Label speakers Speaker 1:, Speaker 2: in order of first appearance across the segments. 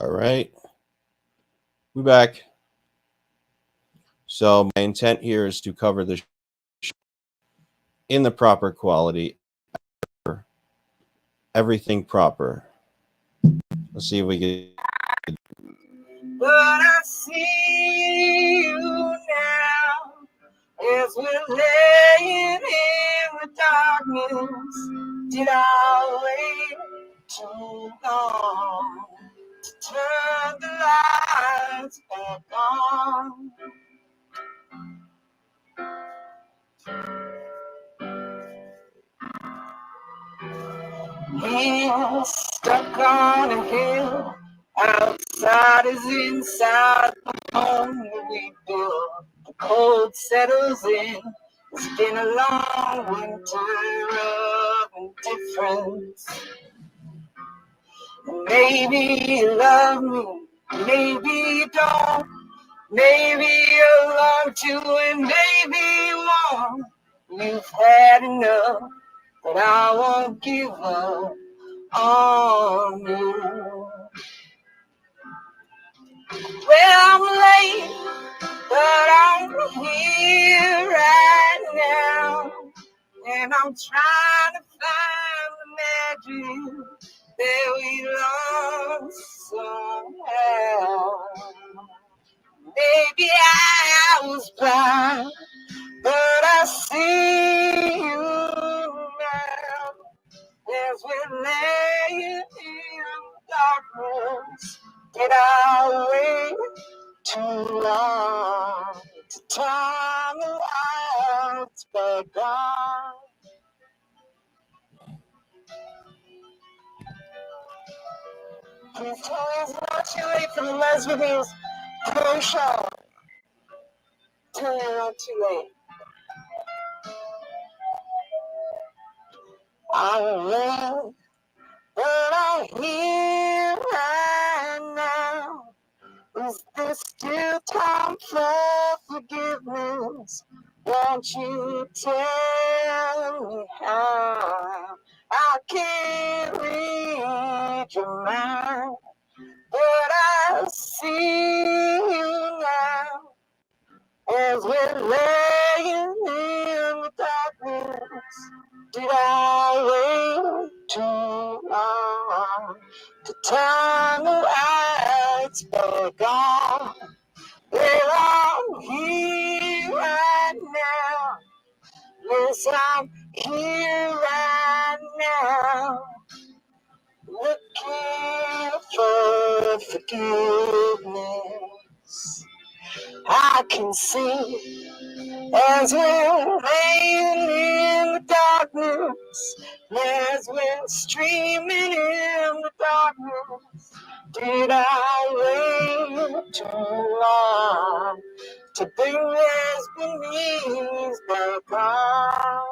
Speaker 1: All right, we're back. So my intent here is to cover the in the proper quality, everything proper. Let's see if we can.
Speaker 2: But I see you now as we're laying in the darkness. Did I wait too long to turn the lights back on? We're stuck on a hill. Outside is inside the home that we built. The cold settles in. It's been a long winter of indifference. Maybe you love me, maybe you don't. Maybe you long to, and maybe you won't. You've had enough, but I won't give up on you. Well, I'm late, but I'm here right now, and I'm trying to find the magic that we lost somehow. Maybe I was blind, but I see you now as we're laying in darkness. Did I wait too long to turn the lights back on? Please tell me it's not too late for the lesbians. Commercial. Tell me it's not too late. I'm late, but I'm here right now. Is there still time for forgiveness? Won't you tell me how? I can't read your mind, but I see you now as we're laying in the darkness. Did I wait too long to turn the lights back on? Well, I'm here right now. Yes, I'm here right now. Looking for forgiveness. I can see as we're laying in the darkness, as we're streaming in the darkness. Did I wait too long to bring this beneath the ground?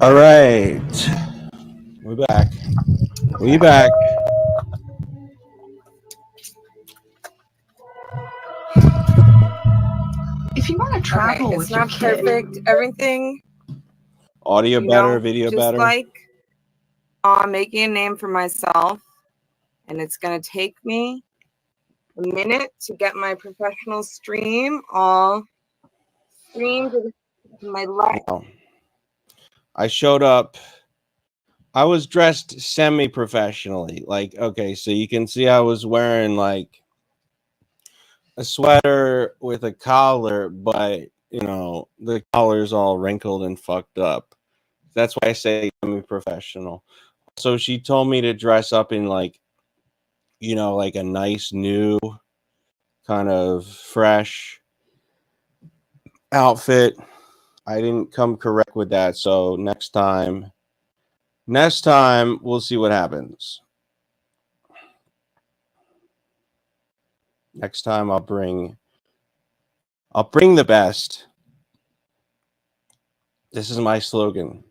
Speaker 1: All right, we're back. We back.
Speaker 3: If you want to travel with your
Speaker 2: it's not
Speaker 3: kid,
Speaker 2: perfect. Everything,
Speaker 1: Audio better, video
Speaker 2: just
Speaker 1: better.
Speaker 2: like making a name for myself, and it's gonna take me a minute to get my professional stream all streamed to my left.
Speaker 1: Wow. I showed up. I was dressed semi-professionally. Like, okay, so you can see I was wearing like a sweater with a collar, but you know, the collar's all wrinkled and fucked up. That's why I say semi-professional. So she told me to dress up in like, you know, like a nice new kind of fresh outfit. I didn't come correct with that, so next time we'll see what happens. Next time I'll bring the best. This is my slogan.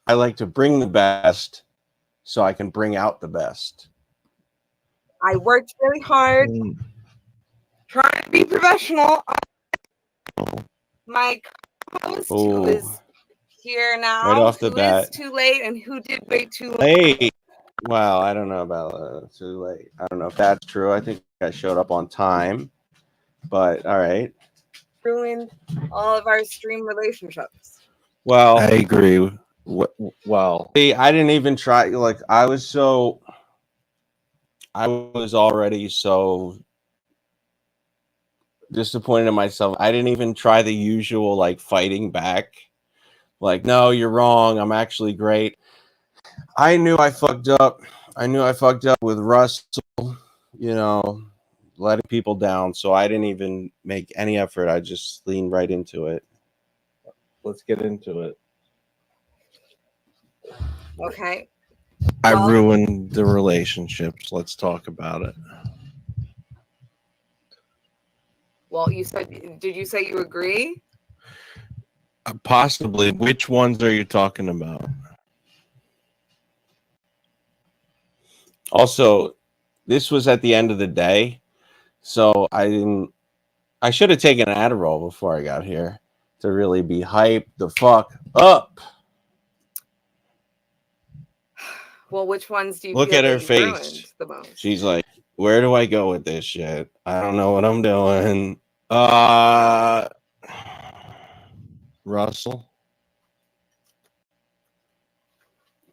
Speaker 1: I like to bring the best so I can bring out the best.
Speaker 2: I worked really hard trying to be professional. My co-host who is here now,
Speaker 1: right off the
Speaker 2: who
Speaker 1: bat.
Speaker 2: is too late and who did wait too long.
Speaker 1: Hey, Well, I don't know about too late. I don't know if that's true. I think I showed up on time, but all right.
Speaker 2: Ruined all of our stream relationships.
Speaker 1: Well,
Speaker 4: I agree. Well,
Speaker 1: see, I didn't even try. Like, I was already so disappointed in myself. I didn't even try the usual like fighting back. Like, no, you're wrong. I'm actually great. I knew I fucked up. I knew I fucked up with Russell, you know, letting people down. So I didn't even make any effort. I just leaned right into it.
Speaker 4: let's get into it.
Speaker 2: Okay.
Speaker 4: I
Speaker 2: Well-
Speaker 4: ruined the relationships. Let's talk about it.
Speaker 2: Well, did you say you agree?
Speaker 4: Possibly. Which ones are you talking about?
Speaker 1: Also, this was at the end of the day. So I should have taken an Adderall before I got here to really be hyped the fuck up.
Speaker 2: Well, which ones do you
Speaker 1: Look
Speaker 2: feel
Speaker 1: at her
Speaker 2: that you
Speaker 1: face.
Speaker 2: ruined the most?
Speaker 1: She's like, where do I go with this shit? I don't know what I'm doing.
Speaker 4: Russell?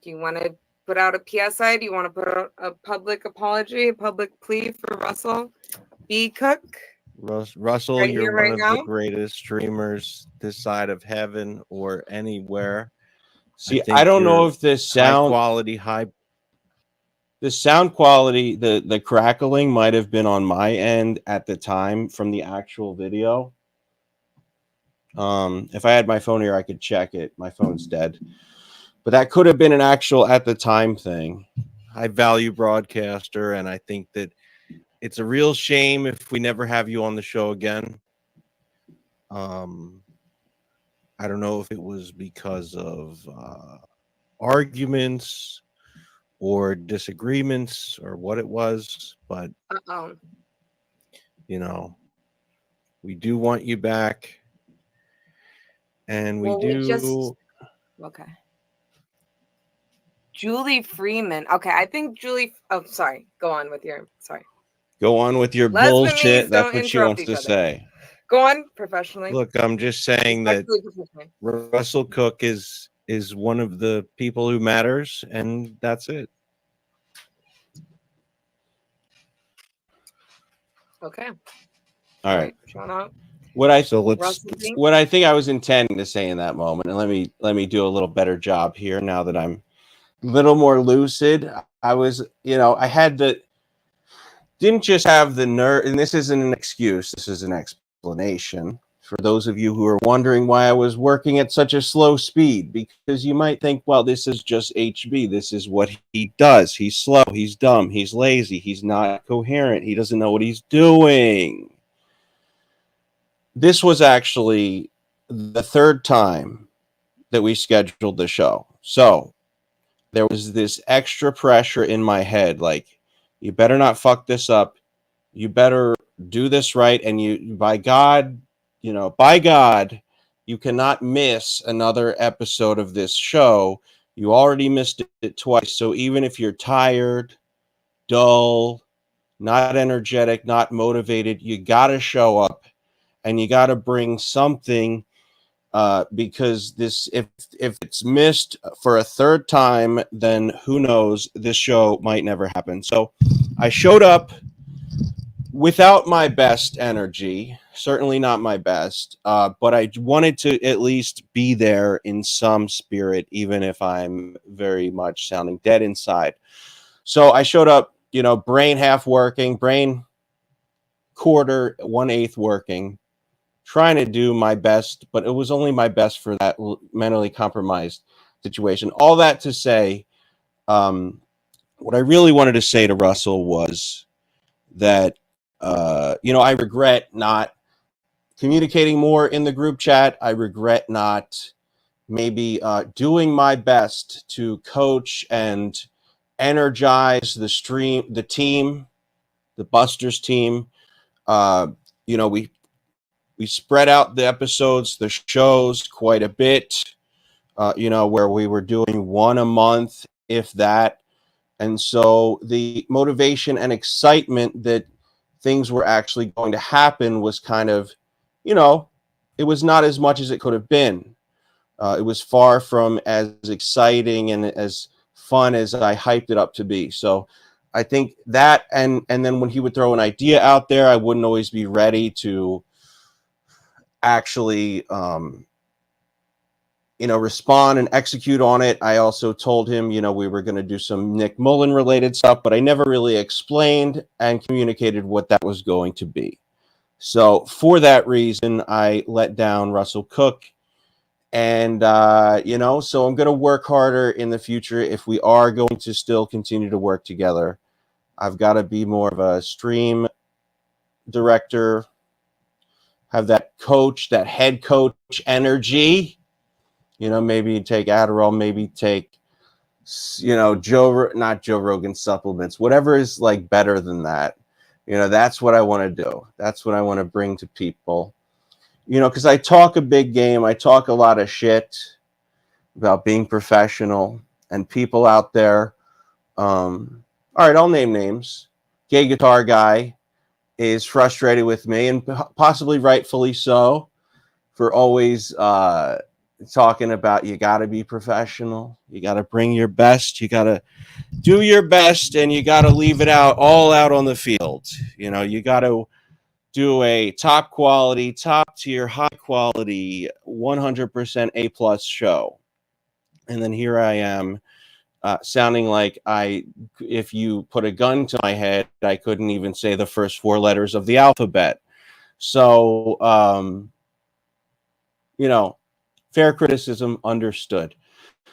Speaker 2: Do you want to put out a PSI? Do you want to put out a public apology, a public plea for Russell B. Cook?
Speaker 4: Russell,
Speaker 2: Right
Speaker 4: you're
Speaker 2: here,
Speaker 4: one
Speaker 2: right
Speaker 4: of
Speaker 2: now?
Speaker 4: the greatest streamers this side of heaven or anywhere.
Speaker 1: See,
Speaker 4: think
Speaker 1: I don't know
Speaker 4: you're
Speaker 1: if this
Speaker 4: high
Speaker 1: sound
Speaker 4: quality,
Speaker 1: the sound quality, the crackling might have been on my end at the time from the actual video. If I had my phone here, I could check it. My phone's dead. But that could have been an actual at the time thing.
Speaker 4: high value broadcaster, and I think that it's a real shame if we never have you on the show again. I don't know if it was because of arguments or disagreements or what it was, but
Speaker 2: Uh-oh.
Speaker 4: you know, we do want you back, and we do.
Speaker 2: Okay. Julie Freeman. Okay, I think Julie. Oh, sorry. Go on with your. Sorry.
Speaker 1: Go on with your
Speaker 2: Lesbian
Speaker 1: bullshit.
Speaker 2: means
Speaker 1: That's
Speaker 2: don't
Speaker 1: what she
Speaker 2: interrupt
Speaker 1: wants
Speaker 2: each
Speaker 1: to
Speaker 2: other.
Speaker 1: say.
Speaker 2: Go on professionally.
Speaker 4: Look, I'm just saying that
Speaker 2: Respectfully professionally.
Speaker 4: Russell Cook is one of the people who matters, and that's it.
Speaker 2: Okay.
Speaker 1: All right.
Speaker 2: Shout out.
Speaker 1: What I
Speaker 4: So let's.
Speaker 2: Russell B.
Speaker 1: what I think I was intending to say in that moment, and let me do a little better job here now that I'm a little more lucid. I was, I had didn't just have the nerve, and this isn't an excuse, this is an explanation for those of you who are wondering why I was working at such a slow speed, because you might think, well, this is just HB. This is what he does. He's slow, he's dumb, he's lazy, he's not coherent, he doesn't know what he's doing. This was actually the third time that we scheduled the show. So there was this extra pressure in my head, like, you better not fuck this up. You better do this right. And by God, you cannot miss another episode of this show. You already missed it twice. So even if you're tired, dull, not energetic, not motivated, you got to show up and you got to bring something. Because if it's missed for a third time, then who knows, this show might never happen. So I showed up without my best energy, certainly not my best, but I wanted to at least be there in some spirit, even if I'm very much sounding dead inside. So I showed up, brain half working, brain quarter, 1/8 working, trying to do my best, but it was only my best for that mentally compromised situation. All that to say, what I really wanted to say to Russell was that, I regret not communicating more in the group chat. I regret not maybe doing my best to coach and energize the team, the Busters team. We spread out the episodes, the shows quite a bit, where we were doing one a month, if that. And so the motivation and excitement that things were actually going to happen was kind of, it was not as much as it could have been. It was far from as exciting and as fun as I hyped it up to be. So I think that, and then when he would throw an idea out there, I wouldn't always be ready to actually, respond and execute on it. I also told him, we were going to do some Nick Mullen related stuff, but I never really explained and communicated what that was going to be. So for that reason, I let down Russell Cook. And, so I'm going to work harder in the future if we are going to still continue to work together. I've got to be more of a stream director, have that coach, that head coach energy. Maybe take Adderall, maybe take, not Joe Rogan supplements, whatever is like better than that. That's what I want to do. That's what I want to bring to people. Because I talk a big game. I talk a lot of shit about being professional, and people out there. All right, I'll name names. Gay Guitar Guy is frustrated with me, and possibly rightfully so, for always talking about you got to be professional, you got to bring your best, you got to do your best, and you got to leave it all out on the field. You got to do a top quality, top tier, high quality, 100% A+ show. And then here I am, sounding like if you put a gun to my head, I couldn't even say the first 4 letters of the alphabet. So, fair criticism, understood.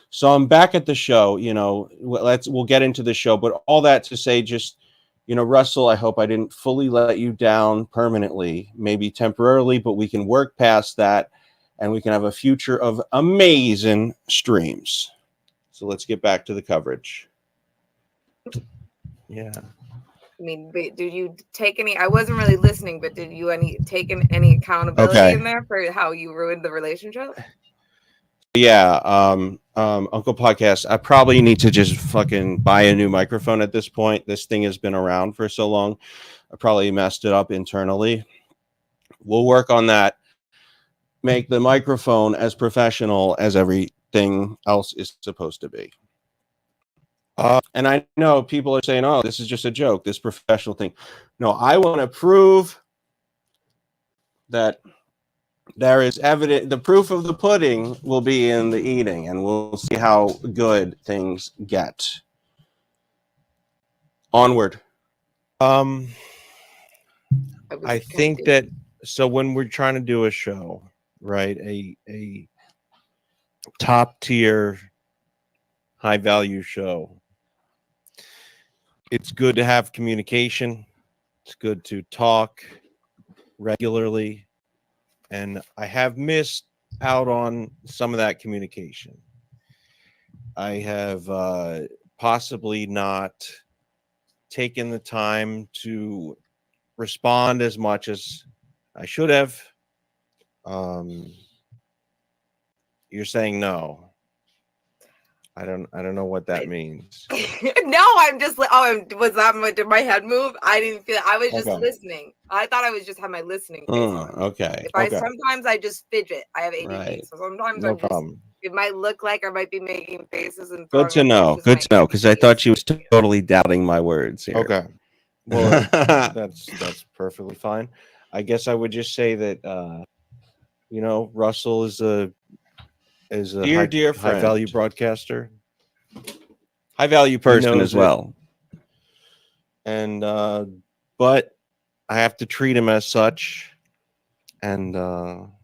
Speaker 1: So I'm back at the show. We'll get into the show, but all that to say, just, Russell, I hope I didn't fully let you down permanently, maybe temporarily, but we can work past that, and we can have a future of amazing streams. So let's get back to the coverage. Yeah.
Speaker 2: I mean, did you take any? I wasn't really listening, but did you take any accountability in there for how you ruined the relationship?
Speaker 1: Yeah, Uncle Podcast, I probably need to just fucking buy a new microphone at this point. This thing has been around for so long. I probably messed it up internally. We'll work on that. Make the microphone as professional as everything else is supposed to be. And I know people are saying, oh, this is just a joke, this professional thing. No, I want to prove that there is evidence. The proof of the pudding will be in the eating, and we'll see how good things get. Onward.
Speaker 4: I think that, so when we're trying to do a show, right, a top tier, high value show, it's good to have communication. It's good to talk regularly. And I have missed out on some of that communication. I have possibly not taken the time to respond as much as I should have. You're saying no. I don't know what that means.
Speaker 2: No, I'm just like, was that did my head move? I didn't feel. I was just listening. I thought I was just have my listening face on.
Speaker 1: Okay.
Speaker 2: Sometimes I just fidget. I have ADD, right. So sometimes
Speaker 1: no problem.
Speaker 2: It might look like I might be making faces and.
Speaker 1: Good to know. Good to know, because I thought she was totally doubting my words here.
Speaker 4: Okay. Well, that's perfectly fine. I guess I would just say that Russell is a dear high value broadcaster,
Speaker 1: high value person as well,
Speaker 4: and but I have to treat him as such, and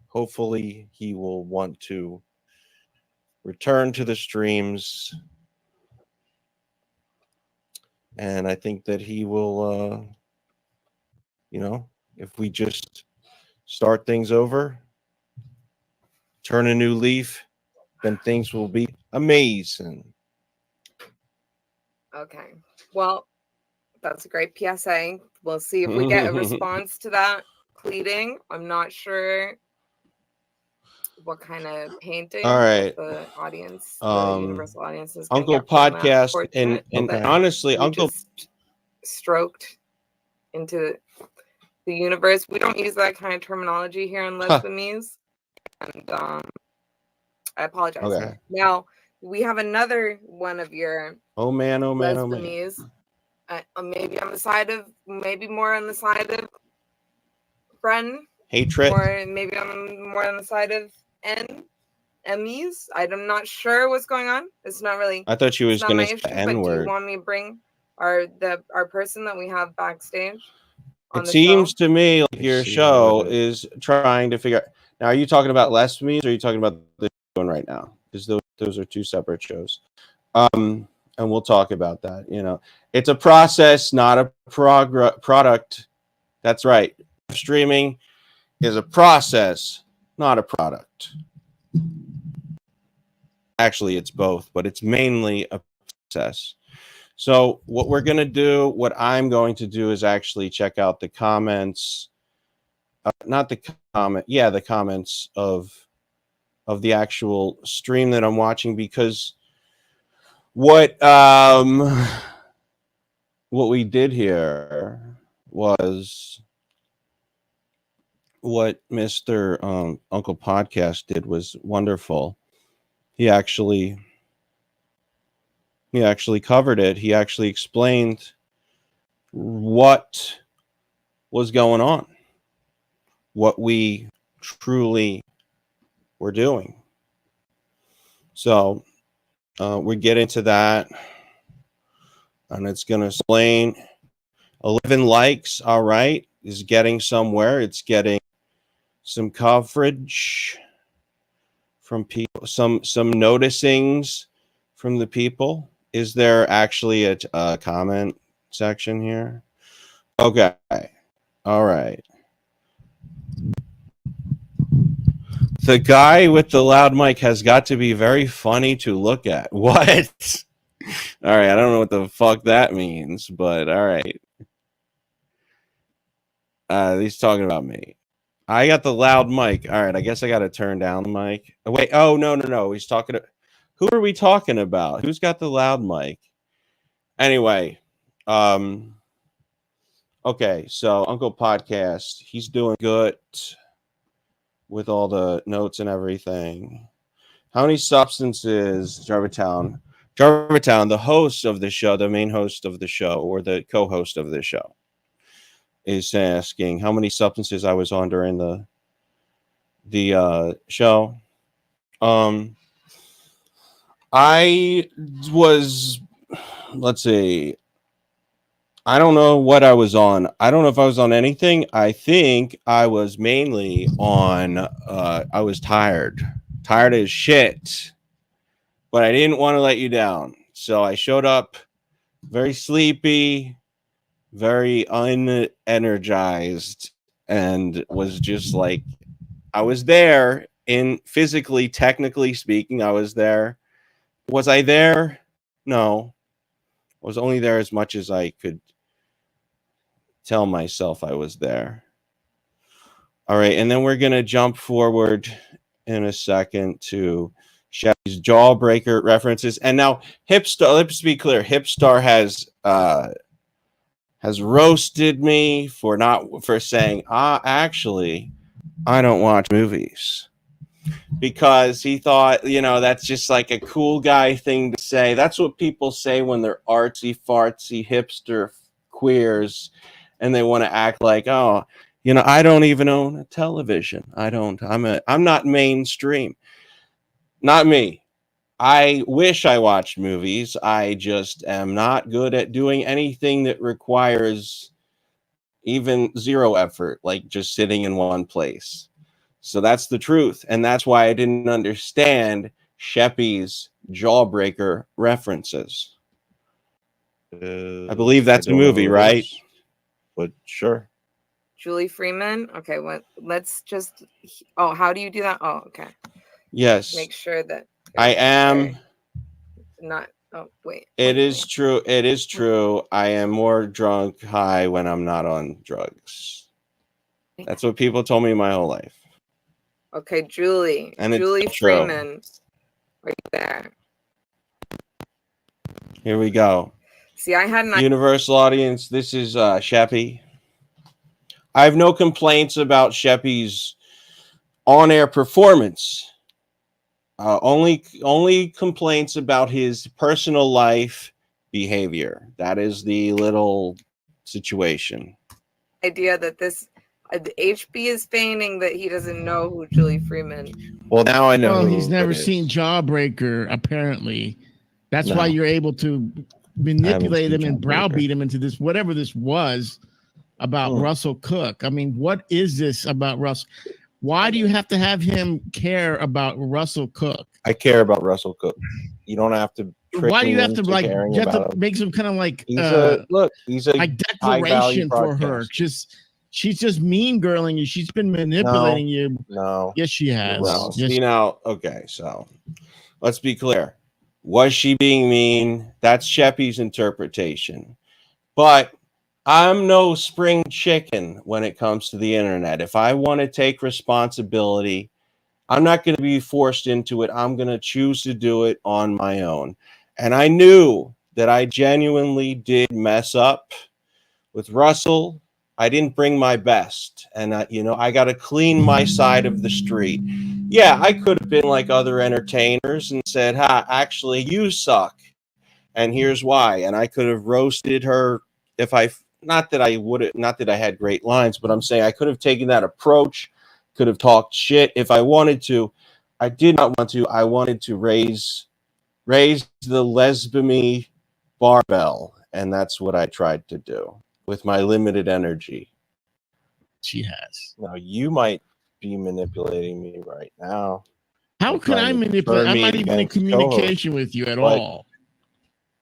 Speaker 4: hopefully he will want to return to the streams, and I think that he will if we just start things over, turn a new leaf, then things will be amazing.
Speaker 2: Okay. Well, that's a great PSA. We'll see if we get a response to that pleading. I'm not sure what kind of painting
Speaker 1: All right.
Speaker 2: the audience, the universal audience is going to
Speaker 1: Uncle
Speaker 2: get from that
Speaker 1: Podcast, and
Speaker 2: portrait.
Speaker 1: honestly,
Speaker 2: You
Speaker 1: Uncle
Speaker 2: just stroked into the universe. We don't use that kind of terminology here in Lesbianese, and I apologize.
Speaker 1: Okay.
Speaker 2: Now we have another one of your
Speaker 1: oh man.
Speaker 2: Lesbianese. Maybe on the side of, maybe more on the side of friend,
Speaker 1: Hatred.
Speaker 2: or maybe more on the side of Emmys. I'm not sure what's going on. It's not really.
Speaker 1: I thought she was
Speaker 2: It's not
Speaker 1: going
Speaker 2: my
Speaker 1: to say
Speaker 2: issue.
Speaker 1: the
Speaker 2: But do you
Speaker 1: N-word.
Speaker 2: want me to bring our person that we have backstage on
Speaker 1: It
Speaker 2: the
Speaker 1: seems
Speaker 2: show?
Speaker 1: to me like your show is trying to figure out. Now, are you talking about Lesbians or are you talking about the one right now? Because those are two separate shows. And we'll talk about that. You know, it's a process, not a product. That's right. Streaming is a process, not a product. Actually, it's both, but it's mainly a process. So what we're going to do, what I'm going to do is actually check out the comments, not the comment, yeah, the comments of the actual stream that I'm watching, because what we did here was what Mr. Uncle Podcast did was wonderful. He actually covered it. He actually explained what was going on, what we truly were doing. So we get into that, and it's going to explain 11 likes. All right, is getting somewhere. It's getting some coverage from people, some noticings from the people. Is there actually a comment section here? Okay. All right. The guy with the loud mic has got to be very funny to look at. What? All right. I don't know what the fuck that means, but all right. He's talking about me. I got the loud mic. All right. I guess I got to turn down the mic. Oh, wait. Oh, no. He's talking to. Who are we talking about? Who's got the loud mic? Anyway. Okay. So Uncle Podcast, he's doing good with all the notes and everything. How many substances, Jarvitown, the host of the show, the main host of the show, or the co-host of the show, is asking how many substances I was on during the show. I was, let's see, I don't know what I was on. I don't know if I was on anything. I think I was mainly on, I was tired as shit, but I didn't want to let you down. So I showed up very sleepy, very unenergized, and was just like, I was there in physically, technically speaking, I was there. Was I there? No. I was only there as much as I could tell myself I was there. All right, and then we're going to jump forward in a second to Chevy's Jawbreaker references. And now Hipstar, let's be clear, Hipstar has roasted me for saying, actually, I don't watch movies. Because he thought, that's just like a cool guy thing to say. That's what people say when they're artsy, fartsy, hipster queers, and they want to act like, oh, I don't even own a television. I'm not mainstream. Not me. I wish I watched movies. I just am not good at doing anything that requires even zero effort, like just sitting in one place. So that's the truth. And that's why I didn't understand Sheppy's Jawbreaker references. I believe that's a movie, right? But sure.
Speaker 2: Julie Freeman. Okay, let's just. Oh, how do you do that? Oh, okay.
Speaker 1: Yes.
Speaker 2: Make sure that
Speaker 1: I am
Speaker 2: not. Oh, wait.
Speaker 1: It is true. It is true. I am more drunk high when I'm not on drugs. That's what people told me my whole life.
Speaker 2: Okay, Julie.
Speaker 1: And it's
Speaker 2: Julie
Speaker 1: true.
Speaker 2: Freeman. Right there.
Speaker 1: Here we go.
Speaker 2: See, I had an
Speaker 1: Universal audience. This is Sheppy. I have no complaints about Sheppy's on-air performance. Only complaints about his personal life behavior. That is the little situation.
Speaker 2: idea that this the HB is feigning that he doesn't know who Julie Freeman.
Speaker 4: Well, now I know.
Speaker 5: Well,
Speaker 4: who
Speaker 5: he's never
Speaker 4: it is.
Speaker 5: seen Jawbreaker, apparently. That's
Speaker 1: No.
Speaker 5: why you're able to manipulate
Speaker 1: seen
Speaker 5: him and
Speaker 1: Jawbreaker.
Speaker 5: browbeat him into this, whatever this was about Russell Cook. I mean, what is this about Russell? Why do you have to have him care about Russell Cook?
Speaker 4: I care about Russell Cook. You don't have to.
Speaker 5: Why do you
Speaker 4: me
Speaker 5: have to
Speaker 4: into
Speaker 5: like?
Speaker 4: caring
Speaker 5: You have
Speaker 4: about
Speaker 5: to
Speaker 4: him.
Speaker 5: make some kind of like
Speaker 4: He's a
Speaker 5: like
Speaker 4: high-value
Speaker 5: declaration for her.
Speaker 4: broadcaster.
Speaker 5: She's just mean girling you. She's been manipulating you.
Speaker 4: No.
Speaker 5: Yes, she has.
Speaker 1: Well,
Speaker 5: Yes,
Speaker 1: see now, okay, so let's be clear. Was she being mean? That's Sheppy's interpretation. But I'm no spring chicken when it comes to the internet. If I want to take responsibility, I'm not going to be forced into it. I'm going to choose to do it on my own. And I knew that I genuinely did mess up with Russell. I didn't bring my best. And, I got to clean my side of the street. Yeah, I could have been like other entertainers and said, actually, you suck. And here's why. And I could have roasted her if not that I had great lines, but I'm saying I could have taken that approach, could have talked shit if I wanted to. I did not want to. I wanted to raise the lesbian barbell. And that's what I tried to do with my limited energy.
Speaker 5: she has.
Speaker 4: Now you might be manipulating me right now.
Speaker 5: How
Speaker 4: You're
Speaker 5: can I
Speaker 4: trying to
Speaker 5: manipulate?
Speaker 4: turn
Speaker 5: I'm
Speaker 4: me
Speaker 5: not even in
Speaker 4: against
Speaker 5: communication with you at
Speaker 4: But-
Speaker 5: all.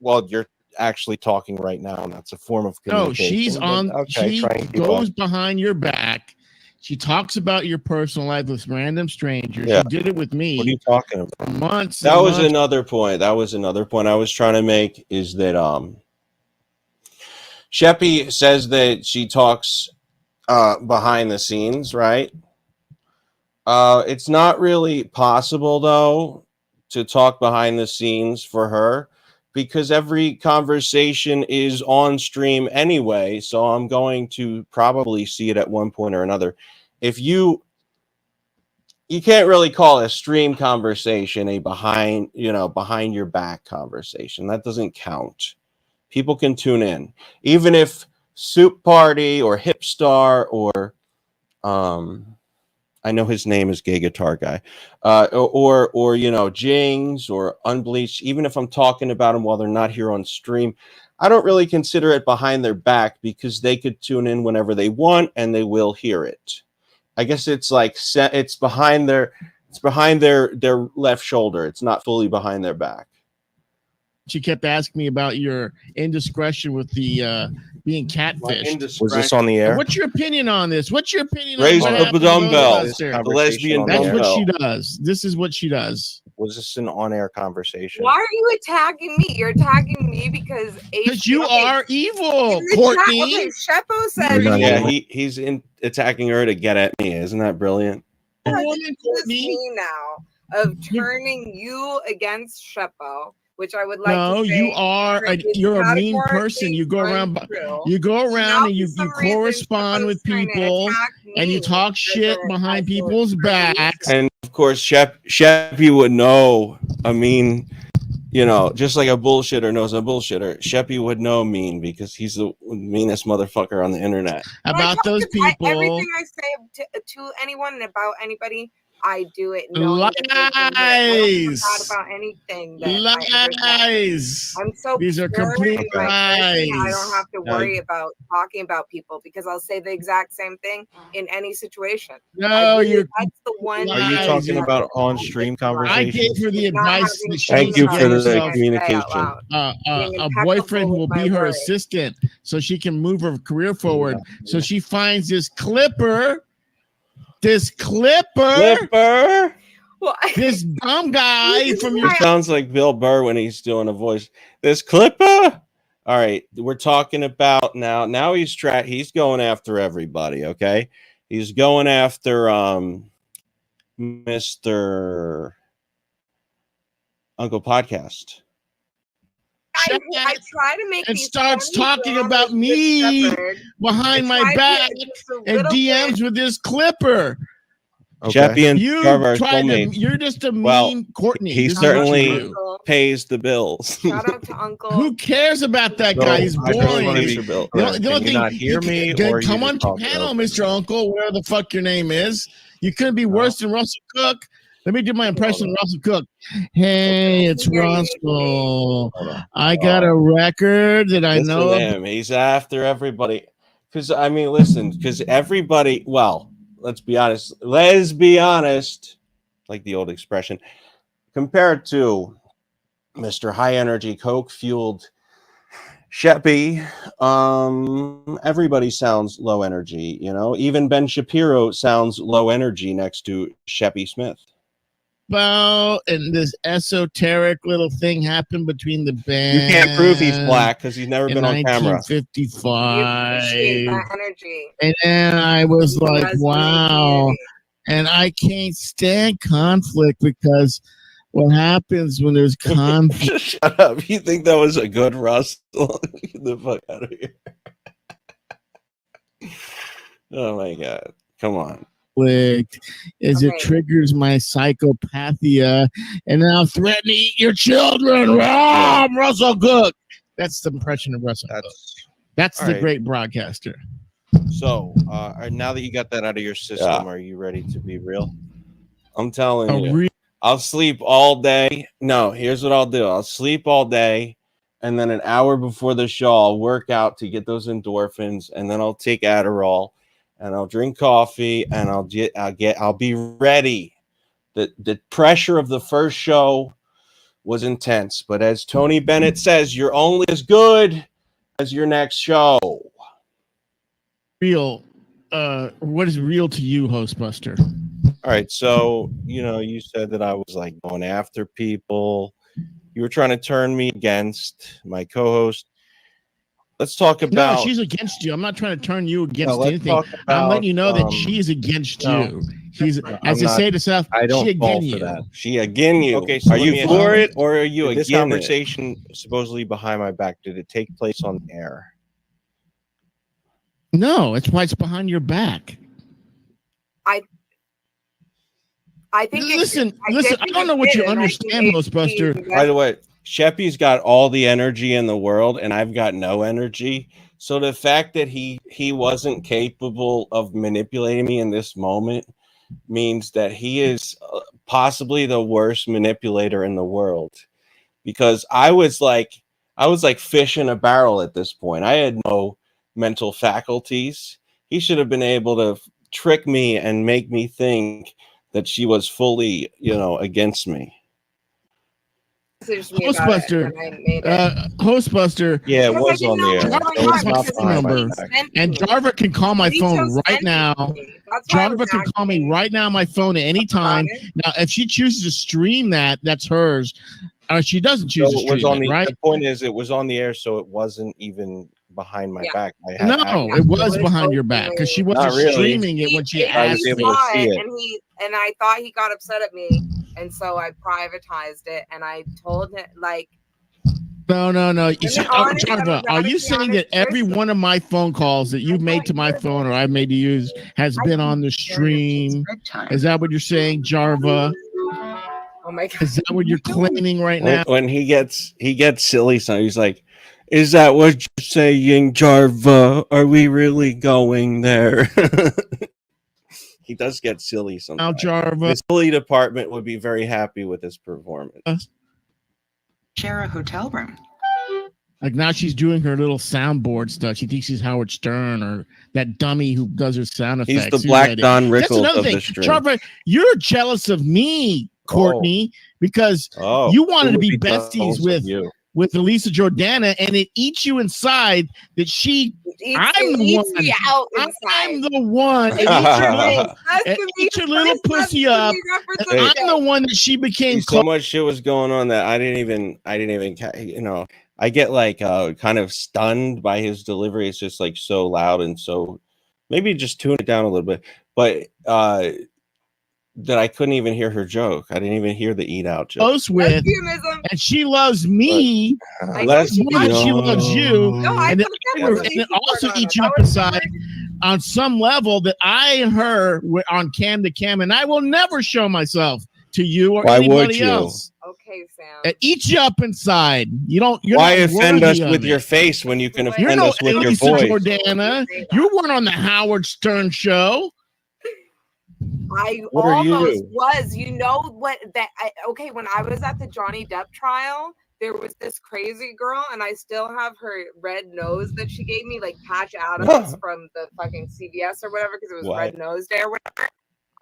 Speaker 4: Well, you're actually talking right now, and that's a form of
Speaker 5: No,
Speaker 4: communication.
Speaker 5: she's
Speaker 4: but
Speaker 5: on.
Speaker 4: Okay,
Speaker 5: She
Speaker 4: try and keep
Speaker 5: goes
Speaker 4: up.
Speaker 5: behind your back. She talks about your personal life with random strangers.
Speaker 1: Yeah.
Speaker 5: She did it with me
Speaker 4: What are you talking about?
Speaker 5: for months.
Speaker 1: That
Speaker 5: and
Speaker 1: was
Speaker 5: months.
Speaker 1: another point. I was trying to make is that Sheppy says that she talks behind the scenes, right? It's not really possible though to talk behind the scenes for her because every conversation is on stream anyway, so I'm going to probably see it at one point or another. If you can't really call a stream conversation a behind your back conversation. That doesn't count. People can tune in. Even if Soup Party or Hipstar or I know his name is Gay Guitar Guy, or Jings or Unbleached. Even if I'm talking about them while they're not here on stream, I don't really consider it behind their back because they could tune in whenever they want and they will hear it. I guess it's like it's behind their left shoulder. It's not fully behind their back.
Speaker 5: She kept asking me about your indiscretion with the being catfished.
Speaker 4: Was this on the air?
Speaker 5: What's your opinion on this? What's your opinion
Speaker 1: Raise
Speaker 5: on
Speaker 1: up
Speaker 5: what
Speaker 1: a
Speaker 5: happened to
Speaker 1: dumbbell.
Speaker 5: Ghostbuster?
Speaker 1: The lesbian
Speaker 4: on the
Speaker 5: That's
Speaker 4: air?
Speaker 5: what
Speaker 1: dumbbell.
Speaker 5: she does. This is what she does.
Speaker 4: Was this an on-air conversation?
Speaker 2: Why are you attacking me? You're attacking me because
Speaker 5: Because you
Speaker 2: okay,
Speaker 5: are evil,
Speaker 2: in the
Speaker 5: Courtney.
Speaker 2: chat- Okay, Sheppo said
Speaker 4: You're not
Speaker 1: Yeah,
Speaker 4: even-
Speaker 1: he's attacking her to get at me. Isn't that brilliant?
Speaker 5: Woman,
Speaker 2: this
Speaker 5: Courtney.
Speaker 2: me now of turning you against Sheppo, which I would like
Speaker 5: No,
Speaker 2: to say
Speaker 5: you are. You're a mean person. You go around.
Speaker 2: untrue.
Speaker 5: You go
Speaker 2: Now,
Speaker 5: around and
Speaker 2: for
Speaker 5: you
Speaker 2: some reason,
Speaker 5: correspond with
Speaker 2: Sheppo's trying to
Speaker 5: people
Speaker 2: attack
Speaker 5: and you
Speaker 2: me
Speaker 5: talk
Speaker 2: as
Speaker 5: shit
Speaker 2: a-
Speaker 5: behind
Speaker 2: as a
Speaker 5: people's
Speaker 2: crazy-
Speaker 5: backs.
Speaker 1: And of course, Sheppy would know. I mean, just like a bullshitter knows a bullshitter, Sheppy would know mean because he's the meanest motherfucker on the internet.
Speaker 2: When I
Speaker 5: About
Speaker 2: talk
Speaker 5: those
Speaker 2: to-
Speaker 5: people.
Speaker 2: everything I say to anyone and about anybody, I do it knowing that they've been hurt. I don't
Speaker 5: Lies.
Speaker 2: forgot about anything that I ever said.
Speaker 5: Lies.
Speaker 2: I'm so
Speaker 5: These are
Speaker 2: pure
Speaker 5: complete
Speaker 2: in my person, I
Speaker 5: lies.
Speaker 2: don't have to
Speaker 1: No.
Speaker 2: worry about talking about people because I'll say the exact same thing in any situation.
Speaker 5: No, you're.
Speaker 2: That's the one.
Speaker 5: Are
Speaker 4: Are you
Speaker 5: Lies.
Speaker 4: talking about on-stream
Speaker 5: I
Speaker 4: conversations?
Speaker 5: gave her the
Speaker 2: Not
Speaker 5: advice
Speaker 2: having
Speaker 5: that she
Speaker 1: Thank
Speaker 5: needs
Speaker 1: you
Speaker 5: to
Speaker 1: for
Speaker 5: get
Speaker 1: the
Speaker 5: herself
Speaker 1: communication.
Speaker 2: Being
Speaker 5: a
Speaker 2: impeccable
Speaker 5: boyfriend who will
Speaker 2: with
Speaker 5: be
Speaker 2: my
Speaker 5: her
Speaker 2: word.
Speaker 5: assistant so she can move her career forward. So she finds this clipper, this
Speaker 2: Well,
Speaker 5: this dumb guy from your
Speaker 1: It sounds like Bill Burr when he's doing a voice. This clipper. All right, we're talking about now. Now he's going after everybody. Okay, he's going after Mr. Uncle Podcast.
Speaker 2: I try to make
Speaker 5: and
Speaker 2: these
Speaker 5: starts
Speaker 2: funny
Speaker 5: talking
Speaker 2: dramas
Speaker 5: about
Speaker 2: with
Speaker 5: me
Speaker 2: Shepherd.
Speaker 5: behind my
Speaker 2: I
Speaker 5: back
Speaker 2: tried to just a
Speaker 5: and
Speaker 2: little
Speaker 5: DMs
Speaker 2: bit.
Speaker 5: with this clipper.
Speaker 1: Sheppy and
Speaker 5: You
Speaker 1: Jarva are
Speaker 5: tried to.
Speaker 1: soulmates.
Speaker 5: You're just a mean
Speaker 1: Well,
Speaker 5: Courtney.
Speaker 1: he
Speaker 5: This is what you
Speaker 1: certainly
Speaker 5: do.
Speaker 1: pays the bills.
Speaker 2: Shout out to Uncle.
Speaker 5: Who cares about that
Speaker 4: So,
Speaker 5: guy? He's
Speaker 4: I really want to
Speaker 5: boring.
Speaker 4: be
Speaker 1: Bill.
Speaker 5: The
Speaker 4: clear.
Speaker 5: only
Speaker 4: Can you not hear me, or you
Speaker 5: come
Speaker 4: just
Speaker 5: on
Speaker 4: talking
Speaker 5: panel,
Speaker 4: over me?
Speaker 5: Mr. Uncle, whatever the fuck your name is. You couldn't be worse than Russell Cook. Let me do my impression of Russell Cook. Hey, it's Russell. I got a record that I
Speaker 1: Listen
Speaker 5: know
Speaker 1: to
Speaker 5: of.
Speaker 1: him. He's after everybody. Because, I mean, listen, because everybody, well, let's be honest, like the old expression, compared to Mr. High Energy Coke Fueled Sheppy, everybody sounds low energy, you know. Even Ben Shapiro sounds low energy next to Sheppy Smith.
Speaker 5: And this esoteric little thing happened between the band.
Speaker 1: You can't prove he's black because he's never
Speaker 5: in
Speaker 1: been on camera.
Speaker 5: 1955.
Speaker 2: You appreciate that energy.
Speaker 5: And then I was like,
Speaker 2: That's
Speaker 5: wow.
Speaker 2: energy.
Speaker 5: And I can't stand conflict because what happens when there's conflict?
Speaker 1: Shut up. You think that was a good Russell? Get the fuck out of here. Oh my God. Come on.
Speaker 5: Is it triggers my psychopathia and now threaten to eat your children. Russell Cook. That's the impression of Russell Cook. That's the great broadcaster.
Speaker 4: So, now that you got that out of your system, are you ready to be real?
Speaker 1: I'm telling you. I'll sleep all day. No, here's what I'll do. I'll sleep all day, and then an hour before the show, I'll work out to get those endorphins, and then I'll take Adderall, and I'll drink coffee, and I'll be ready. The pressure of the first show was intense, but as Tony Bennett says, you're only as good as your next show.
Speaker 5: Real. What is real to you, Hostbuster?
Speaker 4: All right, so you said that I was like going after people. You were trying to turn me against my co-host. Let's talk about.
Speaker 5: No, she's against you. I'm not trying to turn you against
Speaker 4: let's
Speaker 5: anything.
Speaker 4: talk
Speaker 5: I'm
Speaker 4: about,
Speaker 5: letting you know that she's against you. She's, as I say to Seth,
Speaker 4: I don't
Speaker 5: she
Speaker 4: fall
Speaker 5: again
Speaker 4: for
Speaker 5: you.
Speaker 4: that.
Speaker 1: She again you.
Speaker 4: Okay, so
Speaker 1: are
Speaker 4: let
Speaker 1: you
Speaker 4: me
Speaker 1: for
Speaker 4: ask
Speaker 1: it or are you
Speaker 4: Did this
Speaker 1: again
Speaker 4: conversation supposedly behind my back? Did it take place on the air?
Speaker 5: No, it's why it's behind your back.
Speaker 2: I think.
Speaker 5: Listen. I don't know what you understand, Ghostbuster.
Speaker 1: By the way, Sheppy's got all the energy in the world, and I've got no energy. So the fact that he wasn't capable of manipulating me in this moment means that he is possibly the worst manipulator in the world. Because I was like fish in a barrel at this point. I had no mental faculties. He should have been able to trick me and make me think that she was fully, against me.
Speaker 5: Hostbuster. Hostbuster.
Speaker 4: Yeah, it was on the air.
Speaker 5: And Jarva can call my phone right now. Jarva can call me right now on my phone at any time. Now, if she chooses to stream that, that's hers. She doesn't choose to stream it, right?
Speaker 4: The point is, it was on the air, so it wasn't even behind my back.
Speaker 5: It was behind your back because she wasn't streaming it when she
Speaker 4: I was able to see it.
Speaker 2: And I thought he got upset at me, and so I privatized it, and I told him like.
Speaker 5: No. Jarva, are you saying that every one of my phone calls that you've made to my phone or I've made to use has been on the stream? Is that what you're saying, Jarva?
Speaker 2: Oh my God.
Speaker 5: Is that what you're claiming right now?
Speaker 1: When he gets silly, so he's like, "Is that what you're saying, Jarva? Are we really going there?" He does get silly sometimes.
Speaker 5: Now, Jarva,
Speaker 1: the silly department would be very happy with his performance.
Speaker 3: Share a hotel room.
Speaker 5: Like now she's doing her little soundboard stuff. She thinks she's Howard Stern or that dummy who does her sound effects.
Speaker 1: He's the Black Don Rickles of the stream.
Speaker 5: Jarva, you're jealous of me, Courtney, because you wanted to be besties with Elisa Jordana, and it eats you inside that I'm the one. Eat your little pussy up. I'm the one that she became.
Speaker 1: So much shit was going on that I didn't even, I get like kind of stunned by his delivery. It's just like so loud and so maybe just tune it down a little bit. But that I couldn't even hear her joke. I didn't even hear the eat out joke.
Speaker 5: Close with, and she loves me. Less she loves you.
Speaker 2: No,
Speaker 5: and it also eats you up inside on some level that I and her were on cam to cam, and I will never show myself to you or anybody else.
Speaker 2: Okay, Sam.
Speaker 5: It eats you up inside. You're
Speaker 1: Why
Speaker 5: not
Speaker 1: offend us with
Speaker 5: it.
Speaker 1: your face when you can offend
Speaker 5: You're no
Speaker 1: us with
Speaker 5: Lisa
Speaker 1: your voice?
Speaker 5: Jordana. You weren't on the Howard Stern show.
Speaker 2: I almost was. You know what? Okay, when I was at the Johnny Depp trial, there was this crazy girl, and I still have her red nose that she gave me, like Patch Adams from the fucking CBS or whatever, because it was Red Nose Day or whatever.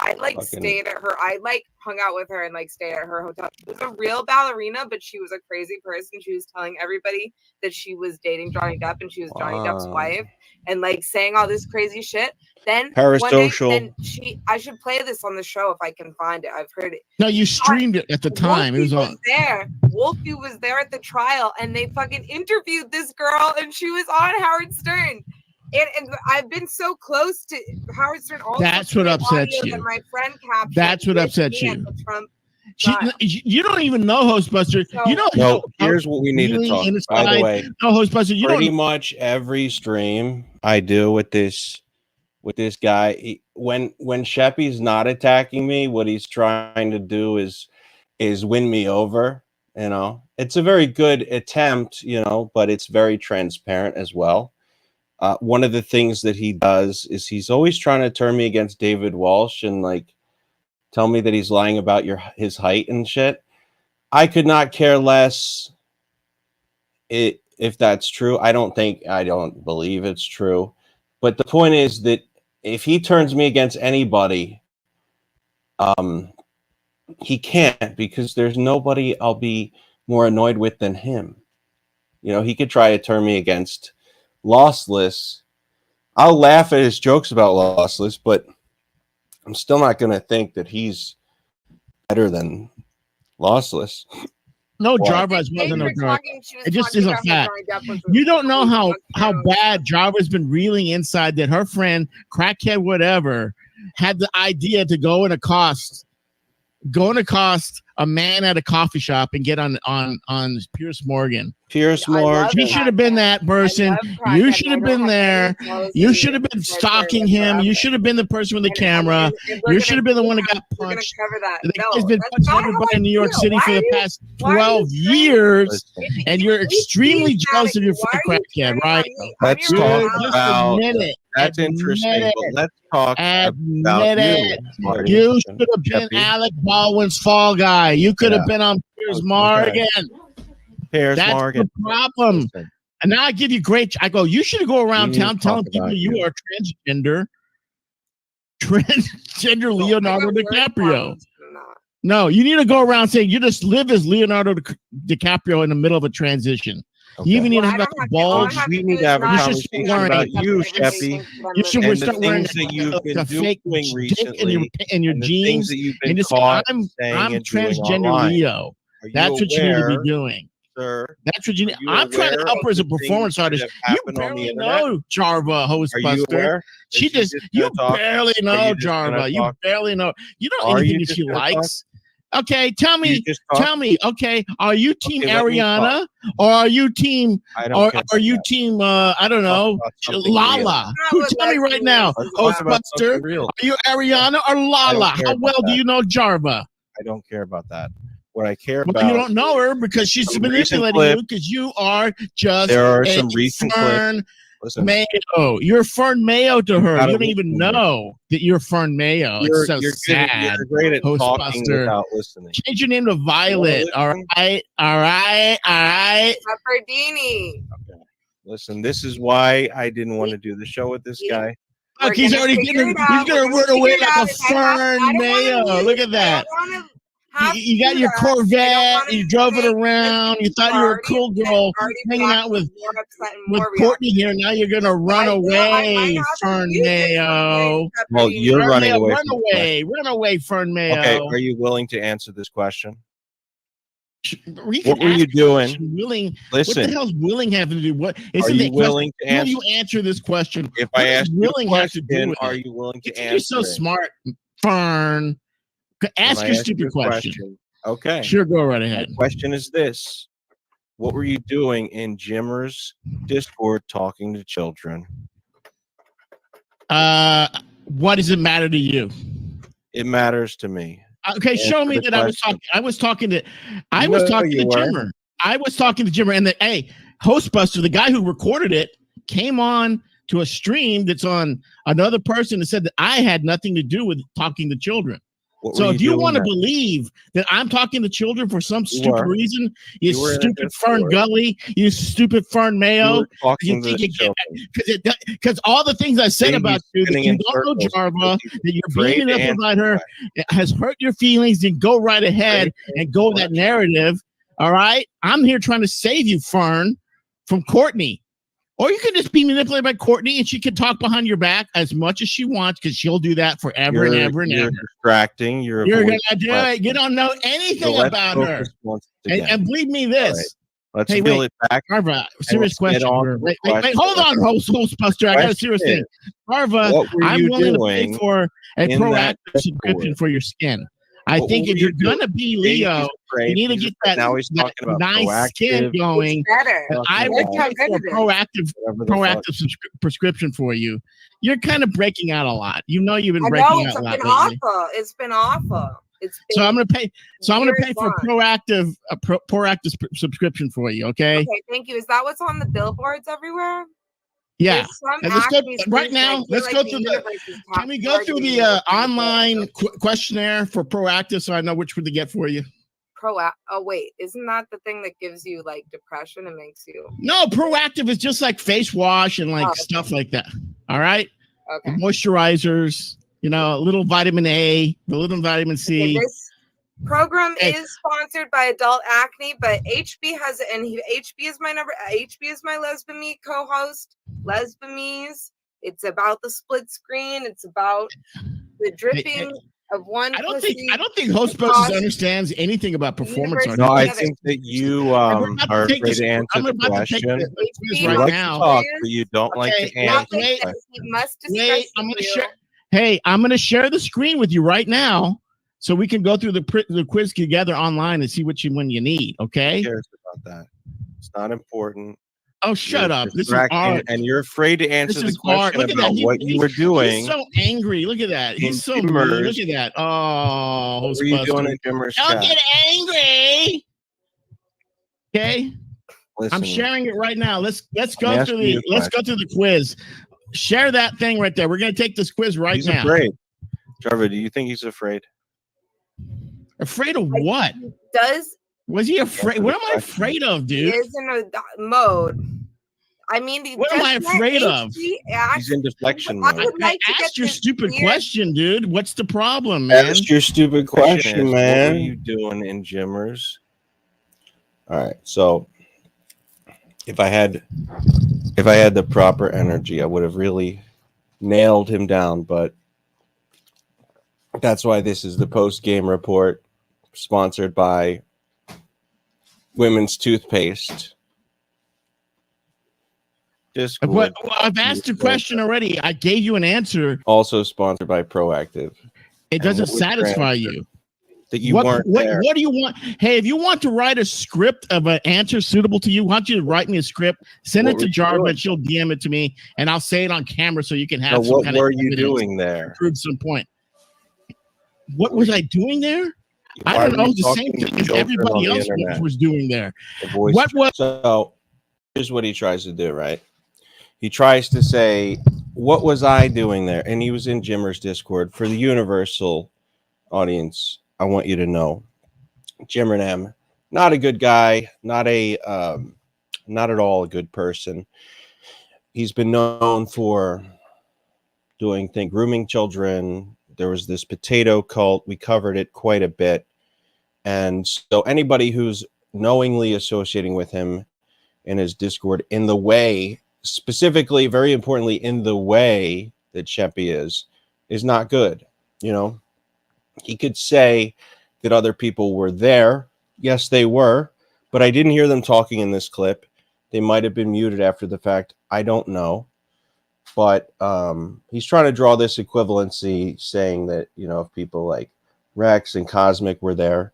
Speaker 2: I stayed at her. I hung out with her and stayed at her hotel. She was a real ballerina, but she was a crazy person. She was telling everybody that she was dating Johnny Depp and she was Johnny Depp's wife, and saying all this crazy shit. Then
Speaker 1: parasocial.
Speaker 2: I should play this on the show if I can find it. I've heard it.
Speaker 5: No, you streamed it at the time.
Speaker 2: Wolfie
Speaker 5: it was on.
Speaker 2: Wolfie was there at the trial, and they fucking interviewed this girl, and she was on Howard Stern. And I've been so close to Howard Stern. Also,
Speaker 5: that's what upsets you.
Speaker 2: That my friend captured.
Speaker 5: That's what upsets you. You don't even know Hostbuster. So, you don't know.
Speaker 1: Here's what we need to talk. By the way,
Speaker 5: no Hostbuster. You
Speaker 1: pretty much every stream I do with this guy, when Sheppy's not attacking me, what he's trying to do is win me over. It's a very good attempt, but it's very transparent as well. One of the things that he does is he's always trying to turn me against David Walsh and tell me that he's lying about his height and shit. I could not care less if that's true. I don't believe it's true. But the point is that if he turns me against anybody, he can't, because there's nobody I'll be more annoyed with than him. He could try to turn me against Lossless. I'll laugh at his jokes about Lossless, but I'm still not going to think that he's better than Lossless.
Speaker 5: No, Jarvis wasn't a drug. It just is a fact. You don't know how bad Jarvis been reeling inside that her friend, crackhead, whatever, had the idea to go and accost a man at a coffee shop and get on Pierce Morgan.
Speaker 1: Pierce Morgan.
Speaker 5: She should have been that person. You should have been there. You should have been stalking him. You should have been the person with the camera. You should have been the one that got punched. He's been punching everybody in New York City for the past 12 years, and you're extremely jealous of your friend crackhead, right?
Speaker 1: Let's talk about it. That's interesting. But let's talk about
Speaker 5: it. You should have been Alec Baldwin's fall guy. You could have been on Piers Morgan. That's the problem. And now I give you I go, you should go around town telling people you are transgender Leonardo DiCaprio. No, you need to go around saying you just live as Leonardo DiCaprio in the middle of a transition. Okay. You even need to have a bulge.
Speaker 1: We need to have a conversation about you, Sheppy.
Speaker 5: You should start wearing a fake dick in your jeans and just say, I'm transgender Leo. That's what you need to be doing. Sir, that's what you need. I'm trying to help her as a performance artist. You barely know Jarva, Hostbuster. You barely know Jarva. You barely know. You don't anything that she likes. Okay, tell me. Okay, are you team Ariana or are you team? I don't know, Lala? Who? Tell me right now, Hostbuster. Are you Ariana or Lala? How well do you know Jarva?
Speaker 1: I don't care about that. What I care about,
Speaker 5: you don't know her because she's manipulating you because you are just
Speaker 1: there are some recent clips.
Speaker 5: Listen, Mayo. You're Fern Mayo to her. You don't even know that you're Fern Mayo. It's so sad.
Speaker 1: You're great at talking without listening.
Speaker 5: Change your name to Violet. All right.
Speaker 2: Pepperdini.
Speaker 1: Okay. Listen, this is why I didn't want to do the show with this guy.
Speaker 5: Look, he's gonna run away like a Fern Mayo. Look at that. You got your Corvette, you drove it around, you thought you were a cool girl hanging out with Courtney here. Now you're going to run away, Fern Mayo.
Speaker 1: Well, you're running away.
Speaker 5: Run away, Fern Mayo.
Speaker 1: Okay, are you willing to answer this question? What were you doing? Listen.
Speaker 5: What the hell's willing have to do?
Speaker 1: Are you willing to answer?
Speaker 5: Will you answer this question?
Speaker 1: If I ask you a question, are you willing to answer?
Speaker 5: You're so smart, Fern. Ask your stupid question.
Speaker 4: Okay.
Speaker 5: Sure, go right ahead.
Speaker 4: My question is this. What were you doing in Jimmer's Discord talking to children?
Speaker 5: What does it matter to you?
Speaker 4: It matters to me.
Speaker 5: Okay, show me that question. I was talking to Jimmer. I was talking to Jimmer, and hey, Hostbuster, the guy who recorded it, came on to a stream that's on another person and said that I had nothing to do with talking to children. So if you want to believe that I'm talking to children for some stupid reason, you stupid Fern Gully, you stupid Fern Mayo, because all the things I said about you that you don't know Jarva, that you're beaming up about her, it has hurt your feelings, then go right ahead and go that narrative. All right? I'm here trying to save you, Fern, from Courtney. Or you can just be manipulated by Courtney, and she can talk behind your back as much as she wants, because she'll do that forever and ever and ever.
Speaker 4: Distracting. You're
Speaker 5: gonna do it. You don't know anything about her. And believe me, this.
Speaker 4: Let's peel it back.
Speaker 5: Marva, serious question. Wait, hold on, Hostbuster. I got a serious thing. Marva, I'm willing to pay for a proactive subscription for your skin. I think if you're gonna be Leo, you need to get that, nice skin going. I would pay for a proactive prescription for you. You're kind of breaking out a lot. You know you've been breaking out a lot lately.
Speaker 2: It's been awful.
Speaker 5: So I'm gonna pay. So I'm gonna pay for a proactive subscription for you. Okay.
Speaker 2: Okay. Thank you. Is that what's on the billboards everywhere?
Speaker 5: Yeah. Let's go right now. Let's go through the. Can we go through the online questionnaire for proactive so I know which one to get for you?
Speaker 2: Oh wait, isn't that the thing that gives you like depression and makes you?
Speaker 5: No, proactive is just like face wash and like stuff like that. All right.
Speaker 2: Okay.
Speaker 5: Moisturizers. You know, a little vitamin A, a little vitamin C.
Speaker 2: Okay, this program is sponsored by Adult Acne, but HB has HB is my number. HB is my Lesbamie co-host. Lesbamies. It's about the split screen. It's about the dripping of one.
Speaker 5: I don't think Hostbuster understands anything about performance art.
Speaker 4: No, I think that you are afraid to answer the question.
Speaker 5: You like to
Speaker 4: talk, but you don't like to answer.
Speaker 2: Wait,
Speaker 5: I'm going to share. Hey, I'm going to share the screen with you right now, so we can go through the quiz together online and see which one you need. Okay?
Speaker 4: Who cares about that? It's not important.
Speaker 5: Oh, shut up! This is art,
Speaker 4: and you're afraid to answer the question about what you were doing.
Speaker 5: He's so angry. Look at that. He's so mean. Look at that. Oh,
Speaker 4: what were you doing in Jimmer's chat?
Speaker 5: Don't get angry. Okay, listen, I'm sharing it right now. Let's go through the quiz. Share that thing right there. We're gonna take this quiz now.
Speaker 4: He's afraid. Trevor, do you think he's afraid?
Speaker 5: Afraid of what? Was he afraid? What am I afraid of, dude?
Speaker 2: He is in a mode. I mean,
Speaker 5: what am I afraid of?
Speaker 4: He's in deflection mode.
Speaker 5: I asked your stupid question, dude. What's the problem, man?
Speaker 1: Ask your stupid question, man.
Speaker 4: What are you doing in Jimmer's?
Speaker 1: All right, so if I had the proper energy, I would have really nailed him down. But that's why this is the post-game report, sponsored by Women's Toothpaste.
Speaker 5: I've asked a question already. I gave you an answer.
Speaker 1: Also sponsored by Proactive.
Speaker 5: It doesn't satisfy you.
Speaker 4: That you weren't there.
Speaker 5: What do you want? Hey, if you want to write a script of an answer suitable to you, why don't you write me a script, send it to Jarva, and she'll DM it to me, and I'll say it on camera so you can have some kind of
Speaker 4: what were you doing there?
Speaker 5: Prove some point. What was I doing there? I don't know. The same thing as everybody else was doing there.
Speaker 1: So here's what he tries to do, right? He tries to say, what was I doing there? And he was in Jimmer's Discord. For the universal audience, I want you to know, Jimmer M, not a good guy, not at all a good person. He's been known for grooming children. There was this potato cult. We covered it quite a bit. And so anybody who's knowingly associating with him in his Discord in the way, specifically, very importantly, in the way that Sheppy is not good. You know, he could say that other people were there. Yes, they were, but I didn't hear them talking in this clip. They might have been muted after the fact. I don't know. But he's trying to draw this equivalency, saying that, you know, if people like Rex and Cosmic were there,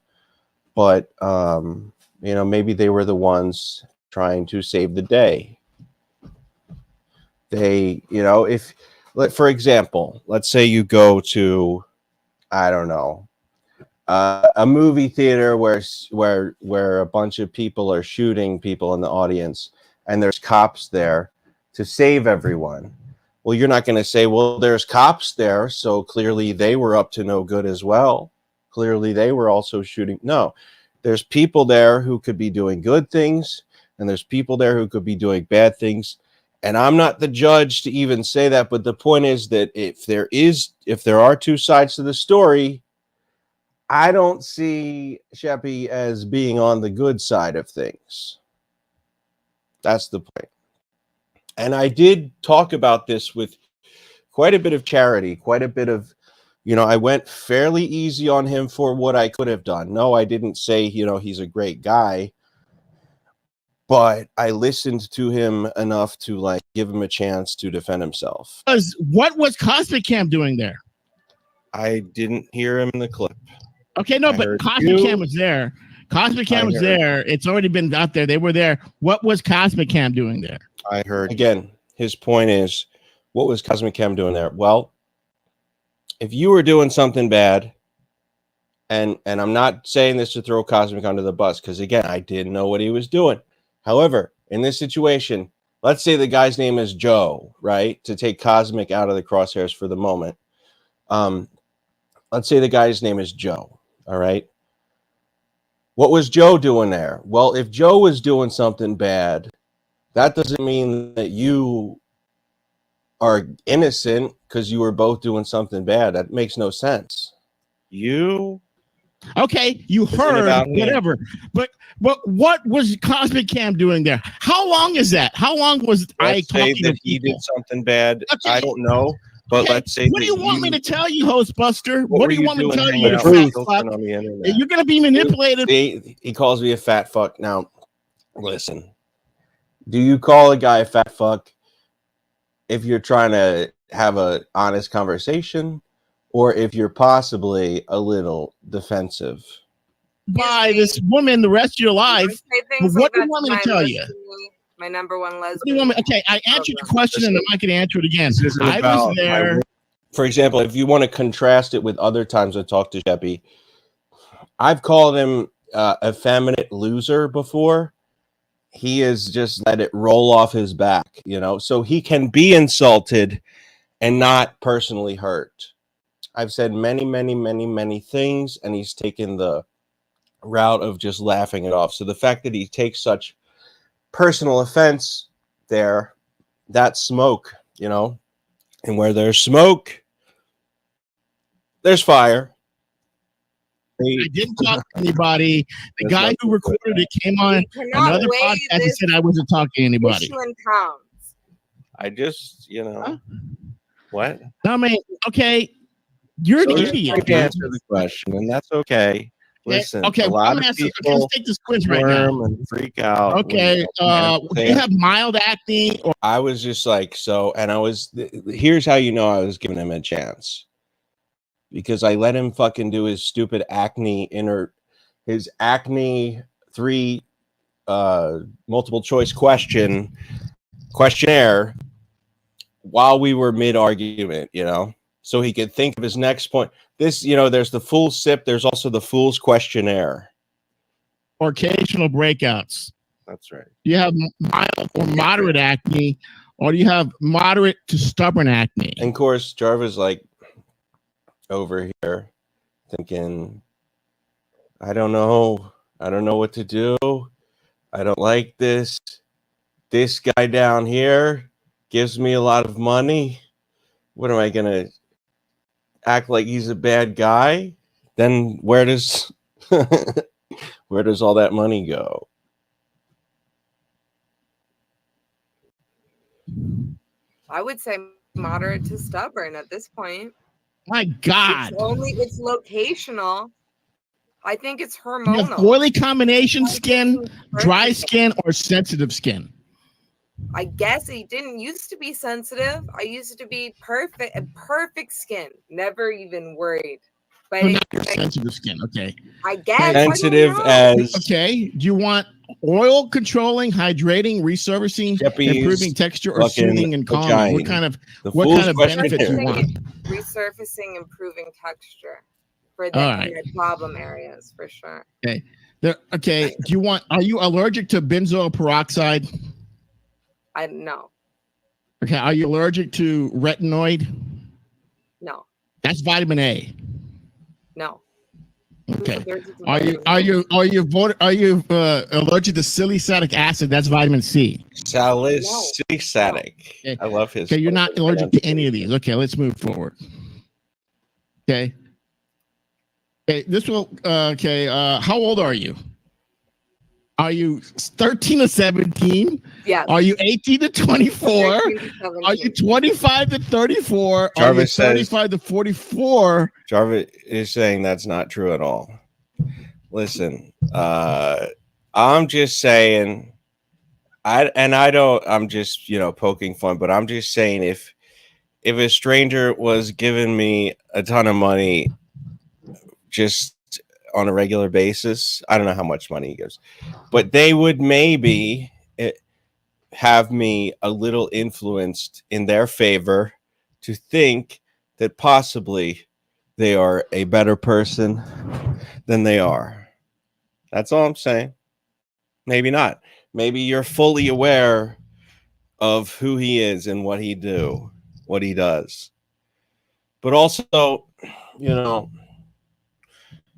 Speaker 1: but you know, maybe they were the ones trying to save the day. They, you know, if, for example, let's say you go to, I don't know, a movie theater where a bunch of people are shooting people in the audience, and there's cops there to save everyone. Well, you're not going to say, well, there's cops there, so clearly they were up to no good as well. Clearly they were also shooting. No, there's people there who could be doing good things, and there's people there who could be doing bad things. And I'm not the judge to even say that, but the point is that if there are two sides to the story, I don't see Sheppy as being on the good side of things. That's the point. And I did talk about this with quite a bit of charity, quite a bit of, you know, I went fairly easy on him for what I could have done. No, I didn't say, you know, he's a great guy, but I listened to him enough to like give him a chance to defend himself.
Speaker 5: What was Cosmic Cam doing there?
Speaker 1: I didn't hear him in the clip.
Speaker 5: Okay, no, but Cosmic Cam was there. Cosmic Cam was there. It's already been out there. They were there. What was Cosmic Cam doing there?
Speaker 1: I heard. Again, his point is, what was Cosmic Cam doing there? Well, if you were doing something bad, and I'm not saying this to throw Cosmic under the bus, because again, I didn't know what he was doing. However, in this situation, let's say the guy's name is Joe, right? To take Cosmic out of the crosshairs for the moment. Let's say the guy's name is Joe, all right? What was Joe doing there? Well, if Joe was doing something bad, that doesn't mean that you are innocent because you were both doing something bad. That makes no sense.
Speaker 5: Okay, you heard whatever, but what was Cosmic Cam doing there? How long is that? How long was I talking
Speaker 1: say that he did something bad? Okay. I don't know, but let's say.
Speaker 5: What do you want me to tell you, Host Buster? What do you want me to tell you? You're going to be manipulated.
Speaker 1: He calls me a fat fuck. Now, listen. Do you call a guy a fat fuck if you're trying to have an honest conversation, or if you're possibly a little defensive?
Speaker 5: By this woman the rest of your life. What do you want me to tell you?
Speaker 2: My number one lesbian.
Speaker 5: Okay, I answered the question and I can answer it again. I was there.
Speaker 1: For example, if you want to contrast it with other times I talked to Sheppy, I've called him a effeminate loser before. He has just let it roll off his back, you know, so he can be insulted and not personally hurt. I've said many things, and he's taken the route of just laughing it off. So the fact that he takes such personal offense there, that's smoke, you know, and where there's smoke, there's fire.
Speaker 5: I didn't talk to anybody. The guy who recorded it came on another podcast and said I wasn't talking to anybody.
Speaker 1: I just, you know, what?
Speaker 5: I mean, okay, you're an idiot.
Speaker 1: I can answer the question, and that's okay. Listen,
Speaker 5: okay,
Speaker 1: a lot of people
Speaker 5: let's take this quiz right now
Speaker 1: and freak out.
Speaker 5: Okay, do you have mild acne? Or
Speaker 1: I was just like, so, and I was. Here's how you know I was giving him a chance. Because I let him fucking do his stupid his acne 3 multiple choice questionnaire while we were mid argument, you know, so he could think of his next point. This, you know, there's the fool sip. There's also the fool's questionnaire.
Speaker 5: Or occasional breakouts.
Speaker 1: That's right.
Speaker 5: You have mild or moderate acne, or you have moderate to stubborn acne.
Speaker 1: And of course, Jarvis like over here thinking, I don't know what to do. I don't like this. This guy down here gives me a lot of money. What am I gonna act like he's a bad guy? Then where does where does all that money go?
Speaker 2: I would say moderate to stubborn at this point.
Speaker 5: My God.
Speaker 2: It's locational. I think it's hormonal.
Speaker 5: You have oily combination skin, dry skin, or sensitive skin.
Speaker 2: I guess it didn't used to be sensitive. I used to be perfect skin. Never even worried. But
Speaker 5: so now you're sensitive skin. Okay.
Speaker 2: I guess
Speaker 1: sensitive as.
Speaker 5: Okay. Do you want oil controlling, hydrating, resurfacing, improving texture, or soothing and calming? What kind of benefit do you want?
Speaker 2: Resurfacing, improving texture for the problem areas for sure.
Speaker 5: Okay. Okay. Are you allergic to benzoyl peroxide?
Speaker 2: No.
Speaker 5: Okay. Are you allergic to retinoid?
Speaker 2: No.
Speaker 5: That's vitamin A.
Speaker 2: No.
Speaker 5: Okay. Are you allergic to salicylic acid? That's vitamin C.
Speaker 1: Salicylic.
Speaker 5: Okay.
Speaker 1: I love his.
Speaker 5: Okay, you're not allergic to any of these. Okay, let's move forward. Okay. Okay, this will. Okay. How old are you? Are you 13 to 17?
Speaker 2: Yeah.
Speaker 5: Are you 18 to 24? Are you 25 to 34?
Speaker 1: Jarvis
Speaker 5: are you 35 to 44?
Speaker 1: Jarvis is saying that's not true at all. Listen, I'm just saying, I'm just, poking fun, but I'm just saying if a stranger was giving me a ton of money just on a regular basis, I don't know how much money he gives, but they would maybe have me a little influenced in their favor to think that possibly they are a better person than they are. That's all I'm saying. Maybe not. Maybe you're fully aware of who he is and what he does. But also,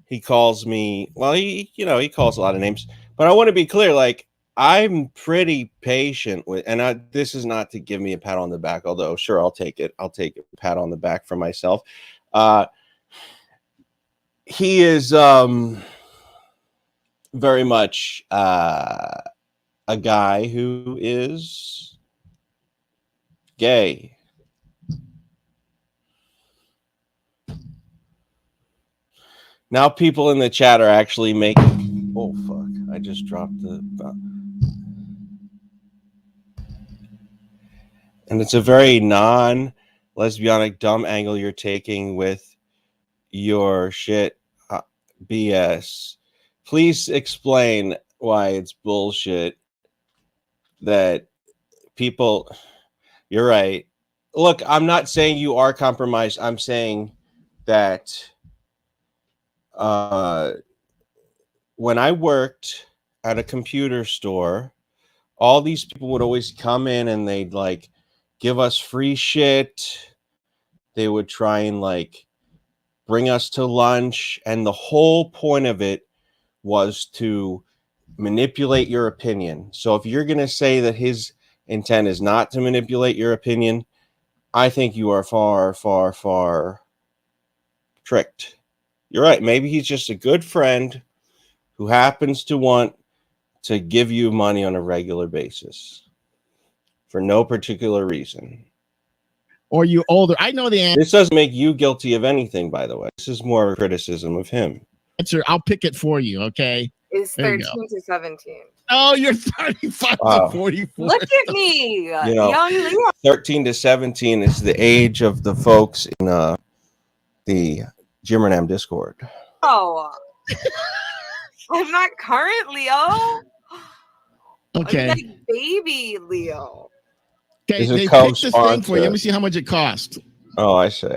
Speaker 1: he calls me, well, he calls a lot of names, but I want to be clear, like, I'm pretty patient with, and this is not to give me a pat on the back, although sure, I'll take it. I'll take a pat on the back for myself. He is very much a guy who is gay. Now people in the chat are actually making. Oh fuck! I just dropped the. And it's a very non-lesbianic dumb angle you're taking with your shit BS. Please explain why it's bullshit that people. You're right. Look, I'm not saying you are compromised. I'm saying that when I worked at a computer store, all these people would always come in and they'd like give us free shit. They would try and like bring us to lunch. And the whole point of it was to manipulate your opinion. So if you're going to say that his intent is not to manipulate your opinion, I think you are far, far, far tricked. You're right. Maybe he's just a good friend who happens to want to give you money on a regular basis for no particular reason.
Speaker 5: Or you older? I know the answer.
Speaker 1: This doesn't make you guilty of anything, by the way. This is more of a criticism of him.
Speaker 5: I'll pick it for you, okay?
Speaker 2: It's 13 to 17.
Speaker 5: Oh, you're 35 to 44.
Speaker 2: Look at me, young Leo.
Speaker 1: 13 to 17 is the age of the folks in the Jimmernam Discord.
Speaker 2: Oh, I'm not current Leo.
Speaker 5: Okay.
Speaker 2: I'm like baby Leo.
Speaker 5: Okay, they picked this thing for you. Let me see how much it cost.
Speaker 1: Oh, I see.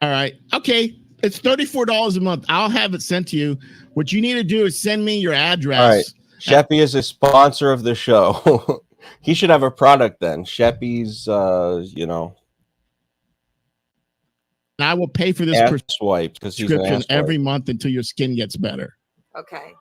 Speaker 5: All right. Okay. It's $34 a month. I'll have it sent to you. What you need to do is send me your address.
Speaker 1: All right. Sheppy is a sponsor of the show. He should have a product then. Sheppy's,
Speaker 5: And I will pay for this prescription every month until your skin gets better.
Speaker 2: Okay.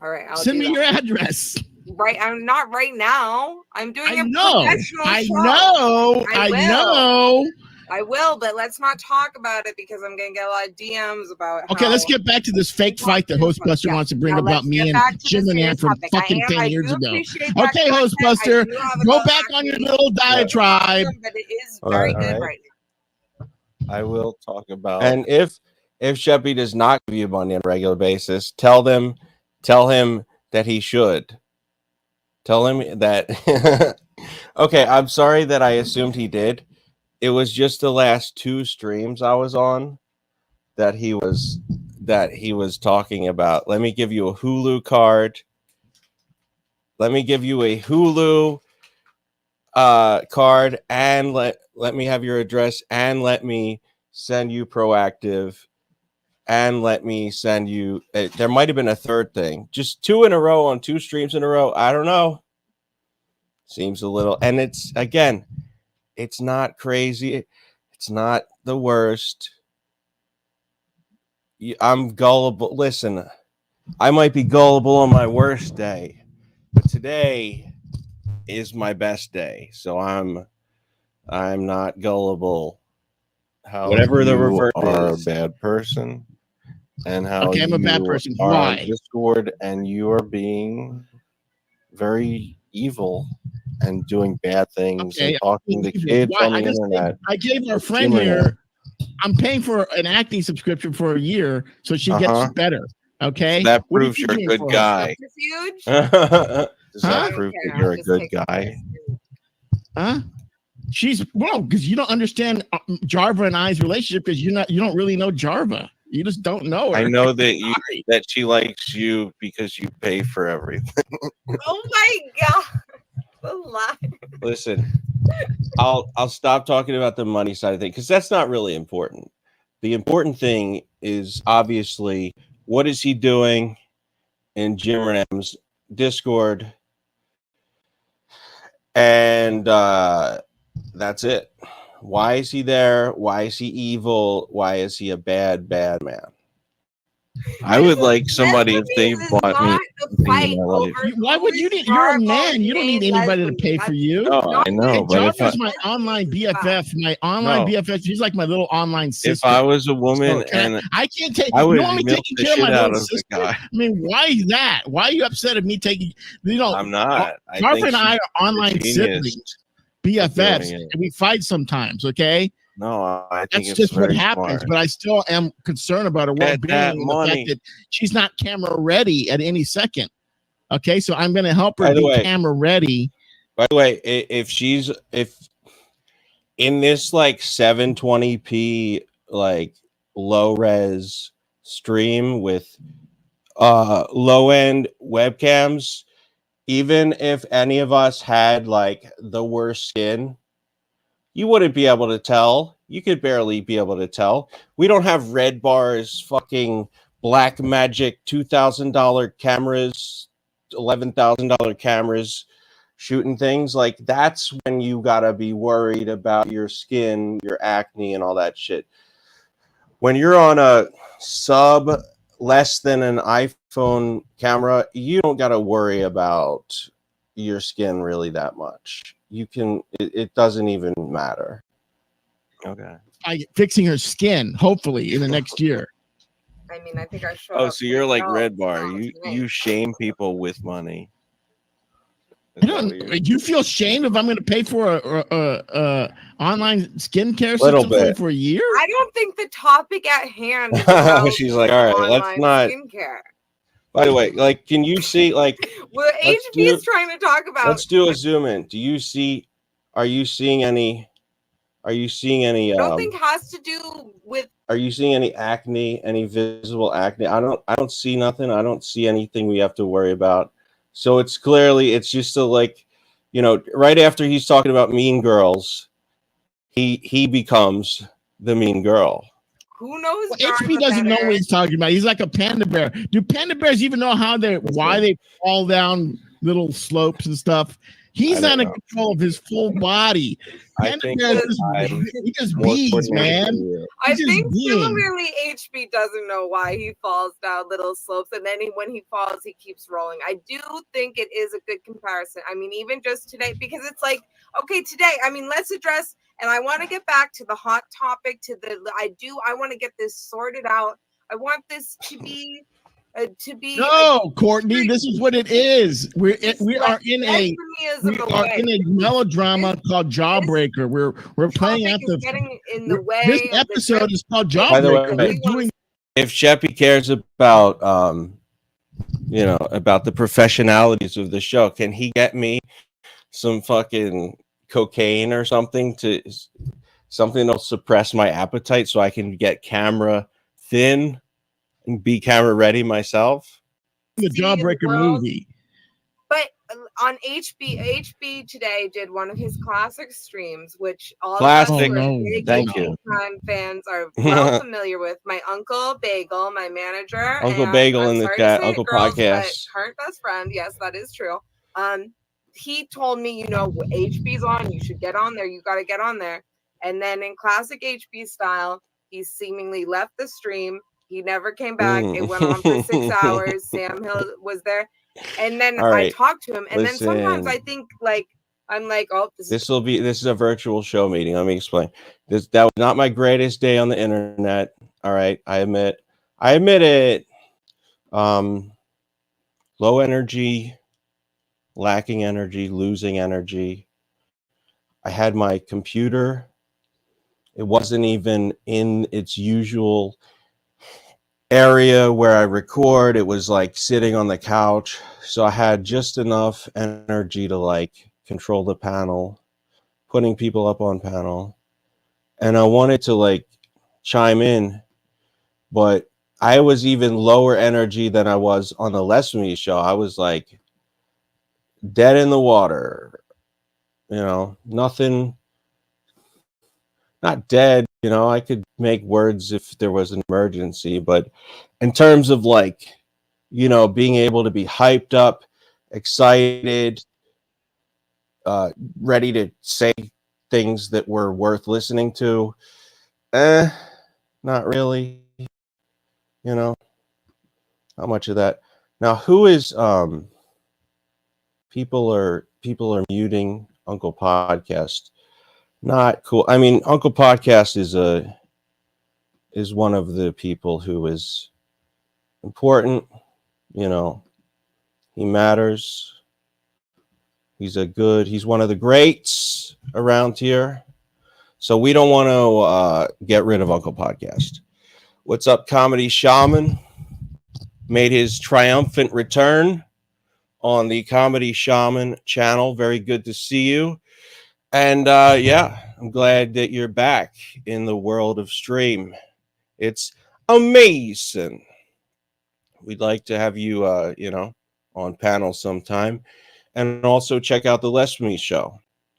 Speaker 2: All right.
Speaker 5: Send me your address.
Speaker 2: Right. I'm not right now. I'm doing a professional
Speaker 5: I
Speaker 2: show.
Speaker 5: I know.
Speaker 2: I will, but let's not talk about it because I'm going to get a lot of DMs about
Speaker 5: Okay, let's get back to this fake fight that Hostbuster wants to bring about me and Jim and Ann from fucking 10 years ago. Okay, Hostbuster, go back on your little diatribe.
Speaker 2: But it is very good right now.
Speaker 1: I will talk about. And if Sheppy does not give you money on a regular basis, tell him that he should. Tell him that. Okay, I'm sorry that I assumed he did. It was just the last 2 streams I was on that he was talking about. Let me give you a Hulu card. Let me give you a Hulu card, and let me have your address, and let me send you Proactive, and let me send you there might have been a third thing. Just 2 in a row on 2 streams in a row. I don't know. Seems a little, and it's again, it's not crazy. It's not the worst. I'm gullible. Listen, I might be gullible on my worst day, but today is my best day. So I'm not gullible. How
Speaker 4: Whatever the
Speaker 1: you
Speaker 4: revert are
Speaker 1: is.
Speaker 4: a bad person, and how
Speaker 5: I'm a bad person.
Speaker 4: are
Speaker 5: Why?
Speaker 4: on Discord and you are being very evil and doing bad things and talking to kids on the internet.
Speaker 5: I gave our friend here. I'm paying for an acting subscription for a year so she gets better. Okay,
Speaker 4: so that proves you're a good guy.
Speaker 1: Does
Speaker 4: that prove that you're a good guy?
Speaker 5: Huh? She's because you don't understand Jarva and I's relationship because you don't really know Jarva. You just don't know her.
Speaker 4: I know that that she likes you because you pay for everything.
Speaker 2: Oh my god. The lie.
Speaker 1: Listen, I'll stop talking about the money side of things because that's not really important. The important thing is obviously what is he doing in Jim Ram's Discord, and that's it. Why is he there? Why is he evil? Why is he a bad man?
Speaker 4: I would like somebody if they bought me.
Speaker 5: Why would you need? You're a man. You don't need anybody to pay for you.
Speaker 4: No, I know. But
Speaker 5: Jarva's my online BFF. My online BFF. She's like my little online sister.
Speaker 4: If I was a woman
Speaker 5: I can't take.
Speaker 4: I would
Speaker 5: you want me taking care of my little sister?
Speaker 4: Guy.
Speaker 5: I mean, why is that? Why are you upset at me taking?
Speaker 4: I'm not.
Speaker 5: Jarva and I are online siblings, BFFs, and we fight sometimes. Okay.
Speaker 4: No, I think
Speaker 5: that's just what happens. But I still am concerned about her well-being and the fact that she's not camera ready at any second. Okay, so I'm going to help her be camera ready.
Speaker 1: By the way, if in this like 720p like low res stream with low end webcams, even if any of us had like the worst skin, you wouldn't be able to tell. You could barely be able to tell. We don't have red bars, fucking black magic $2,000 cameras, $11,000 cameras shooting things. Like that's when you gotta be worried about your skin, your acne, and all that shit. When you're on a sub less than an iPhone camera, you don't gotta worry about your skin really that much. You can, it doesn't even matter.
Speaker 4: Okay.
Speaker 5: Fixing her skin, hopefully, in the next year.
Speaker 2: I mean, I think I showed
Speaker 4: up. So you're like Red Bar. You shame people with money.
Speaker 5: I don't. You feel shame if I'm going to pay for a online skincare
Speaker 1: system
Speaker 5: for a year?
Speaker 2: I don't think the topic at hand is about
Speaker 1: she's like, all right, let's not.
Speaker 2: Skincare.
Speaker 1: By the way, like, can you see, like,
Speaker 2: what HB is trying to talk about?
Speaker 1: Let's do a zoom in. Do you see? Are you seeing any? I don't
Speaker 2: think has to do with.
Speaker 1: Are you seeing any acne? Any visible acne? I don't see nothing. I don't see anything we have to worry about. So it's clearly, it's just a, like, you know, right after he's talking about mean girls, he becomes the mean girl.
Speaker 2: Who knows?
Speaker 5: Well, HB doesn't know what he's talking about. He's like a panda bear. Do panda bears even know why they fall down little slopes and stuff? He's not in control of his full body. Panda bears he just bees, man.
Speaker 2: I think similarly, HB doesn't know why he falls down little slopes, and then when he falls, he keeps rolling. I do think it is a good comparison. I mean, even just today, because it's like, okay, today, I mean, let's address. And I want to get back to the hot topic. I want to get this sorted out. I want this to be.
Speaker 5: No, Courtney, this is what it is. We are in a melodrama called Jawbreaker. We're playing out
Speaker 2: getting in the way.
Speaker 5: This episode is called Jawbreaker.
Speaker 1: By the way, if Sheppy cares about about the professionalities of the show, can he get me some fucking cocaine or something that'll suppress my appetite so I can get camera thin and be camera ready myself.
Speaker 5: The Jawbreaker movie.
Speaker 2: But on HB today did one of his classic streams, which all
Speaker 1: classic.
Speaker 2: of us who are
Speaker 1: Thank you.
Speaker 2: fans are well familiar with. My uncle Bagel, my manager,
Speaker 1: Uncle
Speaker 2: and
Speaker 1: Bagel
Speaker 2: I'm
Speaker 1: in the
Speaker 2: sorry
Speaker 1: chat.
Speaker 2: to say
Speaker 1: Uncle
Speaker 2: it, girls,
Speaker 1: Podcast,
Speaker 2: but current best friend. Yes, that is true. He told me, HB's on. You should get on there. You got to get on there. And then in classic HB style, he seemingly left the stream. He never came back. It went on for 6 hours. Sam Hill was there. And then I talked to him. And then sometimes I think I'm like, oh,
Speaker 1: this is a virtual show meeting. Let me explain. That was not my greatest day on the internet. All right. I admit it. Low energy, lacking energy, losing energy. I had my computer. It wasn't even in its usual area where I record. It was like sitting on the couch. So I had just enough energy to control the panel, putting people up on panel. And I wanted to chime in, but I was even lower energy than I was on the Les Me show. I was dead in the water, nothing, not dead. I could make words if there was an emergency, but in terms of being able to be hyped up, excited, ready to say things that were worth listening to, not really, not much of that. Now, who is people are muting Uncle Podcast. Not cool. I mean, Uncle Podcast is one of the people who is important. He matters. He's one of the greats around here. So we don't want to get rid of Uncle Podcast. What's up, Comedy Shaman? Made his triumphant return on the Comedy Shaman channel. Very good to see you. And I'm glad that you're back in the world of stream. It's amazing. We'd like to have you, on panel sometime. And also check out the Les Me show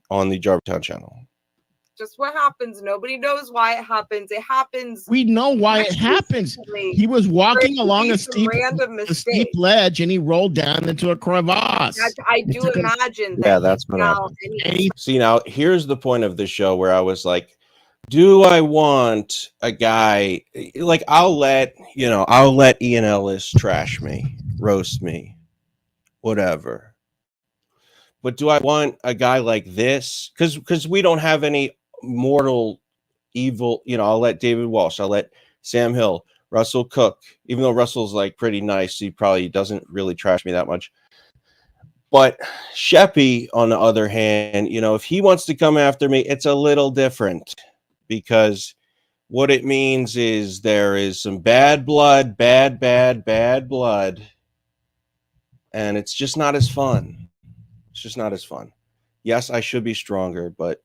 Speaker 1: on the Jarvetown channel.
Speaker 2: Just what happens. Nobody knows why it happens. It happens.
Speaker 5: We know why it happens. He was walking along a steep ledge and he rolled down into a crevasse.
Speaker 2: I do imagine that.
Speaker 1: Yeah, that's what happened. See, now here's the point of the show where I was like, do I want a guy I'll let Ian Ellis trash me, roast me, whatever. But do I want a guy like this? Because we don't have any mortal evil. I'll let David Walsh. I'll let Sam Hill, Russell Cook. Even though Russell's pretty nice, he probably doesn't really trash me that much. But Sheppy, on the other hand, if he wants to come after me, it's a little different. Because what it means is there is some bad blood, bad blood. And it's just not as fun. It's just not as fun. Yes, I should be stronger, but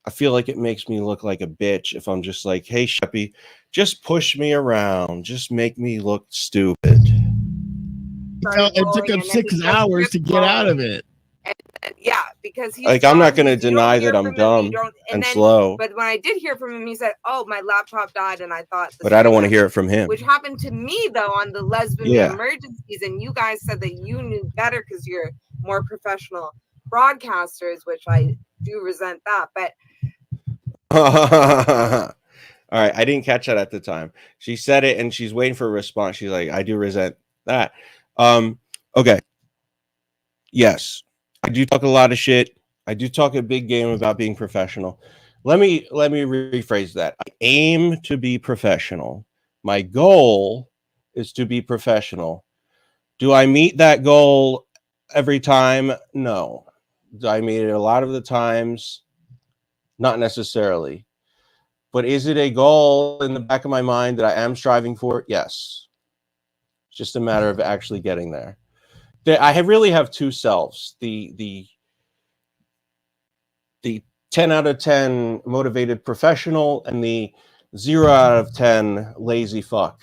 Speaker 1: I feel like it makes me look like a bitch if I'm just like, hey, Sheppy, just push me around. Just make me look stupid.
Speaker 5: It took him 6 hours to get out of it.
Speaker 2: Yeah, because he's
Speaker 1: I'm not going to deny that I'm dumb and slow.
Speaker 2: But when I did hear from him, he said, "Oh, my laptop died," and I thought.
Speaker 1: But I don't want to hear it from him.
Speaker 2: Which happened to me though on the lesbian emergencies, and you guys said that you knew better because you're more professional broadcasters, which I do resent that. But
Speaker 1: all right, I didn't catch that at the time. She said it, and she's waiting for a response. She's like, "I do resent that." Okay. Yes. I do talk a lot of shit. I do talk a big game about being professional. Let me rephrase that. I aim to be professional. My goal is to be professional. Do I meet that goal every time? No. Do I meet it a lot of the times? Not necessarily. But is it a goal in the back of my mind that I am striving for? Yes. It's just a matter of actually getting there. I really have two selves. The 10 out of 10 motivated professional and the 0 out of 10 lazy fuck.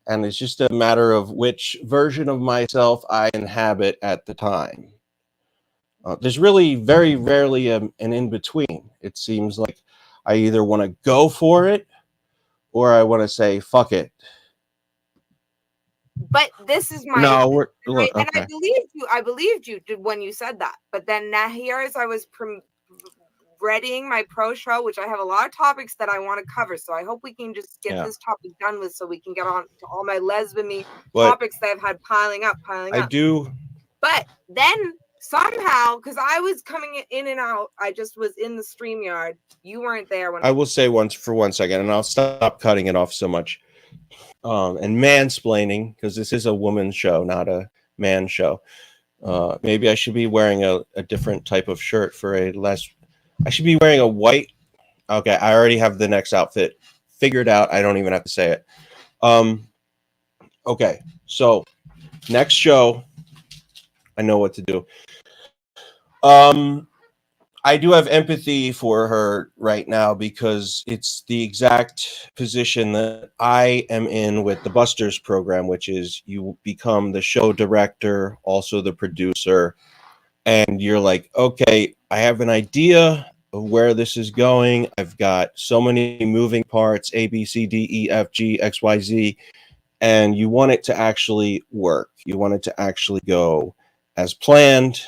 Speaker 1: And it's just a matter of which version of myself I inhabit at the time. There's really very rarely an in-between. It seems like I either want to go for it or I want to say, fuck it.
Speaker 2: But this is my and I believed you when you said that. But then now here as I was readying my pro show, which I have a lot of topics that I want to cover. So I hope we can just get this topic done with so we can get on to all my lesbian topics that I've had piling up.
Speaker 1: I do.
Speaker 2: But then somehow, because I was coming in and out, I just was in the StreamYard. You weren't there when
Speaker 1: I will say for 1 second, and I'll stop cutting it off so much. And mansplaining, because this is a woman's show, not a man show. Maybe I should be wearing a different type of shirt for a less. I should be wearing a white. Okay, I already have the next outfit figured out. I don't even have to say it. Okay, so next show, I know what to do. I do have empathy for her right now because it's the exact position that I am in with the Busters program, which is you become the show director, also the producer, and you're like, okay, I have an idea of where this is going. I've got so many moving parts, A, B, C, D, E, F, G, X, Y, Z, and you want it to actually work. You want it to actually go as planned.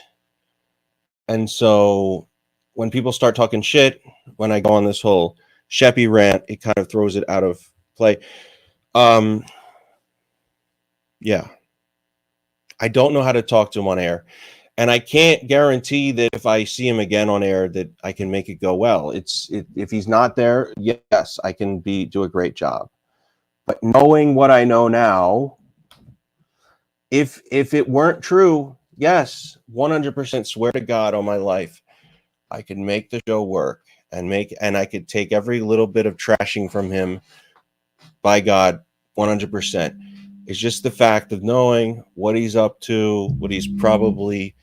Speaker 1: And so when people start talking shit, when I go on this whole Sheppy rant, it kind of throws it out of play. Yeah. I don't know how to talk to him on air. And I can't guarantee that if I see him again on air that I can make it go well. If he's not there, yes, I can do a great job. But knowing what I know now, if it weren't true, yes, 100% swear to God on my life, I could make the show work and I could take every little bit of trashing from him. By God, 100%. It's just the fact of knowing what he's up to, what he's probably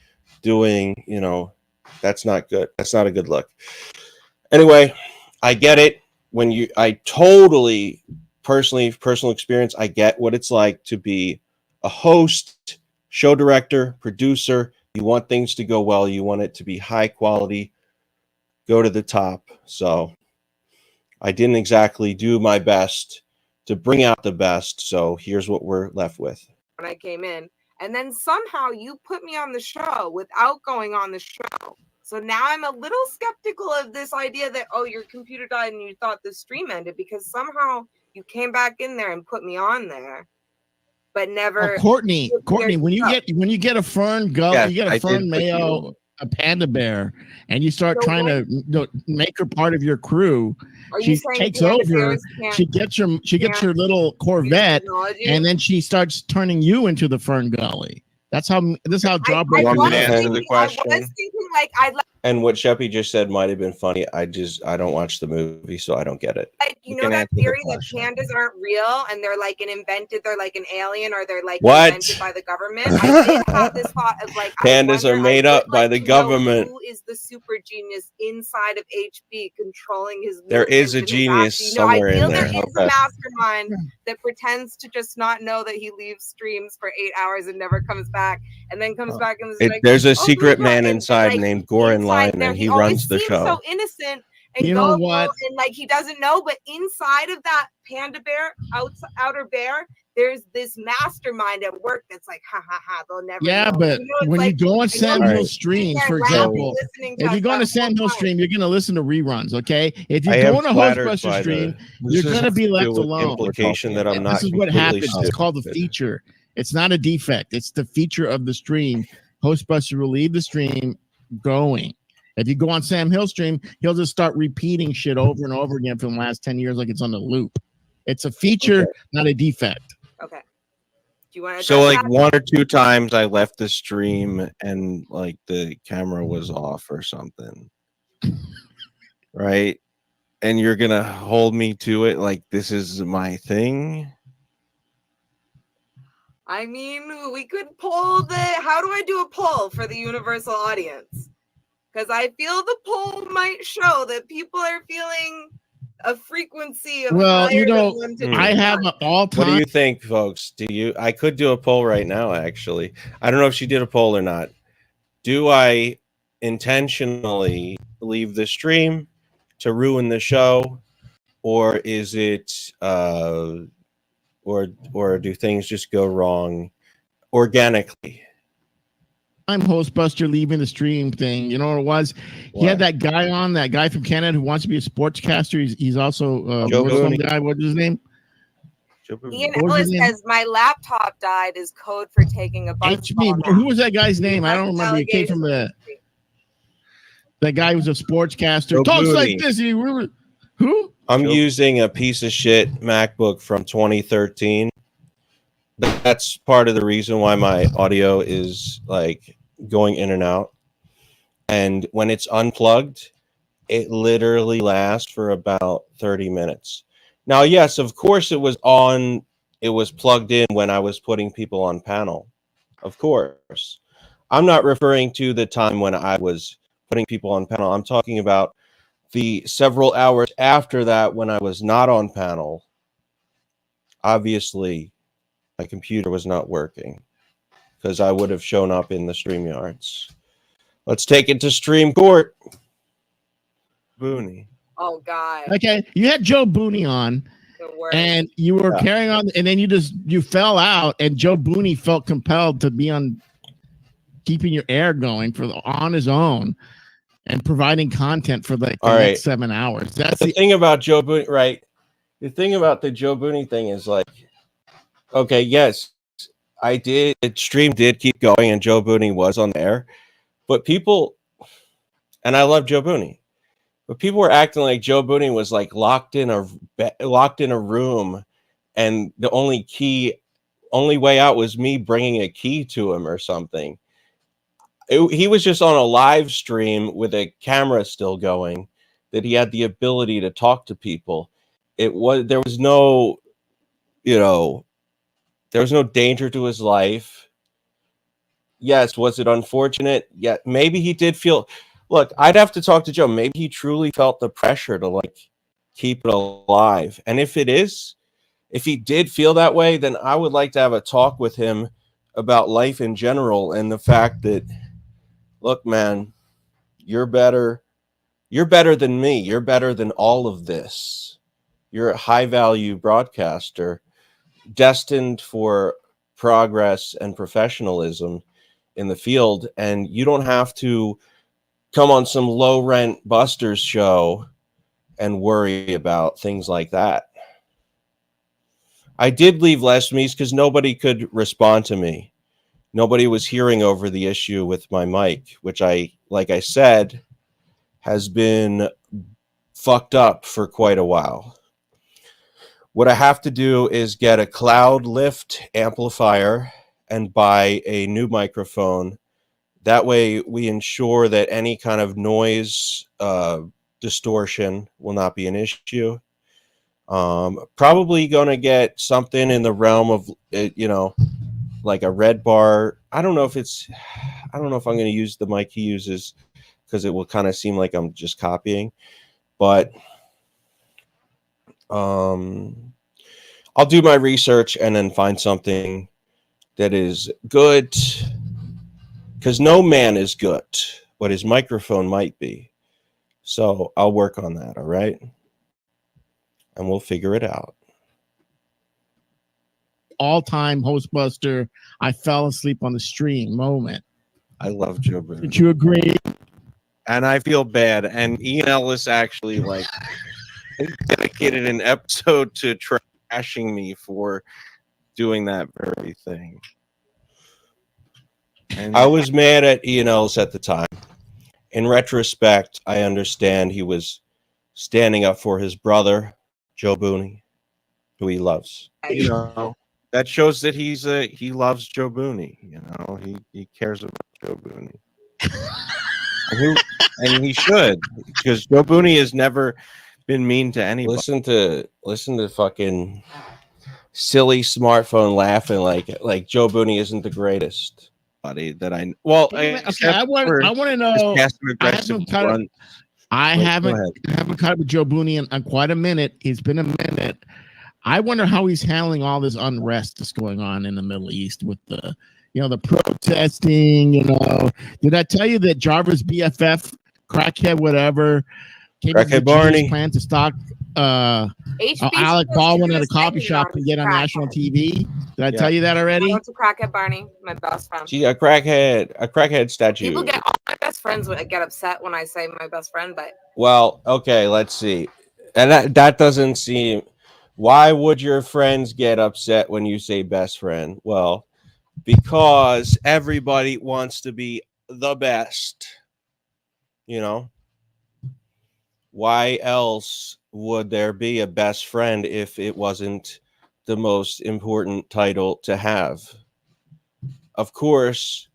Speaker 1: doing. You know, that's not good. That's not a good look. Anyway, I get it. I totally personal experience, I get what it's like to be a host, show director, producer. You want things to go well. You want it to be high quality, go to the top. So I didn't exactly do my best to bring out the best. So here's what we're left with.
Speaker 2: When I came in, and then somehow you put me on the show without going on the show. So now I'm a little skeptical of this idea that, oh, your computer died and you thought the stream ended, because somehow you came back in there and put me on there, but never.
Speaker 5: Oh, Courtney, when you get a Fern Gull, you get a Fern Mayo, a panda bear, and you start trying to make her part of your crew. She takes over. She gets your little Corvette, and then she starts turning you into the Fern Gully. This is how Jawbreaker
Speaker 1: And what Sheppy just said might have been funny. I don't watch the movie, so I don't get it.
Speaker 2: Like, you know that theory that pandas aren't real and they're like they're like an alien, or they're like invented by the government. I did have this thought of like
Speaker 1: pandas are made up by the government.
Speaker 2: Who is the super genius inside of HB controlling his?
Speaker 1: There is a genius somewhere in there.
Speaker 2: There is a mastermind that pretends to just not know that he leaves streams for 8 hours and never comes back, and then comes back and is like,
Speaker 1: there's a secret man inside named Goran Lion, and he runs the show.
Speaker 2: So innocent. And
Speaker 5: you know what?
Speaker 2: And like he doesn't know, but inside of that panda bear, outer bear, there's this mastermind at work that's like, ha ha ha, they'll never.
Speaker 5: Yeah, know. But when you go on Sam Hill streams, for example, if you go on a Sam Hill stream, you're gonna listen to reruns. Okay, if you go on a Hostbuster stream, you're gonna be left alone.
Speaker 1: Implication that I'm not.
Speaker 5: This is what happens. It's called the feature. It's not a defect. It's the feature of the stream. Hostbuster will leave the stream going. If you go on Sam Hill's stream, he'll just start repeating shit over and over again for the last 10 years like it's on the loop. It's a feature, not a defect.
Speaker 2: Okay. Do you want to?
Speaker 1: So like 1 or 2 times I left the stream and like the camera was off or something. Right? And you're going to hold me to it like this is my thing?
Speaker 2: I mean, we could poll how do I do a poll for the universal audience? Because I feel the poll might show that people are feeling
Speaker 6: a frequency of
Speaker 5: well,
Speaker 6: higher than 1 to 2.
Speaker 5: I have an all-time.
Speaker 1: What do you think, folks? I could do a poll right now, actually. I don't know if she did a poll or not. Do I intentionally leave the stream to ruin the show, or is it or do things just go wrong organically?
Speaker 5: I'm Hostbuster leaving the stream thing. You know what it was? He had that guy on, that guy from Canada who wants to be a sportscaster. He's also a Muslim guy. What's his name?
Speaker 6: Ian Ellis says my laptop died is code for taking a bus.
Speaker 5: Who was that guy's name? I don't remember. He came from that guy who was a sportscaster. Talks like this. Who?
Speaker 1: I'm using a piece of shit MacBook from 2013. That's part of the reason why my audio is like going in and out. And when it's unplugged, it literally lasts for about 30 minutes. Now, yes, of course it was plugged in when I was putting people on panel. Of course. I'm not referring to the time when I was putting people on panel. I'm talking about the several hours after that when I was not on panel. Obviously, my computer was not working because I would have shown up in the StreamYards. Let's take it to Stream Court. Booney.
Speaker 6: Oh, God.
Speaker 5: Okay, you had Joe Booney on, and you were carrying on, and then you fell out, and Joe Booney felt compelled to be on, keeping your air going on his own, and providing content for like the next 7 hours. That's
Speaker 1: the thing about Joe Booney, right? The thing about the Joe Booney thing is like, okay, yes, I did. The stream did keep going, and Joe Booney was on there, but people, and I love Joe Booney. But people were acting like Joe Booney was like locked in a room, and the only way out was me bringing a key to him or something. He was just on a live stream with a camera still going, that he had the ability to talk to people. There was no danger to his life. Yes, was it unfortunate? Yeah, maybe he did feel. Look, I'd have to talk to Joe. Maybe he truly felt the pressure to like keep it alive. And if he did feel that way, then I would like to have a talk with him about life in general and the fact that, look, man, you're better than me. You're better than all of this. You're a high value broadcaster destined for progress and professionalism in the field. And you don't have to come on some low rent Busters show and worry about things like that. I did leave Les Mies because nobody could respond to me. Nobody was hearing over the issue with my mic, which like I said, has been fucked up for quite a while. What I have to do is get a cloud lift amplifier and buy a new microphone. That way we ensure that any kind of noise distortion will not be an issue. Probably going to get something in the realm of, like a red bar. I don't know if I'm going to use the mic he uses because it will kind of seem like I'm just copying. But I'll do my research and then find something that is good. Because no man is good, but his microphone might be. So I'll work on that, all right? And we'll figure it out.
Speaker 5: All-time Hostbuster, I fell asleep on the stream moment.
Speaker 1: I love Joe Booney.
Speaker 5: Did you agree?
Speaker 1: And I feel bad. And Ian Ellis actually dedicated an episode to trashing me for doing that very thing. And I was mad at Ian Ellis at the time. In retrospect, I understand he was standing up for his brother, Joe Booney, who he loves. That shows that he loves Joe Booney. He cares about Joe Booney. and he should, because Joe Booney has never been mean to anybody. Listen to fucking silly smartphone laughing like Joe Booney isn't the greatest. That I want to know.
Speaker 5: I haven't caught up with Joe Booney in quite a minute. It's been a minute. I wonder how he's handling all this unrest that's going on in the Middle East with the, the protesting. Did I tell you that Jarvis BFF, crackhead, whatever, came up with a genius plan to stalk Alec Baldwin at a coffee shop and get on national TV? Did I tell you that already?
Speaker 6: What's a crackhead, Barney? My best friend.
Speaker 1: Gee, a crackhead statue.
Speaker 6: People all my best friends get upset when I say my best friend, but
Speaker 1: well, okay, let's see. And that doesn't seem. Why would your friends get upset when you say best friend? Well, because everybody wants to be the best. Why else would there be a best friend if it wasn't the most important title to have? Of course,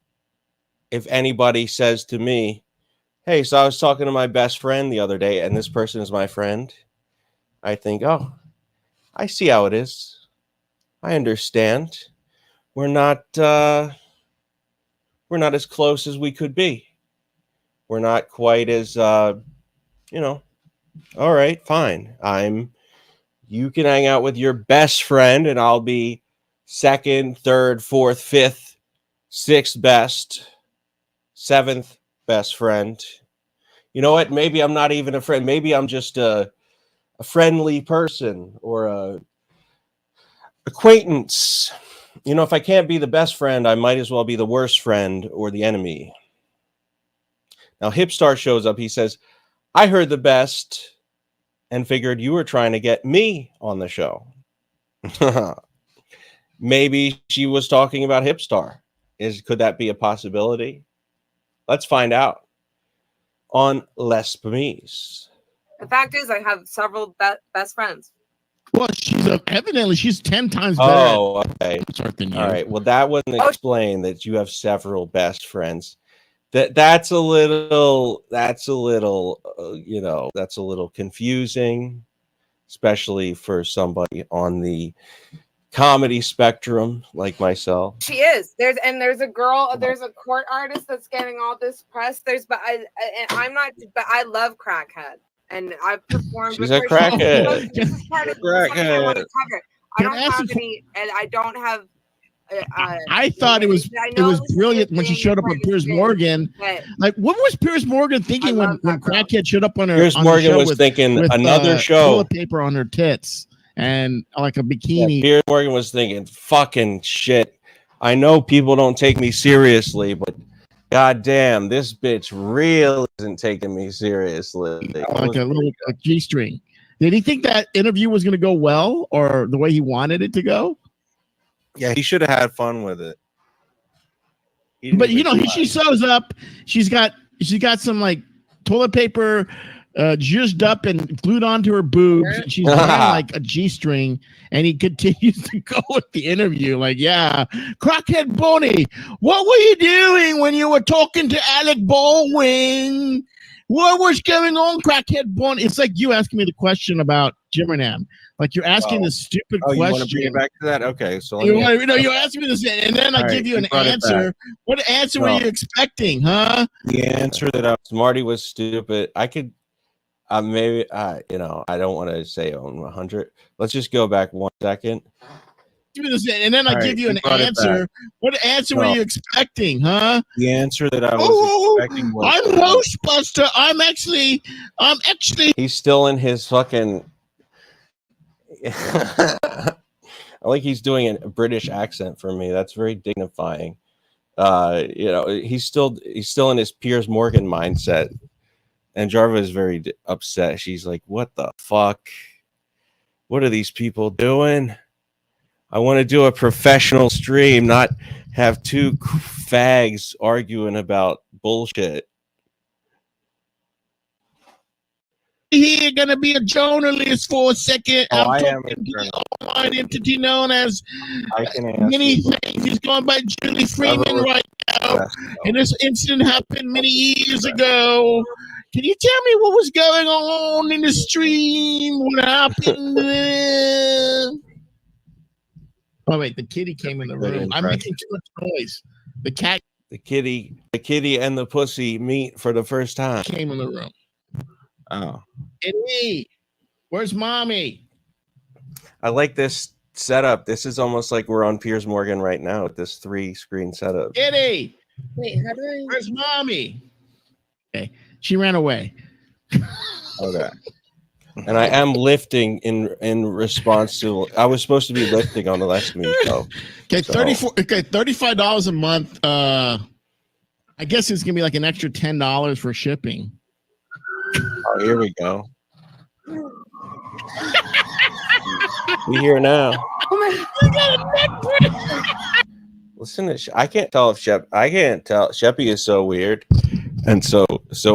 Speaker 1: if anybody says to me, hey, so I was talking to my best friend the other day and this person is my friend, I think, oh, I see how it is. I understand. We're not as close as we could be. We're not quite as all right, fine. You can hang out with your best friend and I'll be second, third, fourth, fifth, sixth best, seventh best friend. You know what? Maybe I'm not even a friend. Maybe I'm just a friendly person or a acquaintance. If I can't be the best friend, I might as well be the worst friend or the enemy. Now, Hipstar shows up. He says, I heard the best and figured you were trying to get me on the show. Maybe she was talking about Hipstar. Could that be a possibility? Let's find out on Les BAMIE.
Speaker 6: The fact is, I have several best friends.
Speaker 5: Well, she's 10 times better.
Speaker 1: Oh, okay.
Speaker 5: Than you.
Speaker 1: All right. Well, that wouldn't explain that you have several best friends. That's a little confusing, especially for somebody on the comedy spectrum like myself.
Speaker 6: She is. There's a court artist that's getting all this press. I'm not, but I love crackhead. And I've performed.
Speaker 1: She's a crackhead.
Speaker 6: This is part of
Speaker 1: crackhead.
Speaker 6: I want to cover. I don't have any, and I don't have.
Speaker 5: I thought it was brilliant when she showed up on Piers Morgan. Like, what was Piers Morgan thinking when crackhead showed up on her?
Speaker 1: Piers Morgan was thinking another show.
Speaker 5: Toilet paper on her tits and like a bikini.
Speaker 1: Yeah, Piers Morgan was thinking, fucking shit. I know people don't take me seriously, but god damn, this bitch really isn't taking me seriously.
Speaker 5: Like a little G-string. Did he think that interview was going to go well or the way he wanted it to go?
Speaker 1: Yeah, he should have had fun with it.
Speaker 5: But she shows up. She's got some like toilet paper juiced up and glued onto her boobs. She's wearing like a G-string, and he continues to go with the interview. Like, yeah, crackhead Bonnie, what were you doing when you were talking to Alec Baldwin? What was going on, crackhead Bonnie? It's like you asking me the question about Jimmerman. Like you're asking this stupid question.
Speaker 1: You want to bring it back to that? Okay, so
Speaker 5: you're asking me this, and then I give you an answer. What answer were you expecting, huh?
Speaker 1: The answer that Marty was stupid. I could. Maybe I don't want to say on 100. Let's just go back 1 second.
Speaker 5: And then I give you an answer. What answer were you expecting, huh?
Speaker 1: The answer that I was expecting was
Speaker 5: I'm Ghostbuster. I'm actually
Speaker 1: he's still in his fucking I like he's doing a British accent for me. That's very dignifying. He's still in his Piers Morgan mindset. And Jarva is very upset. She's like, what the fuck? What are these people doing? I want to do a professional stream, not have two fags arguing about bullshit.
Speaker 5: Here gonna be a journalist for a second.
Speaker 1: I am
Speaker 5: an identity known as many things. He's going by Julie Freeman right now. And this incident happened many years ago. Can you tell me what was going on in the stream? What happened? Oh wait, the kitty came in the room. I'm making too much noise. The kitty, and the pussy meet for the first time.
Speaker 1: Came in the room. Oh.
Speaker 5: Kitty, where's mommy?
Speaker 1: I like this setup. This is almost like we're on Piers Morgan right now with this 3-screen setup.
Speaker 5: Kitty,
Speaker 6: Wait, how do I?
Speaker 5: where's mommy? Okay, she ran away.
Speaker 1: Okay. And I am lifting in response to. I was supposed to be lifting on the last meet though.
Speaker 5: Okay, $35 a month. I guess it's gonna be like an extra $10 for shipping.
Speaker 1: Oh, here we go. We here now.
Speaker 6: Oh my!
Speaker 1: Listen to I can't tell if I can't tell. Sheppy is so weird and so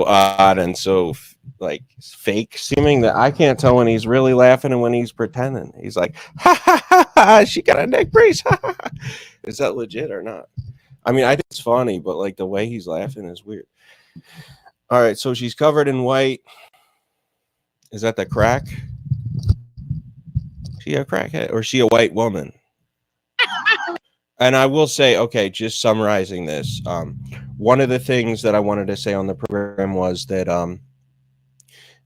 Speaker 1: odd and so like fake seeming that I can't tell when he's really laughing and when he's pretending. He's like, ha ha ha ha, she got a neck brace. Ha, ha, ha. Is that legit or not? I mean, I think it's funny, but like the way he's laughing is weird. All right, so she's covered in white. Is that the crack? She a crackhead or is she a white woman? And I will say, okay, just summarizing this, one of the things that I wanted to say on the program was that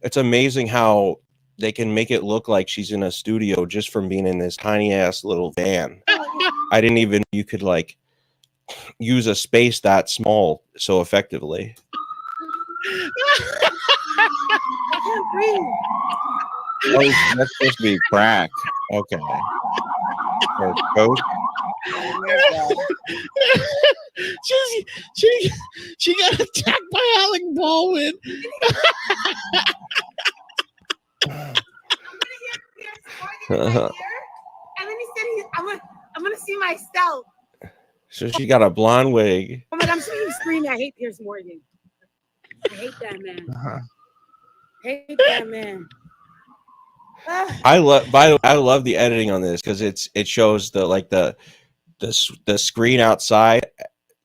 Speaker 1: it's amazing how they can make it look like she's in a studio just from being in this tiny ass little van. I didn't even know you could like use a space that small so effectively. Oh, that's supposed to be crack. Okay. Or coke.
Speaker 5: She got attacked by Alec Baldwin.
Speaker 6: And then he said, I'm gonna see myself.
Speaker 1: So she got a blonde wig.
Speaker 6: Oh my God, I'm seeing you screaming. I hate Piers Morgan. I hate that man. I hate that man.
Speaker 1: I love. By the way, I love the editing on this because it shows the screen outside,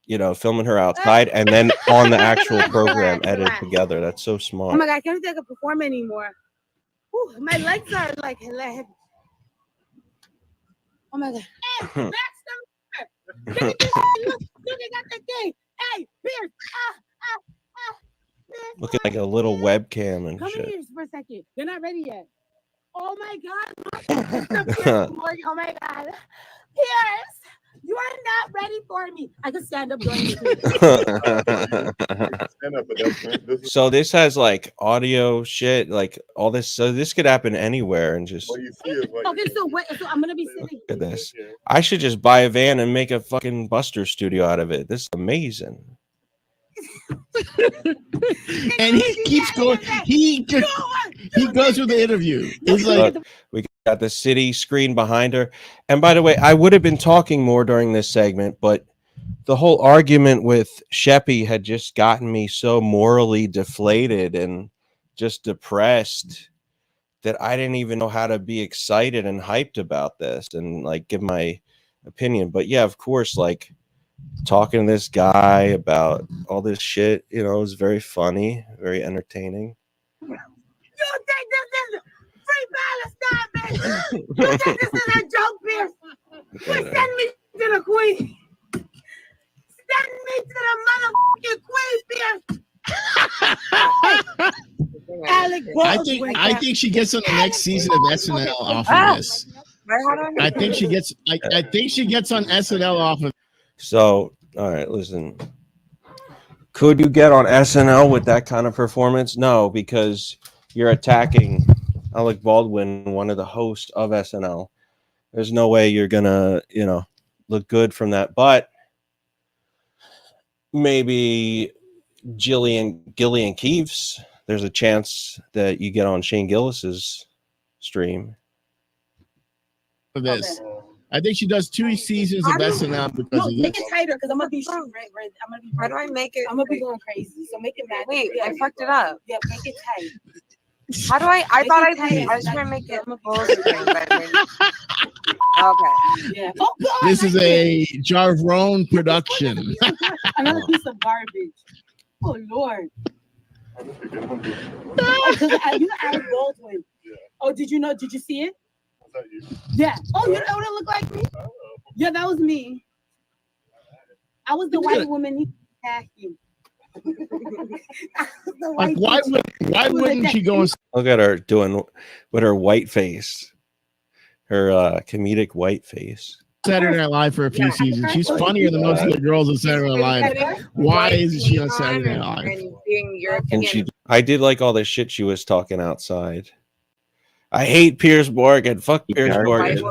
Speaker 1: you know, filming her outside, and then on the actual program edited together. That's so smart.
Speaker 6: Oh my God, I can't think I can perform anymore. Whew, my legs are like heavy. Oh my God. Hey, look, they got that thing. Hey, Piers.
Speaker 1: Looking like a little webcam and
Speaker 6: Come
Speaker 1: shit.
Speaker 6: here for a second. You're not ready yet. Oh my God. Oh my God. Piers, you are not ready for me. I can stand up during this.
Speaker 1: So this has like audio shit, like all this. So this could happen anywhere and just.
Speaker 6: Okay, so I'm gonna be sitting.
Speaker 1: Look at this. I should just buy a van and make a fucking Buster studio out of it. This is amazing.
Speaker 5: And he keeps going. He goes through the interview. It's like,
Speaker 1: look, we got the city screen behind her. And by the way, I would have been talking more during this segment, but the whole argument with Sheppy had just gotten me so morally deflated and just depressed that I didn't even know how to be excited and hyped about this and like give my opinion. But yeah, of course, like talking to this guy about all this shit, you know, it was very funny, very entertaining.
Speaker 6: You think this is free Palestine, man? You think this is a joke, Piers? Send me to the Queen. Send me to the motherfucking Queen, Piers.
Speaker 5: I think she gets on the next season of SNL off of this. I think she gets. I think she gets on SNL off of.
Speaker 1: So, all right, listen. Could you get on SNL with that kind of performance? No, because you're attacking Alec Baldwin, one of the hosts of SNL. There's no way you're gonna, you know, look good from that. But maybe Gillian Keeves. There's a chance that you get on Shane Gillis's stream.
Speaker 5: For this. I think she does 2 seasons of SNL because of this.
Speaker 6: Make it tighter because I'm gonna be I'm gonna be. How do I make it? I'm gonna be going crazy. So make it mad. Wait, I fucked it up. Yeah, make it tight. How do I? I thought I was trying to make it. Okay. Yeah. Oh, God,
Speaker 5: this is a Jarvone production.
Speaker 6: Another piece of garbage. Oh Lord. Because you Alec Baldwin. Oh, did you know? Did you see it? Yeah. Oh, you know what it looked like me? Yeah, that was me. I was the white woman he attacked you.
Speaker 5: Like, why wouldn't she go and
Speaker 1: look at her doing with her white face, her comedic white face?
Speaker 5: Saturday Night Live for a few seasons. She's funnier than most of the girls on Saturday Night Live. Why isn't she on Saturday Night Live?
Speaker 2: And being European.
Speaker 1: And I did like all the shit she was talking outside. I hate Piers Morgan. Fuck Piers Morgan.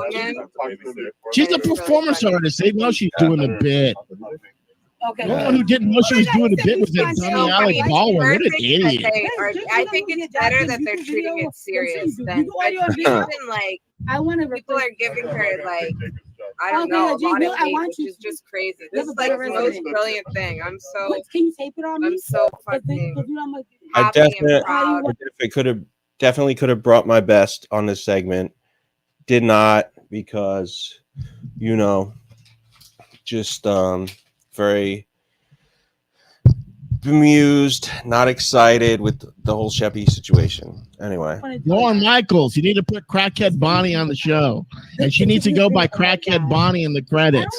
Speaker 5: She's a performance artist. They know she's doing a bit.
Speaker 6: Okay.
Speaker 5: No one who didn't know she was doing a bit was that dummy Alec Baldwin. What an idiot.
Speaker 2: I think it's better that they're treating it serious than like people are giving her like I don't know a lot of hate, which is just crazy. This is like the most brilliant thing. I'm so fucking
Speaker 1: I
Speaker 2: happy and proud.
Speaker 1: definitely could have brought my best on this segment. Did not, because just very bemused, not excited with the whole Sheppy situation. Anyway,
Speaker 5: Lauren Michaels, you need to put Crackhead Bonnie on the show, and she needs to go by Crackhead Bonnie in the credits.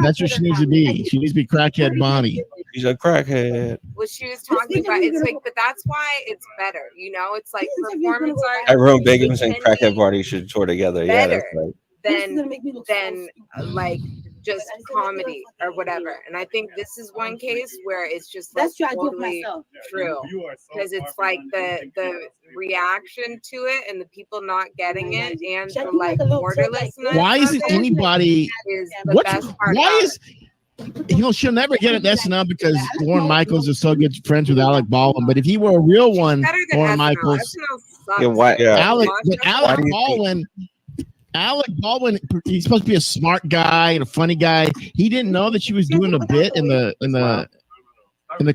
Speaker 5: That's what she needs to be. She needs to be Crackhead Bonnie.
Speaker 1: She's a crackhead.
Speaker 2: What she was talking about, it's like, but that's why it's better. It's like performance art.
Speaker 1: Tyrone Biggums and Crackhead Bonnie should tour together. Yeah, that's right.
Speaker 2: Than like just comedy or whatever. And I think this is one case where it's just like totally true, because it's like the reaction to it and the people not getting it and the like borderlessness.
Speaker 5: Why isn't anybody?
Speaker 2: Is the best part
Speaker 5: why is she'll never get it SNL because Lauren Michaels is so good friends with Alec Baldwin. But if he were a real one, Lauren Michaels, Alec Baldwin, he's supposed to be a smart guy and a funny guy. He didn't know that she was doing a bit in the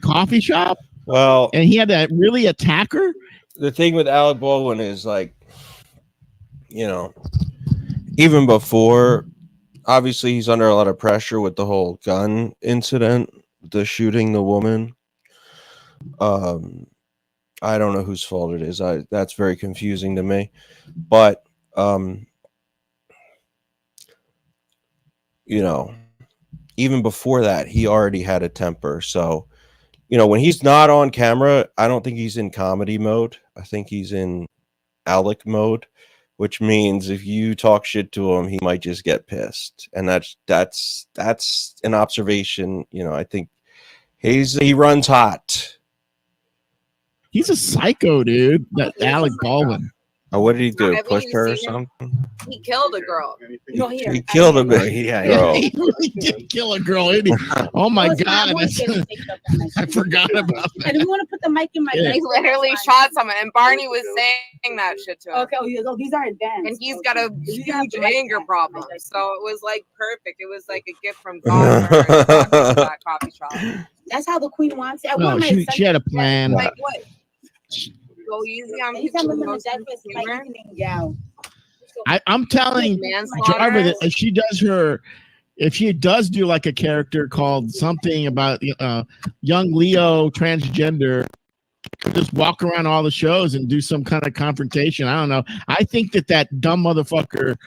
Speaker 5: coffee shop.
Speaker 1: Well,
Speaker 5: and he had to really attack her.
Speaker 1: The thing with Alec Baldwin is like, even before, obviously he's under a lot of pressure with the whole gun incident, the shooting the woman. I don't know whose fault it is. That's very confusing to me, but even before that, he already had a temper. So, when he's not on camera, I don't think he's in comedy mode. I think he's in Alec mode, which means if you talk shit to him, he might just get pissed. And that's an observation. I think he runs hot.
Speaker 5: He's a psycho, dude. That Alec Baldwin.
Speaker 1: Oh, what did he do? Push her or something?
Speaker 2: He killed a girl.
Speaker 1: He killed a girl.
Speaker 5: He really did kill a girl. Oh my God! I forgot about that.
Speaker 6: And we want to put the mic in my.
Speaker 2: He literally shot someone, and Barney was saying that shit to him.
Speaker 6: Okay, these are advanced.
Speaker 2: And he's got a huge anger problem, so it was like perfect. It was like a gift from God for her to walk into that coffee shop.
Speaker 6: That's how the queen wants it.
Speaker 5: No, she had a plan.
Speaker 2: Like what? Go easy on people.
Speaker 5: I'm telling Jarvis that if she does do like a character called something about young Leo transgender, just walk around all the shows and do some kind of confrontation. I don't know. I think that dumb motherfucker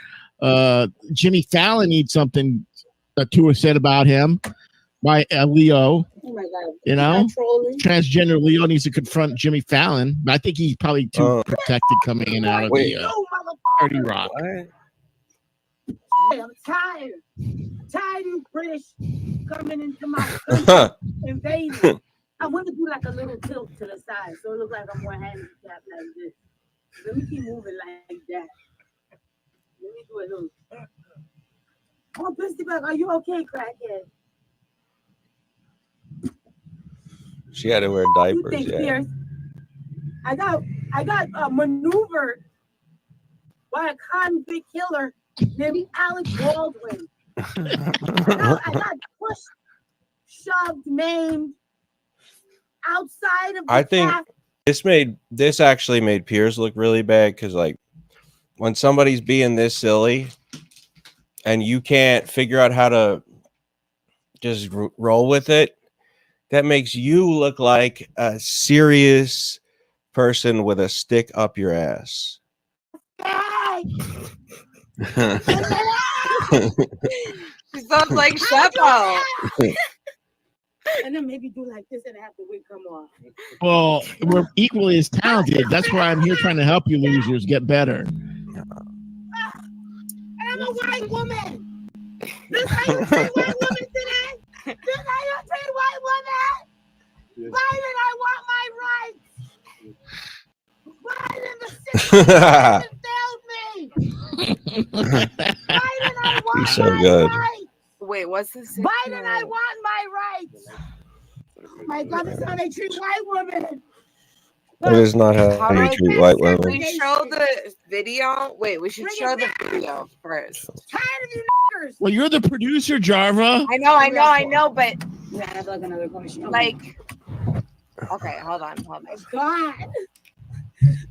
Speaker 5: Jimmy Fallon needs something to have said about him by Leo.
Speaker 6: Oh my God.
Speaker 5: Transgender Leo needs to confront Jimmy Fallon. I think he's probably too protected coming in out of the Party Rock.
Speaker 6: I'm tired of British coming into my country, invading. I want to do like a little tilt to the side, so it looks like I'm more handicapped like this. Let me keep moving like that. Let me do a little. Oh, Pissy Bug, are you okay, crackhead?
Speaker 1: She had to wear diapers. Yeah.
Speaker 6: I got maneuvered by a convict killer named Alec Baldwin. I got pushed, shoved, maimed outside of the
Speaker 1: I think this actually made Piers look really bad, because like when somebody's being this silly and you can't figure out how to just roll with it, that makes you look like a serious person with a stick up your ass.
Speaker 2: She sounds like Sheppo.
Speaker 6: And then maybe do like this and have the wig come off.
Speaker 5: Well, we're equally as talented. That's why I'm here trying to help you losers get better.
Speaker 6: And I'm a white woman. This how you treat white women today? This how you treat white women? Biden, I want my rights. Biden, the system failed me. Biden, I want
Speaker 1: He's so
Speaker 6: my
Speaker 1: good.
Speaker 6: rights.
Speaker 2: Wait, what's this?
Speaker 6: Biden, I want my rights. My God, this is how they treat white women.
Speaker 1: That is not how
Speaker 2: How do
Speaker 1: you
Speaker 2: I
Speaker 1: treat white
Speaker 2: Should
Speaker 1: women.
Speaker 2: we show the video? Wait, we should
Speaker 6: Bring
Speaker 2: show
Speaker 6: it
Speaker 2: the
Speaker 6: back.
Speaker 2: video first.
Speaker 6: Tired of you niggers.
Speaker 5: Well, you're the producer, Jarva.
Speaker 2: I know, but
Speaker 6: Yeah, I have like another question.
Speaker 2: like, okay, hold on.
Speaker 6: God.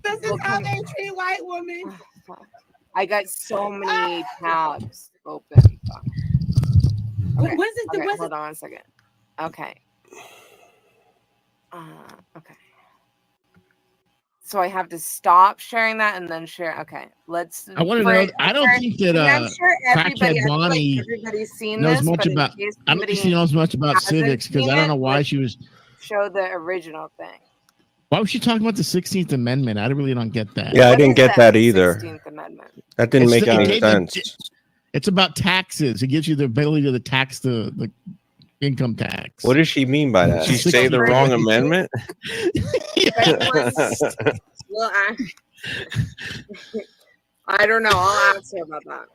Speaker 6: This is how they treat white women.
Speaker 2: I got so many tabs open. Okay,
Speaker 6: When's it?
Speaker 2: okay,
Speaker 6: When's
Speaker 2: hold
Speaker 6: it?
Speaker 2: on 1 second. Okay. Okay. So I have to stop sharing that and then share. Okay, let's.
Speaker 5: I want to know. I don't think that
Speaker 2: I'm sure everybody,
Speaker 5: Crackhead Bonnie
Speaker 2: everybody's seen
Speaker 5: knows
Speaker 2: this,
Speaker 5: much
Speaker 2: but in
Speaker 5: about.
Speaker 2: case
Speaker 5: I don't think she
Speaker 2: somebody
Speaker 5: knows much about
Speaker 2: hasn't
Speaker 5: civics because
Speaker 2: seen
Speaker 5: I don't
Speaker 2: it,
Speaker 5: know why
Speaker 2: let's
Speaker 5: she was.
Speaker 2: show the original thing.
Speaker 5: Why was she talking about the 16th Amendment? I really don't get that.
Speaker 1: Yeah, I
Speaker 2: What
Speaker 1: didn't
Speaker 2: is
Speaker 1: get that
Speaker 2: the
Speaker 1: either.
Speaker 2: 16th Amendment?
Speaker 1: That didn't make
Speaker 5: It
Speaker 1: any
Speaker 5: gave
Speaker 1: sense.
Speaker 5: It's about taxes. It gives you the ability to tax the income tax.
Speaker 1: What does she mean by that? She
Speaker 5: She's
Speaker 1: say the
Speaker 5: 60.
Speaker 1: wrong amendment?
Speaker 2: Well, I don't know. I'll ask her about that.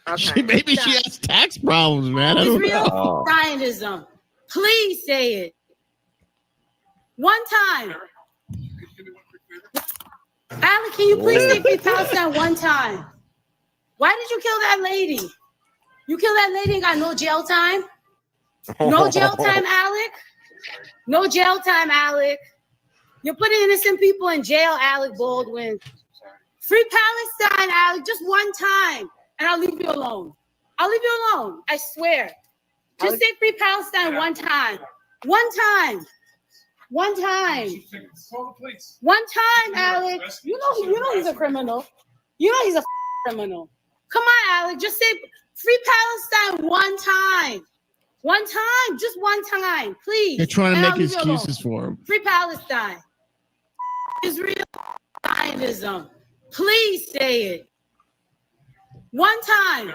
Speaker 2: Okay.
Speaker 5: Maybe she has tax problems, man. I don't know.
Speaker 1: Oh.
Speaker 6: Zionism. Please say it. One time. Alec, can you please say free Palestine one time? Why did you kill that lady? You killed that lady and got no jail time? No jail time, Alec? No jail time, Alec. You're putting innocent people in jail, Alec Baldwin. Free Palestine, Alec, just one time, and I'll leave you alone. I'll leave you alone, I swear. Just say free Palestine one time. One time. One time. One time, Alec. You know he's a criminal. You know he's a criminal. Come on, Alec. Just say free Palestine one time. One time. Just one time, please.
Speaker 5: They're trying to
Speaker 6: And
Speaker 5: make
Speaker 6: I'll leave you
Speaker 5: excuses
Speaker 6: alone.
Speaker 5: for him.
Speaker 6: Free Palestine. Israel Zionism. Please say it. One time.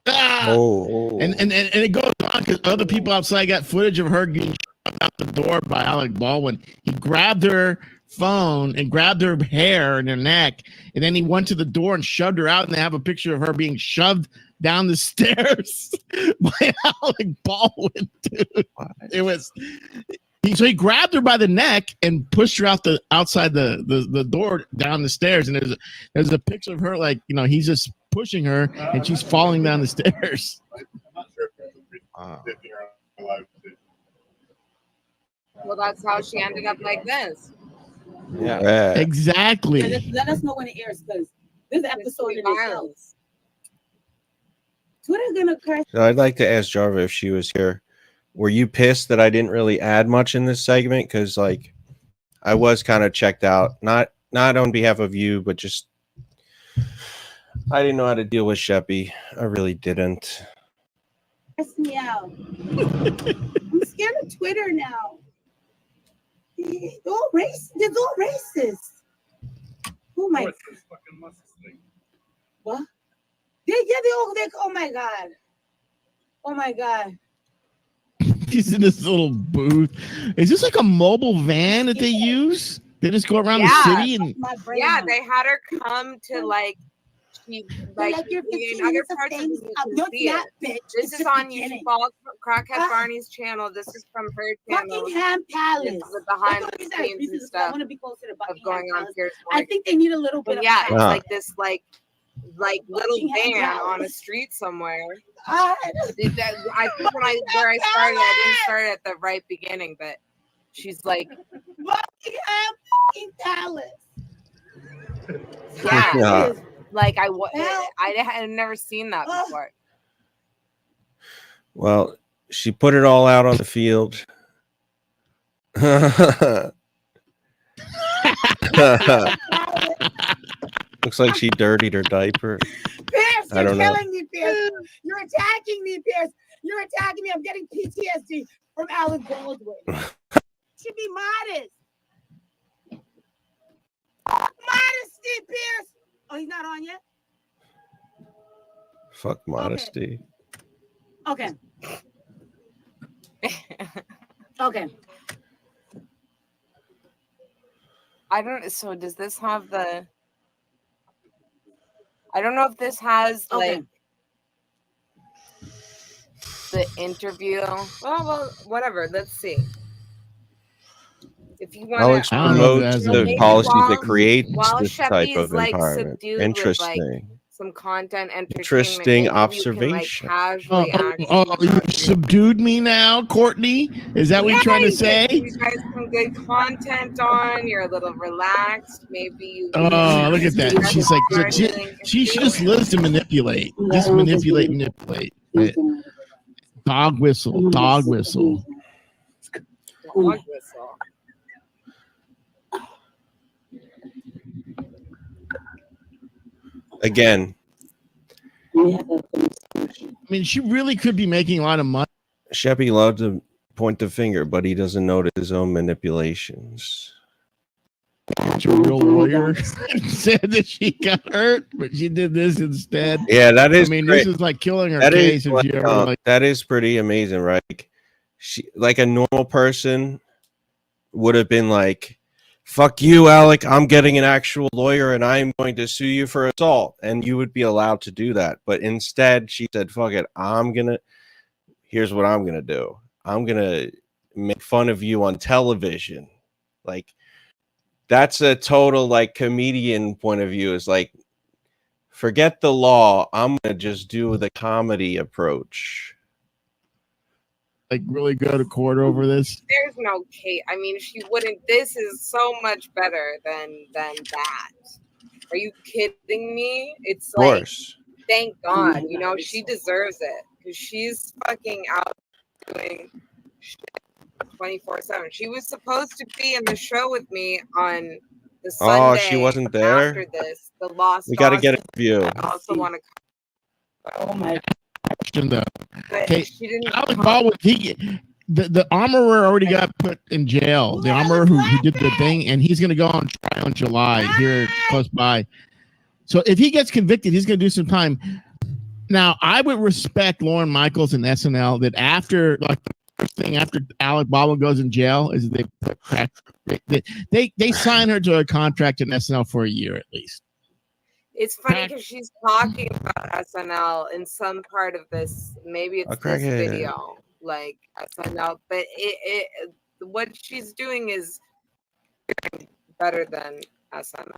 Speaker 5: Ah!
Speaker 1: Oh.
Speaker 5: And it goes on because other people outside got footage of her getting shoved out the door by Alec Baldwin. He grabbed her phone and grabbed her hair and her neck, and then he went to the door and shoved her out. And they have a picture of her being shoved down the stairs by Alec Baldwin. Dude. It was. So he grabbed her by the neck and pushed her out outside the door down the stairs. And there's a picture of her like, he's just pushing her and she's falling down the stairs.
Speaker 2: Well, that's how she ended up like this.
Speaker 1: Yeah.
Speaker 5: Exactly.
Speaker 6: And let us know when it airs, because this episode in itself. Twitter's gonna crash.
Speaker 1: So I'd like to ask Jarva if she was here. Were you pissed that I didn't really add much in this segment? Because like I was kind of checked out, not on behalf of you, but just I didn't know how to deal with Sheppy. I really didn't.
Speaker 6: Stress me out. I'm scared of Twitter now. They're all racist. Oh my! What? They oh my God. Oh my God.
Speaker 5: He's in this little booth. Is this like a mobile van that they use? They just go around the city and
Speaker 2: they had her come to like
Speaker 6: you're 15
Speaker 2: in other
Speaker 6: minutes of
Speaker 2: parts of
Speaker 6: things.
Speaker 2: This is on YouTube. Follow Crackhead Barney's channel. This is from her channel.
Speaker 6: Buckingham Palace.
Speaker 2: The behind the scenes and stuff.
Speaker 6: I want to be closer to
Speaker 2: of going on here.
Speaker 6: I think they need a little bit.
Speaker 2: Yeah,
Speaker 6: of
Speaker 2: it's like this like little van on a street somewhere. I think where I started, I didn't start at the right beginning, but she's like
Speaker 6: Buckingham Palace.
Speaker 2: Yeah. Like I had never seen that before.
Speaker 1: Well, she put it all out on the field. Looks like she dirtied her diaper.
Speaker 6: Pierce, you're killing me, Pierce. You're attacking me, Pierce. You're attacking me. I'm getting PTSD from Alec Baldwin. Should be modest. Modesty, Pierce. Oh, he's not on yet?
Speaker 1: Fuck modesty.
Speaker 6: Okay. Okay.
Speaker 2: I don't. So does this have the? I don't know if this has like the interview. Well, whatever. Let's see. If you want
Speaker 1: Alex
Speaker 2: to
Speaker 1: promotes the policies that create this type of
Speaker 2: like
Speaker 1: environment. Interesting.
Speaker 2: Some content,
Speaker 1: Interesting observation.
Speaker 5: You subdued me now, Courtney? Is that what you're trying to say?
Speaker 2: You guys some good content on. You're a little relaxed. Maybe you.
Speaker 5: Oh, look at that. She's like, she just lives to manipulate. Just manipulate. Dog whistle. Dog whistle.
Speaker 2: Dog whistle.
Speaker 1: Again,
Speaker 5: I mean, she really could be making a lot of money.
Speaker 1: Sheppy loved to point the finger, but he doesn't notice his own manipulations.
Speaker 5: A real lawyer said that she got hurt, but she did this instead.
Speaker 1: Yeah, that is.
Speaker 5: I mean,
Speaker 1: great.
Speaker 5: this is like killing her
Speaker 1: that
Speaker 5: case.
Speaker 1: Is, that is pretty amazing, right? Like a normal person would have been like, fuck you, Alec, I'm getting an actual lawyer and I'm going to sue you for assault. And you would be allowed to do that. But instead, she said, fuck it, here's what I'm going to do. I'm going to make fun of you on television. Like, that's a total, like, comedian point of view. Is like, forget the law. I'm going to just do the comedy approach.
Speaker 5: Like, really go to court over this?
Speaker 2: There's no case. I mean, she wouldn't. This is so much better than that. Are you kidding me? It's like, thank God. You know, she deserves it because she's fucking out doing shit 24/7. She was supposed to be in the show with me on the Sunday.
Speaker 1: Oh, she wasn't there.
Speaker 2: After this, the Lost.
Speaker 1: We got to get a view.
Speaker 2: I also want to.
Speaker 6: Oh my.
Speaker 5: Okay, Alec Baldwin, the armorer already got put in jail. The armorer who did the thing, and he's going to go on trial in July here close by. So if he gets convicted, he's going to do some time. Now, I would respect Lorne Michaels and SNL that after, like, the first thing after Alec Baldwin goes in jail is they sign her to a contract in SNL for a year at least.
Speaker 2: It's funny because she's talking about SNL in some part of this. Maybe it's this video, like SNL, but what she's doing is better than SNL.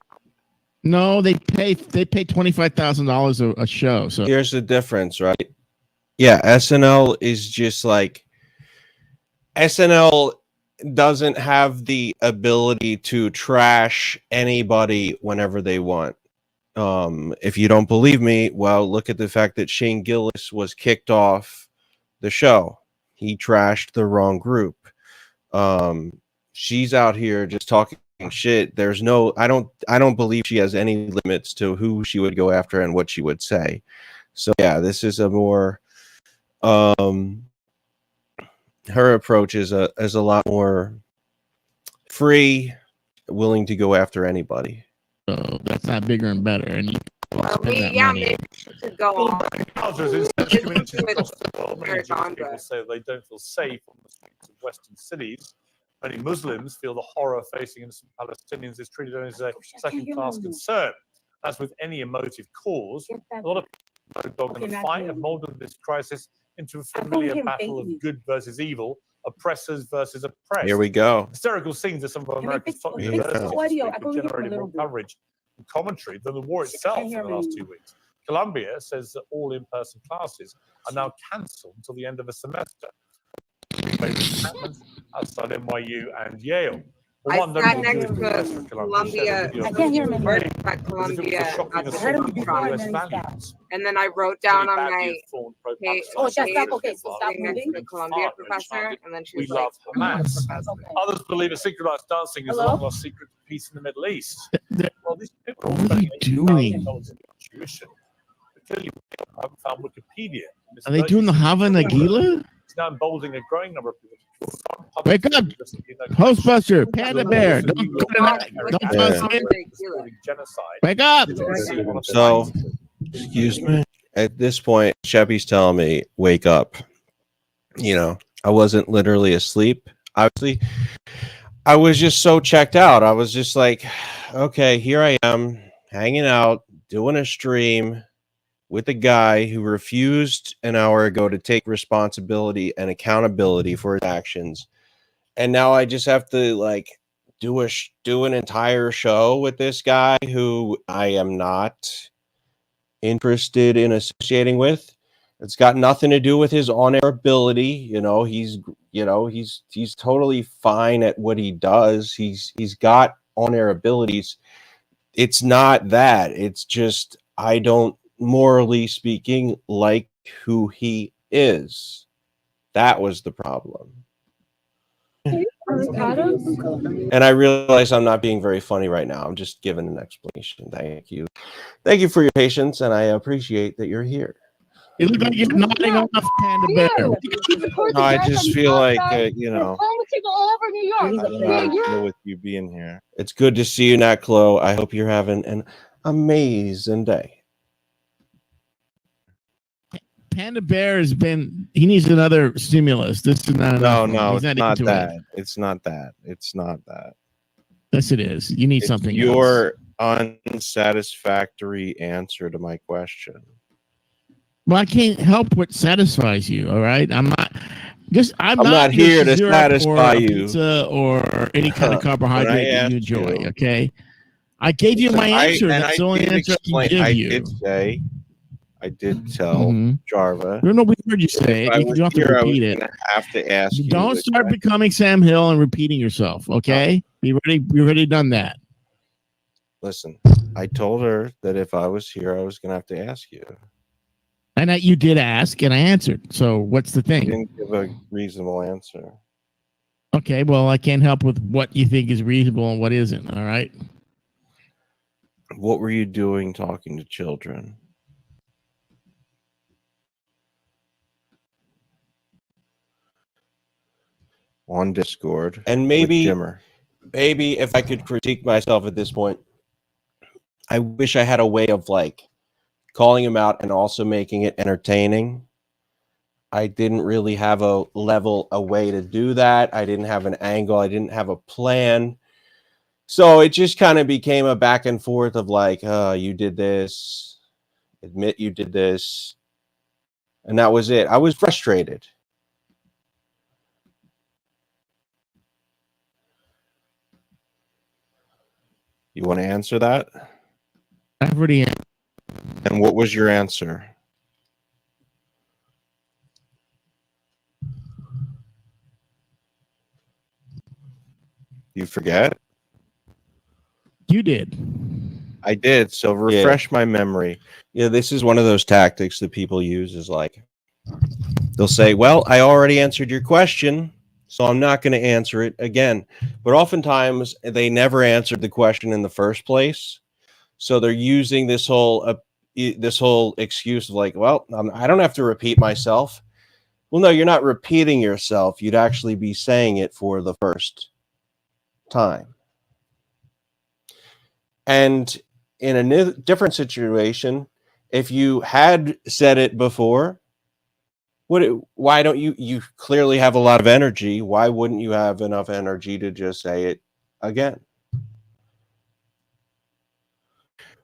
Speaker 5: No, they pay $25,000 a show. So
Speaker 1: here's the difference, right? Yeah, SNL is just like SNL doesn't have the ability to trash anybody whenever they want. If you don't believe me, well, look at the fact that Shane Gillis was kicked off the show. He trashed the wrong group. She's out here just talking shit. There's no, I don't believe she has any limits to who she would go after and what she would say. So yeah, this is a more, her approach is a lot more free, willing to go after anybody.
Speaker 5: So that's not bigger and better. And
Speaker 2: maybe to go on.
Speaker 7: People say they don't feel safe on the streets of Western cities. Many Muslims feel the horror facing innocent Palestinians is treated only as a second-class concern. As with any emotive cause, a lot of people in the fight have molded this crisis into a familiar battle of good versus evil, oppressors versus oppressed.
Speaker 1: Here we go.
Speaker 7: Hysterical scenes of some of America's top universities generated more coverage and commentary than the war itself in the last 2 weeks. Columbia says that all in-person classes are now cancelled until the end of the semester. Outside NYU and Yale.
Speaker 2: I sat next to Columbia. I can't hear him. At Columbia at the restaurant. And then I wrote down on my page, next to the Columbia professor, and then she was like,
Speaker 7: Hamas. Others believe a synchronized dancing is a long-lost secret to peace in the Middle East. Well, these people
Speaker 5: what are you doing?
Speaker 7: Tuition. Clearly, I haven't found Wikipedia.
Speaker 5: Are they doing the Hava Nagila?
Speaker 7: It's now emboldening a growing number of people.
Speaker 5: Wake up, Hostbuster, Panda Bear. Don't wake up.
Speaker 1: So, excuse me. At this point, Chevy's telling me, wake up. You know, I wasn't literally asleep. Obviously, I was just so checked out. I was just like, okay, here I am hanging out, doing a stream with a guy who refused an hour ago to take responsibility and accountability for his actions. And now I just have to like do an entire show with this guy who I am not interested in associating with. It's got nothing to do with his on-air ability. He's totally fine at what he does. He's got on-air abilities. It's not that. It's just I don't, morally speaking, like who he is. That was the problem. And I realize I'm not being very funny right now. I'm just giving an explanation. Thank you. Thank you for your patience, and I appreciate that you're here.
Speaker 5: You look like you're nodding off, Panda Bear.
Speaker 1: No, I just feel like, I don't deal with you being here. It's good to see you, Nat Chloe. I hope you're having an amazing day.
Speaker 5: Panda Bear he needs another stimulus. This is not enough.
Speaker 1: No, it's not that. It's not that.
Speaker 5: Yes, it is. You need something else.
Speaker 1: Your unsatisfactory answer to my question.
Speaker 5: Well, I can't help what satisfies you. All right, I'm not
Speaker 1: here to satisfy you
Speaker 5: or any kind of carbohydrate that you enjoy. Okay, I gave you my answer. That's the only answer I can give you.
Speaker 1: I did tell Jarva.
Speaker 5: No, we heard you say it. You don't have to repeat it.
Speaker 1: Have to ask you.
Speaker 5: Don't start becoming Sam Hill and repeating yourself. Okay, we already done that.
Speaker 1: Listen, I told her that if I was here, I was going to have to ask you.
Speaker 5: And that you did ask, and I answered. So what's the thing?
Speaker 1: You didn't give a reasonable answer.
Speaker 5: Okay, well, I can't help with what you think is reasonable and what isn't. All right.
Speaker 1: What were you doing talking to children? On Discord. And maybe if I could critique myself at this point, I wish I had a way of like calling him out and also making it entertaining. I didn't really have a way to do that. I didn't have an angle. I didn't have a plan. So it just kind of became a back and forth of like, you did this, admit you did this. And that was it. I was frustrated. You want to answer that?
Speaker 5: I've already answered.
Speaker 1: And what was your answer? You forget?
Speaker 5: You did.
Speaker 1: I did. So refresh my memory. Yeah, this is one of those tactics that people use is like, they'll say, well, I already answered your question, so I'm not going to answer it again. But oftentimes they never answered the question in the first place. So they're using this whole excuse of like, well, I don't have to repeat myself. Well, no, you're not repeating yourself. You'd actually be saying it for the first time. And in a different situation, if you had said it before, why don't you clearly have a lot of energy. Why wouldn't you have enough energy to just say it again?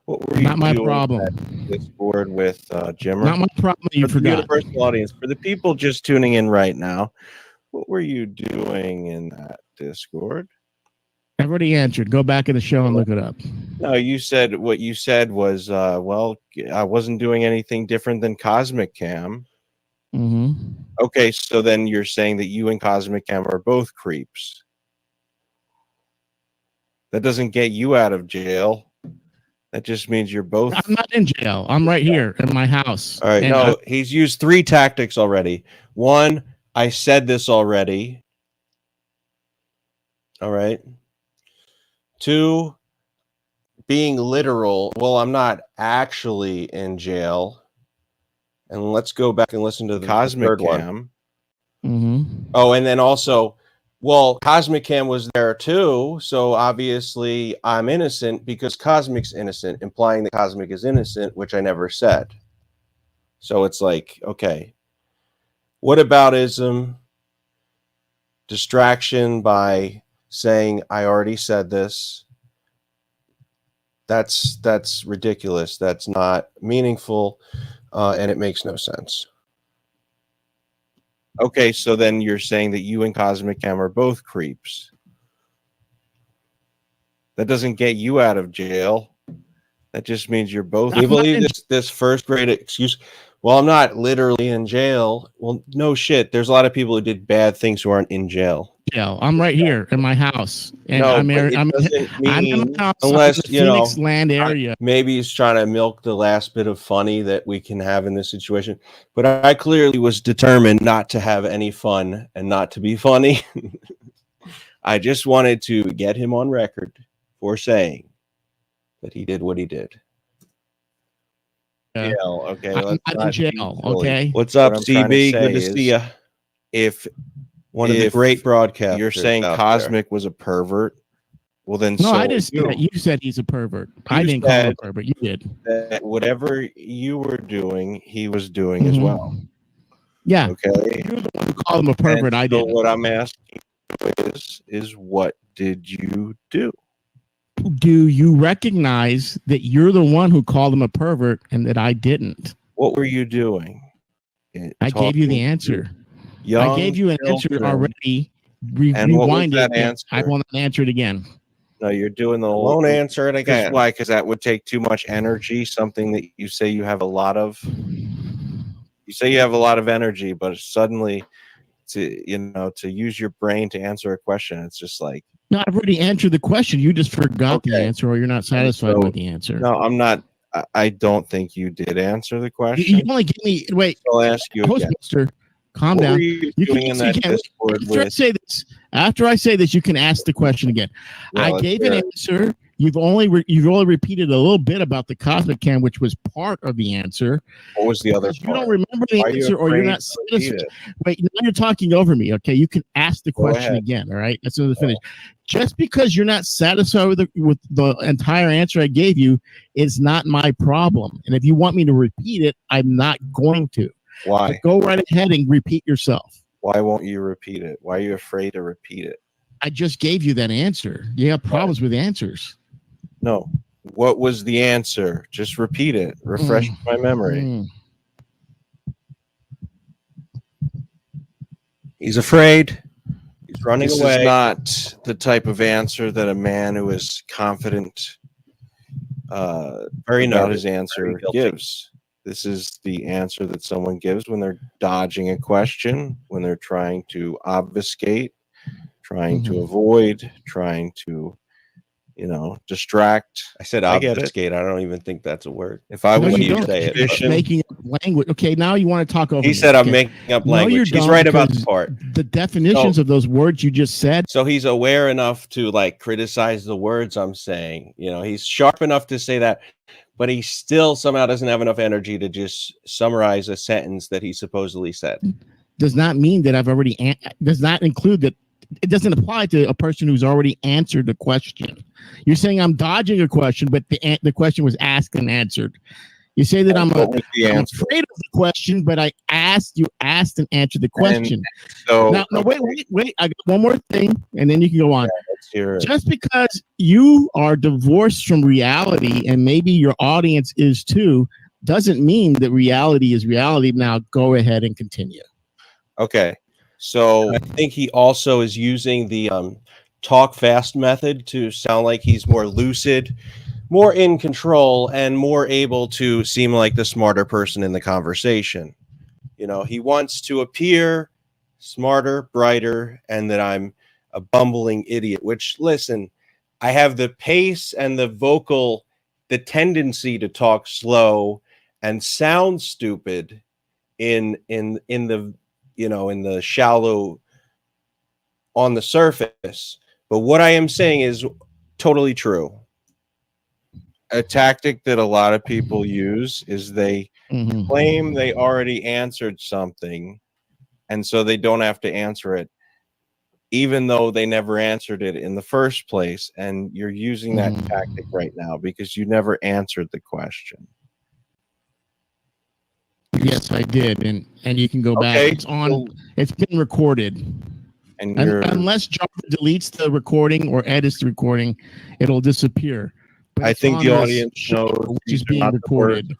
Speaker 1: What were you
Speaker 5: Not my problem.
Speaker 1: Discord with Jimmer?
Speaker 5: Not my problem. You forgot.
Speaker 1: Universal audience. For the people just tuning in right now, what were you doing in that Discord?
Speaker 5: I've already answered. Go back in the show and look it up.
Speaker 1: No, you said what you said was, well, I wasn't doing anything different than Cosmic Cam.
Speaker 5: Mm-hmm.
Speaker 1: Okay, so then you're saying that you and Cosmic Cam are both creeps. That doesn't get you out of jail. That just means you're both.
Speaker 5: I'm not in jail. I'm right here in my house.
Speaker 1: All right. No, he's used 3 tactics already. 1, I said this already. All right. 2, being literal. Well, I'm not actually in jail. And let's go back and listen to the
Speaker 4: Cosmic
Speaker 1: third
Speaker 4: Cam.
Speaker 1: one. Oh, and then also, well, Cosmic Cam was there too. So obviously I'm innocent because Cosmic's innocent, implying that Cosmic is innocent, which I never said. So it's like, okay, whataboutism, distraction by saying I already said this. That's ridiculous. That's not meaningful, and it makes no sense.
Speaker 4: Okay, so then you're saying that you and Cosmic Cam are both creeps. That doesn't get you out of jail. That just means you're both.
Speaker 1: Do you believe this first grade excuse? Well, I'm not literally in jail. Well, no shit. There's a lot of people who did bad things who aren't in jail.
Speaker 5: Jail. I'm right here in my house, and
Speaker 1: No,
Speaker 5: I'm
Speaker 1: but it
Speaker 5: I'm
Speaker 1: doesn't mean
Speaker 5: in my house,
Speaker 1: unless
Speaker 5: I'm in the Phoenix land
Speaker 1: I-
Speaker 5: area.
Speaker 1: maybe he's trying to milk the last bit of funny that we can have in this situation. But I clearly was determined not to have any fun and not to be funny. I just wanted to get him on record for saying that he did what he did.
Speaker 4: Jail. Okay,
Speaker 5: I'm not in jail. Okay.
Speaker 1: What's up,
Speaker 4: What I'm trying to
Speaker 1: CB?
Speaker 4: say
Speaker 1: Good to
Speaker 4: is,
Speaker 1: see you.
Speaker 4: If
Speaker 1: One of the great broadcasters.
Speaker 4: you're saying
Speaker 1: out
Speaker 4: Cosmic was a pervert, well then
Speaker 5: No,
Speaker 4: so
Speaker 5: I didn't say that. You said he's a pervert. I didn't call him a pervert. You did.
Speaker 4: that whatever you were doing, he was doing as well.
Speaker 5: Yeah.
Speaker 4: Okay.
Speaker 5: You're the one who called him a pervert. I
Speaker 4: So
Speaker 5: didn't.
Speaker 4: what I'm asking is what did you do?
Speaker 5: Do you recognize that you're the one who called him a pervert and that I didn't?
Speaker 4: What were you doing?
Speaker 5: I gave you the answer. I gave you an answer already.
Speaker 4: And what was
Speaker 5: Rewind
Speaker 4: that
Speaker 5: it.
Speaker 4: answer?
Speaker 5: I won't answer it again.
Speaker 4: No, you're doing the whole.
Speaker 1: Won't answer it again.
Speaker 4: Why? Because that would take too much energy. Something that you say you have a lot of. You say you have a lot of energy, but suddenly, to use your brain to answer a question, it's just like.
Speaker 5: No, I've already answered the question. You just forgot the answer, or you're not satisfied with the answer.
Speaker 4: No, I'm not. I don't think you did answer the question.
Speaker 5: You only give me. Wait.
Speaker 4: I'll ask you again.
Speaker 5: Mister, calm
Speaker 4: What
Speaker 5: down.
Speaker 4: were you doing in that Discord
Speaker 5: After I say this, you can ask the question again.
Speaker 4: Well,
Speaker 5: I gave an answer. You've only repeated a little bit about the Cosmic Cam, which was part of the answer.
Speaker 4: What was the other part?
Speaker 5: You don't remember the answer, or you're not satisfied. Wait, now you're talking over me. Okay, you can ask the question again. All right, that's the finish. Just because you're not satisfied with the entire answer I gave you is not my problem. And if you want me to repeat it, I'm not going to.
Speaker 4: Why?
Speaker 5: So go right ahead and repeat yourself.
Speaker 4: Why won't you repeat it? Why are you afraid to repeat it?
Speaker 5: I just gave you that answer. You have problems with answers.
Speaker 4: No. What was the answer? Just repeat it. Refresh my memory.
Speaker 1: He's afraid. He's running
Speaker 4: This
Speaker 1: away.
Speaker 4: is not the type of answer that a man who is confident about his answer gives. This is the answer that someone gives when they're dodging a question, when they're trying to obfuscate, trying to avoid, trying to, distract.
Speaker 1: I said obfuscate. I don't even think that's a word.
Speaker 4: If I was
Speaker 1: you say it,
Speaker 5: making up language. Okay, now you want to talk over.
Speaker 1: He said I'm making up language. He's right about the part.
Speaker 5: The definitions of those words you just said.
Speaker 1: So he's aware enough to criticize the words I'm saying. He's sharp enough to say that, but he still somehow doesn't have enough energy to just summarize a sentence that he supposedly said.
Speaker 5: Does not mean that I've already. Does not include that. It doesn't apply to a person who's already answered the question. You're saying I'm dodging a question, but the question was asked and answered. You say that I'm afraid of the question, but you asked and answered the question. Wait. I got one more thing, and then you can go on. Just because you are divorced from reality, and maybe your audience is too, doesn't mean that reality is reality. Now go ahead and continue.
Speaker 1: Okay. So I think he also is using the talk fast method to sound like he's more lucid, more in control, and more able to seem like the smarter person in the conversation. He wants to appear smarter, brighter, and that I'm a bumbling idiot, which, listen, I have the pace and the tendency to talk slow and sound stupid in the in the shallow, on the surface. But what I am saying is totally true.
Speaker 4: a tactic that a lot of people use is they claim they already answered something, and so they don't have to answer it, even though they never answered it in the first place. And you're using that tactic right now because you never answered the question.
Speaker 5: Yes, I did, and you can go back. It's on. So, it's been recorded. And unless Java deletes the recording or edits the recording, it'll disappear. But
Speaker 4: I think the audience knows which is being recorded.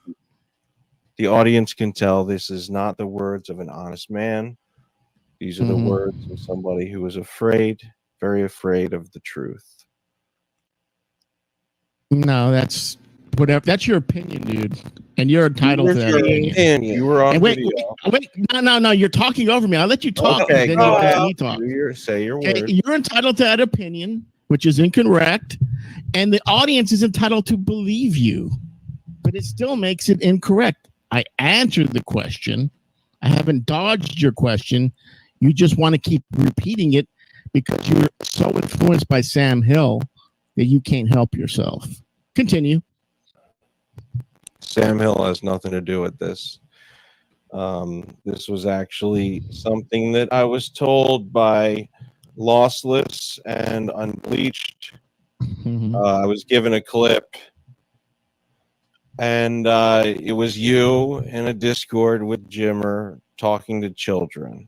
Speaker 4: The audience can tell this is not the words of an honest man. These are the words of somebody who is afraid, very afraid of the truth.
Speaker 5: No, that's whatever. That's your opinion, dude, and you're entitled to that opinion.
Speaker 4: You were on video.
Speaker 5: Wait, no, you're talking over me. I'll let you talk.
Speaker 4: Okay,
Speaker 5: and then you let me talk.
Speaker 4: Say your words.
Speaker 5: You're entitled to that opinion, which is incorrect, and the audience is entitled to believe you, but it still makes it incorrect. I answered the question. I haven't dodged your question. You just want to keep repeating it because you're so influenced by Sam Hill that you can't help yourself. Continue.
Speaker 4: Sam Hill has nothing to do with this. This was actually something that I was told by Lossless and Unbleached. I was given a clip, and it was you in a Discord with Jimmer talking to children.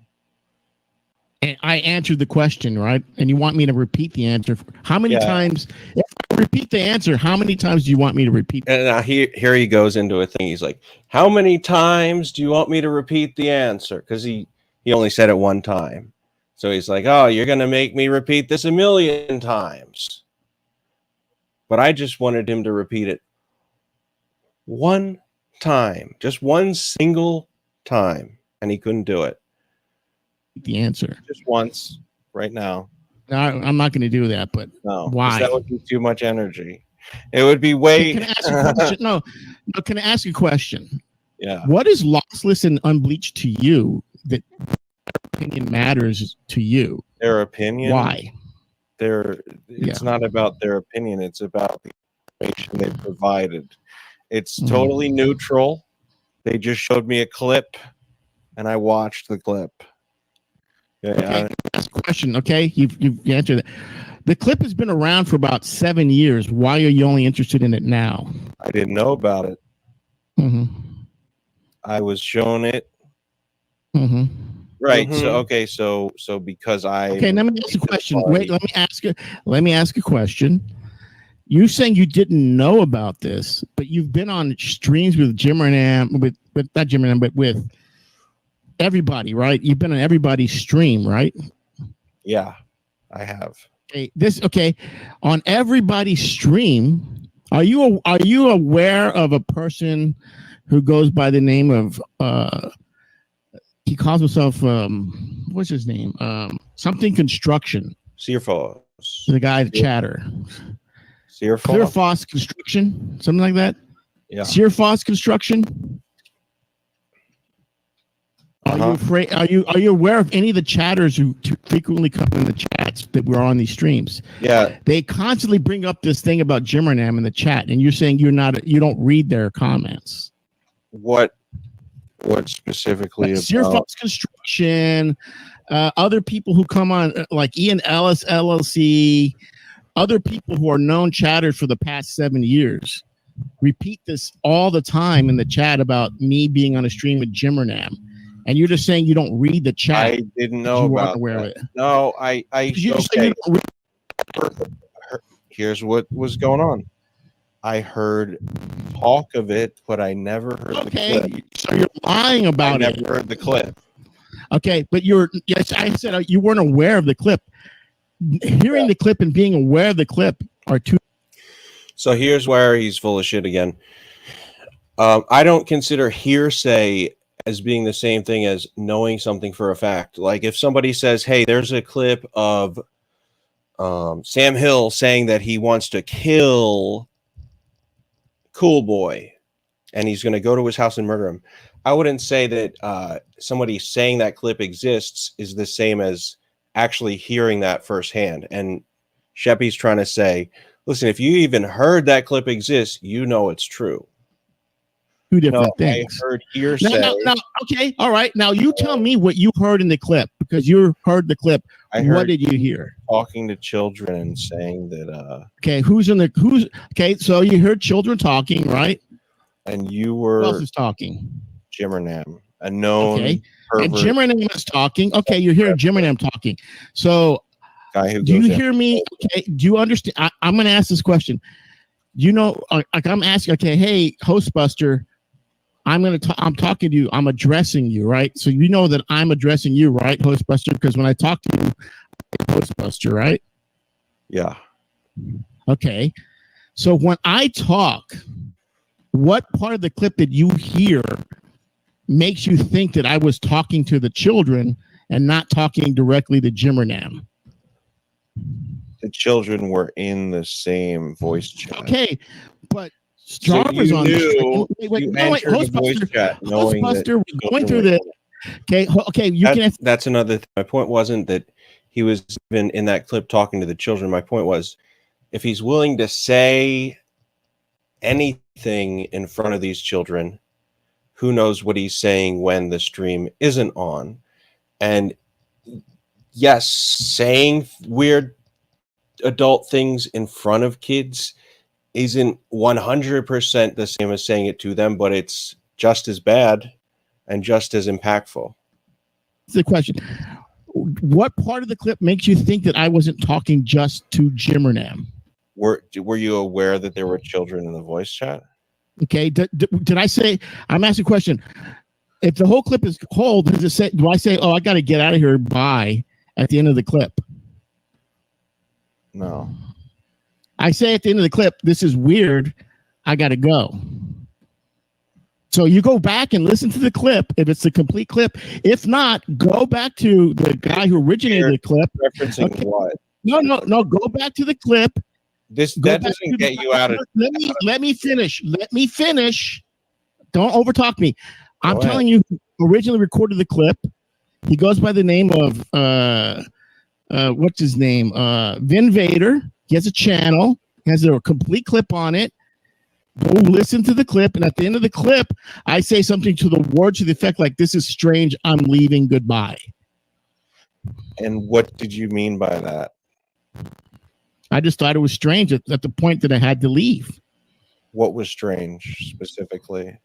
Speaker 5: And I answered the question, right? And you want me to repeat the answer? How many times? If I repeat the answer, how many times do you want me to repeat?
Speaker 1: And now here he goes into a thing. He's like, "How many times do you want me to repeat the answer?" Because he only said it one time, so he's like, "Oh, you're gonna make me repeat this 1,000,000 times." But I just wanted him to repeat it one time, just one single time, and he couldn't do it.
Speaker 5: The answer
Speaker 4: just once right now.
Speaker 5: No, I'm not going to do that, but
Speaker 4: no,
Speaker 5: why?
Speaker 4: That would be too much energy. It would be way.
Speaker 5: Can I ask a question? No, can I ask a question?
Speaker 4: Yeah.
Speaker 5: What is Lossless and Unbleached to you that their opinion matters to you?
Speaker 4: Their opinion?
Speaker 5: Why?
Speaker 4: It's not about their opinion. It's about the information they provided. It's totally neutral. They just showed me a clip, and I watched the clip. Yeah.
Speaker 5: Okay, ask a question. Okay, you've answered that. The clip has been around for about 7 years. Why are you only interested in it now?
Speaker 4: I didn't know about it. I was shown it. Right. So because I.
Speaker 5: Okay, let me ask a question. Wait, let me ask a question. You saying you didn't know about this, but you've been on streams with Jimmer and with not Jimmer but with everybody, right? You've been on everybody's stream, right?
Speaker 4: Yeah, I have.
Speaker 5: Okay, on everybody's stream, are you aware of a person who goes by the name of he calls himself what's his name? Something Construction.
Speaker 4: Searfoss.
Speaker 5: The guy Chatter. Searfoss Construction, something like that.
Speaker 4: Yeah.
Speaker 5: Searfoss Construction. Are you afraid? Are you aware of any of the chatters who frequently come in the chats that we're on these streams?
Speaker 4: Yeah,
Speaker 5: they constantly bring up this thing about Jimmernam in the chat, and you're saying you don't read their comments.
Speaker 4: What specifically?
Speaker 5: Like Searfoss Construction, other people who come on, like Ian Ellis LLC, other people who are known chatters for the past 7 years, repeat this all the time in the chat about me being on a stream with Jimmernam. And you're just saying you don't read the chat.
Speaker 4: I didn't know about that. No, I okay. Here's what was going on. I heard talk of it, but I never heard the clip.
Speaker 5: So you're lying about it.
Speaker 4: I never heard the clip.
Speaker 5: Okay, but yes, I said you weren't aware of the clip. Hearing the clip and being aware of the clip are two.
Speaker 1: So here's where he's full of shit again. I don't consider hearsay as being the same thing as knowing something for a fact. Like if somebody says, hey, there's a clip of Sam Hill saying that he wants to kill Cool Boy and he's going to go to his house and murder him. I wouldn't say that somebody saying that clip exists is the same as actually hearing that firsthand. And Sheppy's trying to say, Listen, if you even heard that clip exists, you know it's true.
Speaker 5: Two different things.
Speaker 1: I heard hearsay.
Speaker 5: No, okay, all right. Now you tell me what you heard in the clip, because you heard the clip. What did you hear?
Speaker 1: Talking to children and saying that.
Speaker 5: Okay, okay? So you heard children talking, right?
Speaker 1: And you were.
Speaker 5: Who else is talking?
Speaker 1: Jimmernam, a known.
Speaker 5: Okay, and Jimmernam is talking. Okay, you hear Jimmernam talking. So, do you hear me? Okay, do you understand? I'm going to ask this question. You know, like I'm asking. Okay, hey, Hostbuster. I'm talking to you. I'm addressing you, right? So you know that I'm addressing you, right, Hostbuster? Because when I talk to you, Hostbuster, right?
Speaker 1: Yeah.
Speaker 5: Okay. So when I talk, what part of the clip did you hear makes you think that I was talking to the children and not talking directly to Jimmernam?
Speaker 1: The children were in the same voice chat.
Speaker 5: Okay, but Jarvis on the screen. Wait, Hostbuster, we're going through this. Okay,
Speaker 1: that's another thing. My point wasn't that he was even in that clip talking to the children. My point was, if he's willing to say anything in front of these children, who knows what he's saying when the stream isn't on? And yes, saying weird adult things in front of kids isn't 100% the same as saying it to them, but it's just as bad and just as impactful.
Speaker 5: That's the question. What part of the clip makes you think that I wasn't talking just to Jimmernam?
Speaker 1: Were you aware that there were children in the voice chat?
Speaker 5: Okay. Did I say? I'm asking a question. If the whole clip is whole, does it say? Do I say, "Oh, I got to get out of here"? Bye at the end of the clip.
Speaker 1: No.
Speaker 5: I say at the end of the clip, "This is weird. I got to go." So you go back and listen to the clip if it's the complete clip. If not, go back to the guy who originated the clip.
Speaker 1: Referencing what?
Speaker 5: No. Go back to the clip.
Speaker 1: That doesn't get you out of.
Speaker 5: Let me finish. Let me finish. Don't overtalk me. I'm telling you, who originally recorded the clip. He goes by the name of what's his name? Vin Vader. He has a channel. He has a complete clip on it. Go listen to the clip, and at the end of the clip, I say something to the word to the effect like, "This is strange. I'm leaving. Goodbye."
Speaker 1: And what did you mean by that?
Speaker 5: I just thought it was strange at the point that I had to leave.
Speaker 1: What was strange specifically?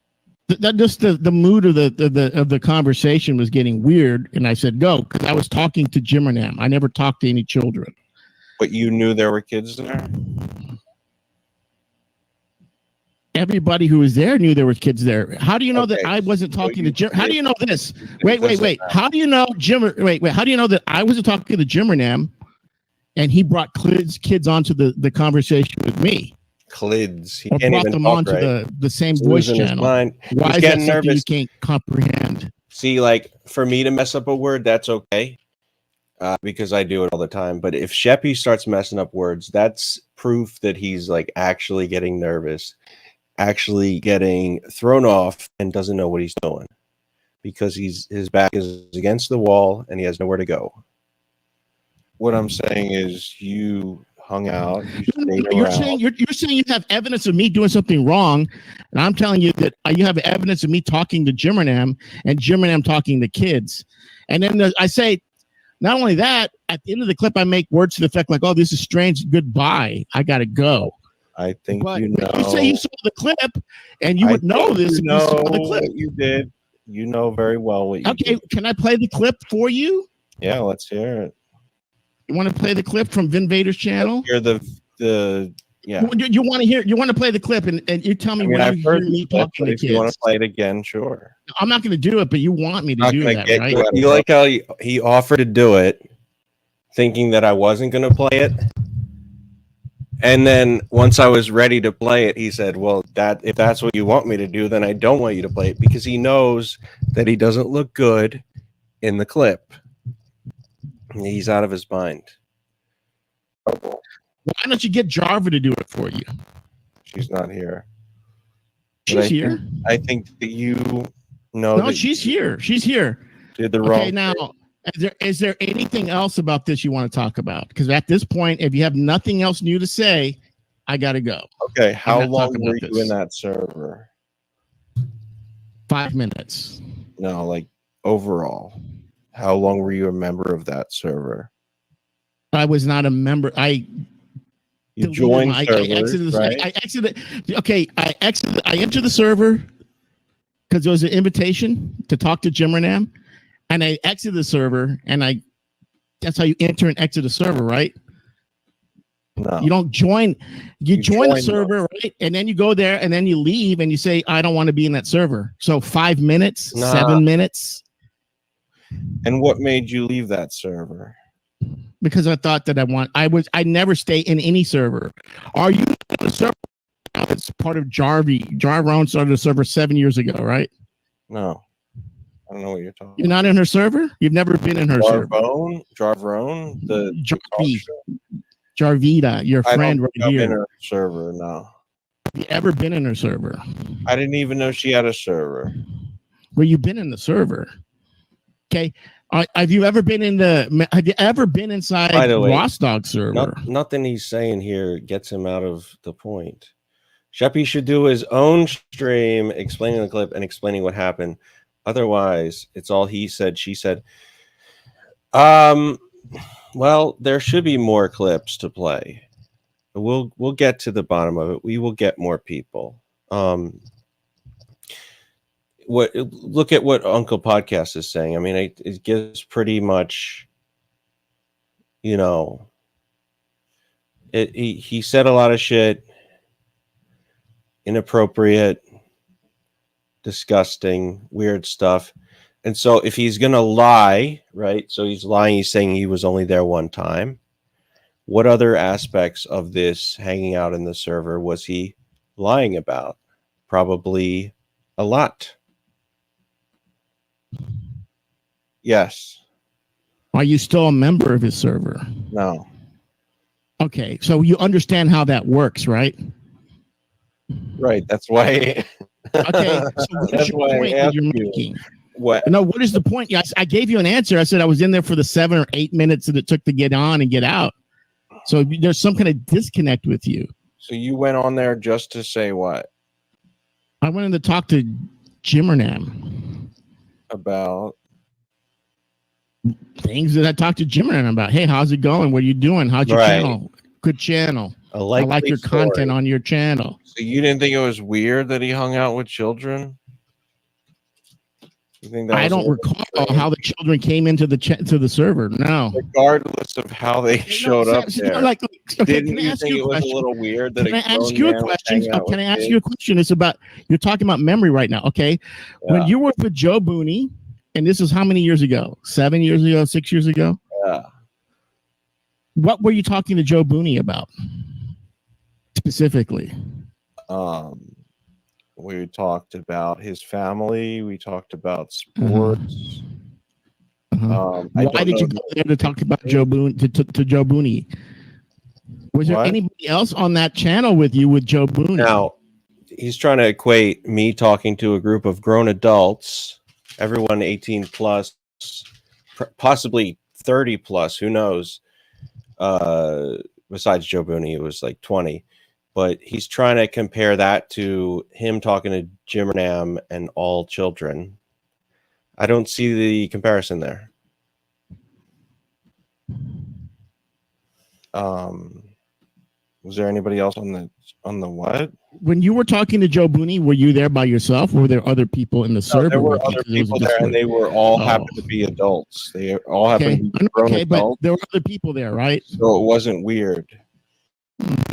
Speaker 5: That just the mood of the conversation was getting weird, and I said go, because I was talking to Jimmernam. I never talked to any children.
Speaker 1: But you knew there were kids there?
Speaker 5: Everybody who was there knew there were kids there. How do you know that I wasn't talking to Jim? How do you know this? Wait. How do you know Wait. How do you know that I wasn't talking to Jimmernam, and he brought kids onto the conversation with me?
Speaker 1: Kids. He
Speaker 5: or
Speaker 1: can't
Speaker 5: brought
Speaker 1: even
Speaker 5: them
Speaker 1: talk
Speaker 5: onto
Speaker 1: right.
Speaker 5: the same voice channel. Why is that something you can't comprehend?
Speaker 1: See, like for me to mess up a word, that's okay. Because I do it all the time. But if Sheppy starts messing up words, that's proof that he's like actually getting nervous, actually getting thrown off, and doesn't know what he's doing because his back is against the wall and he has nowhere to go. What I'm saying is you hung out.
Speaker 5: You're saying you have evidence of me doing something wrong, and I'm telling you that you have evidence of me talking to Jimmernam and Jimmernam talking to kids. And then I say, not only that, at the end of the clip, I make words to the effect like, "Oh, this is strange. Goodbye. I gotta go."
Speaker 1: I think
Speaker 5: but
Speaker 1: you know.
Speaker 5: You say you saw the clip, and you would know this.
Speaker 1: You know the clip. You did. You know very well what you did.
Speaker 5: Okay, can I play the clip for you?
Speaker 1: Yeah, let's hear it.
Speaker 5: You want to play the clip from Vin Vader's channel?
Speaker 1: Hear the yeah.
Speaker 5: You want to hear? You want to play the clip, and you tell me when you hear me talking to kids.
Speaker 1: If you want to play it again, sure.
Speaker 5: I'm not going to do it, but you want me to do that, right?
Speaker 1: You like how he offered to do it, thinking that I wasn't going to play it, and then once I was ready to play it, he said, "Well, if that's what you want me to do, then I don't want you to play it," because he knows that he doesn't look good in the clip. He's out of his mind.
Speaker 5: Why don't you get Jarva to do it for you?
Speaker 1: She's not here.
Speaker 5: She's here.
Speaker 1: I think that you know.
Speaker 5: No, she's here. She's here.
Speaker 1: Did the wrong.
Speaker 5: Okay, now is there anything else about this you want to talk about? Because at this point, if you have nothing else new to say, I gotta go.
Speaker 4: Okay, how
Speaker 5: not
Speaker 4: long
Speaker 5: talking
Speaker 4: were
Speaker 5: about
Speaker 4: you in
Speaker 5: this.
Speaker 4: that server?
Speaker 5: 5 minutes.
Speaker 4: No, like overall. How long were you a member of that server?
Speaker 5: I was not a member.
Speaker 4: You joined
Speaker 5: I
Speaker 4: servers, right?
Speaker 5: I exited. Okay, I exited. I entered the server because there was an invitation to talk to Jim Renam, and I exited the server, and that's how you enter and exit a server, right?
Speaker 4: No.
Speaker 5: You don't join. You join the server, right? And then you go there, and then you leave, and you say, "I don't want to be in that server." So 5 minutes, 7 minutes.
Speaker 4: And what made you leave that server?
Speaker 5: Because I thought that I never stay in any server. Are you in a server? It's part of Jarvie. Jarvone started a server 7 years ago, right?
Speaker 4: No. I don't know what you're talking
Speaker 5: You're not in her server? You've never been in her server.
Speaker 4: Jarvone, the
Speaker 5: Jarvita, your friend right here.
Speaker 4: In her server, no.
Speaker 5: Have you ever been in her server?
Speaker 4: I didn't even know she had a server.
Speaker 5: Well, you've been in the server. Okay. Have you ever been inside Lost Dog server?
Speaker 1: Nothing he's saying here gets him out of the point. Sheppy should do his own stream explaining the clip and explaining what happened. Otherwise, it's all he said, she said. Well, there should be more clips to play. We'll get to the bottom of it. We will get more people. Look at what Uncle Podcast is saying. I mean, it gives pretty much, you know, he said a lot of shit, inappropriate, disgusting, weird stuff. And so if he's going to lie, right? So he's lying. He's saying he was only there one time. What other aspects of this hanging out in the server was he lying about? Probably a lot. Yes.
Speaker 5: Are you still a member of his server?
Speaker 4: No.
Speaker 5: Okay. So you understand how that works, right?
Speaker 4: Right. That's why.
Speaker 5: Okay. So what's your point that you're making?
Speaker 4: What?
Speaker 5: No, what is the point? I gave you an answer. I said I was in there for the 7 or 8 minutes that it took to get on and get out. So there's some kind of disconnect with you.
Speaker 4: So you went on there just to say what?
Speaker 5: I went in to talk to Jim Renam.
Speaker 4: About?
Speaker 5: Things that I talked to Jim Renam about. Hey, how's it going? What are you doing? How's your channel? Good channel. I like your content on your channel.
Speaker 4: So you didn't think it was weird that he hung out with children? You think that
Speaker 5: I don't recall how the children came into the server. No.
Speaker 4: Regardless of how they showed up there.
Speaker 5: Didn't you think it was a
Speaker 4: little weird that
Speaker 5: Can I ask you a question? Can I ask you a question? It's about, you're talking about memory right now. Okay. Yeah. When you were with Joe Booney, and this is how many years ago? 7 years ago, 6 years ago?
Speaker 4: Yeah.
Speaker 5: What were you talking to Joe Booney about specifically?
Speaker 4: We talked about his family. We talked about sports.
Speaker 5: Why did you go there to talk about Joe Booney to Joe Booney? Was there anybody else on that channel with you with Joe Booney?
Speaker 1: Now, he's trying to equate me talking to a group of grown adults, everyone 18 plus, possibly 30 plus, who knows? Besides Joe Booney, it was like 20. But he's trying to compare that to him talking to Jim Renam and all children. I don't see the comparison there. Was there anybody else on the what?
Speaker 5: When you were talking to Joe Booney, were you there by yourself, or were there other people in the server?
Speaker 4: There were other people there, and they were all happened to be adults. They all happened to be grown adults.
Speaker 5: But there were other people there, right?
Speaker 4: So it wasn't weird.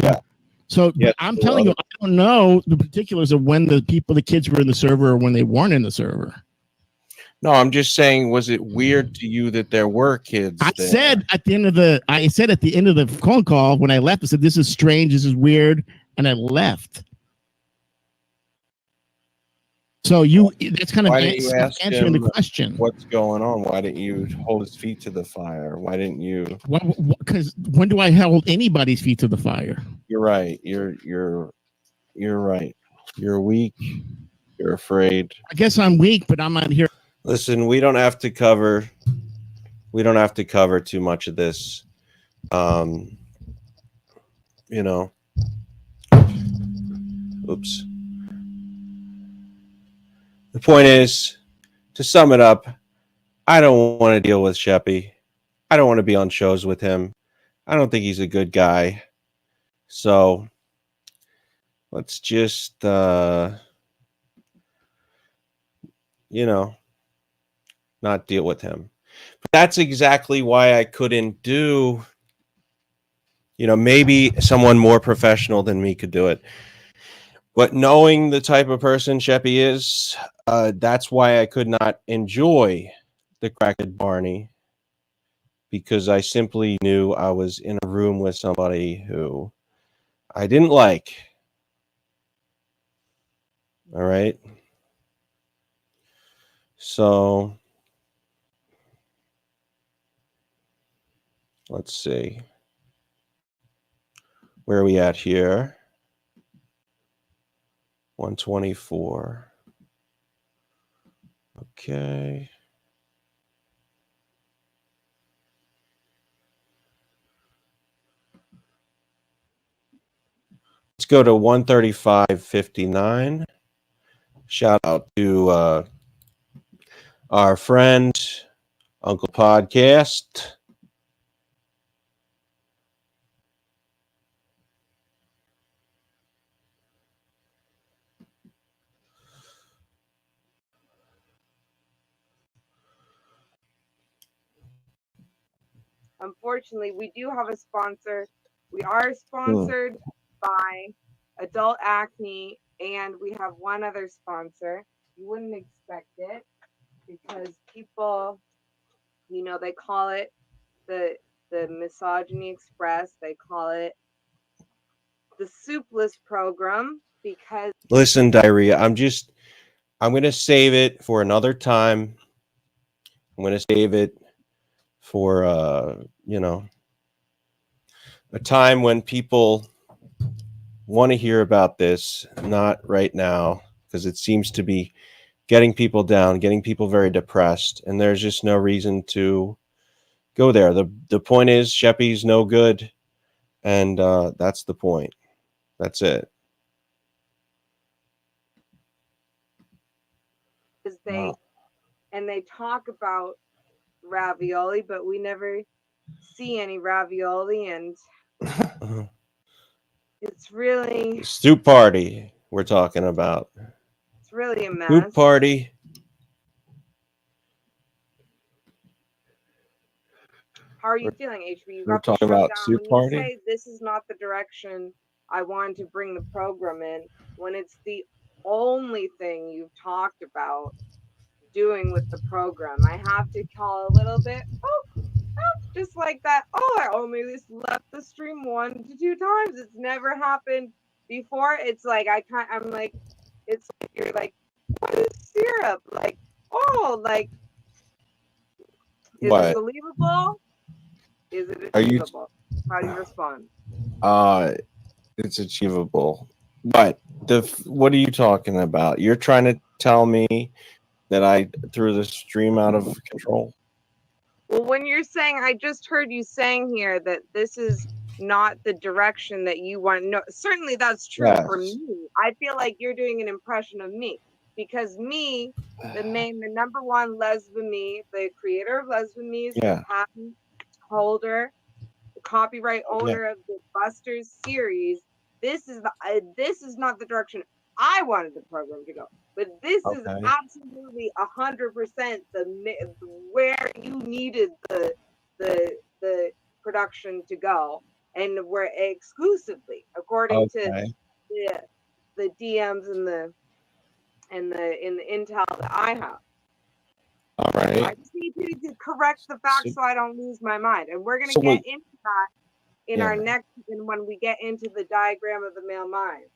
Speaker 4: Yeah.
Speaker 5: So I'm telling you, I don't know the particulars of when the kids were in the server or when they weren't in the server.
Speaker 4: No, I'm just saying, was it weird to you that there were kids there?
Speaker 5: I said at the end of the phone call when I left, I said, this is strange, this is weird, and I left. So that's kind of answering the question.
Speaker 4: What's going on? Why didn't you hold his feet to the fire? Why didn't you?
Speaker 5: Because when do I hold anybody's feet to the fire?
Speaker 4: You're right. You're right. You're weak. You're afraid.
Speaker 5: I guess I'm weak, but I'm not here.
Speaker 1: Listen, we don't have to cover too much of this. You know, Oops. The point is, to sum it up, I don't want to deal with Sheppy. I don't want to be on shows with him. I don't think he's a good guy. So let's just, not deal with him. But that's exactly why I couldn't do, maybe someone more professional than me could do it. But knowing the type of person Sheppy is, that's why I could not enjoy the Crackhead Barney, because I simply knew I was in a room with somebody who I didn't like. All right. So let's see. Where are we at here? 124. Okay. Let's go to 135.59. Shout out to our friend, Uncle Podcast.
Speaker 2: Unfortunately, we do have a sponsor. We are sponsored by Adult Acne, and we have one other sponsor. You wouldn't expect it because people, they call it the Misogyny Express. They call it the Soupless Program because.
Speaker 1: Listen, Diarrhea, I'm going to save it for another time. I'm going to save it for, a time when people want to hear about this, not right now, because it seems to be getting people down, getting people very depressed, and there's just no reason to go there. The point is, Sheppy's no good, and that's the point. That's it.
Speaker 2: They talk about ravioli, but we never see any ravioli, and it's really
Speaker 1: Soup party we're talking about.
Speaker 2: It's really a mess.
Speaker 1: Soup party.
Speaker 2: How are you feeling, HB? You
Speaker 1: We're
Speaker 2: got the
Speaker 1: talking
Speaker 2: show
Speaker 1: about
Speaker 2: down.
Speaker 1: soup
Speaker 2: When
Speaker 1: party.
Speaker 2: you say this is not the direction I want to bring the program in, when it's the only thing you've talked about doing with the program, I have to call a little bit. Just like that. I only left the stream 1 to 2 times. It's never happened before. It's like I'm like, it's like you're like, what is syrup? Like, is it believable? Is it achievable? How do you respond?
Speaker 1: It's achievable. But what are you talking about? You're trying to tell me that I threw the stream out of control?
Speaker 2: Well, when you're saying, I just heard you saying here that this is not the direction that you want. No, certainly that's true for me. I feel like you're doing an impression of me because me, the number one lesbian, the creator of lesbian, the patent holder, the copyright owner of the Busters series. This is not the direction I wanted the program to go. But this is absolutely 100% where you needed the production to go, and we're exclusively according to the DMs and the intel that I have.
Speaker 1: All right.
Speaker 2: I just need to correct the facts so I don't lose my mind, and we're gonna get into that in our next, and when we get into the diagram of the male mind.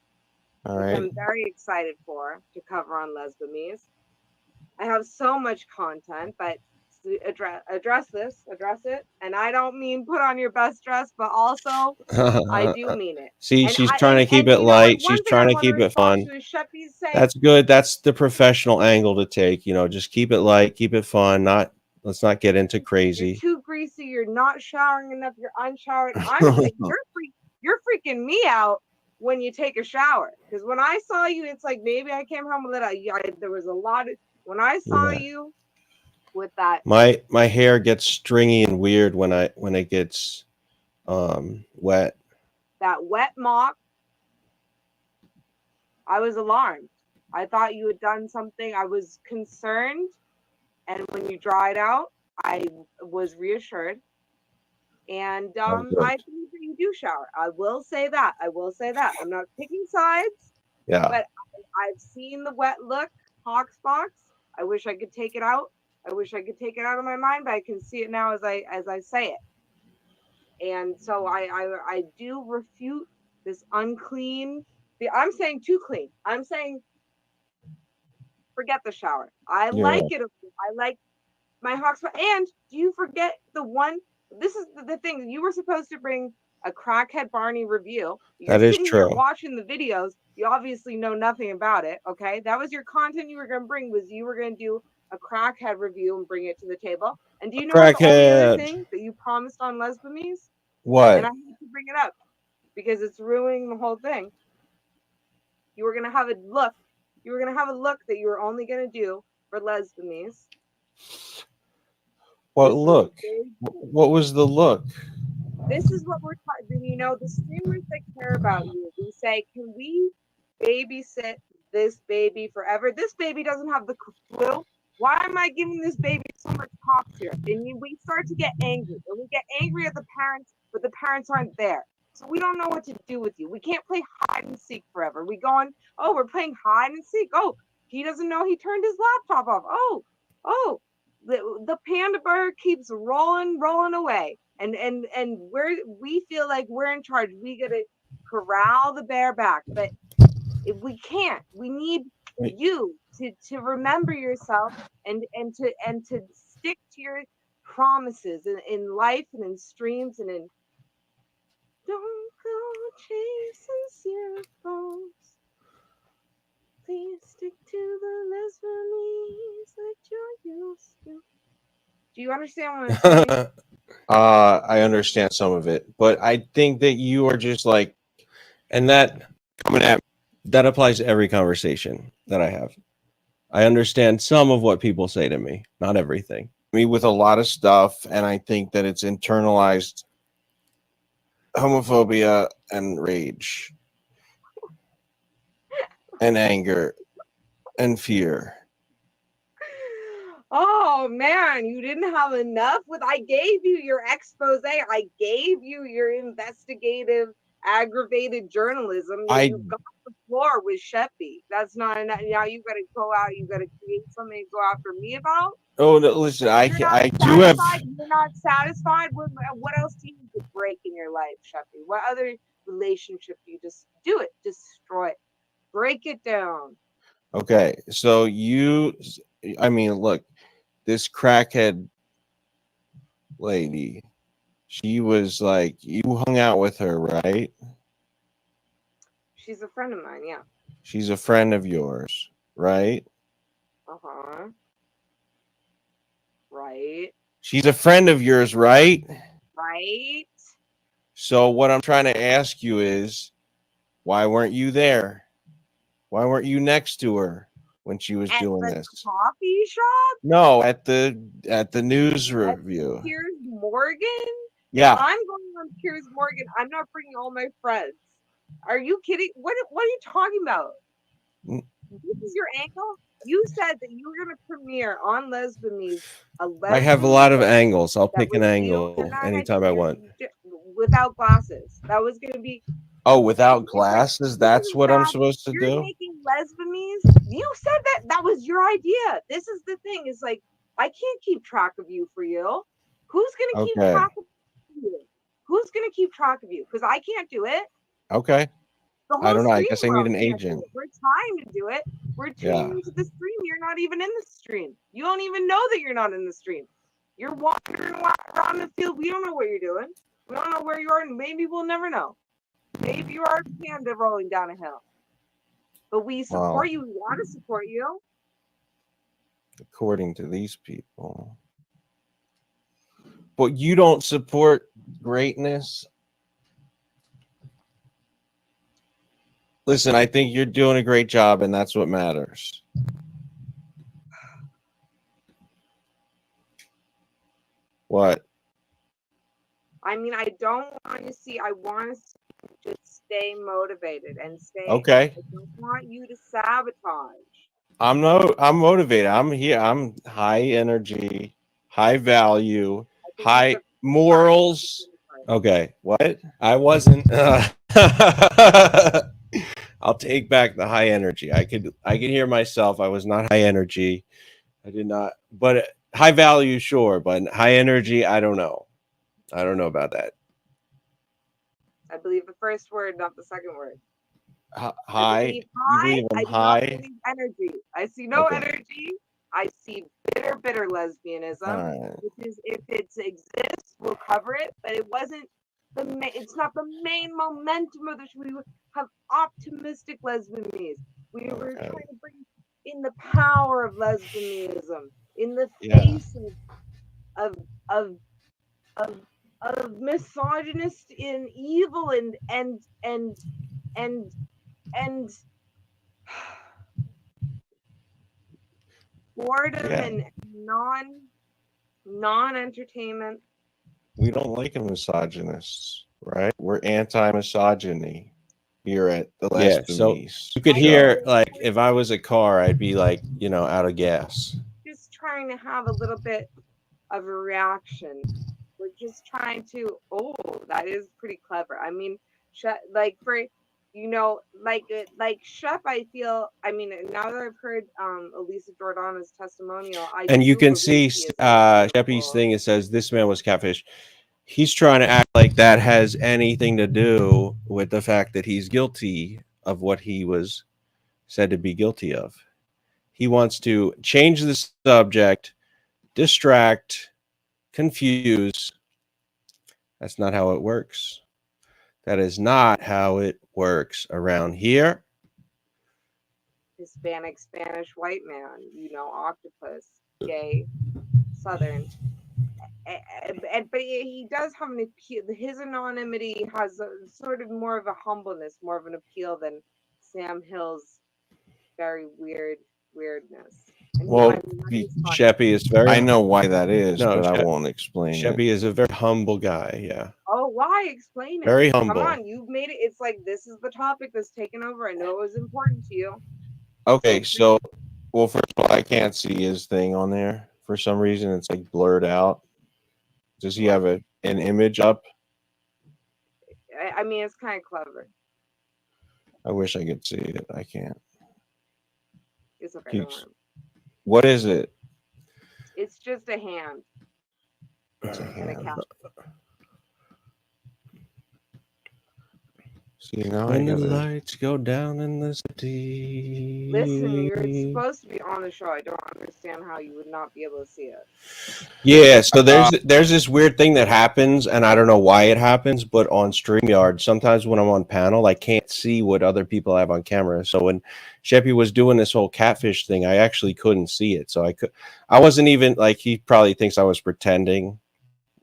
Speaker 1: All right.
Speaker 2: I'm very excited to cover on lesbian. I have so much content, but address it, and I don't mean put on your best dress, but also I do mean it.
Speaker 1: See, she's trying to keep it light. She's trying to keep it fun. That's good. That's the professional angle to take. Just keep it light, keep it fun. Let's not get into crazy.
Speaker 2: You're too greasy. You're not showering enough. You're unshowered. You're freaking me out
Speaker 6: when you take a shower. Because when I saw you, it's like maybe I came home with it. There was a lot of when I saw you with that.
Speaker 1: My hair gets stringy and weird when it gets wet.
Speaker 6: That wet mop. I was alarmed. I thought you had done something. I was concerned. And when you dried out, I was reassured. And I believe that you do shower. I will say that. I'm not picking sides.
Speaker 1: Yeah.
Speaker 6: But I've seen the wet look, Hawksbox. I wish I could take it out. I wish I could take it out of my mind, but I can see it now as I say it. And so I do refute this unclean. I'm saying too clean. I'm saying forget the shower. I like it. I like my Hawksbox. And do you forget the one? This is the thing. You were supposed to bring a Crackhead Barney review. You're sitting here watching the videos. You obviously know nothing about it. Okay, that was your content you were going to bring. Was you were going to do a Crackhead review and bring it to the table. And do you know what's the only other thing that you promised on Lesbamies?
Speaker 1: What?
Speaker 6: And I need to bring it up because it's ruining the whole thing. You were going to have a look. You were going to have a look that you were only going to do for Lesbamies.
Speaker 1: What look? What was the look?
Speaker 6: This is what we're talking. You know, the streamers that care about you. We say, can we babysit this baby forever? This baby doesn't have the flu. Why am I giving this baby so much cough syrup? And we start to get angry. And we get angry at the parents, but the parents aren't there. So we don't know what to do with you. We can't play hide and seek forever. We go on, oh, we're playing hide and seek. Oh, he doesn't know he turned his laptop off. Oh, the panda bear keeps rolling away. And we feel like we're in charge. We gotta corral the bear back, but if we can't, we need you to remember yourself and to stick to your promises in life and in streams and in. Don't go chasing circles. Please stick to the Lesbamies like you're used to. Do you understand what I'm saying?
Speaker 1: I understand some of it, but I think that you are just like, and that coming at that applies to every conversation that I have. I understand some of what people say to me, not everything. Me with a lot of stuff, and I think that it's internalized homophobia and rage and anger and fear.
Speaker 6: Oh man, you didn't have enough with I gave you your expose. I gave you your investigative aggravated journalism. You got the floor with Sheppy. That's not enough. Now you gotta go out, you gotta create something to go after me about.
Speaker 1: Oh no, listen, I do have.
Speaker 6: You're not satisfied with what else do you need to break in your life, Sheppy? What other relationship do you just do it? Destroy it. Break it down.
Speaker 1: Okay, so I mean, look, this crackhead lady, she was like, you hung out with her, right?
Speaker 6: She's a friend of mine, yeah.
Speaker 1: She's a friend of yours, right?
Speaker 6: Uh-huh. Right.
Speaker 1: She's a friend of yours, right?
Speaker 6: Right.
Speaker 1: So what I'm trying to ask you is, why weren't you there? Why weren't you next to her when she was doing this?
Speaker 6: Coffee shop?
Speaker 1: No, at the news review.
Speaker 6: Piers Morgan?
Speaker 1: Yeah.
Speaker 6: If I'm going on Piers Morgan, I'm not bringing all my friends. Are you kidding? What are you talking about? This is your angle? You said that you were going to premiere on Lesbamies.
Speaker 1: I have a lot of angles. I'll pick an angle anytime I want.
Speaker 6: Without glasses. That was going to be.
Speaker 1: Oh, without glasses? That's what I'm supposed to do?
Speaker 6: You're making Lesbamies. You said that was your idea. This is the thing. It's like, I can't keep track of you for you. Who's going to keep track of you? Who's going to keep track of you? Because I can't do it.
Speaker 1: Okay. I don't know. I guess I need an agent.
Speaker 6: We're trying to do it. We're tuning into the stream. You're not even in the stream. You don't even know that you're not in the stream. You're wandering around the field. We don't know what you're doing. We don't know where you are, and maybe we'll never know. Maybe you are a panda rolling down a hill. But we support you. We want to support you.
Speaker 1: According to these people. But you don't support greatness? Listen, I think you're doing a great job, and that's what matters. What?
Speaker 2: I mean, I don't want to see. I want to just stay motivated and stay.
Speaker 1: Okay.
Speaker 2: I don't want you to sabotage.
Speaker 1: I'm motivated. I'm here. I'm high energy, high value, high morals. Okay. What? I wasn't. I'll take back the high energy. I could hear myself. I was not high energy. I did not. But high value, sure. But high energy, I don't know. I don't know about that.
Speaker 2: I believe the first word, not the second word.
Speaker 1: High. You believe I'm high?
Speaker 2: I believe energy. I see no energy. I see bitter lesbianism,
Speaker 1: right.
Speaker 2: Which is, if it exists, we'll cover it. But it wasn't it's not the main momentum of the show. We have optimistic lesbianism. We were trying to bring in the power of lesbianism in the face of misogynist and evil and boredom and non-entertainment.
Speaker 1: We don't like a misogynists, right? We're anti-misogyny here at the Last so you could hear, like, if I was a car, I'd be like, out of gas.
Speaker 2: Just trying to have a little bit of a reaction. We're just trying to. Oh, that is pretty clever. I mean, like for like Chef, I feel. I mean, now that I've heard Elisa Jordana's testimonial,
Speaker 1: and you can see Sheppy's thing. It says this man was catfish. He's trying to act like that has anything to do with the fact that he's guilty of what he was said to be guilty of. He wants to change the subject, distract, confuse. That's not how it works. That is not how it works around here.
Speaker 2: Hispanic, Spanish, white man, octopus, gay, Southern. But he does have an appeal. His anonymity has sort of more of a humbleness, more of an appeal than Sam Hill's very weirdness. And
Speaker 1: well, Sheppy is very. I know why that is, but I won't explain. Sheppy is a very humble guy. Yeah.
Speaker 2: Oh, why? Explain it.
Speaker 1: Very humble.
Speaker 2: Come on, you've made it. It's like this is the topic that's taken over. I know it was important to you.
Speaker 1: Okay, so well, first of all, I can't see his thing on there for some reason. It's like blurred out. Does he have an image up?
Speaker 2: I mean, it's kind of clever.
Speaker 1: I wish I could see it. I can't.
Speaker 2: It's okay.
Speaker 1: What is it?
Speaker 2: It's just a hand.
Speaker 1: It's a hand. See, now when the lights go down in the city.
Speaker 2: Listen, you're supposed to be on the show. I don't understand how you would not be able to see it.
Speaker 1: Yeah, so there's this weird thing that happens, and I don't know why it happens, but on StreamYard, sometimes when I'm on panel, I can't see what other people have on camera. So when Sheppy was doing this whole catfish thing, I actually couldn't see it. So I wasn't even, like, he probably thinks I was pretending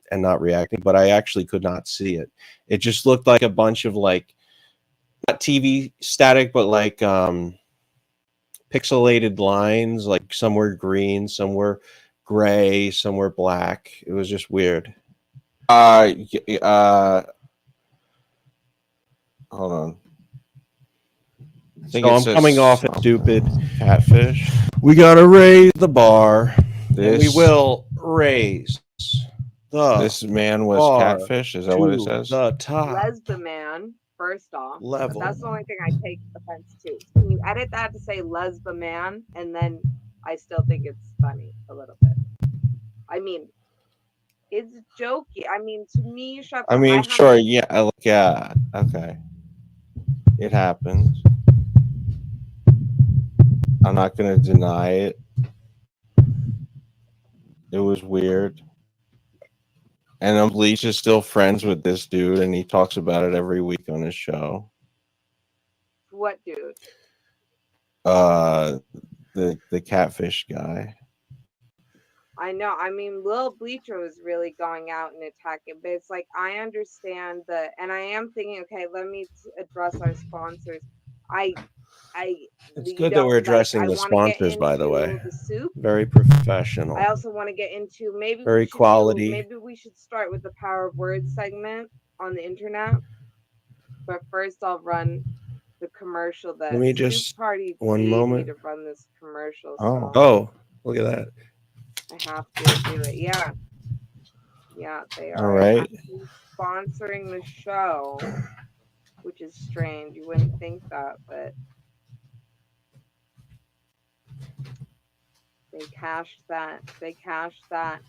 Speaker 1: and not reacting, but I actually could not see it. It just looked like a bunch of, like, not TV static, but like pixelated lines, like some were green, some were gray, some were black. It was just weird. Hold on. So I'm coming off as stupid. Catfish. We gotta raise the bar. We will raise the. This man was catfish. Is that what it says?
Speaker 2: The top. Lesbian. First off, level. That's the only thing I take offense to. Can you edit that to say lesbian, and then I still think it's funny a little bit. I mean, it's jokey. I mean, to me, Chef.
Speaker 1: I mean, sure, yeah, okay. It happens. I'm not gonna deny it. It was weird. And Bleach is still friends with this dude, and he talks about it every week on his show.
Speaker 2: What dude?
Speaker 1: The catfish guy.
Speaker 2: I know. I mean, Lil Bleacher was really going out and attacking, but it's like I understand and I am thinking, okay, let me address our sponsors.
Speaker 1: It's
Speaker 6: you
Speaker 1: good that
Speaker 6: don't,
Speaker 1: we're
Speaker 6: like,
Speaker 1: addressing
Speaker 6: I
Speaker 1: the
Speaker 6: want to get
Speaker 1: sponsors, by the way.
Speaker 6: into the soup.
Speaker 1: Very professional.
Speaker 6: I also want to get into
Speaker 1: Very quality.
Speaker 6: maybe we should start with the Power of Words segment on the internet. But first, I'll run the commercial that
Speaker 1: Let me
Speaker 6: Soup
Speaker 1: just
Speaker 6: Party
Speaker 1: one
Speaker 6: paid
Speaker 1: moment.
Speaker 6: me to run this commercial.
Speaker 1: Oh,
Speaker 6: So
Speaker 1: look at that.
Speaker 6: I have to do it. Yeah, they
Speaker 1: All
Speaker 6: are
Speaker 1: right.
Speaker 6: actually sponsoring the show, which is strange. You wouldn't think that, but they cashed that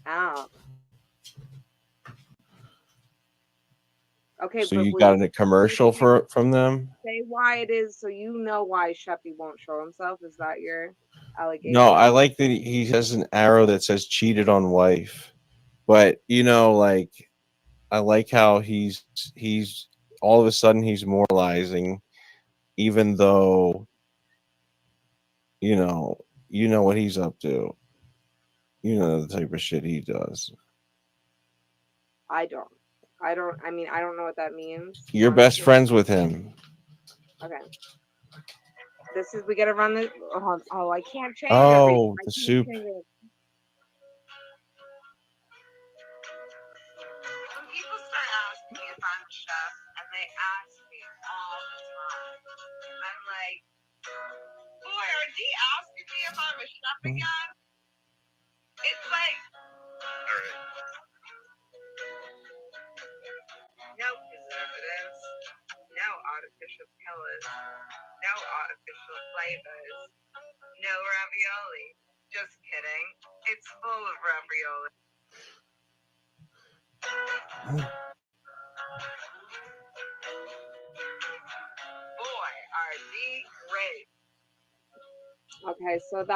Speaker 6: out. Okay,
Speaker 1: So
Speaker 6: but
Speaker 1: you got a commercial from them?
Speaker 6: say why it is, so you know why Sheppy won't show himself. Is that your allegation?
Speaker 1: No, I like that he has an arrow that says cheated on wife. But like, I like how he's all of a sudden he's moralizing, even though you know what he's up to. You know the type of shit he does.
Speaker 6: I don't. I mean, I don't know what that means.
Speaker 1: You're best friends with him.
Speaker 6: Okay. We gotta run this. Oh, I can't change
Speaker 1: Oh, the soup.
Speaker 6: When people start asking me if I'm a chef, and they ask me all the time, I'm like, boy, are they asking me if I'm a chef again? It's like, no preservatives, no artificial colors, no artificial flavors, no ravioli. Just kidding. It's full of ravioli. Boy, are they great. Okay, so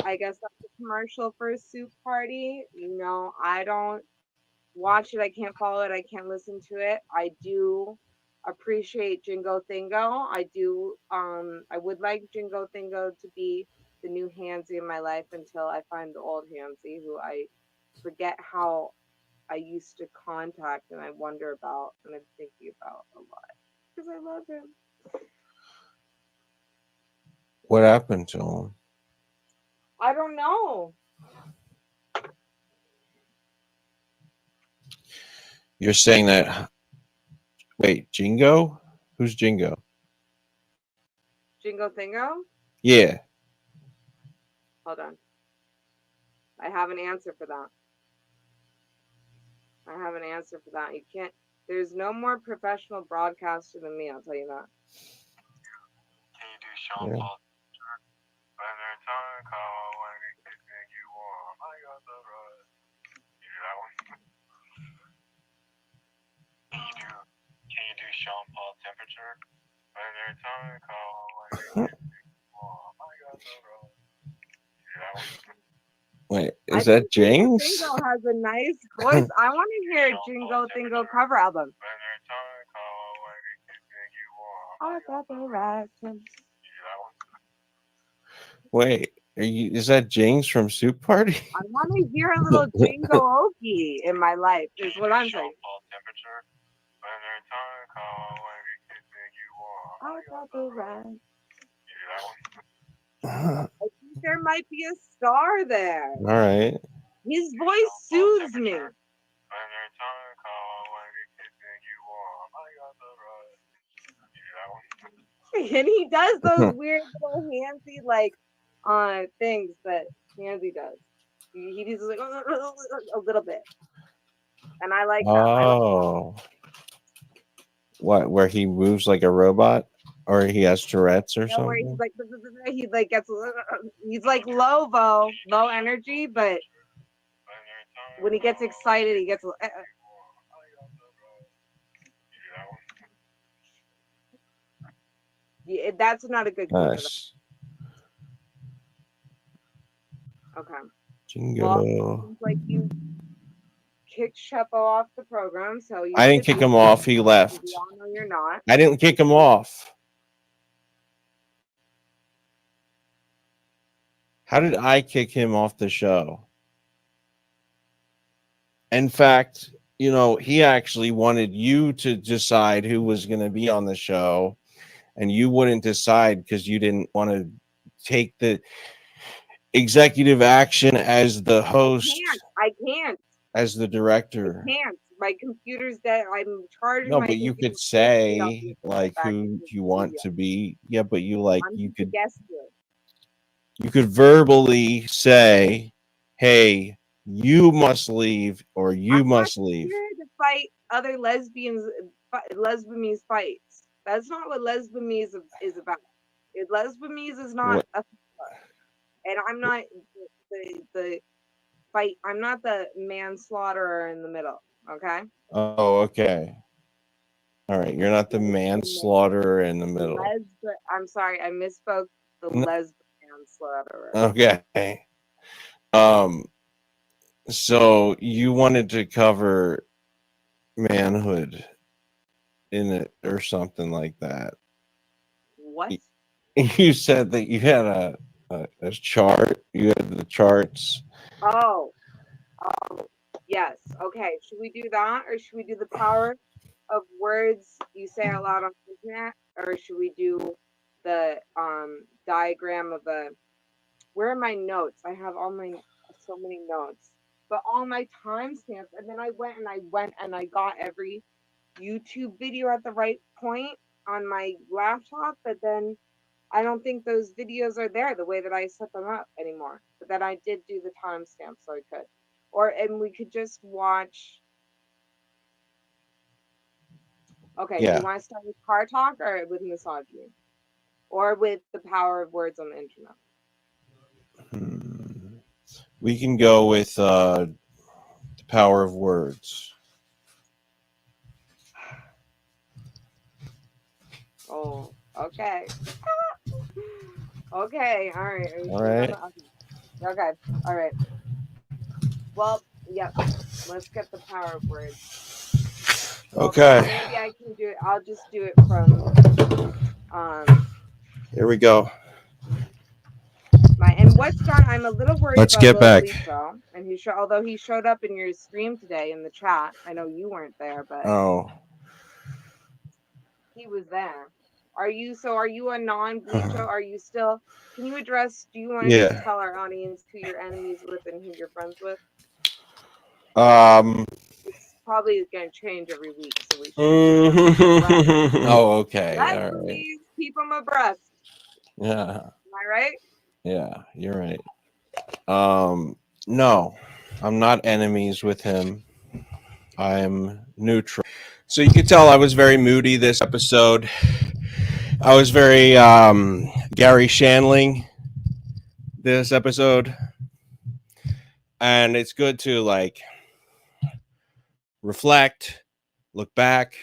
Speaker 6: I guess that's the commercial for Soup Party. I don't watch it. I can't follow it. I can't listen to it. I do appreciate Jingo Thingo. I would like Jingo Thingo to be the new Hansy in my life until I find the old Hansy, who I forget how I used to contact and I wonder about and I'm thinking about a lot because I love him.
Speaker 1: What happened to him?
Speaker 6: I don't know.
Speaker 1: You're saying that? Wait, Jingo? Who's Jingo?
Speaker 6: Jingo Thingo?
Speaker 1: Yeah.
Speaker 6: Hold on. I have an answer for that. You can't. There's no more professional broadcaster than me. I'll tell you that. Can you do Sean Paul? Can you do Sean Paul temperature?
Speaker 1: Wait, is that Jinx?
Speaker 6: Jingo has a nice voice. I want to hear Jingo Thingo cover album.
Speaker 1: Wait, is that Jinx from Soup Party?
Speaker 6: I want to hear a little Jingo Okie in my life, is what I'm saying. I think there might be a star there.
Speaker 1: All right.
Speaker 6: His voice soothes me. And he does those weird little handsy things that Handsy does. He does like a little bit, and I like that.
Speaker 1: Oh, what? Where he moves like a robot, or he has Tourette's or something? Where
Speaker 6: he's he's like low energy, but when he gets excited, he gets. Yeah, that's not a good.
Speaker 1: Nice.
Speaker 6: Okay.
Speaker 1: Jingo.
Speaker 6: Well, like you kicked Sheppo off the program, so
Speaker 1: I didn't kick him off. He left.
Speaker 6: No, you're not.
Speaker 1: I didn't kick him off. How did I kick him off the show? In fact, he actually wanted you to decide who was going to be on the show.
Speaker 4: and you wouldn't decide because you didn't want to take the executive action as the host.
Speaker 6: I can't.
Speaker 4: As the director.
Speaker 6: I can't. My computer's dead. I'm charging.
Speaker 4: No, but you could say like who you want to be. Yeah, but you like you could
Speaker 6: guess here.
Speaker 4: You could verbally say, "Hey, you must leave," or "You must leave."
Speaker 6: Here to fight other lesbians, lesbians fights. That's not what lesbians is about. Lesbians is not a, and I'm not the fight. I'm not the manslaughterer in the middle. Okay.
Speaker 4: Oh, okay. All right, you're not the manslaughterer in the middle.
Speaker 6: I'm sorry, I misspoke. The manslaughterer.
Speaker 4: Okay. So you wanted to cover manhood in it or something like that.
Speaker 6: What?
Speaker 4: You said that you had a chart. You had the charts.
Speaker 6: Oh, yes. Okay. Should we do that, or should we do the power of words you say out loud on the internet, or should we do the diagram of a? Where are my notes? I have so many notes, but all my timestamps. And then I went and I got every YouTube video at the right point on my laptop, but then I don't think those videos are there the way that I set them up anymore. But then I did do the timestamp, so I could. And we could just watch. Okay,
Speaker 4: yeah.
Speaker 6: Do you want to start with car talk or with misogyny? Or with the power of words on the internet?
Speaker 4: We can go with the power of words.
Speaker 6: Oh, okay. Okay, all right.
Speaker 4: All right.
Speaker 6: Okay, all right. Well, yep. Let's get the power of words.
Speaker 4: Okay.
Speaker 6: Maybe I can do it. I'll just do it from.
Speaker 4: Here we go.
Speaker 6: And what's done? I'm a little worried.
Speaker 4: Let's
Speaker 6: about
Speaker 4: get back.
Speaker 6: Lisa, and although he showed up in your stream today in the chat. I know you weren't there, but he was there. Are you a non-bleacher? Are you still? Can you address? Do you want to just tell our audience who you're enemies with and who you're friends with? It's probably going to change every week, so we should.
Speaker 4: Oh, okay.
Speaker 6: All right. Keep them abreast.
Speaker 4: Yeah.
Speaker 6: Am I right?
Speaker 4: Yeah, you're right. No, I'm not enemies with him. I'm neutral. So you could tell I was very moody this episode. I was very Gary Shandling this episode. And it's good to like reflect, look back,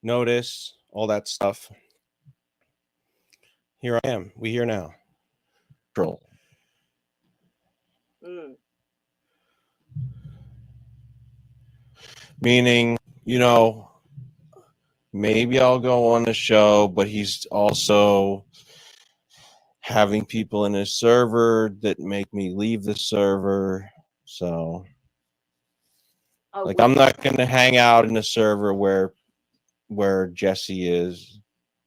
Speaker 4: notice, all that stuff. Here I am. We here now. Control. Meaning, maybe I'll go on the show, but he's also having people in his server that make me leave the server. So, like, I'm not going to hang out in the server where Jesse is.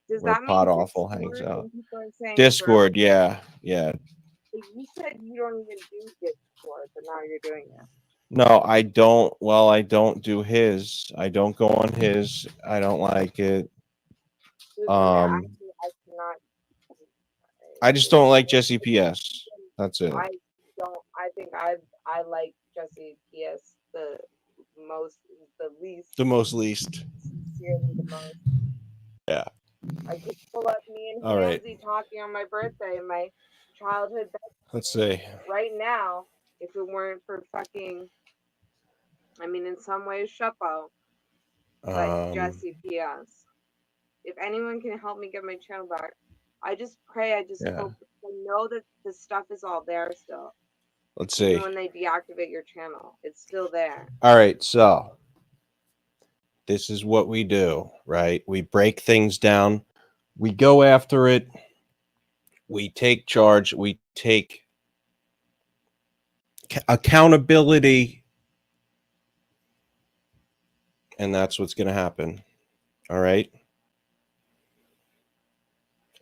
Speaker 6: Does
Speaker 4: where
Speaker 6: that mean
Speaker 4: Pod Awful hangs out?
Speaker 6: Discord,
Speaker 4: yeah.
Speaker 6: You said you don't even do Discord, but now you're doing it.
Speaker 4: No, I don't. Well, I don't do his. I don't go on his. I don't like it. I cannot. I just don't like Jesse PS. That's it.
Speaker 6: I don't. I think I like Jesse PS the least.
Speaker 4: The most least.
Speaker 6: Sincerely, the most.
Speaker 4: Yeah.
Speaker 6: I could pull up me and Hansie talking on my birthday in my childhood.
Speaker 4: Let's see.
Speaker 6: Right now, if it weren't for fucking, in some ways, Chapo, but Jesse PS. If anyone can help me get my channel back, I just pray. I just hope. I know that the stuff is all there still.
Speaker 4: Let's see.
Speaker 6: Even when they deactivate your channel, it's still there.
Speaker 4: All right, so this is what we do, right? We break things down. We go after it. We take charge. We take accountability. And that's what's going to happen. All right?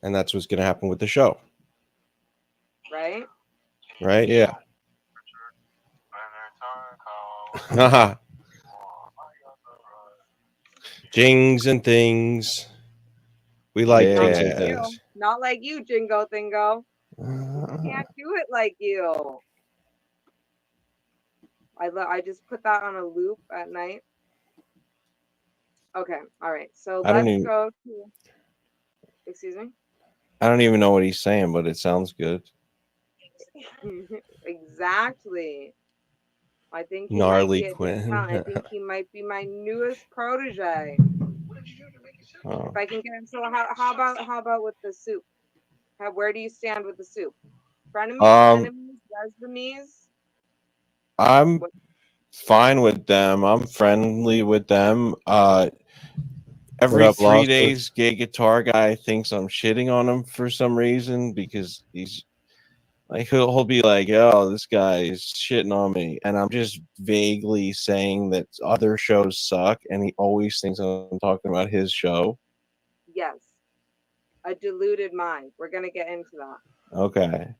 Speaker 1: And that's what's going to happen with the show.
Speaker 2: Right?
Speaker 1: Right? Yeah. Haha. Jings and things. We like jings and things.
Speaker 2: Not like you, Jingo Thingo. Can't do it like you. I just put that on a loop at night. Okay, all right. So let's go to. Excuse me.
Speaker 1: I don't even know what he's saying, but it sounds good.
Speaker 2: Exactly. I think he
Speaker 1: Gnarly
Speaker 2: might be
Speaker 1: Quinn.
Speaker 2: I think he might be my newest protege.
Speaker 1: Oh.
Speaker 2: If I can get him. So how about with the soup? Where do you stand with the soup? Frenemies, enemies, lesbianes?
Speaker 1: I'm fine with them. I'm friendly with them. Every 3 days, Gay Guitar Guy thinks I'm shitting on him for some reason because he's like he'll be like, "Oh, this guy is shitting on me," and I'm just vaguely saying that other shows suck, and he always thinks I'm talking about his show.
Speaker 2: Yes, a deluded mind. We're gonna get into that.
Speaker 1: Okay,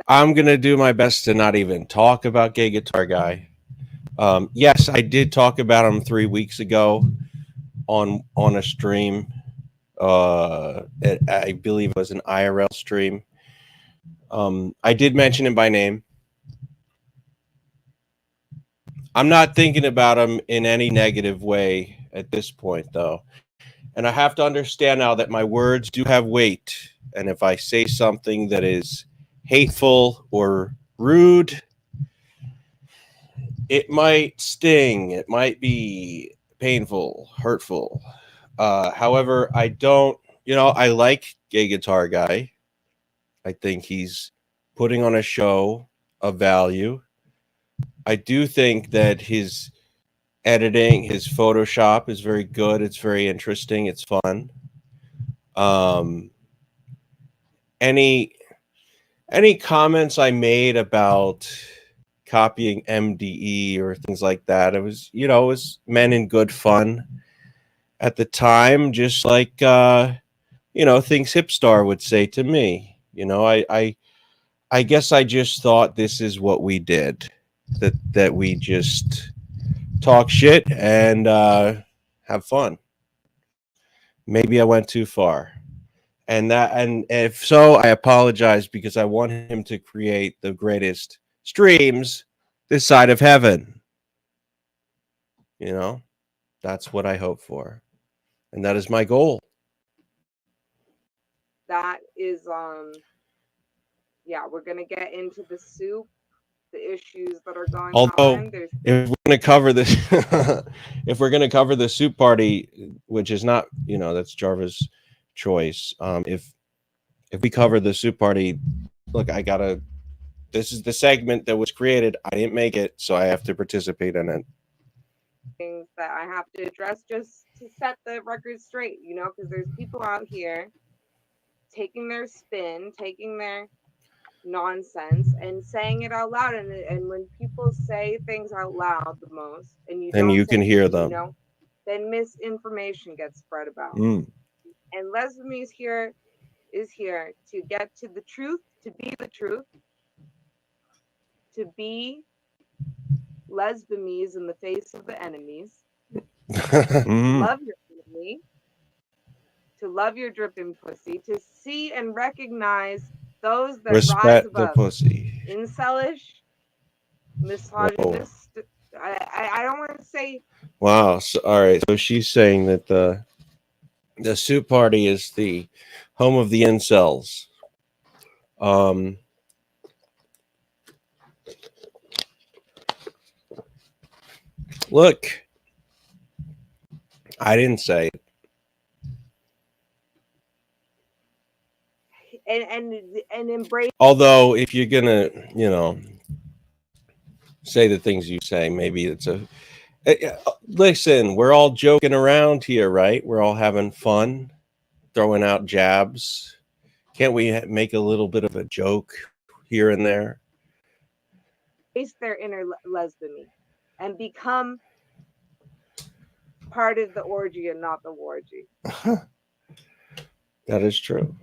Speaker 1: I'm gonna do my best to not even talk about Gay Guitar Guy. Yes, I did talk about him 3 weeks ago on a stream. I believe it was an IRL stream. I did mention him by name. I'm not thinking about him in any negative way at this point, though. And I have to understand now that my words do have weight. And if I say something that is hateful or rude, it might sting. It might be painful, hurtful. However, I don't, I like Gay Guitar Guy. I think he's putting on a show of value. I do think that his editing, his Photoshop is very good. It's very interesting. It's fun. Any comments I made about copying MDE or things like that, it was meant in good fun at the time, just like things Hipstar would say to me. I guess I just thought this is what we did, that we just talk shit and have fun. Maybe I went too far. And if so, I apologize because I want him to create the greatest streams this side of heaven. That's what I hope for. And that is my goal.
Speaker 2: That is yeah, we're gonna get into the soup, the issues that are going on.
Speaker 1: If we're gonna cover this if we're gonna cover the soup party, which is not, that's Jarva's choice. If we cover the soup party, look, this is the segment that was created. I didn't make it, so I have to participate in it.
Speaker 2: Things that I have to address just to set the record straight, because there's people out here taking their spin, taking their nonsense and saying it out loud. And when people say things out loud the most, and you
Speaker 1: can hear them,
Speaker 2: then misinformation gets spread about. And Lesbianes is here to get to the truth, to be the truth, to be Lesbianes in the face of the enemies. Love your enemy, to love your dripping pussy, to see and recognize those that rise above.
Speaker 1: The pussy.
Speaker 2: Incelish, misogynist. I don't want to say.
Speaker 1: Wow. So, all right. So she's saying that the soup party is the home of the incels. Look, I didn't say it.
Speaker 2: And embrace.
Speaker 1: Although, if you're gonna, say the things you say, maybe it's listen. We're all joking around here, right? We're all having fun, throwing out jabs. Can't we make a little bit of a joke here and there?
Speaker 2: Face their inner lesbian and become part of the orgy and not the wargy.
Speaker 1: That is true.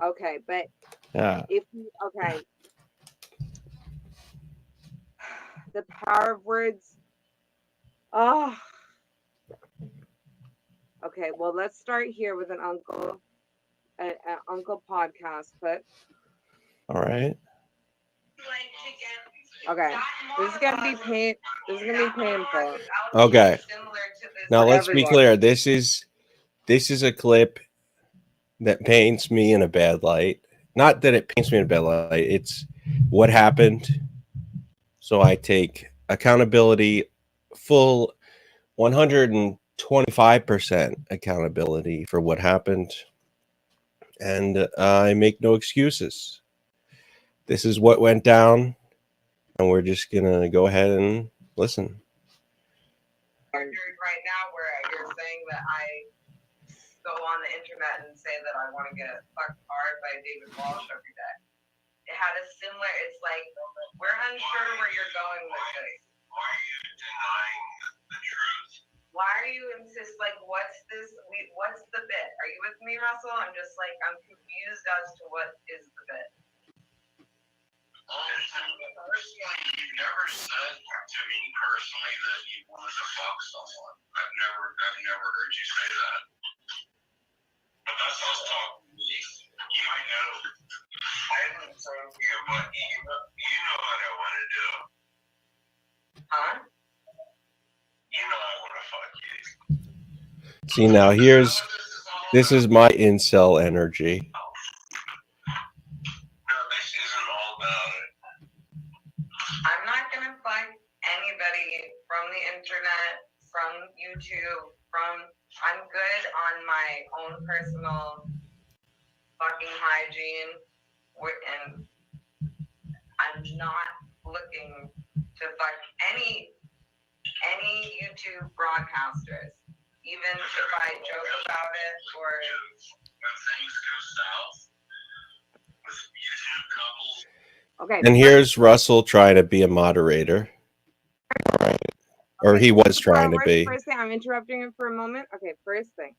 Speaker 6: Okay, but
Speaker 1: yeah,
Speaker 6: okay, the power of words. Oh, okay. Well, let's start here with an uncle podcast clip.
Speaker 1: all right.
Speaker 6: Okay, this is gonna be painful.
Speaker 1: Okay. Now let's be
Speaker 6: everyone.
Speaker 1: clear. This is a clip that paints me in a bad light. Not that it paints me in a bad light. It's what happened. So I take accountability, full 125% accountability for what happened, and I make no excuses. This is what went down, and we're just gonna go ahead and listen.
Speaker 6: Right now, where you're saying that I go on the internet and say that I want to get fucked hard by David Walsh every day. It had a similar. It's like we're unsure where you're going with this. Why are you denying the truth? Why are you insist? Like, what's this? What's the bit? Are you with me, Russell? I'm confused as to what is the bit.
Speaker 8: Personally, you never said to me personally that you wanted to fuck someone. I've never heard you say that. But that's us talking to me. You might know. I haven't told you, but you know what I want to do.
Speaker 6: Huh?
Speaker 8: You know I want to fuck you.
Speaker 1: See, now this is my incel energy.
Speaker 8: No, this isn't all about it.
Speaker 6: I'm not gonna fuck anybody from the internet, from YouTube, I'm good on my own personal fucking hygiene, and I'm not looking to fuck any YouTube broadcasters, even if I joke about it or.
Speaker 8: When things go south with YouTube couples.
Speaker 6: Okay.
Speaker 1: And here's Russell trying to be a moderator. All right. Or he was trying to be.
Speaker 6: First thing, I'm interrupting him for a moment. Okay, first thing.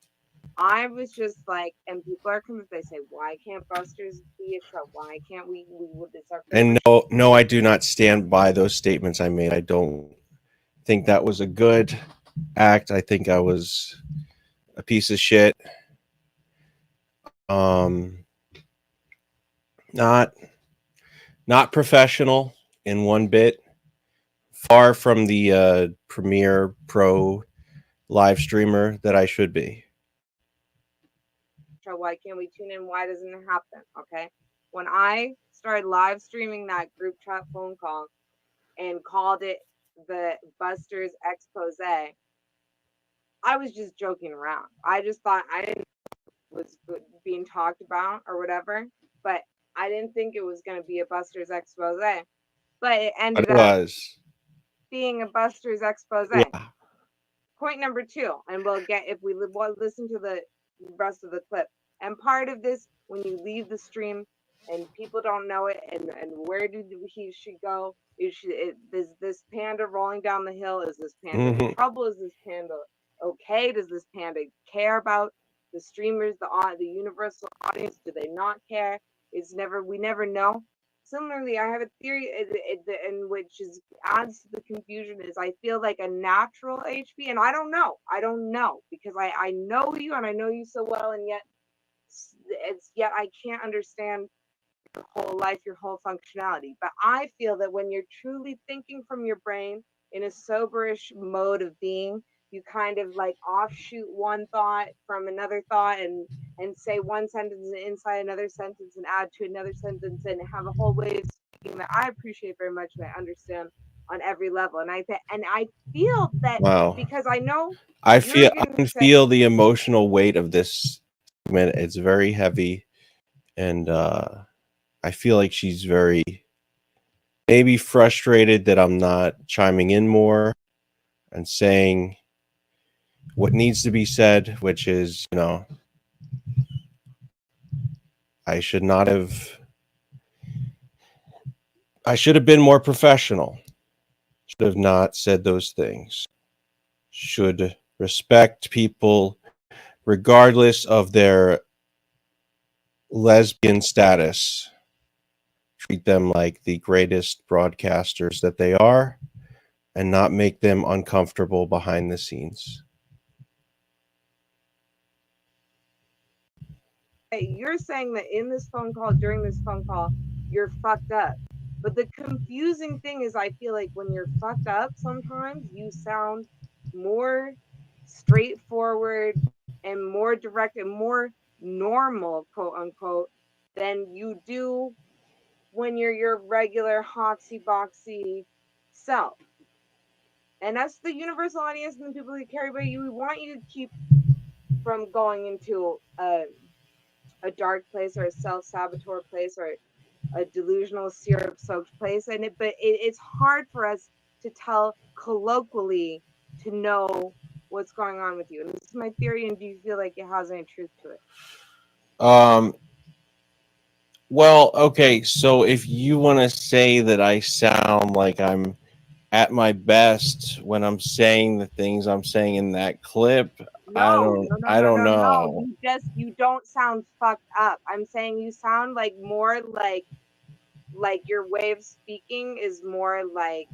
Speaker 6: I was just like, and people are coming, they say, why can't Busters be a show? Why can't we would this our
Speaker 1: And no, I do not stand by those statements I made. I don't think that was a good act. I think I was a piece of shit. Not professional in one bit. Far from the premier pro live streamer that I should be.
Speaker 6: Why can't we tune in? Why doesn't it happen? Okay. When I started live streaming that group chat phone call and called it the Busters expose, I was just joking around. I just thought I didn't was being talked about or whatever, but I didn't think it was going to be a Busters expose. But it ended up being a Busters expose.
Speaker 1: Yeah.
Speaker 6: Point number 2, and we'll get if we listen to the rest of the clip. And part of this, when you leave the stream and people don't know it, and where did he should go? Is this panda rolling down the hill? Is this panda in trouble? Is this panda okay? Does this panda care about the streamers, the universal audience? Do they not care? We never know. Similarly, I have a theory in which adds to the confusion is I feel like a natural HP, and I don't know because I know you and I know you so well, and yet I can't understand your whole life, your whole functionality. But I feel that when you're truly thinking from your brain in a soberish mode of being, you kind of like offshoot one thought from another thought and say one sentence inside another sentence and add to another sentence and have a whole way of speaking that I appreciate very much and I understand on every level. And I feel that because I know
Speaker 1: I can feel the emotional weight of this segment. It's very heavy, and I feel like she's very maybe frustrated that I'm not chiming in more and saying what needs to be said, which is, I should have been more professional. Should have not said those things. Should respect people
Speaker 4: regardless of their lesbian status. Treat them like the greatest broadcasters that they are and not make them uncomfortable behind the scenes.
Speaker 2: You're saying that in this phone call, during this phone call, you're fucked up. But the confusing thing is, I feel like when you're fucked up, sometimes you sound more straightforward and more direct and more normal, quote unquote, than you do when you're your regular hoxy boxy self. And that's the universal audience and the people who care about you. We want you to keep from going into a dark place or a self-saboteur place or a delusional syrup-soaked place, it's hard for us to tell colloquially to know what's going on with you. And this is my theory, and do you feel like it has any truth to it?
Speaker 4: Well, okay, so if you want to say that I sound like I'm at my best when I'm saying the things I'm saying in that clip, I don't know.
Speaker 2: You don't sound fucked up. I'm saying you sound like more like your way of speaking is more like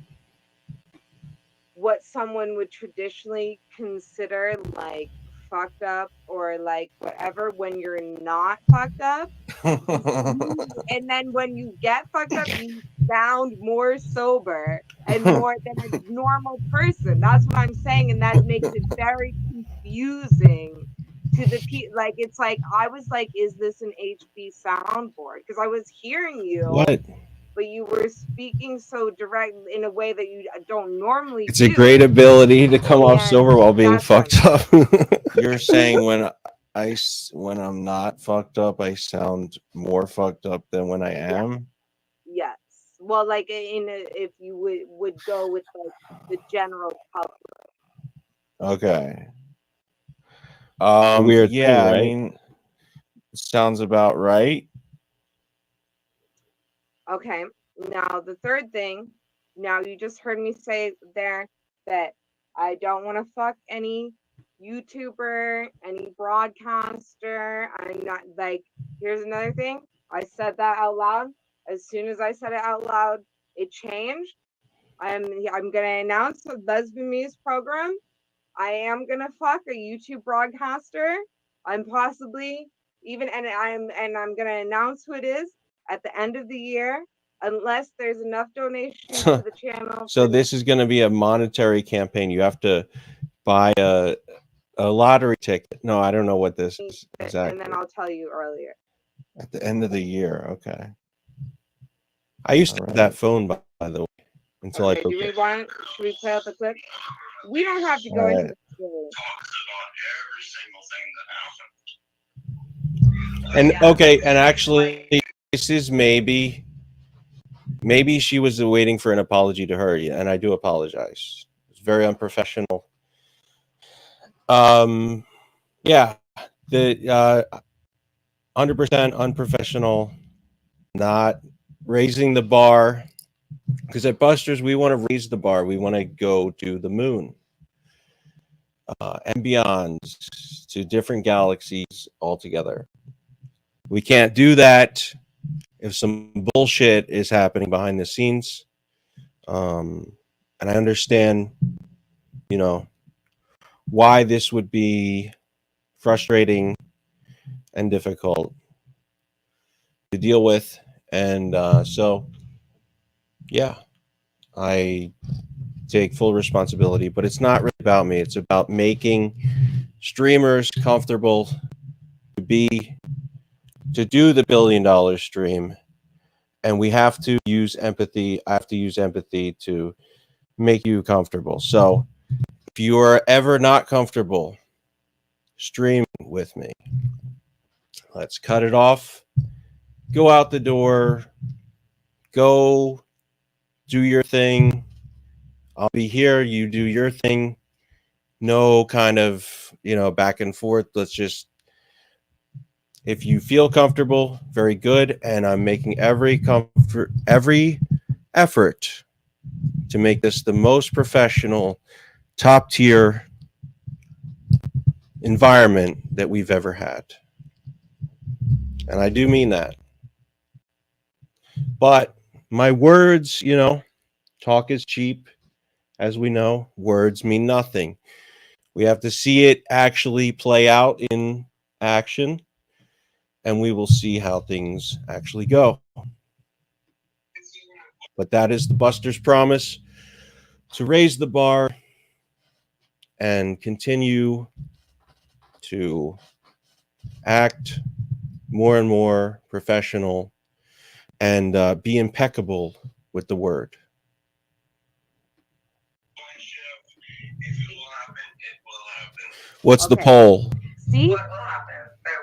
Speaker 2: what someone would traditionally consider like fucked up or like whatever when you're not fucked up. And then when you get fucked up, you sound more sober and more than a normal person. That's what I'm saying, and that makes it very confusing to the people. Like it's like I was like, is this an HB soundboard? Because I was hearing you.
Speaker 4: What?
Speaker 2: But you were speaking so direct in a way that you don't normally
Speaker 4: It's a great ability to come off sober while being fucked up. You're saying when I'm not fucked up, I sound more fucked up than when I am?
Speaker 2: Yes. Well, like if you would go with like the general public.
Speaker 4: Okay.
Speaker 1: Weird
Speaker 4: yeah,
Speaker 1: thing, right?
Speaker 4: I mean, sounds about right.
Speaker 2: Okay. Now the third thing. Now you just heard me say there that I don't want to fuck any YouTuber, any broadcaster. I'm not like. Here's another thing. I said that out loud. As soon as I said it out loud, it changed. I'm gonna announce the Lesbian Muse program. I am gonna fuck a YouTube broadcaster. I'm possibly even I'm gonna announce who it is at the end of the year, unless there's enough donations to the channel.
Speaker 4: So this is going to be a monetary campaign. You have to buy a lottery ticket. No, I don't know what this is exactly.
Speaker 2: And then I'll tell you earlier.
Speaker 4: At the end of the year, okay. I used to have that phone, by the way, until
Speaker 2: Okay, do we want? Should we play out the clip? We don't have to go into the story.
Speaker 4: And okay, and actually, this is maybe she was waiting for an apology to her, and I do apologize. It's very unprofessional. Yeah, the 100% unprofessional, not raising the bar, because at Buster's we want to raise the bar. We want to go to the moon and beyond, to different galaxies altogether. We can't do that if some bullshit is happening behind the scenes. And I understand, you know, why this would be frustrating and difficult to deal with. And so, yeah, I take full responsibility, but it's not really about me. It's about making streamers comfortable to do the $1 billion stream. And we have to use empathy. I have to use empathy to make you comfortable. So if you are ever not comfortable, stream with me. Let's cut it off. Go out the door. Go do your thing. I'll be here. You do your thing. No kind of, back and forth. Let's just, if you feel comfortable, very good. And I'm making every effort to make this the most professional, top tier environment that we've ever had. And I do mean that. But my words, you know, talk is cheap. As we know, words mean nothing. We have to see it actually play out in action, and we will see how things actually go. But that is the Buster's promise, to raise the bar and continue to act more and more professional and be impeccable with the word. What's the poll?
Speaker 2: See? What will happen? That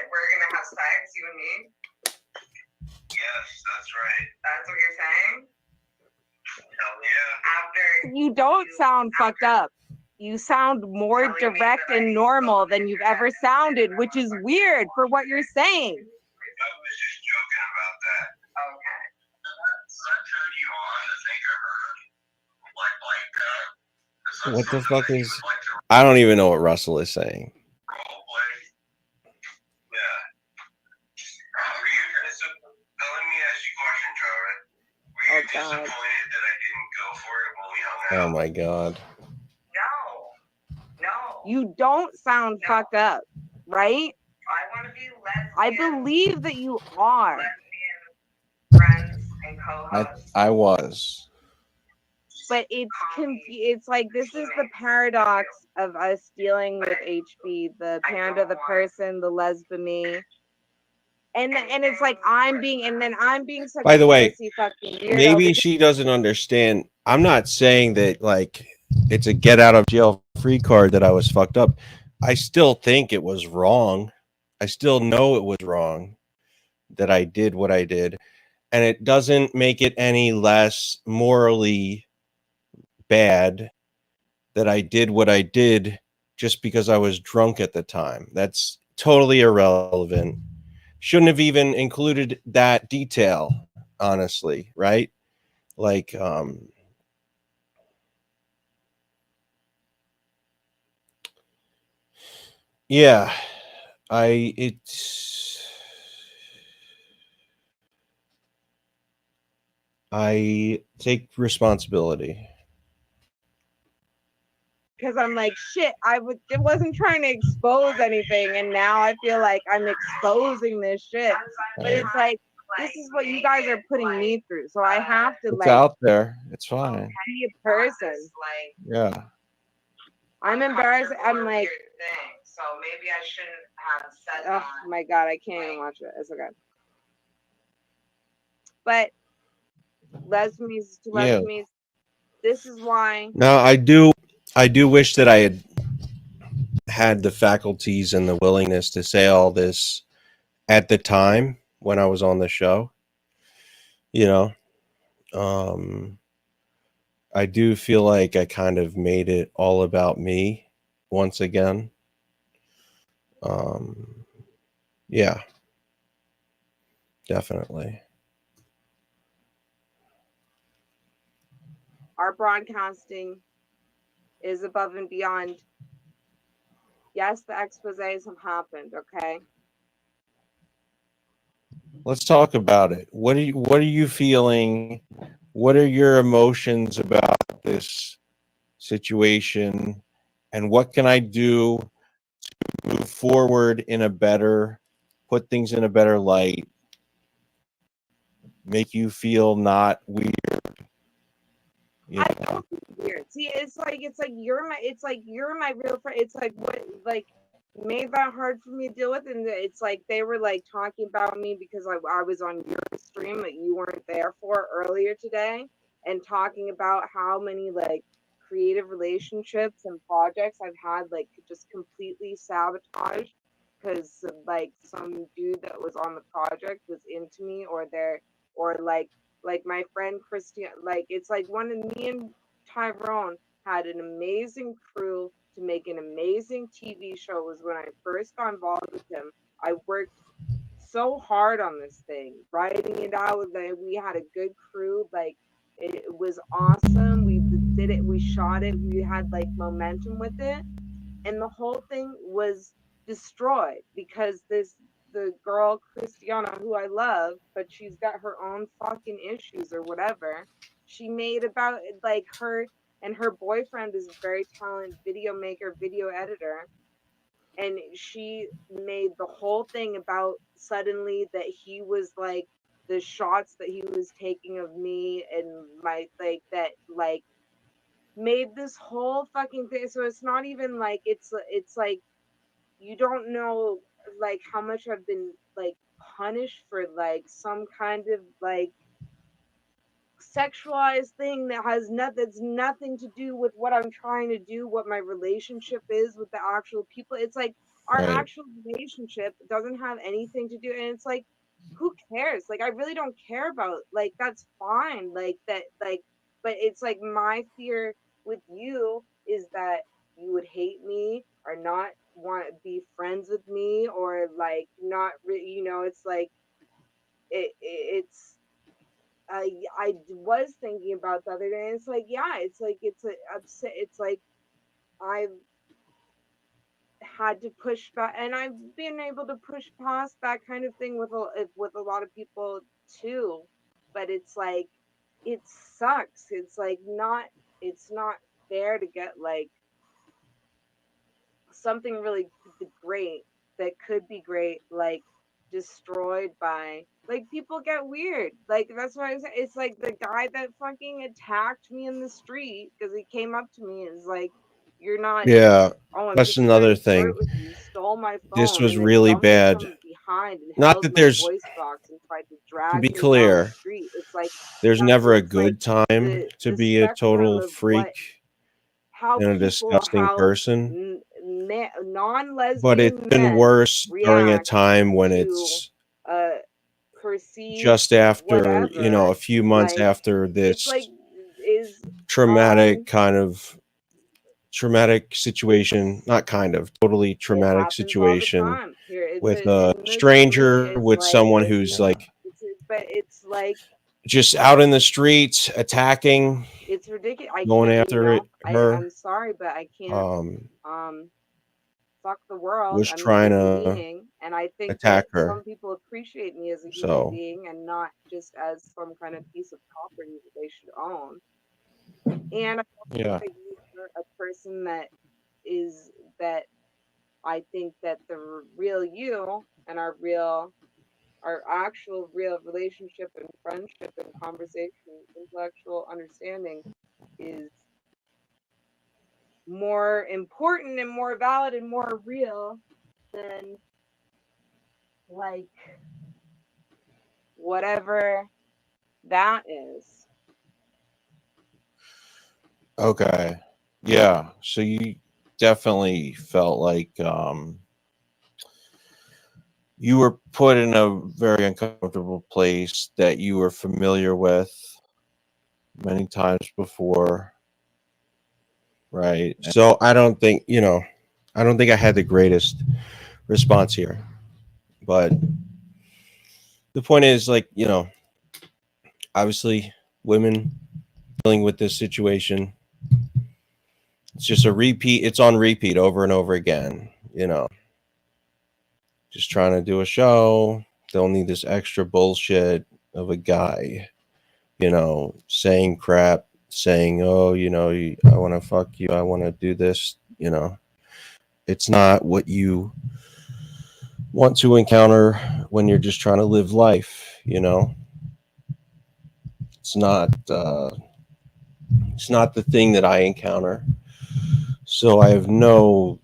Speaker 2: we're gonna have sex, you and me?
Speaker 8: Yes, that's right.
Speaker 2: That's what you're saying?
Speaker 8: Hell yeah.
Speaker 2: After you don't sound fucked up. You sound more direct and normal than you've ever sounded, which is weird for what you're saying.
Speaker 8: I was just joking about that.
Speaker 2: Okay.
Speaker 8: That turned you on to think I heard like
Speaker 4: What the fuck is? I don't even know what Russell is saying.
Speaker 8: role play? Yeah. Were you let me ask you a question, Jared. Were you disappointed that I didn't go for it when we hung out?
Speaker 4: Oh my god.
Speaker 2: No. You don't sound fucked up, right? I want to be lesbian. I believe that you are. Lesbian friends and co-hosts.
Speaker 4: I was.
Speaker 2: But it's like, this is the paradox of us dealing with HB, the panda, the person, the lesbian. And it's like I'm being such
Speaker 4: By the way,
Speaker 2: fucking weirdo.
Speaker 4: Maybe she doesn't understand. I'm not saying that like it's a get out of jail free card that I was fucked up. I still think it was wrong. I still know it was wrong that I did what I did. And it doesn't make it any less morally bad that I did what I did just because I was drunk at the time. That's totally irrelevant. Shouldn't have even included that detail, honestly, right? Like, yeah, I take responsibility.
Speaker 2: Because I'm like, shit, it wasn't trying to expose anything, and now I feel like I'm exposing this shit. But it's like, this is what you guys are putting me through, so I have to
Speaker 4: It's out there. It's fine.
Speaker 2: Be a person.
Speaker 4: Yeah.
Speaker 2: I'm embarrassed. I'm like, so maybe I shouldn't have said that. Oh my god, I can't even watch it. It's okay. But lesbians to lesbians, this is why.
Speaker 4: No, I do wish that I had the faculties and the willingness to say all this at the time when I was on the show. You know, I do feel like I kind of made it all about me once again. Yeah, definitely.
Speaker 2: Our broadcasting is above and beyond. Yes, the exposés have happened, okay?
Speaker 4: Let's talk about it. What are you feeling? What are your emotions about this situation? And what can I do to move forward in a better, put things in a better light, make you feel not weird?
Speaker 2: You know? I don't feel weird. See, it's like you're my real friend. It's like what made that hard for me to deal with, and it's like they were like talking about me because I was on your stream that you weren't there for earlier today, and talking about how many like creative relationships and projects I've had like just completely sabotaged because like some dude that was on the project was into me, or like my friend Christian, like it's like me and Tyrone had an amazing crew to make an amazing TV show. Was when I first got involved with him. I worked so hard on this thing, writing it out. We had a good crew. Like it was awesome. We did it. We shot it. We had like momentum with it. and the whole thing was destroyed because the girl Christiana, who I love, but she's got her own fucking issues or whatever. She made about like her and her boyfriend is a very talented video maker, video editor, and she made the whole thing about suddenly that he was like the shots that he was taking of me and my like that like made this whole fucking thing. So it's not even like it's like you don't know like how much I've been like punished for like some kind of like sexualized thing that has that's nothing to do with what I'm trying to do, what my relationship is with the actual people. It's like our actual relationship doesn't have anything to do, and it's like, who cares? Like I really don't care about like that's fine. Like that like but it's like my fear with you is that you would hate me or not want to be friends with me or like not you know, it's like it's I was thinking about the other day, and it's like, yeah, it's like it's a upset. It's like I've had to push back, and I've been able to push past that kind of thing with a lot of people too. But it's like it sucks. It's like not. It's not fair to get like something really great that could be great, like destroyed by like people get weird. Like that's why it's like the guy that fucking attacked me in the street because he came up to me and is like, "You're not."
Speaker 4: Yeah,
Speaker 2: Oh, I'm
Speaker 4: that's
Speaker 2: just trying
Speaker 4: another
Speaker 2: to flirt
Speaker 4: thing.
Speaker 2: with you. Stole my
Speaker 4: This
Speaker 2: phone
Speaker 4: was
Speaker 2: and then
Speaker 4: really
Speaker 2: bumped me
Speaker 4: bad.
Speaker 2: from behind and
Speaker 4: Not
Speaker 2: held
Speaker 4: that
Speaker 2: my
Speaker 4: there's,
Speaker 2: voice box and tried to
Speaker 4: to
Speaker 2: drag
Speaker 4: be
Speaker 2: me down the
Speaker 4: clear,
Speaker 2: street. It's like
Speaker 4: there's
Speaker 2: that's
Speaker 4: never a
Speaker 2: it's like
Speaker 4: good time to
Speaker 2: the
Speaker 4: be a
Speaker 2: spectrum
Speaker 4: total
Speaker 2: of what
Speaker 4: freak
Speaker 2: how
Speaker 4: and a
Speaker 2: people
Speaker 4: disgusting
Speaker 2: how
Speaker 4: person. But it's
Speaker 2: non-lesbian
Speaker 4: been
Speaker 2: men
Speaker 4: worse during a
Speaker 2: react
Speaker 4: time when
Speaker 2: to
Speaker 4: it's
Speaker 2: uh perceived
Speaker 4: just after,
Speaker 2: whatever.
Speaker 4: a few months
Speaker 2: Like
Speaker 4: after
Speaker 2: it's
Speaker 4: this
Speaker 2: like is
Speaker 4: traumatic situation, not kind of, totally
Speaker 2: it
Speaker 4: traumatic
Speaker 2: happens all the
Speaker 4: situation
Speaker 2: time here. It's
Speaker 4: with
Speaker 2: a
Speaker 4: a
Speaker 2: in the street.
Speaker 4: stranger,
Speaker 2: It's
Speaker 4: with
Speaker 2: like
Speaker 4: someone
Speaker 2: it's
Speaker 4: who's like
Speaker 2: but it's like
Speaker 4: just out in the streets attacking,
Speaker 2: it's ridiculous. I
Speaker 4: going
Speaker 2: can't,
Speaker 4: after it,
Speaker 2: I'm
Speaker 4: her,
Speaker 2: sorry, but I can't
Speaker 4: um,
Speaker 2: fuck the world.
Speaker 4: was
Speaker 2: I'm a
Speaker 4: trying
Speaker 2: human
Speaker 4: to
Speaker 2: being, and I think that
Speaker 4: attack her.
Speaker 2: some people appreciate me as a human
Speaker 4: So
Speaker 2: being and not just as some kind of piece of property that they should own. And I don't think
Speaker 4: yeah.
Speaker 2: that you're a person that is that I think that the real you and our actual real relationship and friendship and conversation, intellectual understanding is more important and more valid and more real than like whatever that is.
Speaker 4: Okay. Yeah. So you definitely felt like you were put in a very uncomfortable place that you were familiar with many times before, right? So I don't think, I don't think I had the greatest response here. But the point is, like, obviously women dealing with this situation, it's just a repeat, it's on repeat over and over again, just trying to do a show. They'll need this extra bullshit of a guy, saying crap, saying, oh, I want to fuck you, I want to do this. It's not what you want to encounter when you're just trying to live life. It's not the thing that I encounter. So I have no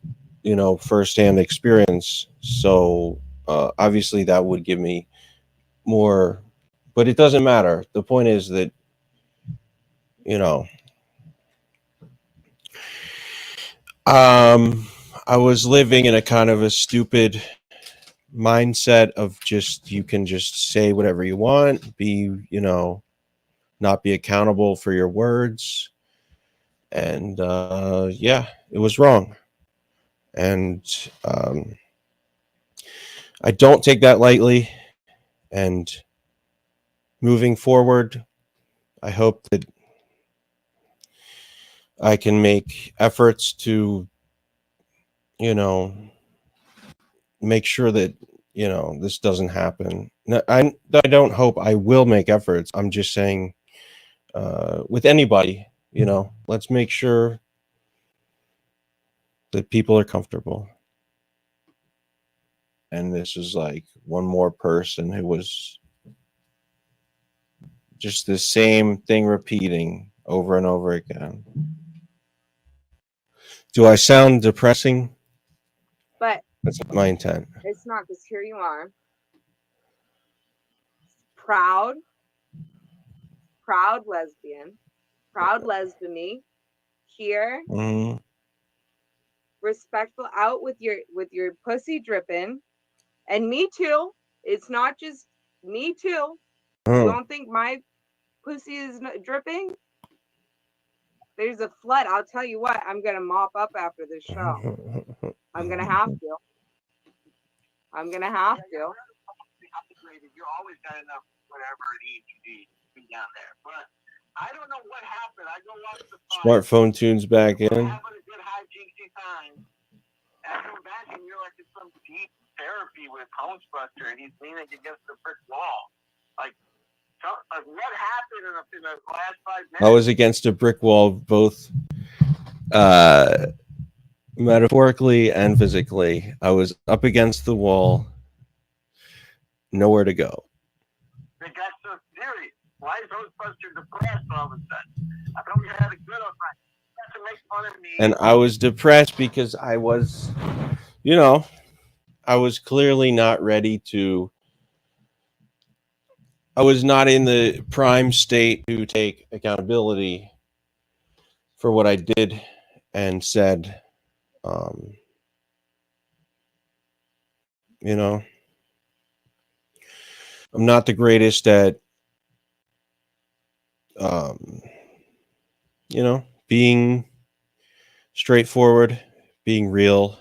Speaker 4: firsthand experience. So obviously that would give me more, but it doesn't matter. The point is that you know I was living in a kind of a stupid mindset of just, you can just say whatever you want, be, not be accountable for your words. And yeah, it was wrong. And I don't take that lightly. And moving forward, I hope that I can make efforts to
Speaker 1: you know, make sure that, you know, this doesn't happen. I don't hope I will make efforts. I'm just saying, with anybody, you know, let's make sure that people are comfortable. And this is like one more person who was just the same thing repeating over and over again. Do I sound depressing?
Speaker 9: But
Speaker 1: that's not my intent.
Speaker 9: It's not, because here you are. Proud lesbian, proud lesbian here.
Speaker 1: Mm-hmm.
Speaker 9: Respectful, out with your pussy dripping. And me too. It's not just me too. You don't think my pussy is dripping? There's a flood. I'll tell you what, I'm gonna mop up after this show. I'm gonna have to.
Speaker 2: You're always got enough whatever it is you need to be down there. But I don't know what happened. I go watch the fight.
Speaker 1: Smartphone tunes back in.
Speaker 2: Having a good high jinxie time. I come back and you're like in some deep therapy with Homesbuster, and he's leaning against the brick wall. Like what happened in the last 5 minutes?
Speaker 1: I was against a brick wall, both metaphorically and physically. I was up against the wall, nowhere to go.
Speaker 2: They got so serious. Why is Homesbuster depressed all of a sudden? I thought we had a good old time. To make fun of me.
Speaker 1: And I was depressed because I was, you know, I was clearly not ready to. I was not in the prime state to take accountability for what I did and said. You know, I'm not the greatest at, you know, being straightforward, being real,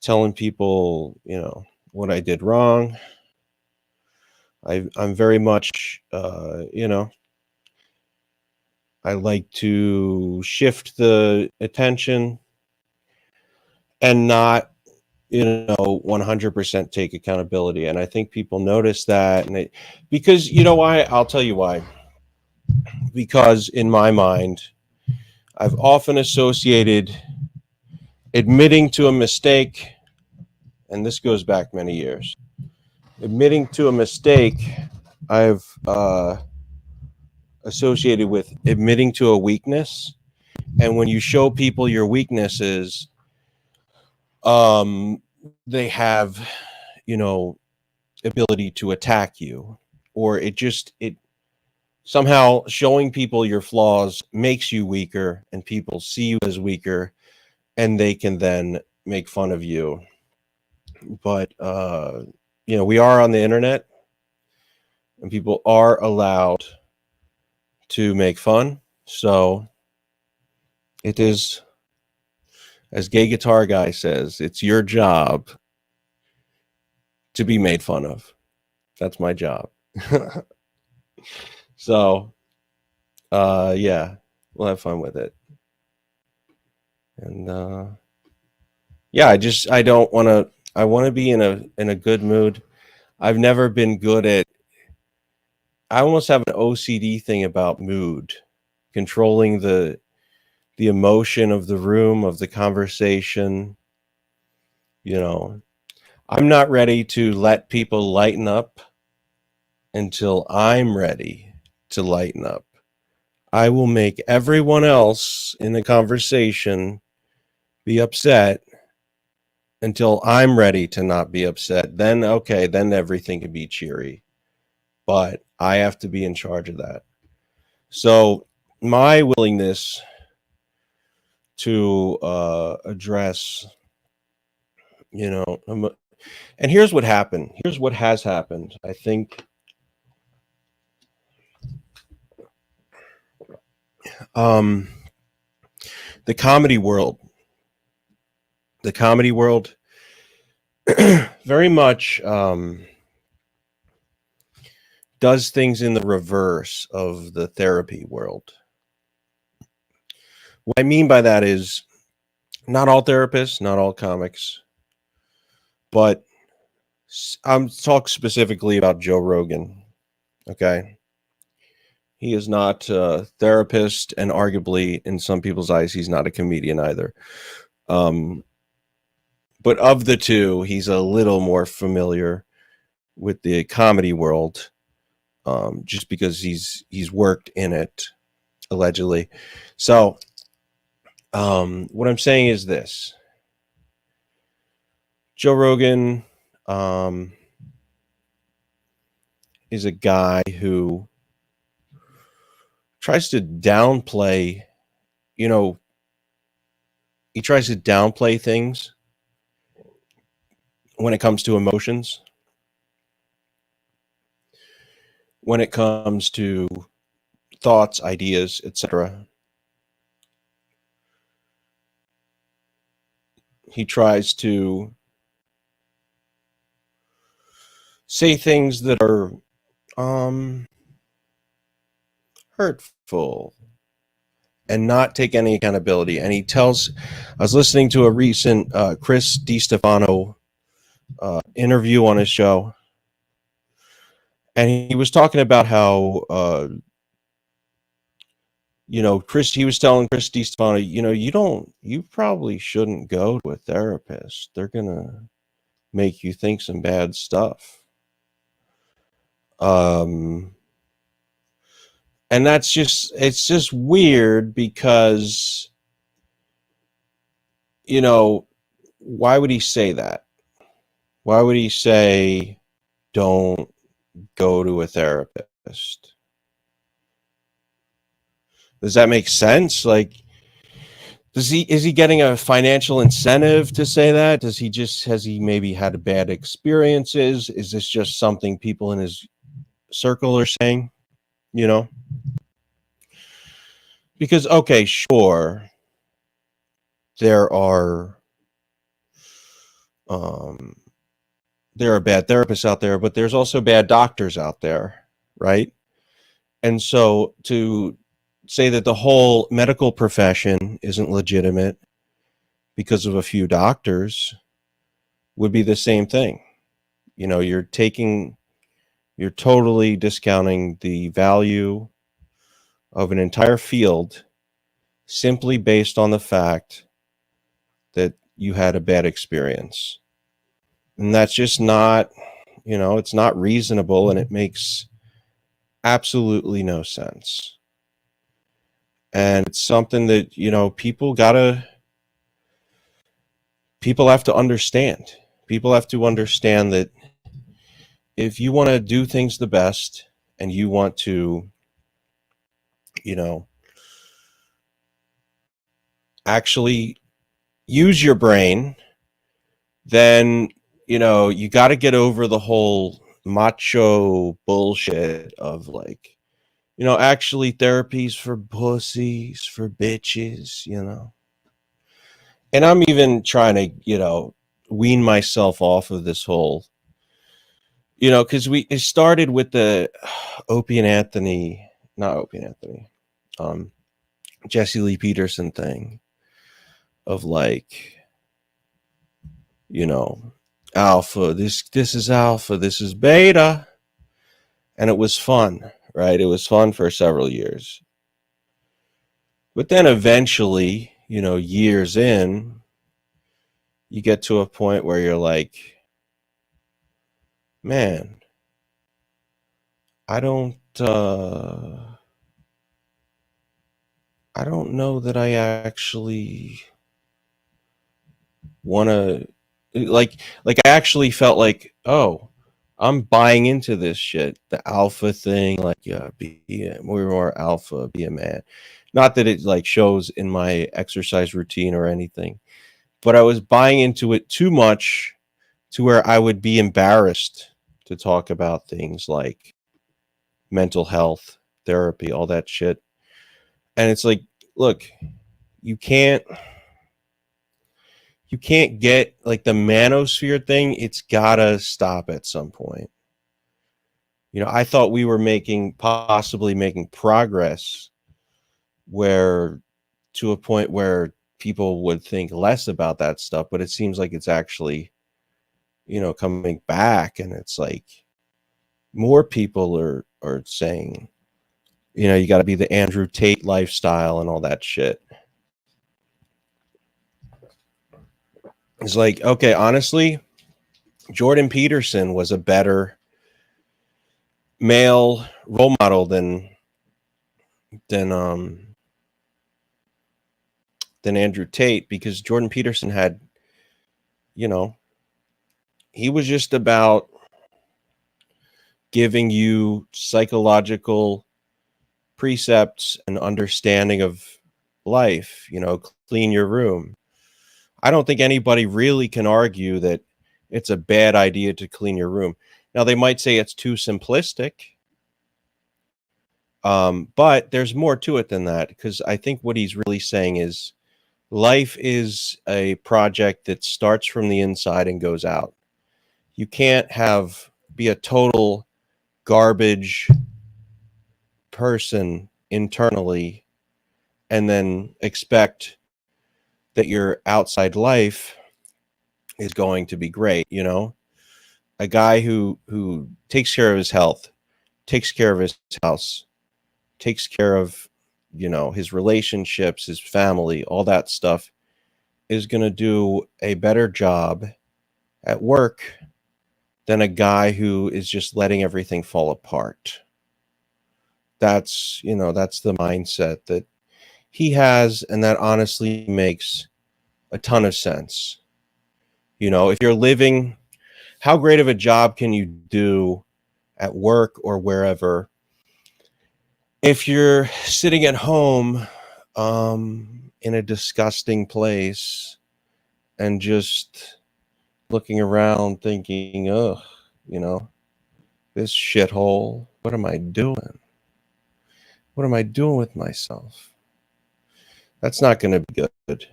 Speaker 1: telling people, you know, what I did wrong. I'm very much, you know, I like to shift the attention and not, you know, 100% take accountability. And I think people notice that. And because, you know why? I'll tell you why. Because in my mind, I've often associated admitting to a mistake, and this goes back many years. Admitting to a mistake, I've associated with admitting to a weakness. And when you show people your weaknesses, they have, you know, ability to attack you, or it somehow showing people your flaws makes you weaker, and people see you as weaker, and they can then make fun of you. But you know, we are on the internet, and people are allowed to make fun. So it is, as Gay Guitar Guy says, it's your job to be made fun of. That's my job. So yeah, we'll have fun with it. And yeah, I want to be in a good mood. I've never been good at, I almost have an OCD thing about mood, controlling the emotion of the room, of the conversation. You know, I'm not ready to let people lighten up until I'm ready to lighten up. I will make everyone else in the conversation be upset until I'm ready to not be upset. Then, okay, then everything can be cheery. But I have to be in charge of that. So my willingness to address, you know, and here's what happened. Here's what has happened. I think the comedy world very much does things in the reverse of the therapy world. What I mean by that is,
Speaker 4: not all therapists, not all comics, but I'm talking specifically about Joe Rogan. Okay. He is not a therapist, and arguably, in some people's eyes, he's not a comedian either. But of the two, he's a little more familiar with the comedy world, just because he's worked in it, allegedly. So, what I'm saying is this: Joe Rogan is a guy who tries to downplay, he tries to downplay things when it comes to emotions, when it comes to thoughts, ideas, etc. He tries to say things that are hurtful and not take any accountability. And I was listening to a recent Chris DiStefano interview on his show, and he was talking about how he was telling Chris DiStefano, you probably shouldn't go to a therapist. They're gonna make you think some bad stuff. And it's just weird because, why would he say that? Why would he say, don't go to a therapist? Does that make sense? Like, is he getting a financial incentive to say that? Has he maybe had bad experiences? Is this just something people in his circle are saying? Because, okay, sure, there are bad therapists out there, but there's also bad doctors out there, right? And so to say that the whole medical profession isn't legitimate because of a few doctors would be the same thing. You're totally discounting the value of an entire field simply based on the fact that you had a bad experience. And that's just not, it's not reasonable, and it makes absolutely no sense. And it's something that, people have to understand. People have to understand that if you want to do things the best and you want to, actually use your brain, then, you got to get over the whole macho bullshit of like, actually therapy's for pussies, for bitches, And I'm even trying to, wean myself off of this whole, because it started with the Jesse Lee Peterson thing of like, alpha, this is alpha, this is beta. And it was fun, right? It was fun for several years. But then eventually, years in, you get to a point where you're like, man, I don't know that I actually want to, like I actually felt like, oh, I'm buying into this shit, the alpha thing, like, yeah, be more alpha, be a man. Not that it like shows in my exercise routine or anything, but I was buying into it too much to where I would be embarrassed to talk about things like mental health, therapy, all that shit. And it's like, look, you can't get like the manosphere thing. It's gotta stop at some point. I thought we were possibly making progress to a point where people would think less about that stuff, but it seems like it's actually, you know, coming back, and it's like more people are saying, you know, you got to be the Andrew Tate lifestyle and all that shit. It's like, okay, honestly, Jordan Peterson was a better male role model than Andrew Tate, because Jordan Peterson had, you know, he was just about giving you psychological precepts and understanding of life, you know, clean your room. I don't think anybody really can argue that it's a bad idea to clean your room. Now, they might say it's too simplistic, but there's more to it than that, because I think what he's really saying is life is a project that starts from the inside and goes out. You can't be a total garbage person internally and then expect that your outside life is going to be great. You know, a guy who takes care of his health, takes care of his house, takes care of, you know, his relationships, his family, all that stuff, is going to do a better job at work than a guy who is just letting everything fall apart. That's, you know, that's the mindset that he has, and that honestly makes a ton of sense. You know, if you're living, how great of a job can you do at work or wherever if you're sitting at home in a disgusting place and just looking around thinking, oh, you know, this shithole, what am I doing? What am I doing with myself? That's not going to be good.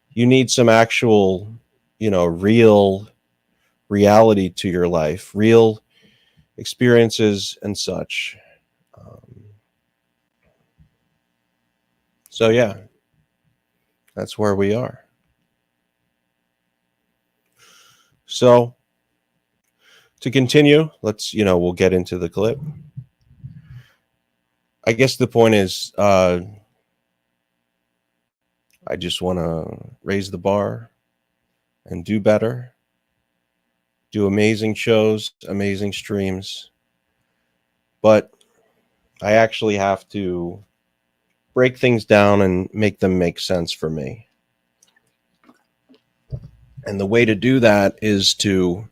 Speaker 4: You need some actual, you know, real reality to your life, real experiences and such. So yeah, that's where we are. So to continue, let's, you know, we'll get into the clip. I guess the point is, I just want to raise the bar and do better, do amazing shows, amazing streams. But I actually have to break things down and make them make sense for me. And the way to do that is to,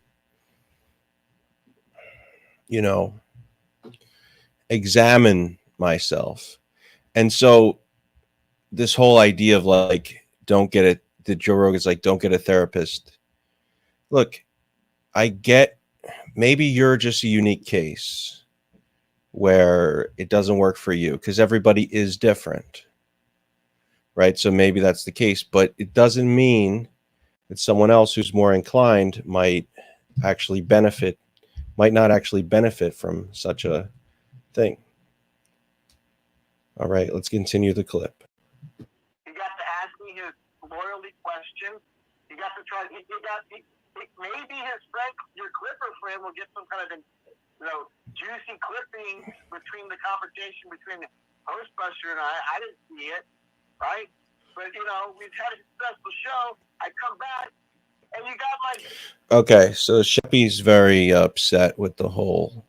Speaker 4: you know, examine myself. And so this whole idea of like, don't get it, the Joe Rogan's like, don't get a therapist. Look, I get, maybe you're just a unique case where it doesn't work for you because everybody is different, right? So maybe that's the case, but it doesn't mean that someone else who's more inclined might not actually benefit from such a thing. All right, let's continue the clip.
Speaker 8: He got to ask me his loyalty question. He got to try. Maybe his friend, your Clipper friend, will get some kind of, you know, juicy clipping between the conversation between Hostbuster and I didn't see it, right? But you know, we've had a successful show. I come back, and you got like.
Speaker 4: Okay, so Sheppy's very upset with the whole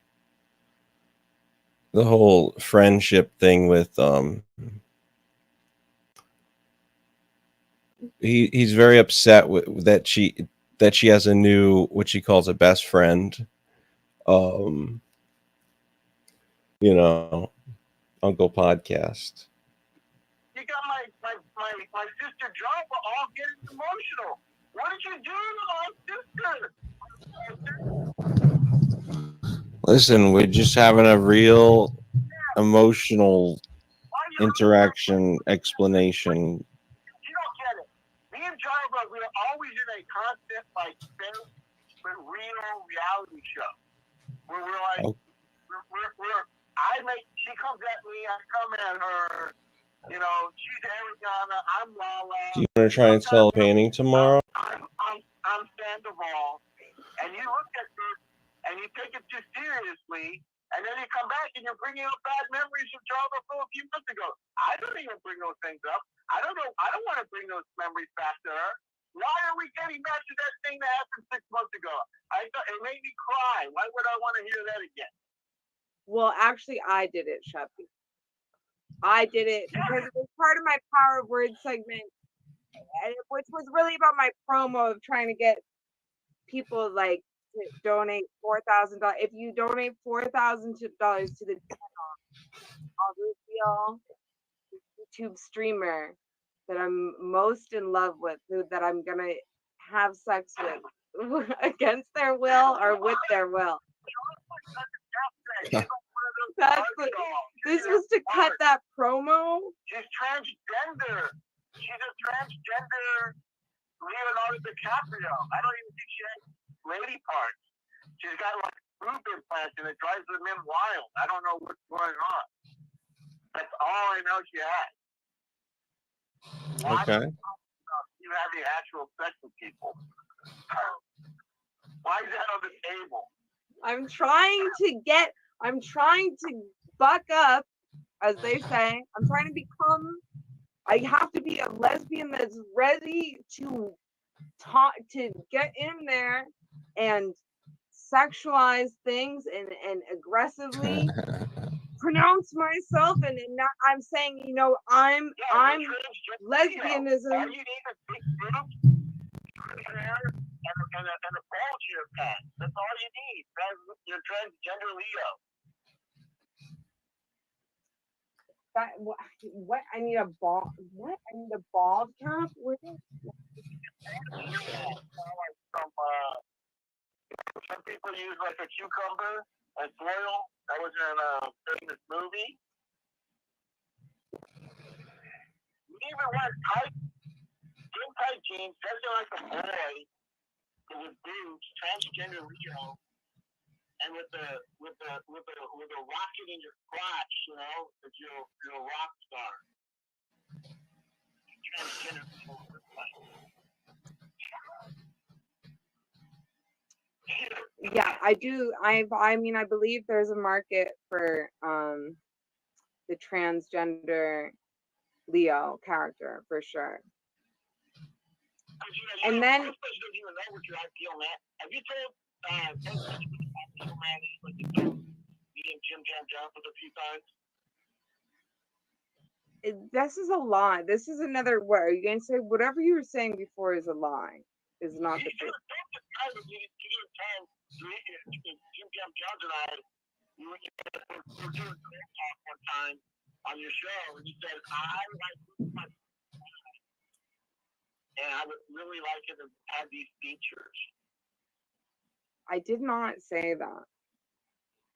Speaker 4: friendship thing with he's very upset with that she has a new, what she calls a best friend, you know, Uncle Podcast.
Speaker 8: You got my sister Java all getting emotional. What did you do to my sister?
Speaker 4: Listen, we're just having a real emotional interaction explanation.
Speaker 8: You don't get it. Me and Java, we are always in a constant like fake but real reality show where we're like, she comes at me, I come at her, You know, she's Ariana, I'm Lala.
Speaker 1: Do you want to try and sell a painting tomorrow?
Speaker 8: I'm Sandoval. And you look at this and you take it too seriously, and then you come back and you're bringing up bad memories of Java a few months ago. I don't even bring those things up. I don't know. I don't want to bring those memories back to her. Why are we getting back to that thing that happened 6 months ago? I thought it made me cry. Why would I want to hear that again?
Speaker 9: Well, actually, I did it, Shuppy. I did it because it was part of my Power of Words segment, which was really about my promo of trying to get people like to donate $4,000. If you donate $4,000 to the channel, I'll reveal the YouTube streamer that I'm most in love with, that I'm gonna have sex with against their will or with their will. This was to cut that promo.
Speaker 8: She's transgender. She's a transgender Leonardo DiCaprio. I don't even think she has lady parts. She's got like boob implants and it drives them in wild. I don't know what's going on. That's all I know she has. Why
Speaker 1: Okay.
Speaker 8: you having actual sex with people? Why is that on the table?
Speaker 9: I'm trying to buck up, as they say. I'm trying to become. I have to be a lesbian that's ready to talk, to get in there and sexualize things and aggressively pronounce myself, and not, I'm saying, you know, I'm lesbianism.
Speaker 8: All you need is big boobs, hair, and a bulge in your pants. That's all you need. You're transgender Leo.
Speaker 9: That, what? I need a ball. What? I need a bald cap. What is?
Speaker 8: Some people use like a cucumber and foil. That was in a famous movie. You even wear tight, skin tight jeans, dressing like a boy with boobs, transgender Leo, and with a rocket in your crotch, you know, that you're a rock star. Transgender Leo.
Speaker 9: Yeah, I do. I mean, I believe there's a market for the transgender Leo character for sure. And then
Speaker 8: Most places don't even know what your ideal man. Have you told ideal man is like me and Jim Jam Johnson a few times?
Speaker 9: This is a lie. This is another word. You can say whatever you were saying before is a lie. Is not the truth.
Speaker 8: Jim Jam Jones and I, we were doing a talk one time on your show, and you said, I like my and I would really like it to have these features.
Speaker 9: I did not say that.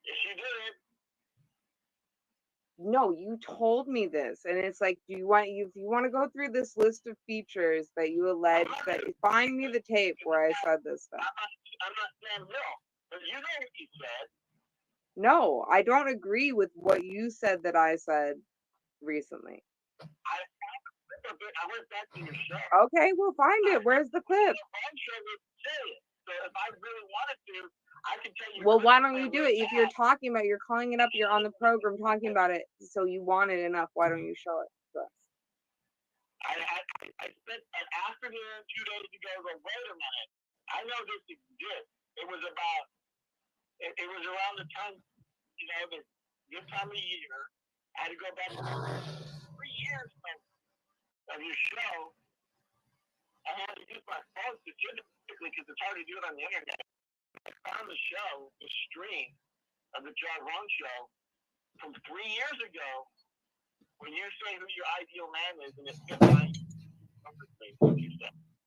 Speaker 8: Yes, you did.
Speaker 9: No, you told me this, and it's like, do you want if you want to go through this list of features that you allege, that find me the tape where I said this stuff.
Speaker 8: I'm not saying no, but you know what you said.
Speaker 9: No, I don't agree with what you said that I said recently.
Speaker 8: I went back to your show.
Speaker 9: Okay, well, find it. Where's the clip?
Speaker 8: So if I really wanted to, I can tell you.
Speaker 9: Well, why don't you do it? If you're talking about, you're calling it up, you're on the program talking about it, so you want it enough. Why don't you show it to us?
Speaker 8: I spent an afternoon 2 days ago. Go, wait a minute. I know this exists. It was about. It was around the time, you know, this time of year. I had to go back 3 years of your show. I had to use my phone specifically because it's hard to do it on the internet. I found the show, the stream of the John Ron show from 3 years ago when you say who your ideal man is and it's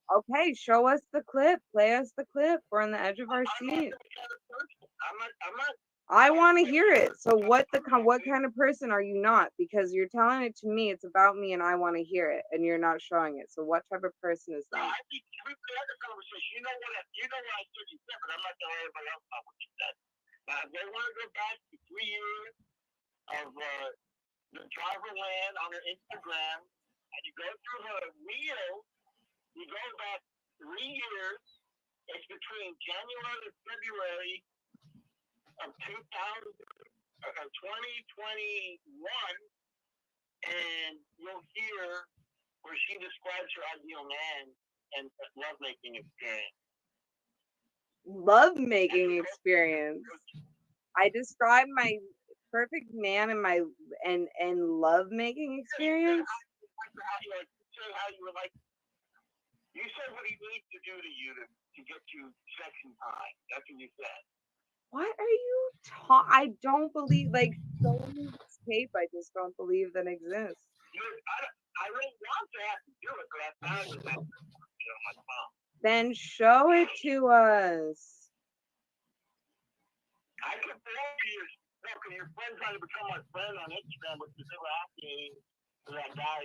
Speaker 9: okay, show us the clip. Play us the clip. We're on the edge of our seat. I want to hear it. So what kind of person are you not? Because you're telling it to me, it's about me, and I want to hear it, and you're not showing it. So what type of person is that?
Speaker 8: I think we could have a conversation. You know what I said you said, but I'm not telling everybody else about what you said. Now, if they want to go back to 3 years of
Speaker 2: the driver land on her Instagram, and you go through her reel, you go back 3 years. It's between January and February of 2021, and you'll hear where she describes her ideal man and lovemaking experience.
Speaker 9: Lovemaking experience. I describe my perfect man and my lovemaking experience.
Speaker 2: You said what he needs to do to you to get you sex and time. That's what you said.
Speaker 9: What are you I don't believe, like, show me this tape. I just don't believe that exists.
Speaker 2: I don't want to have to do it, but I found it on my phone.
Speaker 9: Then show it to us.
Speaker 2: I can forward you. No, because your friend's trying to become my friend on Instagram, but you never asking for that guy,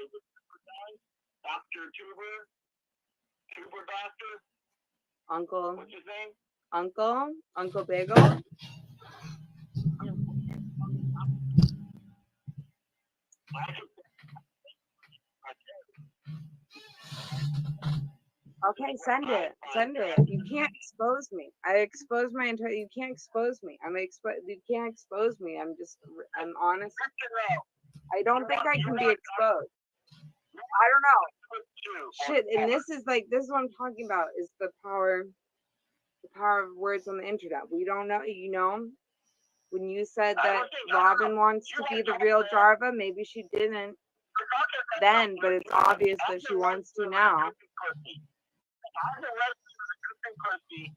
Speaker 2: Dr. Tuber Doctor.
Speaker 9: Uncle.
Speaker 2: What's his name?
Speaker 9: Uncle Bagel. Okay, send it. You can't expose me. I expose my entire. You can't expose me. You can't expose me. I'm honest. I don't think I can be exposed. I don't know. Shit, and this is what I'm talking about, is the power of words on the internet. We don't know, when you said that Robin wants to be the real Jarva, maybe she didn't then, but it's obvious that she wants to now.
Speaker 2: How come you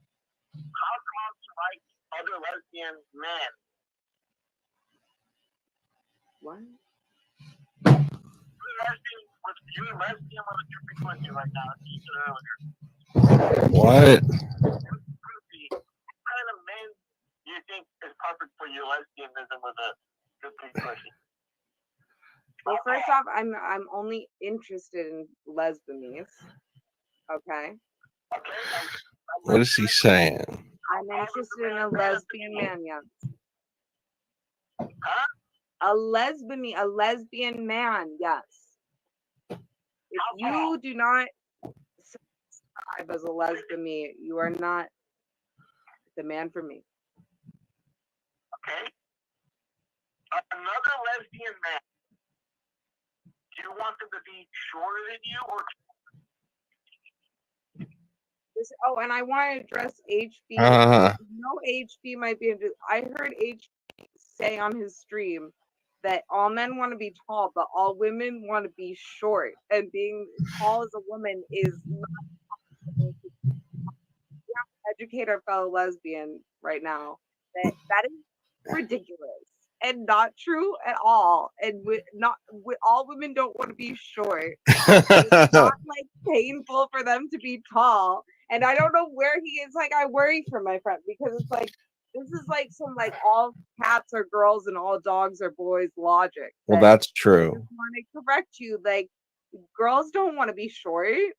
Speaker 2: like other lesbian men?
Speaker 9: What?
Speaker 2: You're a lesbian with a dripping pussy right now. You said earlier.
Speaker 1: What?
Speaker 2: What kind of men do you think is perfect for your lesbianism with a dripping pussy?
Speaker 9: Well, first off, I'm only interested in lesbians. Okay.
Speaker 1: What is he saying?
Speaker 9: I'm interested in a lesbian man, yeah.
Speaker 2: Huh?
Speaker 9: A lesbian man, yes. If you do not subscribe as a lesbian, you are not the man for me.
Speaker 2: Okay. Another lesbian man. Do you want them to be shorter than you, or?
Speaker 9: And I want to address HB. No, HB might be. I heard HB say on his stream that all men want to be tall, but all women want to be short. And being tall as a woman is not. We have to educate our fellow lesbian right now that is ridiculous and not true at all. And all women don't want to be short. It's not painful for them to be tall. And I don't know where he is. I worry for my friend, because it's this is some all cats are girls and all dogs are boys logic.
Speaker 1: Well, that's true.
Speaker 9: I want to correct you. Girls don't want to be short.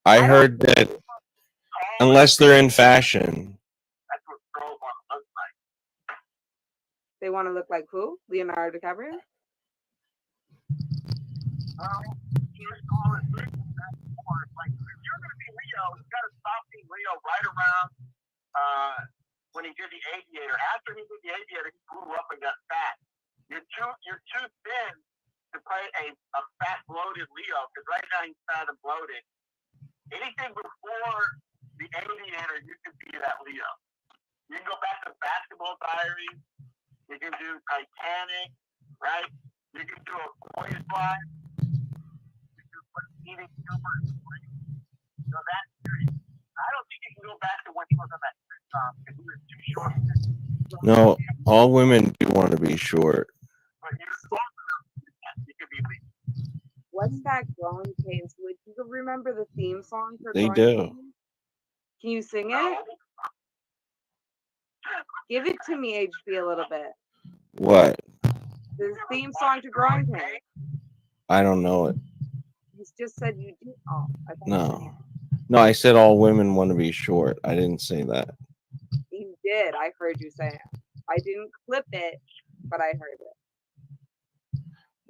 Speaker 1: I heard that unless they're in fashion.
Speaker 2: That's what girls want to look like.
Speaker 9: They want to look like who? Leonardo DiCaprio?
Speaker 2: If you're going to be Leo, you got to stop being Leo right around when he did the Aviator. After he did the Aviator, he grew up and got fat. You're too thin to play a fat, bloated Leo, because right now he's fat and bloated. Anything before the Aviator, you can be that Leo. You can go back to Basketball Diaries. You can do Titanic, right? You can do A Boy's Life. You can do Eating Humor. That series. I don't think you can go back to when he was on that sitcom, because he was too short.
Speaker 1: No, all women do want to be short.
Speaker 2: But you could be Leo.
Speaker 9: What's that Growing Pains? Would you remember the theme song for
Speaker 1: They
Speaker 9: Growing
Speaker 1: do.
Speaker 9: Pains? Can you sing it? Give it to me, HB, a little bit.
Speaker 1: What?
Speaker 9: The theme song to Growing Pains.
Speaker 1: I don't know it.
Speaker 9: You just said you do. Oh, I thought
Speaker 1: No. No, I said all women want to be short. I didn't say that.
Speaker 9: you did. I heard you say it. I didn't clip it, but I heard it.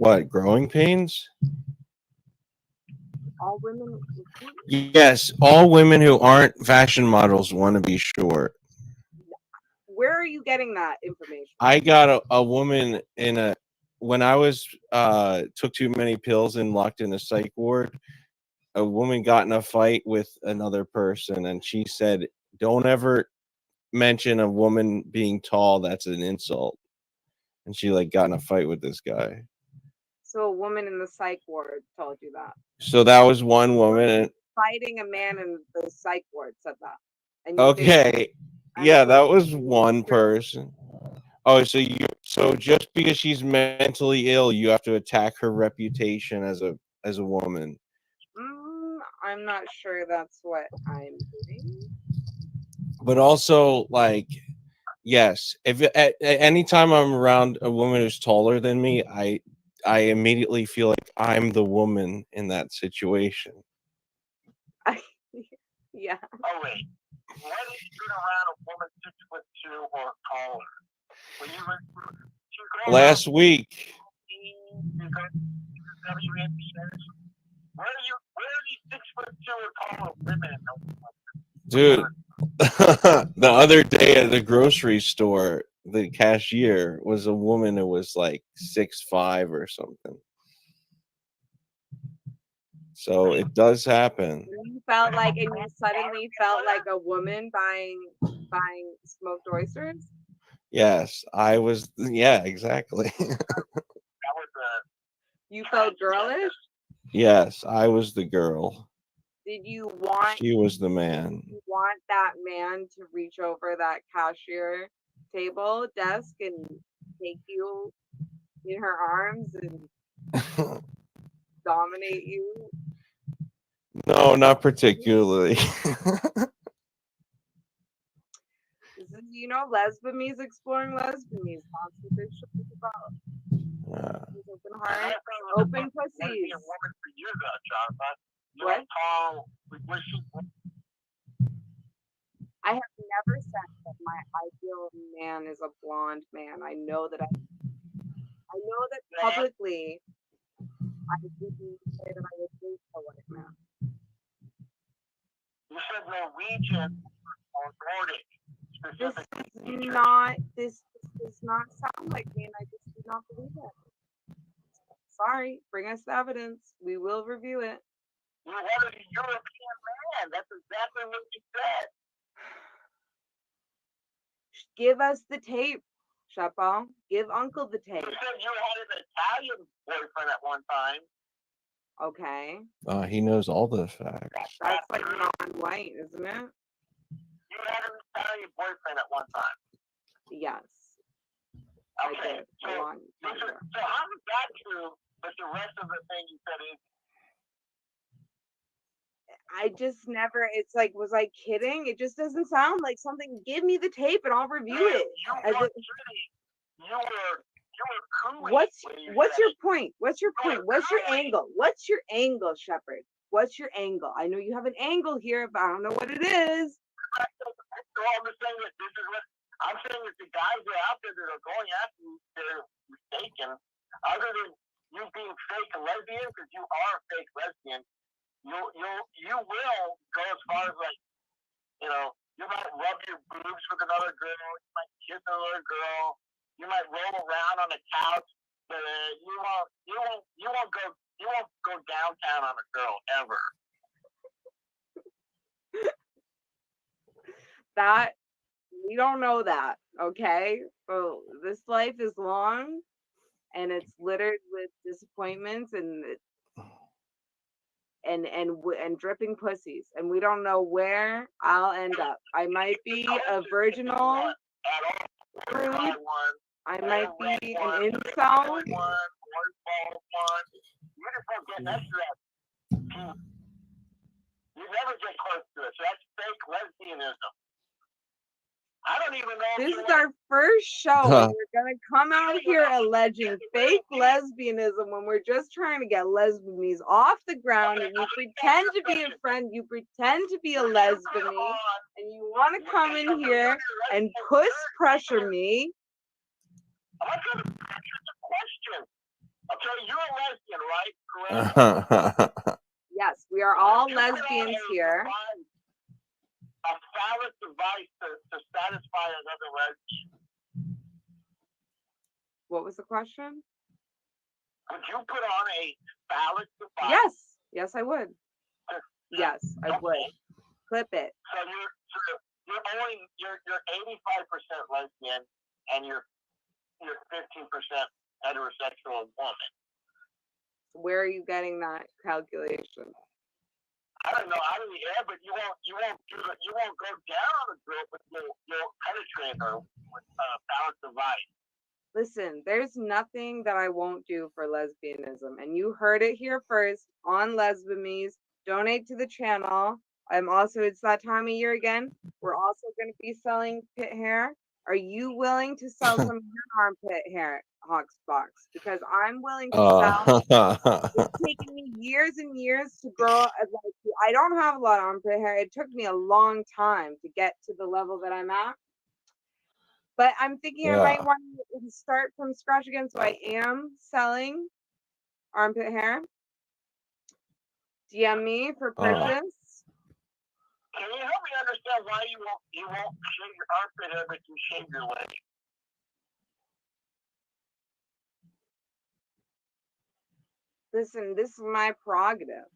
Speaker 1: What, growing pains?
Speaker 9: All women.
Speaker 1: Yes, all women who aren't fashion models want to be short.
Speaker 9: Where are you getting that information?
Speaker 1: I got a woman in a when I was took too many pills and locked in a psych ward. A woman got in a fight with another person, and she said, "Don't ever mention a woman being tall. That's an insult." And she like got in a fight with this guy.
Speaker 9: So a woman in the psych ward told you that.
Speaker 1: So that was one woman. And
Speaker 9: fighting a man in the psych ward said that. And
Speaker 1: okay, yeah, that was one person. Oh, so just because she's mentally ill, you have to attack her reputation as a woman.
Speaker 9: I'm not sure that's what I'm doing.
Speaker 1: But also, like, yes, if at any time I'm around a woman who's taller than me, I immediately feel like I'm the woman in that situation.
Speaker 9: Yeah.
Speaker 8: Oh wait, when have you been around a woman 6'2" or taller? When you were
Speaker 1: last week.
Speaker 8: Where are these 6'2" or taller women?
Speaker 1: Dude, the other day at the grocery store, the cashier was a woman who was like 6'5" or something. So it does happen.
Speaker 9: You felt like, and you suddenly felt like a woman buying smoked oysters?
Speaker 1: Yes, I was. Yeah, exactly.
Speaker 9: You felt girlish?
Speaker 1: Yes, I was the girl.
Speaker 9: Did you want?
Speaker 1: She was the man.
Speaker 9: Did you want that man to reach over that cashier table desk and take you in her arms and dominate you?
Speaker 1: No, not particularly.
Speaker 9: You know, Lesbamie's exploring Lesbamie's. About open heart, open pussies. What? I have never said that my ideal man is a blonde man. I know that publicly I didn't say that I would date a white man.
Speaker 8: You said Norwegian or Nordic.
Speaker 9: This does not sound like me, and I just do not believe it. Sorry, bring us the evidence. We will review it.
Speaker 8: You wanted a European man. That's exactly what you said.
Speaker 9: Give us the tape, Chappelle. Give Uncle the tape.
Speaker 8: You said you had an Italian boyfriend at one time.
Speaker 9: Okay.
Speaker 1: He knows all the facts.
Speaker 9: That's like non-white, isn't it?
Speaker 8: You had an Italian boyfriend at one time.
Speaker 9: Yes.
Speaker 8: Okay. So how is that true? But the rest of the thing you said is.
Speaker 9: I just never. It's like, was I kidding? It just doesn't sound like something. Give me the tape and I'll review it.
Speaker 8: You were cooing.
Speaker 9: What's your point? What's your point? What's your angle? What's your angle, Shepard? What's your angle? I know you have an angle here, but I don't know what it is.
Speaker 8: I'm saying that the guys that are out there that are going after you, they're mistaken. Other than you being fake lesbian, because you are a fake lesbian, you will go as far as like, you might rub your boobs with another girl, you might kiss another girl, you might roll around on a couch, but you won't go downtown on a girl ever.
Speaker 9: That we don't know that, okay? So this life is long and it's littered with disappointments and dripping pussies, and we don't know where I'll end up. I might be a virginal prude. I might be an incel.
Speaker 8: You never get close to it. So that's fake lesbianism. I don't even know.
Speaker 9: This is our first show. We're gonna come out here alleging fake lesbianism when we're just trying to get lesbiamies off the ground, and you pretend to be a friend, you pretend to be a lesbian, and you want to come in here and push pressure me.
Speaker 8: I'm not going to answer the question. Okay, you're a lesbian, right? Correct.
Speaker 9: Yes, we are all lesbians here.
Speaker 8: A phallic device to satisfy another lesbian.
Speaker 9: What was the question?
Speaker 8: Would you put on a phallic device?
Speaker 9: Yes. Yes, I would. Yes, I would. Clip it.
Speaker 8: So you're 85% lesbian and you're 15% heterosexual woman.
Speaker 9: Where are you getting that calculation?
Speaker 8: I don't know out of the air, but you won't go down on a girl, but you'll penetrate her with a phallic device.
Speaker 9: Listen, there's nothing that I won't do for lesbianism, and you heard it here first on Lesbiamies. Donate to the channel. It's that time of year again. We're also going to be selling pit hair. Are you willing to sell some of your armpit hair, Hawksbox? Because I'm willing to sell. It's taken me years and years to grow. I don't have a lot of armpit hair. It took me a long time to get to the level that I'm at. But I'm thinking I might want to start from scratch again. So I am selling armpit hair. DM me for purchase.
Speaker 8: Can you help me understand why you won't shave your armpit hair, but you shave your leg?
Speaker 9: Listen, this is my prerogative.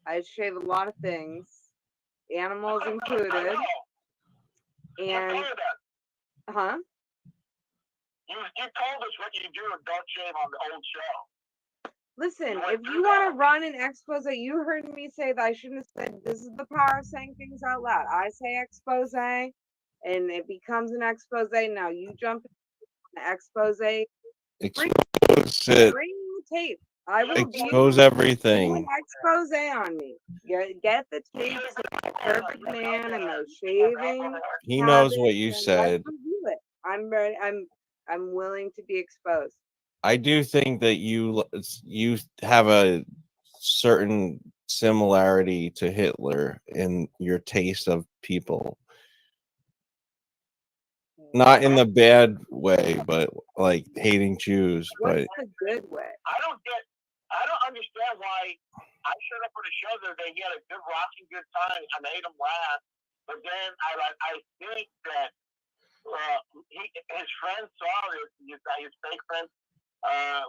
Speaker 9: I shave a lot of things, animals included. And
Speaker 8: You told us what you do and don't shave on the old show.
Speaker 9: Listen, if you want to run an expose, you heard me say that I shouldn't have said. This is the power of saying things out loud. I say expose, and it becomes an expose. Now you jump in the expose.
Speaker 1: Expose it.
Speaker 9: Bring the tape. I will
Speaker 1: expose everything.
Speaker 9: Expose on me. Get the tapes of the perfect man and those shaving.
Speaker 1: He knows what you said.
Speaker 9: Review it. I'm ready. I'm willing to be exposed.
Speaker 1: I do think that you have a certain similarity to Hitler in your taste of people. Not in the bad way, but like hating Jews.
Speaker 9: What's the good way?
Speaker 8: I don't understand why I showed up for the show the other day. He had a good rocking good time. I made him laugh, but then I think that his friends saw his fake friends,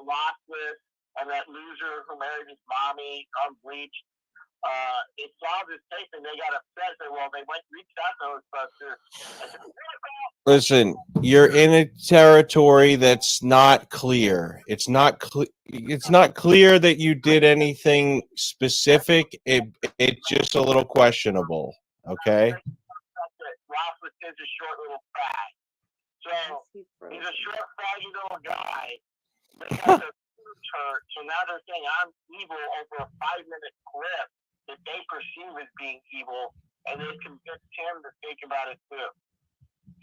Speaker 8: Lossless, and that loser who married his mommy on Bleach. They saw this tape and they got upset. They reached out to Ghostbusters.
Speaker 1: Listen, you're in a territory that's not clear. It's not clear that you did anything specific. It's just a little questionable. Okay.
Speaker 8: Lossless is a short little fag. So he's a short, faggy little guy. So now they're saying I'm evil over a 5-minute clip that they perceive as being evil, and they convinced him to think about it too.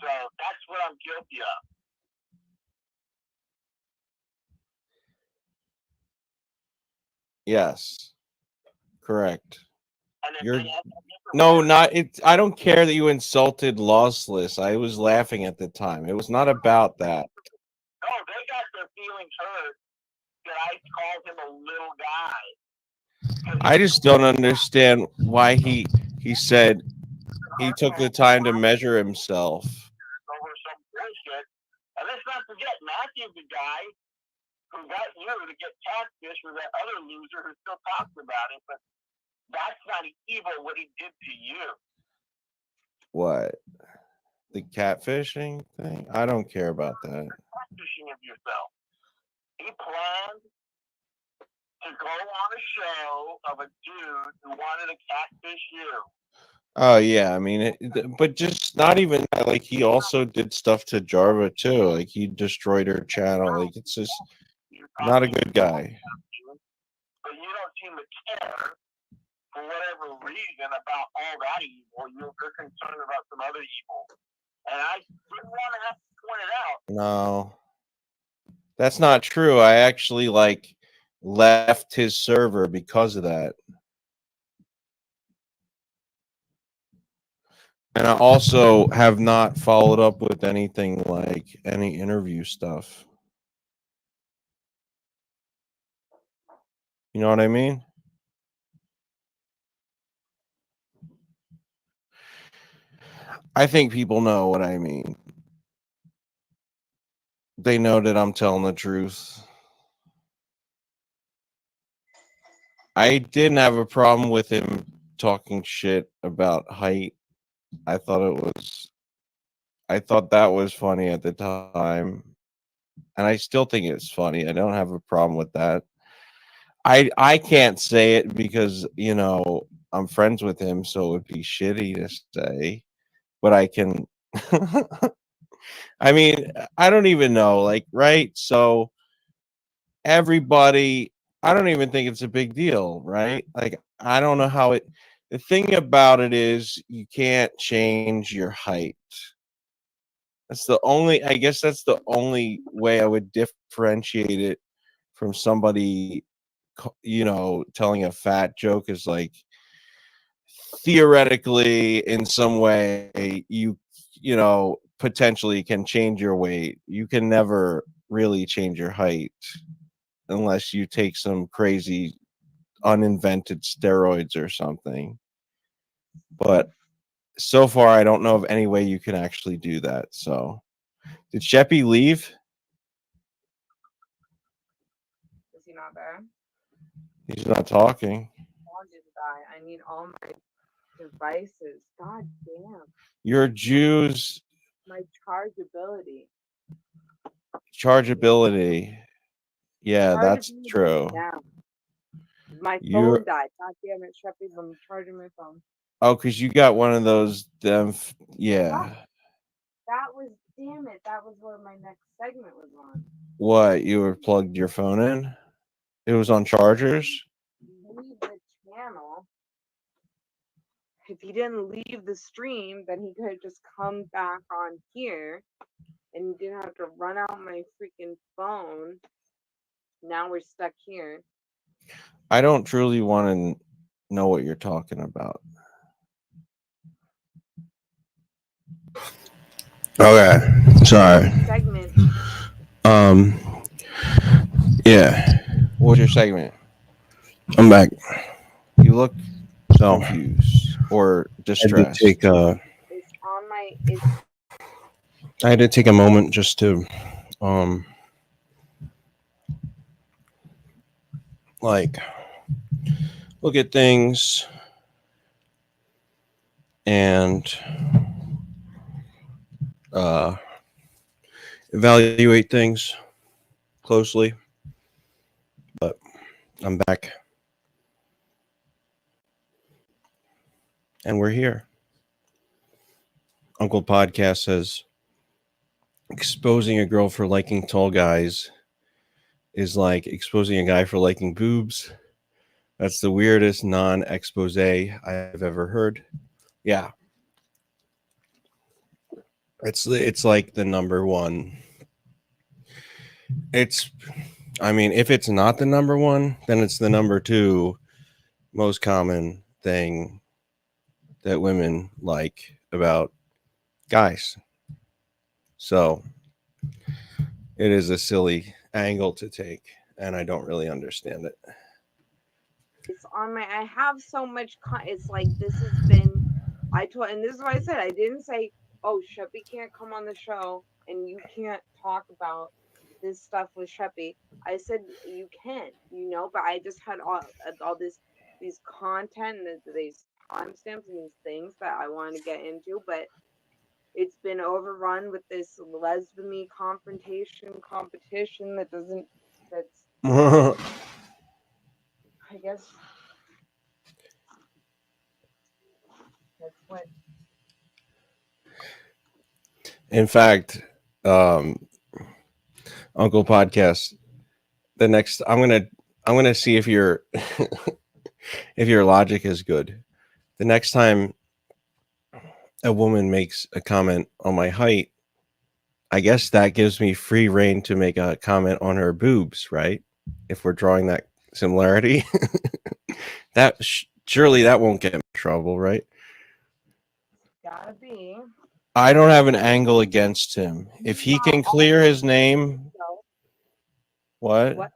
Speaker 8: So that's what I'm guilty of.
Speaker 1: Yes, correct. No, not it. I don't care that you insulted Lossless. I was laughing at the time. It was not about that.
Speaker 8: No, they got their feelings hurt that I called him a little guy.
Speaker 1: I just don't understand why he said he took the time to measure himself.
Speaker 8: Over some bullshit. And let's not forget, Matthew's the guy who got you to get catfish with that other loser who still talks about it, but that's not evil what he did to you.
Speaker 1: What? The catfishing thing? I don't care about that.
Speaker 8: Catfishing of yourself. He planned to go on a show of a dude who wanted to catfish you.
Speaker 1: Oh yeah, I mean, but just not even that. Like he also did stuff to Jarva too. Like he destroyed her channel. Like it's just not a good guy.
Speaker 8: But you don't seem to care for whatever reason about all that evil. You're concerned about some other evil, and I didn't want to have to point it out.
Speaker 1: No, that's not true. I actually left his server because of that. And I also have not followed up with anything like any interview stuff.
Speaker 4: You know what I mean? I think people know what I mean. They know that I'm telling the truth. I didn't have a problem with him talking shit about height. I thought that was funny at the time. And I still think it's funny. I don't have a problem with that. I can't say it because, you know, I'm friends with him, so it would be shitty to say. But I can I mean, I don't even know, like, right? So everybody, I don't even think it's a big deal, right? Like, I don't know how it, the thing about it is you can't change your height. That's the only, I guess that's the only way I would differentiate it from somebody, you know, telling a fat joke is like, theoretically, in some way, you know, potentially can change your weight. You can never really change your height unless you take some crazy uninvented steroids or something. But so far, I don't know of any way you can actually do that. So, did Sheppy leave?
Speaker 9: Is he not there?
Speaker 4: He's not talking.
Speaker 9: Phone didn't die. I need all my devices. God damn.
Speaker 4: Your Jews
Speaker 9: My chargeability.
Speaker 4: chargeability. Yeah, that's
Speaker 9: Chargeability
Speaker 4: true.
Speaker 9: down. My
Speaker 4: You're
Speaker 9: phone died. God damn it, Sheppy. I'm charging my phone.
Speaker 4: oh, because you got one of those yeah.
Speaker 9: That was, damn it. That was what my next segment was on.
Speaker 4: What, you were plugged your phone in? It was on chargers?
Speaker 9: Leave the channel. If he didn't leave the stream, then he could have just come back on here and he didn't have to run out my freaking phone. Now we're stuck here.
Speaker 4: I don't truly want to know what you're talking about.
Speaker 1: Okay, sorry.
Speaker 9: Segment.
Speaker 1: Yeah,
Speaker 4: What's your segment?
Speaker 1: I'm back.
Speaker 4: You look
Speaker 1: So
Speaker 4: confused or
Speaker 1: I had to
Speaker 4: distressed.
Speaker 1: take
Speaker 9: It's on my. It's
Speaker 1: I had to take a moment just to like look at things and evaluate things closely. But I'm back. And we're here. Uncle Podcast says exposing a girl for liking tall guys is like exposing a guy for liking boobs. That's the weirdest non-expose I've ever heard. Yeah. It's like the number one. It's I mean, if it's not the number one, then it's the number two most common thing that women like about guys. So it is a silly angle to take, and I don't really understand it.
Speaker 9: It's on my. I have so much. It's like this has been. I told, and this is why I said I didn't say, "Oh, Sheppy can't come on the show, and you can't talk about this stuff with Sheppy." I said you can, but I just had all these content and these timestamps and these things that I wanted to get into, but it's been overrun with this lesbian competition that doesn't. That's I guess that's what.
Speaker 1: In fact, Uncle Podcast, the next I'm gonna see if your if your logic is good. The next time a woman makes a comment on my height, I guess that gives me free reign to make a comment on her boobs, right? If we're drawing that similarity, surely that won't get in trouble, right?
Speaker 9: Gotta be.
Speaker 1: I don't have an angle against him. If he can clear his name, what?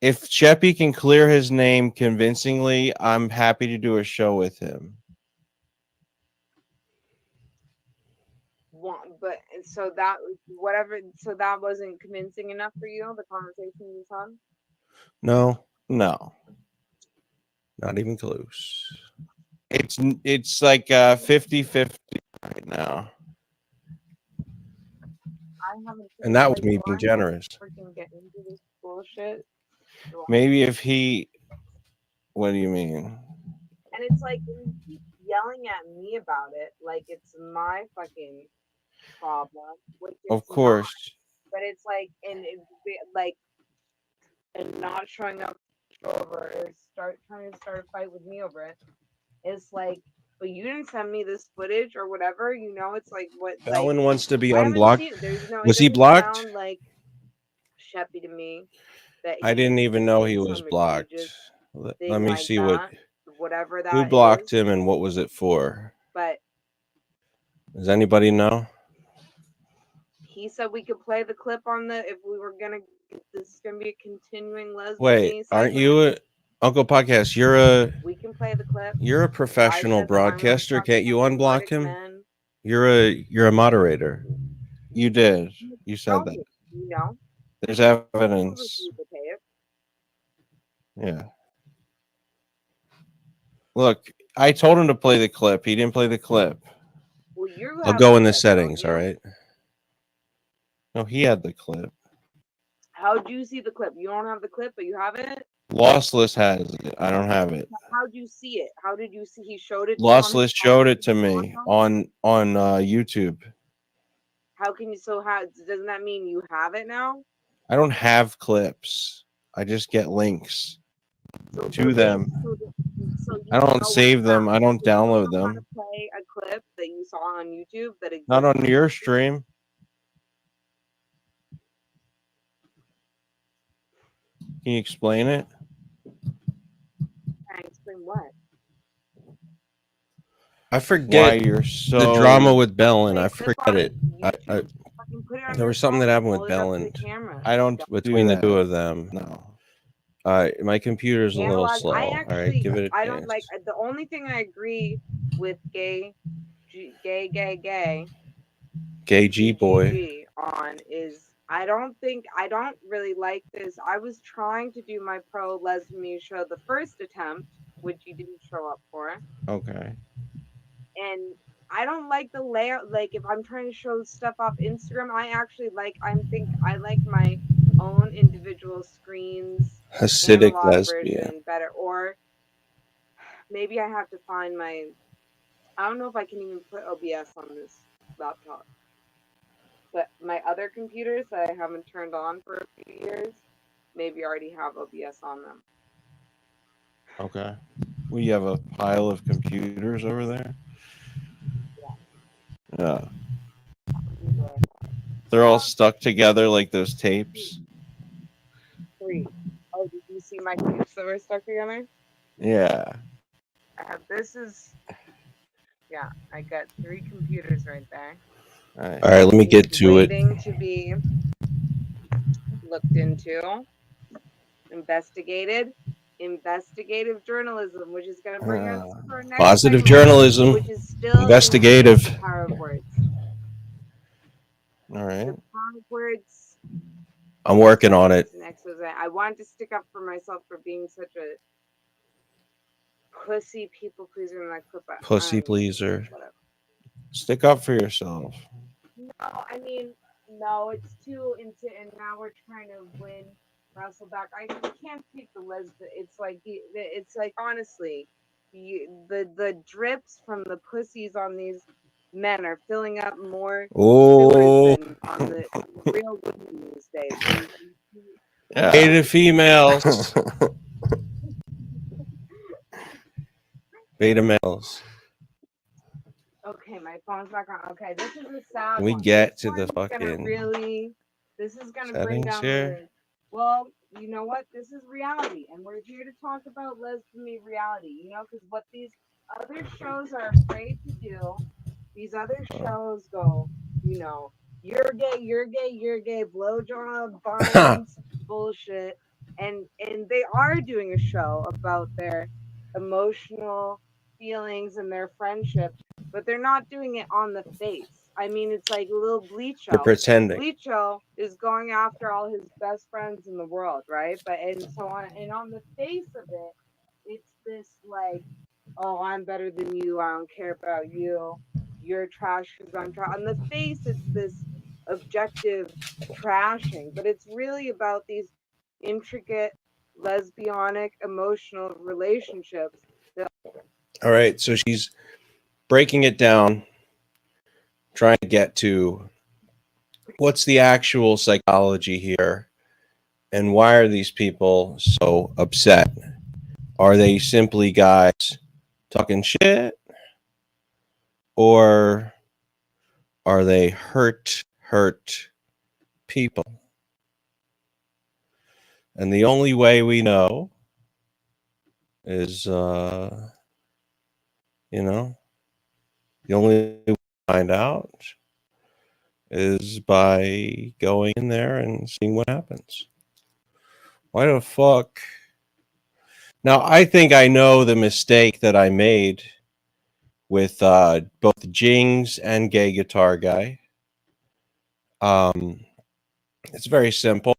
Speaker 1: If Cheppy can clear his name convincingly, I'm happy to do a show with him.
Speaker 9: But so that whatever, so that wasn't convincing enough for you, the conversation you had?
Speaker 1: No, not even close. It's like 50-50 right now.
Speaker 9: I haven't.
Speaker 1: And that was me being generous.
Speaker 9: Freaking get into this bullshit.
Speaker 1: Maybe if he. What do you mean?
Speaker 9: And it's like you keep yelling at me about it, like it's my fucking problem. Which
Speaker 1: Of course.
Speaker 9: Not. But it's like, and not showing up over or trying to start a fight with me over it. It's like, but you didn't send me this footage or whatever. You know, it's like what.
Speaker 1: Bellin
Speaker 9: like,
Speaker 1: wants to be unblocked. Was he
Speaker 9: it
Speaker 1: blocked?
Speaker 9: sound like Sheppy to me. That
Speaker 1: I didn't even know he was blocked. Let me see
Speaker 9: whatever that
Speaker 1: who blocked
Speaker 9: is.
Speaker 1: him and what was it for.
Speaker 9: But
Speaker 1: does anybody know?
Speaker 9: He said we could play the clip on if we were gonna. This is gonna be a continuing lesbian.
Speaker 1: Wait, aren't you Uncle Podcast?
Speaker 9: We can play the clip.
Speaker 1: You're a professional broadcaster. Can't you unblock him? You're a moderator. You did. You said that.
Speaker 9: You know.
Speaker 1: There's evidence. Yeah. Look, I told him to play the clip. He didn't play the clip.
Speaker 9: Well,
Speaker 1: I'll go in the settings, all right? No, he had the clip.
Speaker 9: How'd you see the clip? You don't have the clip, but you have it?
Speaker 1: Lossless has it. I don't have it.
Speaker 9: How'd you see it? How did you see? He showed it.
Speaker 1: Lossless showed it to me on YouTube.
Speaker 9: How can you? So how doesn't that mean you have it now?
Speaker 1: I don't have clips. I just get links to them. I don't save them. I don't download them.
Speaker 9: Play a clip that you saw on YouTube that exists.
Speaker 1: Not on your stream. Can you explain it?
Speaker 9: Can I explain what?
Speaker 1: I forget
Speaker 4: why you're so
Speaker 1: the drama with Bellin. I forget it. There was something that happened with Bellin. I don't between the two of them. No. My computer's a little slow. All right, give it a chance.
Speaker 9: I don't like the only thing I agree with gay
Speaker 1: G boy
Speaker 9: on is I don't really like this. I was trying to do my pro lesbian show the first attempt, which you didn't show up for.
Speaker 1: Okay.
Speaker 9: And I don't like the layout. Like if I'm trying to show stuff off Instagram, I like my own individual screens.
Speaker 1: Hasidic lesbian
Speaker 9: better, or maybe I have to find I don't know if I can even put OBS on this laptop, but my other computers that I haven't turned on for a few years maybe already have OBS on them.
Speaker 1: Okay. Well, you have a pile of computers over there? Yeah. They're all stuck together like those tapes?
Speaker 9: 3. Oh, did you see my computers that were stuck together?
Speaker 1: Yeah.
Speaker 9: I got 3 computers right there.
Speaker 1: All right, let me get to it.
Speaker 9: Waiting to be looked into, investigative journalism, which is going to bring us to our next
Speaker 1: positive
Speaker 9: segment,
Speaker 1: journalism,
Speaker 9: which is still
Speaker 1: investigative.
Speaker 9: Power of words.
Speaker 1: All right.
Speaker 9: The power of words.
Speaker 1: I'm working on it.
Speaker 9: I wanted to stick up for myself for being such a pussy people pleaser in that clip.
Speaker 1: Pussy pleaser. Stick up for yourself.
Speaker 9: No, I mean, no, it's too into, and now we're trying to win, wrestle back. I can't take the lesbian. It's like honestly, the drips from the pussies on these men are filling up more sewers than on the real women these days.
Speaker 1: Yeah. Beta females. Beta males.
Speaker 9: Okay, my phone's back on. Okay, this is a sad
Speaker 1: we
Speaker 9: one.
Speaker 1: Get to the fucking
Speaker 9: this is gonna bring down
Speaker 1: here.
Speaker 9: Well, you know what? This is reality, and we're here to talk about lesbian reality. You know, because what these other shows are afraid to do, these other shows go, you know, you're gay, blowjob, buns, bullshit. and they are doing a show about their emotional feelings and their friendship, but they're not doing it on the face. I mean, it's like a little Bleach
Speaker 1: They're
Speaker 9: Show.
Speaker 1: pretending.
Speaker 9: Bleach Show is going after all his best friends in the world, right? But and so on, and on the face of it, it's this like, oh, I'm better than you. I don't care about you. You're trash because I'm trash. On the face, it's this objective trashing, but it's really about these intricate lesbianic emotional relationships.
Speaker 1: All right, so she's breaking it down, trying to get to what's the actual psychology here, and why are these people so upset? Are they simply guys talking shit, or are they hurt people? And the only way we know is, the only way we find out is by going in there and seeing what happens. Why the fuck? Now, I think I know the mistake that I made with both Jings and Gay Guitar Guy. It's very simple.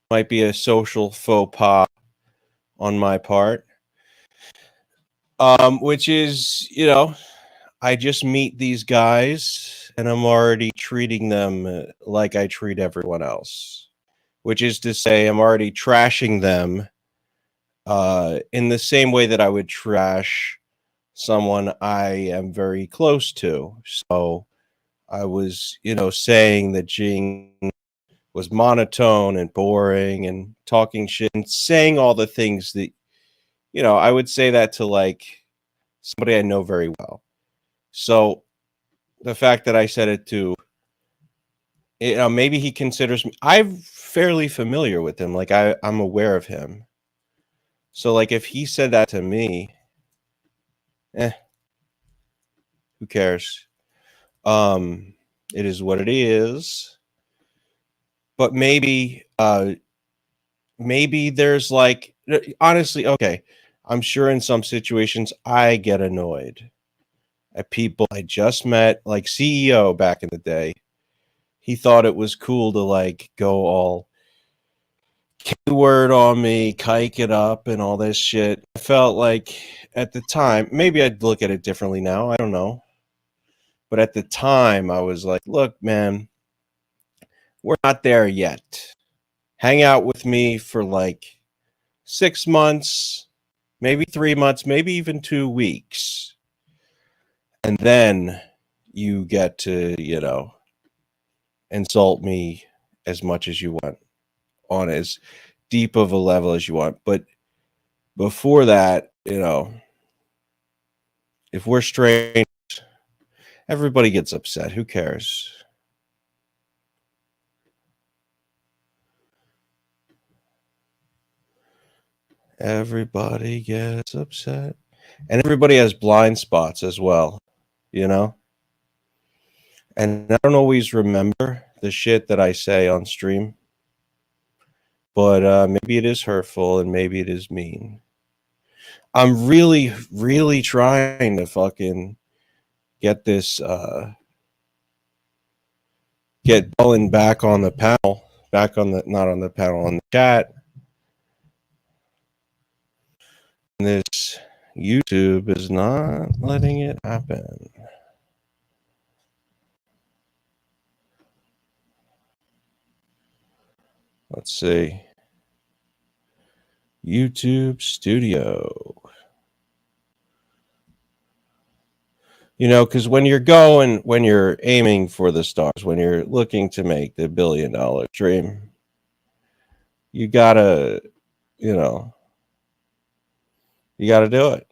Speaker 1: Might be a social faux pas on my part, which is, I just meet these guys and I'm already treating them like I treat everyone else, which is to say I'm already trashing them in the same way that I would trash someone I am very close to. So I was, saying that Jing was monotone and boring and talking shit and saying all the things that, I would say that to like somebody I know very well. So the fact that I said it to, maybe he considers me, I'm fairly familiar with him. Like I'm aware of him. So like if he said that to me, who cares? It is what it is. But maybe there's like, honestly, okay, I'm sure in some situations I get annoyed at people I just met, like CEO back in the day. He thought it was cool to like go all K-word on me, kike it up and all this shit. I felt like at the time, maybe I'd look at it differently now, I don't know. But at the time I was like, look, man, we're not there yet. Hang out with me for like 6 months, maybe 3 months, maybe even 2 weeks. And then you get to, insult me as much as you want, on as deep of a level as you want. But before that, if we're strangers, everybody gets upset. Who cares? Everybody gets upset. And everybody has blind spots as well, And I don't always remember the shit that I say on stream. But maybe it is hurtful and maybe it is mean. I'm really, really trying to fucking get this, get Ellen back on the panel, not on the panel, on the chat. And this YouTube is not letting it happen. Let's see. YouTube Studio. Because when you're aiming for the stars, when you're looking to make the $1 billion dream, you gotta, you gotta do it.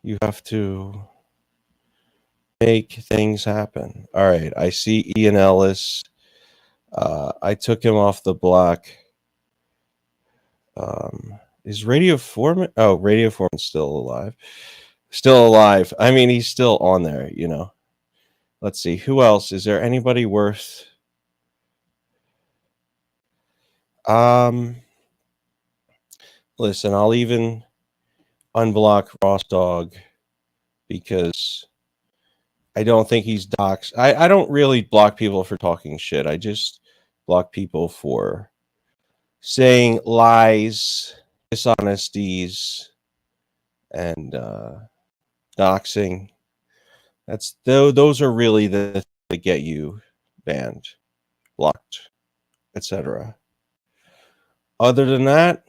Speaker 1: You have to make things happen. All right, I see Ian Ellis. I took him off the block. Is Radio Foreman? Oh, Radio Foreman's still alive. Still alive. I mean, he's still on there, Let's see. Who else? Is there anybody worth? Listen, I'll even unblock Ross Dog because I don't think he's doxed. I don't really block people for talking shit. I just block people for saying lies, dishonesties, and doxing. Those are really the things that get you banned, blocked, etc. Other than that,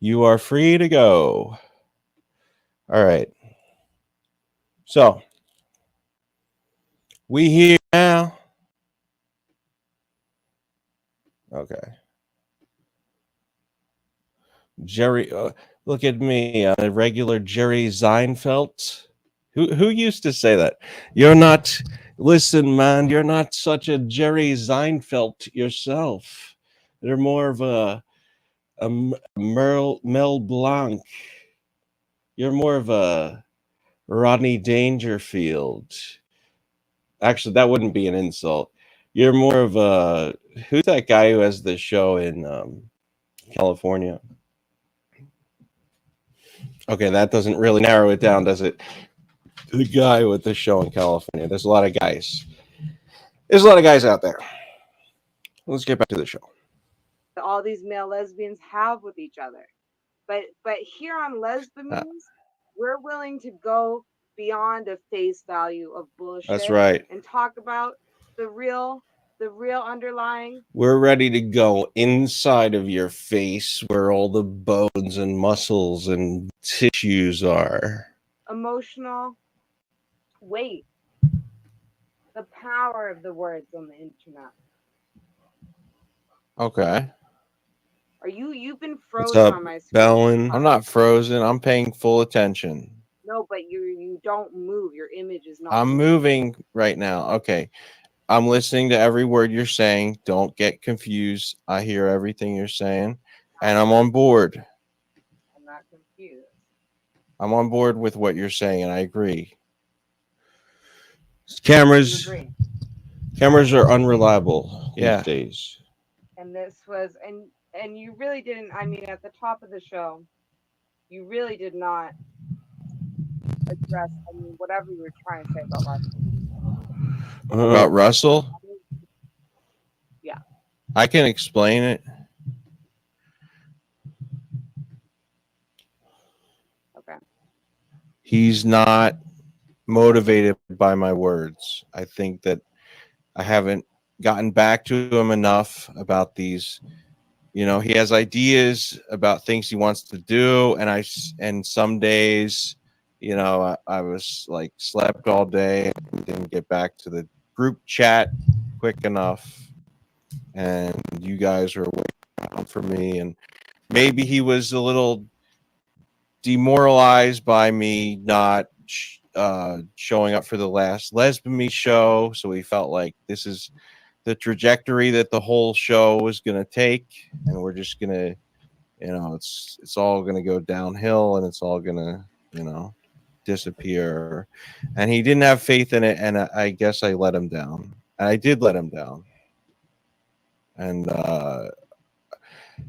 Speaker 1: you are free to go. All right. So we here now. Okay. Jerry, look at me, a regular Jerry Seinfeld. Who used to say that? You're not. Listen, man, you're not such a Jerry Seinfeld yourself. You're more of a Mel Blanc. You're more of a Rodney Dangerfield. Actually, that wouldn't be an insult. You're more of a who's that guy who has the show in California? Okay, that doesn't really narrow it down, does it? The guy with the show in California. There's a lot of guys. There's a lot of guys out there. Let's get back to the show.
Speaker 9: All these male lesbians have with each other, but here on Lesbians, we're willing to go beyond a face value of bullshit.
Speaker 1: That's right.
Speaker 9: And talk about the real underlying.
Speaker 1: We're ready to go inside of your face where all the bones and muscles and tissues are.
Speaker 9: Emotional weight. The power of the words on the internet.
Speaker 4: Okay.
Speaker 9: Are you've been
Speaker 1: What's
Speaker 9: frozen
Speaker 1: up,
Speaker 9: on my screen?
Speaker 1: Bellin?
Speaker 4: I'm not frozen. I'm paying full attention.
Speaker 9: No, but you don't move. Your image is not.
Speaker 4: I'm moving right now. Okay. I'm listening to every word you're saying. Don't get confused. I hear everything you're saying, and I'm on board.
Speaker 9: I'm not confused.
Speaker 1: I'm on board with what you're saying, and I agree. Cameras are unreliable these days.
Speaker 9: And this was and you really didn't. I mean, at the top of the show, you really did not address. I mean, whatever you were trying to say about Russell.
Speaker 4: About Russell?
Speaker 9: Yeah.
Speaker 4: I can explain it.
Speaker 9: Okay.
Speaker 4: He's not motivated by my words. I think that I haven't gotten back to him enough about these. You know, he has ideas about things he wants to do, and some days, you know, I was like slept all day and didn't get back to the group chat quick enough, and you guys were waiting for me, and maybe he was a little demoralized by me not showing up for the last Lesbian show, so he felt like this is the trajectory that the whole show was going to take, and we're just going to, you know, it's all going to go downhill, and it's all going to, you know, disappear. And he didn't have faith in it, and I guess I let him down. And I did let him down. And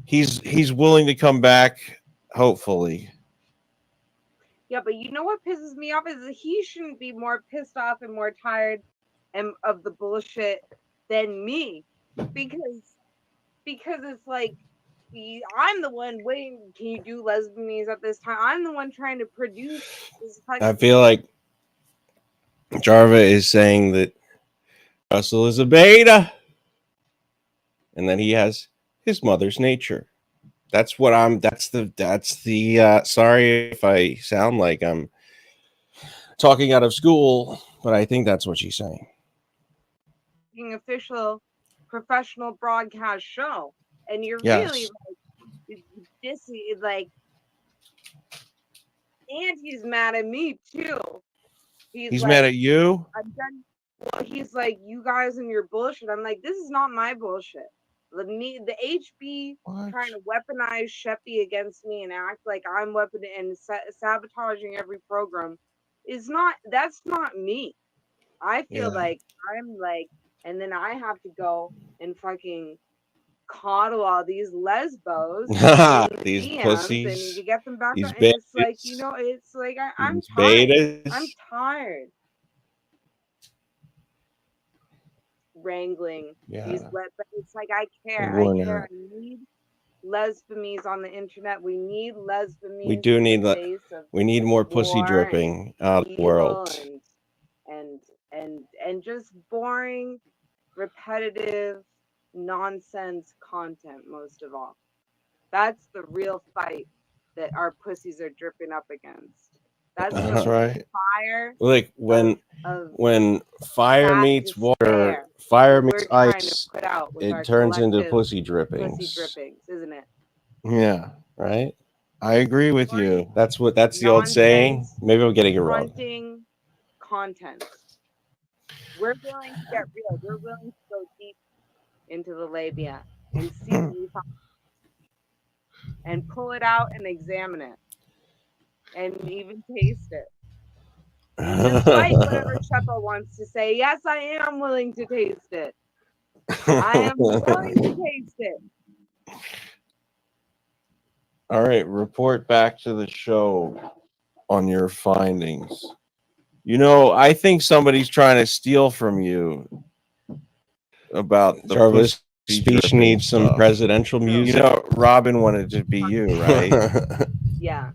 Speaker 4: he's willing to come back, hopefully.
Speaker 9: Yeah, but you know what pisses me off is that he shouldn't be more pissed off and more tired of the bullshit than me, because it's like I'm the one waiting. Can you do Lesbians at this time? I'm the one trying to produce this.
Speaker 1: I feel like Jarva is saying that Russell is a beta, and that he has his mother's nature. That's what I'm. That's the. Sorry if I sound like I'm talking out of school, but I think that's what she's saying.
Speaker 9: Official professional broadcast show, and you're
Speaker 1: Yes.
Speaker 9: really like and he's mad at me too.
Speaker 1: He's like, mad at you.
Speaker 9: I'm done. Well, he's like, you guys and your bullshit. I'm like, this is not my bullshit. The HB trying to weaponize Sheppy against me and act like I'm and sabotaging every program is not. That's not me. I feel like I'm like, and then I have to go and fucking coddle all these lesbos
Speaker 1: these
Speaker 9: DMs
Speaker 1: pussies,
Speaker 9: and you get them back
Speaker 1: these
Speaker 9: on, and it's like,
Speaker 1: betas,
Speaker 9: it's like I'm
Speaker 1: these
Speaker 9: tired.
Speaker 1: betas.
Speaker 9: I'm tired wrangling these but it's like I care. I need lesbiamies on the internet. We need lesbiamies.
Speaker 1: We do need we need more pussy dripping out of the world.
Speaker 9: And just boring, repetitive nonsense content, most of all. That's the real fight that our pussies are dripping up against. That's
Speaker 1: right.
Speaker 9: Fire.
Speaker 1: Like when fire meets water, fire meets ice, it turns into pussy drippings.
Speaker 9: Pussy drippings, isn't it?
Speaker 1: Yeah, right. I agree with you. That's the old saying. Maybe I'm getting it wrong.
Speaker 9: Content. We're willing to get real. We're willing to go deep into the labia and see what we find, and pull it out and examine it, and even taste it. Despite whatever Sheppa wants to say, yes, I am willing to taste it. I am willing to taste it.
Speaker 1: All right, report back to the show on your findings. You know, I think somebody's trying to steal from you about the Jarvis speech needs some presidential music. You know, Robin wanted to be you, right?
Speaker 9: Yeah.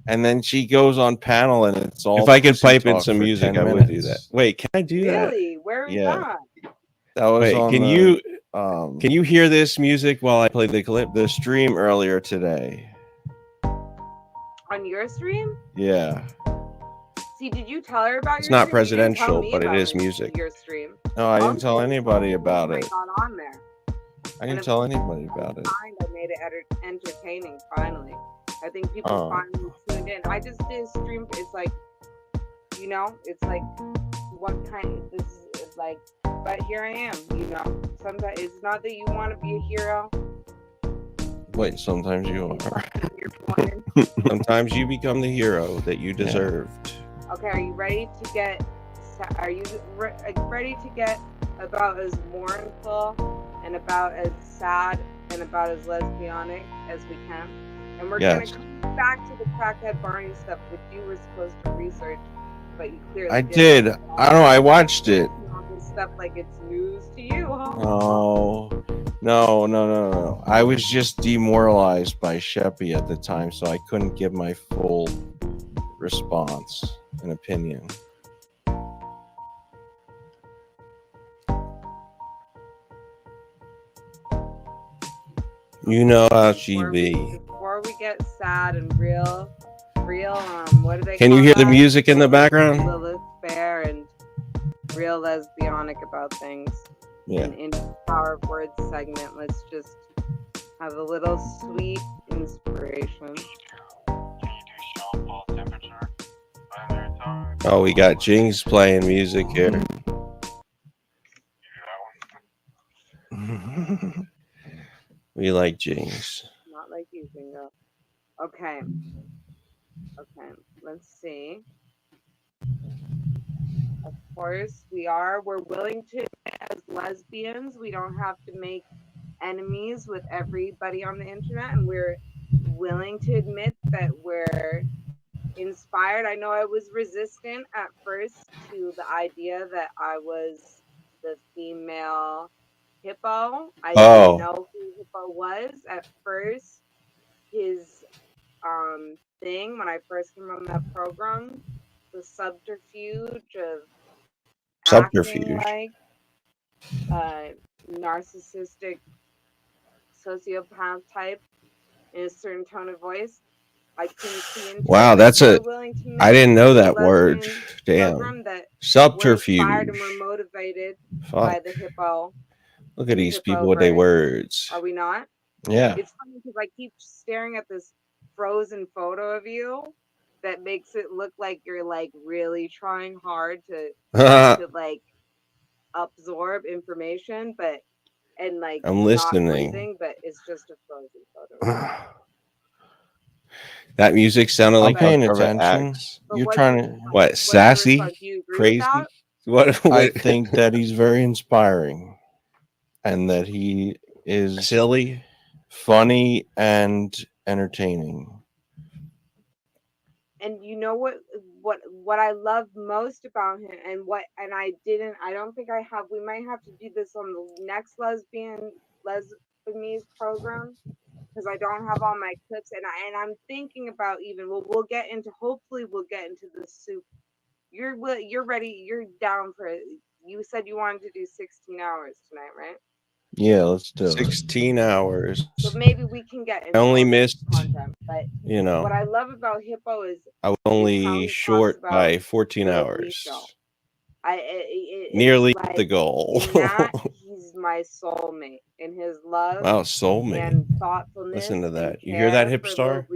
Speaker 1: And then she goes on panel and it's all. If I could pipe in some music, I would do that. Wait, can I do that?
Speaker 9: Really? Where is that?
Speaker 1: That was on can you hear this music while I play the clip? The stream earlier today.
Speaker 9: On your stream?
Speaker 1: Yeah.
Speaker 9: See, did you tell her about
Speaker 1: it's
Speaker 9: your
Speaker 1: not
Speaker 9: stream?
Speaker 1: presidential, but it is music.
Speaker 9: Your stream.
Speaker 1: No, I didn't tell anybody about it.
Speaker 9: Got on there.
Speaker 1: I didn't tell anybody about it.
Speaker 9: I made it entertaining, finally. I think people finally tuned in. I just did a stream. It's like, you know, it's like, what kind this is like, but here I am, you know. Sometimes it's not that you want to be a hero.
Speaker 1: Wait, sometimes you are. Sometimes you become the hero that you deserved.
Speaker 9: Okay, are you ready to get? Are you ready to get about as mournful and about as sad and about as lesbianic as we can? And we're gonna come back to the crackhead Barney stuff, which you were supposed to research, but you clearly
Speaker 1: did. I don't know. I watched it.
Speaker 9: This stuff like it's news to you, huh?
Speaker 1: No. I was just demoralized by Sheppy at the time, so I couldn't give my full response and opinion. You know how she be.
Speaker 9: Before we get sad and real, what do they?
Speaker 1: Can you hear the music in the background?
Speaker 9: Lilith Fair and real lesbianic about things.
Speaker 1: Yeah.
Speaker 9: In Power of Words segment, let's just have a little sweet inspiration.
Speaker 1: Oh, we got Jings playing music here. We like Jings.
Speaker 9: Not like you, Bingo. Okay, let's see. Of course, we're willing to, as lesbians, we don't have to make enemies with everybody on the internet, and we're willing to admit that we're inspired. I know I was resistant at first to the idea that I was the female Hippo. I didn't know who Hippo was at first. His thing when I first came on that program, the subterfuge of acting like narcissistic sociopath type in a certain tone of voice. I couldn't see into.
Speaker 1: Wow, I didn't know that word. Damn. Subterfuge.
Speaker 9: We're inspired and we're motivated by the Hippo.
Speaker 1: Look at these people with their words.
Speaker 9: Are we not?
Speaker 1: Yeah.
Speaker 9: It's funny because I keep staring at this frozen photo of you that makes it look like you're like really trying hard to like absorb information, and like
Speaker 1: I'm listening.
Speaker 9: Not breathing, but it's just a frozen photo.
Speaker 1: That music sounded like
Speaker 4: paying attention.
Speaker 1: You're trying to what? Sassy, crazy. What?
Speaker 4: I think that he's very inspiring, and that he
Speaker 1: is silly, funny, and entertaining.
Speaker 9: And you know what I love most about him, and I don't think I have. We might have to do this on the next Lesbianese program, because I don't have all my clips, and I'm thinking about even hopefully we'll get into the soup. You're ready. You're down for it. You said you wanted to do 16 hours tonight, right?
Speaker 1: Yeah, let's do 16 hours.
Speaker 9: So maybe we can get into
Speaker 1: I only missed
Speaker 9: content, but what I love about Hippo is
Speaker 1: I was only short by 14 hours. Nearly
Speaker 9: like,
Speaker 1: the goal.
Speaker 9: in that, he's my soulmate in his love.
Speaker 1: Wow, soulmate.
Speaker 9: And thoughtfulness.
Speaker 1: Listen to that. You hear that, Hipstar?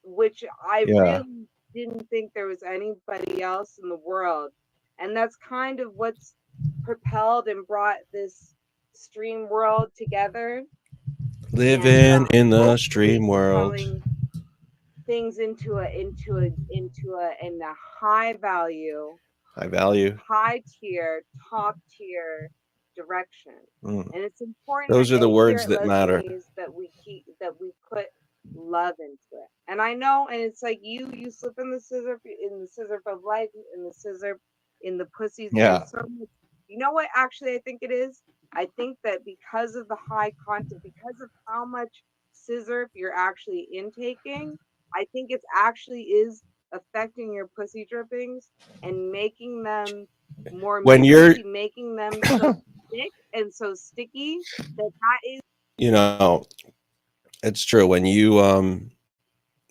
Speaker 9: Which I really didn't think there was anybody else in the world. And that's kind of what's propelled and brought this stream world together.
Speaker 1: Living in the stream world.
Speaker 9: Things into a high value, high tier, top tier direction. And it's important.
Speaker 1: Those are the words that matter.
Speaker 9: That we put love into it. And I know, and it's like you slip in the scissor of life, in the pussies.
Speaker 1: Yeah.
Speaker 9: So much. You know what? Actually, I think it is. I think that because of the high content, because of how much scissor you're actually intaking, I think it actually is affecting your pussy drippings and making them more making them so thick and so sticky that is.
Speaker 1: You know, it's true. When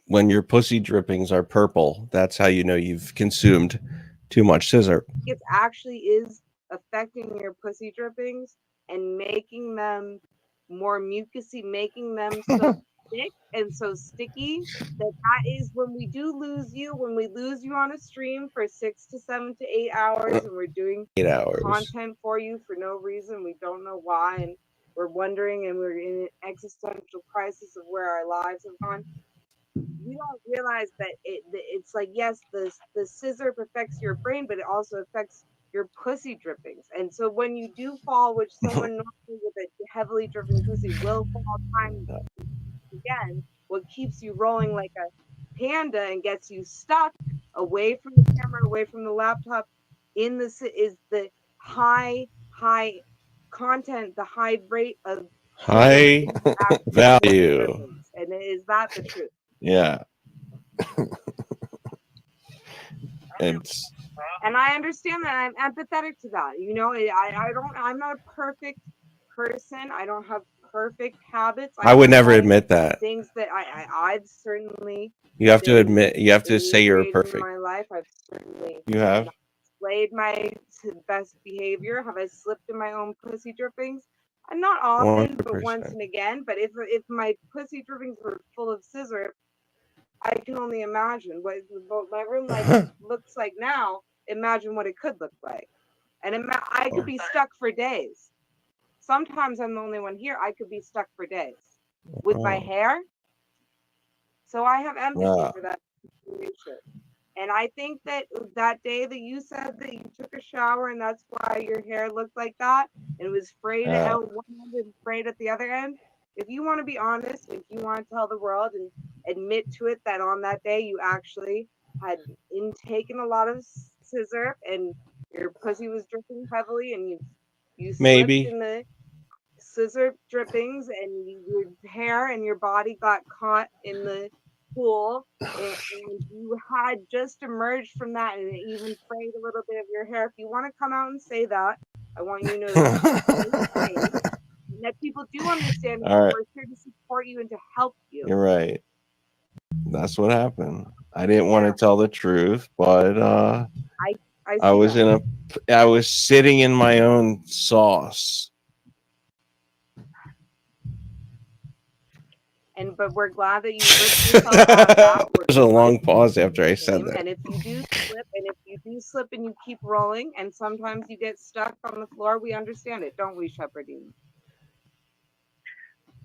Speaker 1: when your pussy drippings are purple, that's how you know you've consumed too much scissor.
Speaker 9: It actually is affecting your pussy drippings and making them more mucusy, making them so thick and so sticky that is when we lose you on a stream for 6 to 7 to 8 hours, and we're doing
Speaker 1: 8 hours
Speaker 9: content for you for no reason. We don't know why, and we're wondering, and we're in an existential crisis of where our lives have gone. We don't realize that it's like, yes, the scissor affects your brain, but it also affects your pussy drippings. And so when you do fall, which someone normally with a heavily dripping pussy will fall time again, what keeps you rolling like a panda and gets you stuck away from the camera, away from the laptop, is the high content, the high rate of
Speaker 1: high value.
Speaker 9: And is that the truth?
Speaker 1: Yeah.
Speaker 9: And I understand that. I'm empathetic to that. You know, I'm not a perfect person. I don't have perfect habits.
Speaker 1: I would never admit that.
Speaker 9: Things that I've certainly.
Speaker 1: You have to admit. You have to say you're perfect.
Speaker 9: In my life, I've certainly.
Speaker 1: You have
Speaker 9: displayed my best behavior. Have I slipped in my own pussy drippings? Not often, 100%. But once and again. But if my pussy drippings were full of scissor, I can only imagine what my room looks like now. Imagine what it could look like, and I could be stuck for days. Sometimes I'm the only one here. I could be stuck for days with my hair. So I have empathy for that situation. And I think that day that you said that you took a shower and that's why your hair looked like that, and it was frayed at one end and frayed at the other end. If you want to be honest, if you want to tell the world and admit to it that on that day you actually had intaken a lot of scissor and your pussy was dripping heavily, and you slipped in the scissor drippings, and your hair and your body got caught in the pool, and you had just emerged from that, and it even frayed a little bit of your hair. If you want to come out and say that, I want you to know that people do understand that we're here to support you and to help you.
Speaker 1: You're right. That's what happened. I didn't want to tell the truth, but I was sitting in my own sauce.
Speaker 9: But we're glad that you ripped yourself out of that.
Speaker 1: There's a long pause after I said that.
Speaker 9: And if you do slip and you keep rolling, and sometimes you get stuck on the floor, we understand it, don't we, Shepherdine?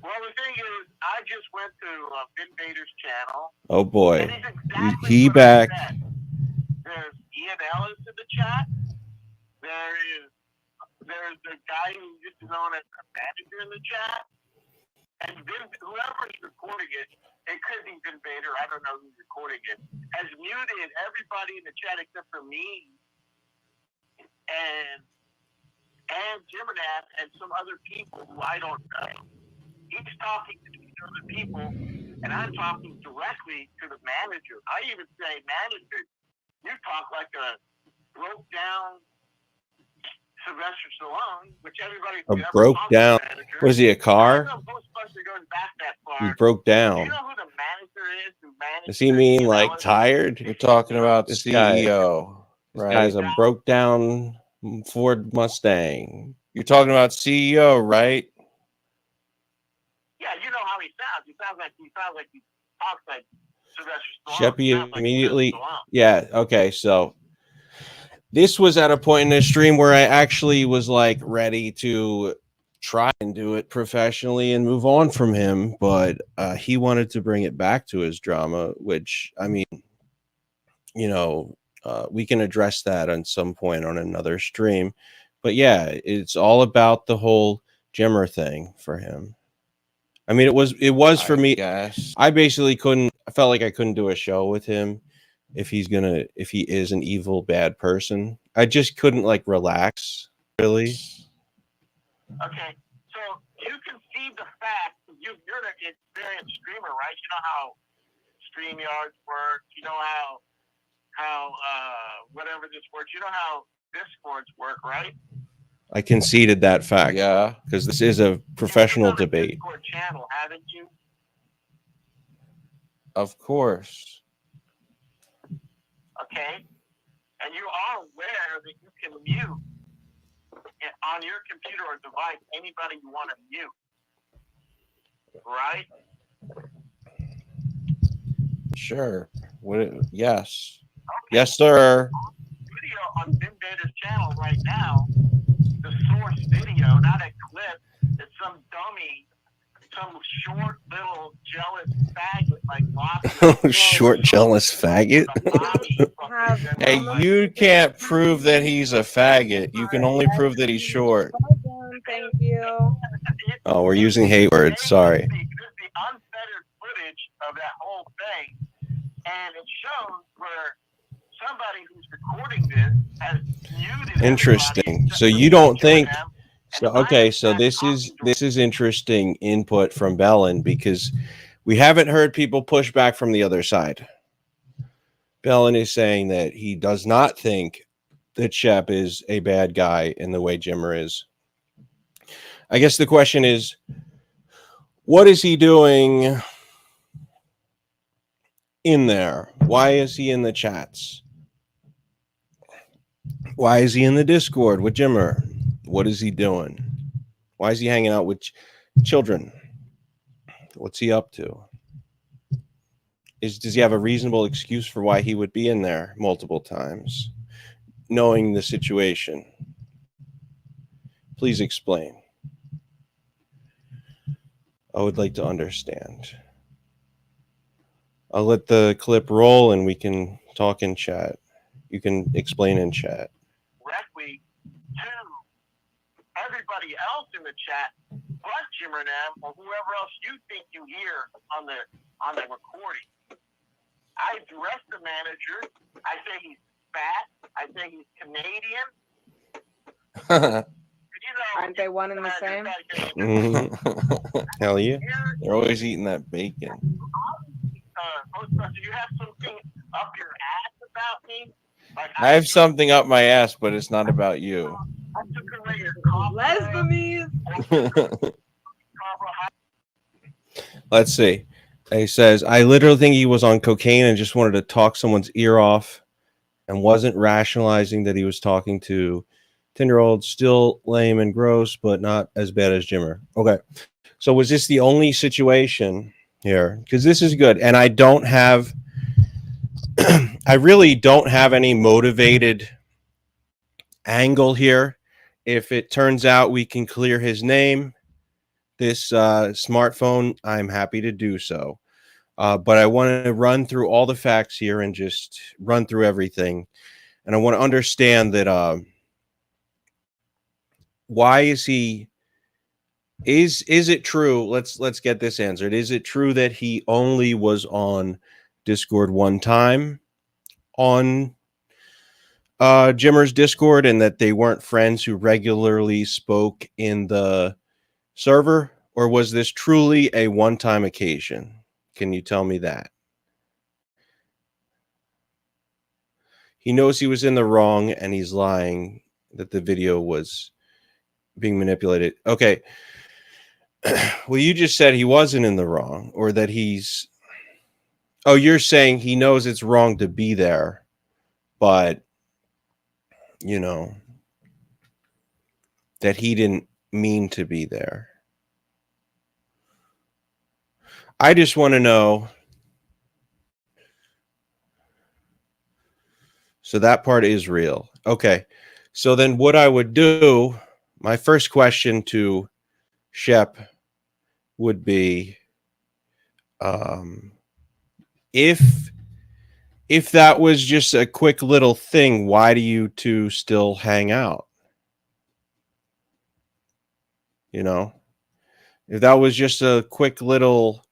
Speaker 8: Well, the thing is, I just went to Vin Bader's channel.
Speaker 1: Oh boy,
Speaker 8: exactly
Speaker 1: he back.
Speaker 8: There's Ian Ellis in the chat. there's a guy who used to know as a manager in the chat, and whoever's recording it, it could be Vin Vader, I don't know who's recording it, has muted everybody in the chat except for me and Jimmernath and some other people who I don't know. He's talking to these other people, and I'm talking directly to the manager. I even say, manager, you talk like a broke down Sylvester Stallone, which everybody
Speaker 1: broke down. Was he a car? He broke down.
Speaker 8: Do you know who the manager is?
Speaker 1: Does he mean like tired?
Speaker 4: You're talking about
Speaker 1: this
Speaker 4: CEO,
Speaker 1: guy,
Speaker 4: right?
Speaker 1: This guy's a broke down Ford Mustang.
Speaker 4: You're talking about CEO, right?
Speaker 8: Yeah, you know how he sounds. He sounds like he talks like Sylvester Stallone.
Speaker 1: Sheppy immediately. Yeah. Okay. So this was at a point in the stream where I actually was like ready to try and do it professionally and move on from him, but he wanted to bring it back to his drama, which, I mean, you know, we can address that on some point on another stream. But yeah, it's all about the whole Jimmer thing for him. I mean, it was for me. I basically I felt like I couldn't do a show with him if he is an evil, bad person. I just couldn't like relax, really.
Speaker 8: Okay, so you can see the fact you're an experienced streamer, right? You know how StreamYards work. You know how whatever this works. You know how Discords work, right?
Speaker 1: I conceded that fact. Yeah, because this is a professional debate.
Speaker 8: Discord channel, haven't you?
Speaker 4: Of course.
Speaker 8: Okay, and you are aware that you can mute on your computer or device anybody you want to mute, right?
Speaker 4: Sure. Yes. Okay. Yes, sir.
Speaker 8: Video on Vin Vader's channel right now, the source video, not a clip, it's some dummy, some short little jealous faggot like Bobby.
Speaker 1: Short jealous faggot?
Speaker 4: Hey, you can't prove that he's a faggot. You can only prove that he's short.
Speaker 9: Thank you.
Speaker 1: Oh, we're using hate words. Sorry.
Speaker 8: This is the unfettered footage of that whole thing, and it shows where somebody who's recording this has muted.
Speaker 1: Interesting. So you don't think? So okay. So this is interesting input from Bellin, because we haven't heard people push back from the other side. Bellin is saying that he does not think that Shep is a bad guy in the way Jimmer is. I guess the question is, what is he doing in there? Why is he in the chats? Why is he in the Discord with Jimmer? What is he doing? Why is he hanging out with children? What's he up to? Does he have a reasonable excuse for why he would be in there multiple times, knowing the situation? Please explain. I would like to understand. I'll let the clip roll and we can talk in chat. You can explain in chat.
Speaker 8: Directly to everybody else in the chat, but Jimmernam or whoever else you think you hear on the recording. I address the manager. I say he's fat. I say he's Canadian.
Speaker 9: Aren't they one and the same?
Speaker 1: Hell yeah.
Speaker 4: They're always eating that bacon.
Speaker 8: Do you have something up your ass about me? Like,
Speaker 4: I have something up my ass, but it's not about you.
Speaker 8: I took away your
Speaker 9: Lesbians.
Speaker 1: Let's see. He says, I literally think he was on cocaine and just wanted to talk someone's ear off and wasn't rationalizing that he was talking to 10-year-olds. Still lame and gross, but not as bad as Jimmer. Okay. So was this the only situation here? Because this is good. And I don't have, I really don't have any motivated angle here. If it turns out we can clear his name, this smartphone, I'm happy to do so. But I want to run through all the facts here and just run through everything. And I want to understand that why is he? Is it true? Let's get this answered. Is it true that he only was on Discord one time on Jimmer's Discord, and that they weren't friends who regularly spoke in the server, or was this truly a one-time occasion? Can you tell me that? He knows he was in the wrong, and he's lying that the video was being manipulated. Okay. Well, you just said he wasn't in the wrong, or that he's... Oh, you're saying he knows it's wrong to be there, but, you know, that he didn't mean to be there. I just want to know. So that part is real. Okay. So then what I would do, my first question to Shep would be, if that was just a quick little thing, why do you two still hang out? You know, if that was just a quick little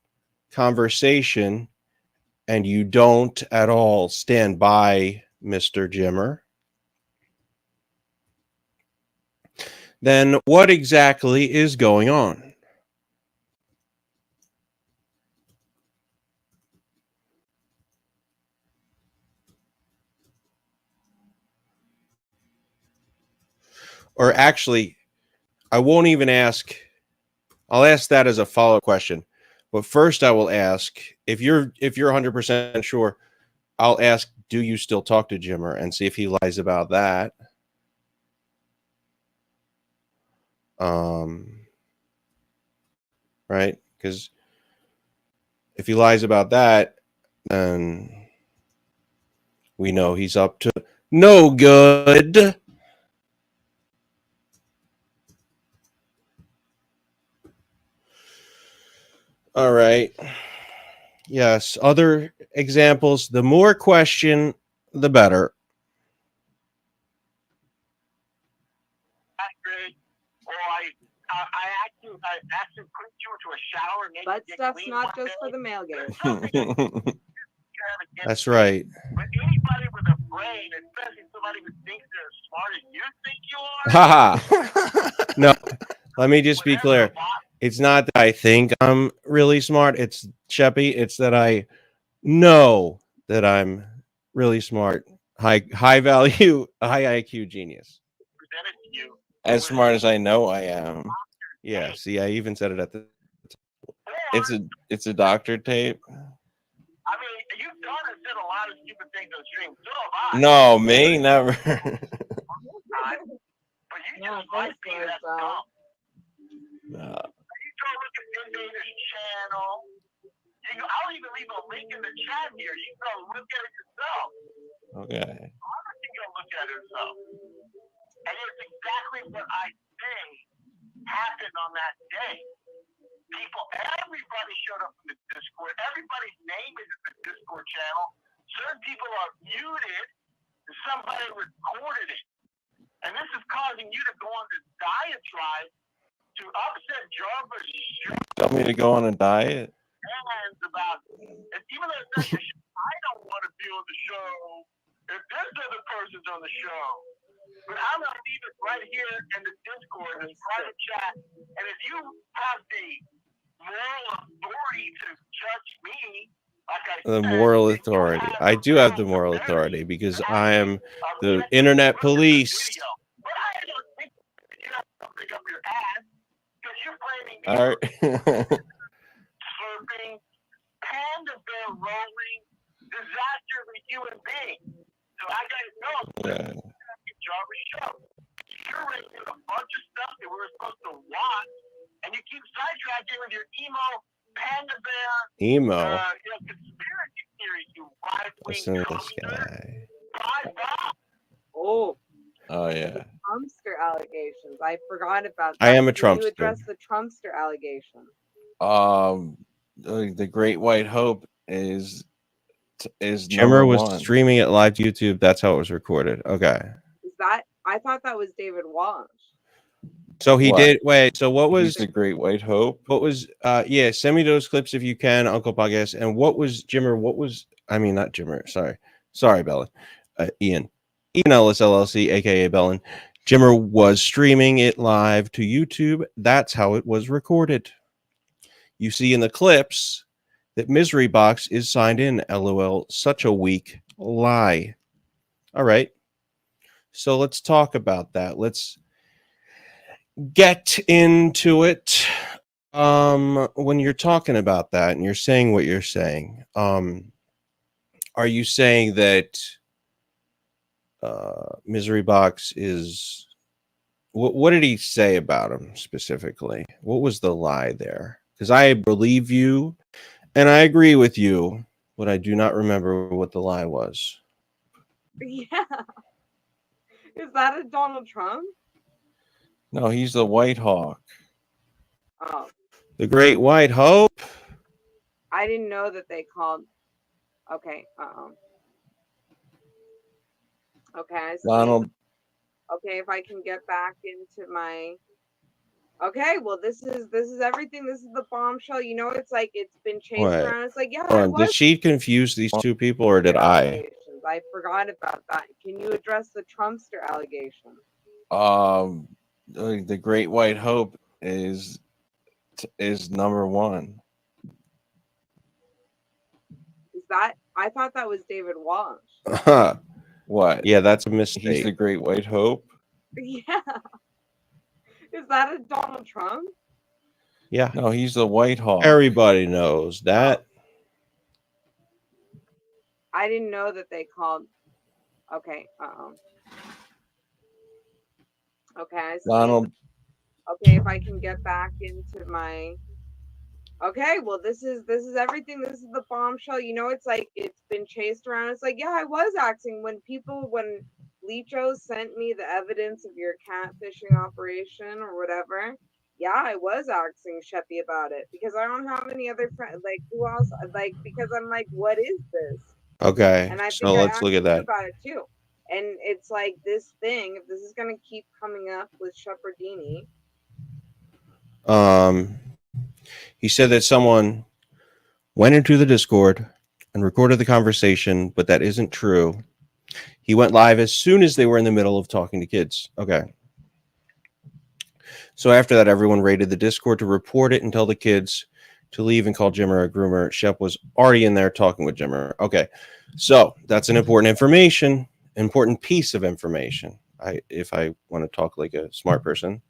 Speaker 1: conversation and you don't at all stand by Mr. Jimmer, then what exactly is going on? Or actually, I won't even ask. I'll ask that as a follow-up question. But first I will ask, if you're 100% sure, I'll ask, do you still talk to Jimmer, and see if he lies about that. Right? Because if he lies about that, then we know he's up to no good. All right. Yes. Other examples. The more question, the better.
Speaker 8: I actually put you into a shower.
Speaker 9: Butt stuff's not just for the male gaze.
Speaker 1: That's right.
Speaker 8: But anybody with a brain, especially somebody who thinks they're as smart as you think you are.
Speaker 1: Haha. No, let me just be clear. It's not that I think I'm really smart. It's Sheppy. It's that I know that I'm really smart. High value, high IQ genius. As smart as I know I am. Yeah, see, I even said it at the it's a doctor tape.
Speaker 8: I mean, you've done and said a lot of stupid things on stream. So have I.
Speaker 1: No, me never.
Speaker 8: But you just like being that dumb.
Speaker 1: No.
Speaker 8: You go look at Invader's channel. I'll even leave a link in the chat here. You can go look at it yourself.
Speaker 1: Okay.
Speaker 8: Honestly, you go look at it yourself. And it's exactly what I say happened on that day. Everybody showed up in the Discord. Everybody's name is in the Discord channel. Certain people are muted, and somebody recorded it. And this is causing you to go on this diatribe to upset Jarvis' show.
Speaker 1: Tell me to go on a diet?
Speaker 8: And about, and even though it's not your show, I don't want to be on the show if this other person's on the show. But I'm going to leave it right here in the Discord, in the private chat. And if you have the moral authority to judge me, like I said,
Speaker 1: the moral authority. I do have the moral authority because I am the internet police.
Speaker 8: But I don't think you have to pick up your ass because you're blaming me.
Speaker 1: All right.
Speaker 8: Slurping, panda bear rolling, disaster of a human being. So I got to know.
Speaker 1: Yeah.
Speaker 8: Jarvis show. You're raising a bunch of stuff that we were supposed to watch, and you keep sidetracking with your emo panda bear.
Speaker 1: Emo.
Speaker 8: Conspiracy theories, you right-wing
Speaker 1: Listen to this guy.
Speaker 9: Oh.
Speaker 1: Oh yeah.
Speaker 9: Trumpster allegations. I forgot about that.
Speaker 1: I am a
Speaker 9: Can
Speaker 1: Trumpster.
Speaker 9: you address the Trumpster allegations?
Speaker 1: The Great White Hope is Jimmer was streaming it live to YouTube. That's how it was recorded. Okay.
Speaker 9: Is that? I thought that was David Walsh.
Speaker 1: So he
Speaker 4: What?
Speaker 1: did. Wait. So what was
Speaker 4: He's the Great White Hope?
Speaker 1: What was? Yeah. Send me those clips if you can, Uncle Podcast. And what was Jimmer? What was? I mean, not Jimmer. Sorry, Bellin. Ian Ellis LLC, aka Bellin. Jimmer was streaming it live to YouTube. That's how it was recorded. You see in the clips that Misery Box is signed in. LOL. Such a weak lie. All right. So let's talk about that. Let's get into it. When you're talking about that and you're saying what you're saying, are you saying that Misery Box is what did he say about him specifically? What was the lie there? Because I believe you and I agree with you, but I do not remember what the lie was.
Speaker 9: Yeah. Is that a Donald Trump?
Speaker 1: No, he's the White Hawk.
Speaker 9: Oh.
Speaker 1: The Great White Hope.
Speaker 9: I didn't know that they called. Okay. Okay. I see.
Speaker 4: Donald.
Speaker 9: Okay, if I can get back into my. Okay, well, this is everything. This is the bombshell. You know, it's like it's been chased around. It's like, yeah,
Speaker 1: Did she confuse these two people, or did I?
Speaker 9: I forgot about that. Can you address the Trumpster allegation?
Speaker 4: The Great White Hope is number one.
Speaker 9: Is that? I thought that was David Walsh.
Speaker 4: What?
Speaker 1: Yeah, that's a mistake.
Speaker 4: He's the Great White Hope.
Speaker 9: Yeah. Is that a Donald Trump?
Speaker 1: Yeah.
Speaker 4: No, he's the White Hawk.
Speaker 1: Everybody knows that.
Speaker 9: I didn't know that they called. Okay. Okay. I see.
Speaker 4: Donald.
Speaker 9: Okay, if I can get back into my. Okay, well, this is everything. This is the bombshell. You know, it's like it's been chased around. It's like, yeah, I was acting when Licho sent me the evidence of your catfishing operation or whatever. Yeah, I was asking Sheppy about it because I don't have any other friends. Like, who else? Like, because I'm like, what is this?
Speaker 1: Okay,
Speaker 9: and I
Speaker 1: so
Speaker 9: think
Speaker 1: let's look at that.
Speaker 9: about it too. And it's like this thing. If this is gonna keep coming up with Shepherdini.
Speaker 1: He said that someone went into the Discord and recorded the conversation, but that isn't true. He went live as soon as they were in the middle of talking to kids. Okay. So after that, everyone raided the Discord to report it and tell the kids to leave and call Jimmer a groomer. Shep was already in there talking with Jimmer. Okay. So that's an important piece of information. If I want to talk like a smart person.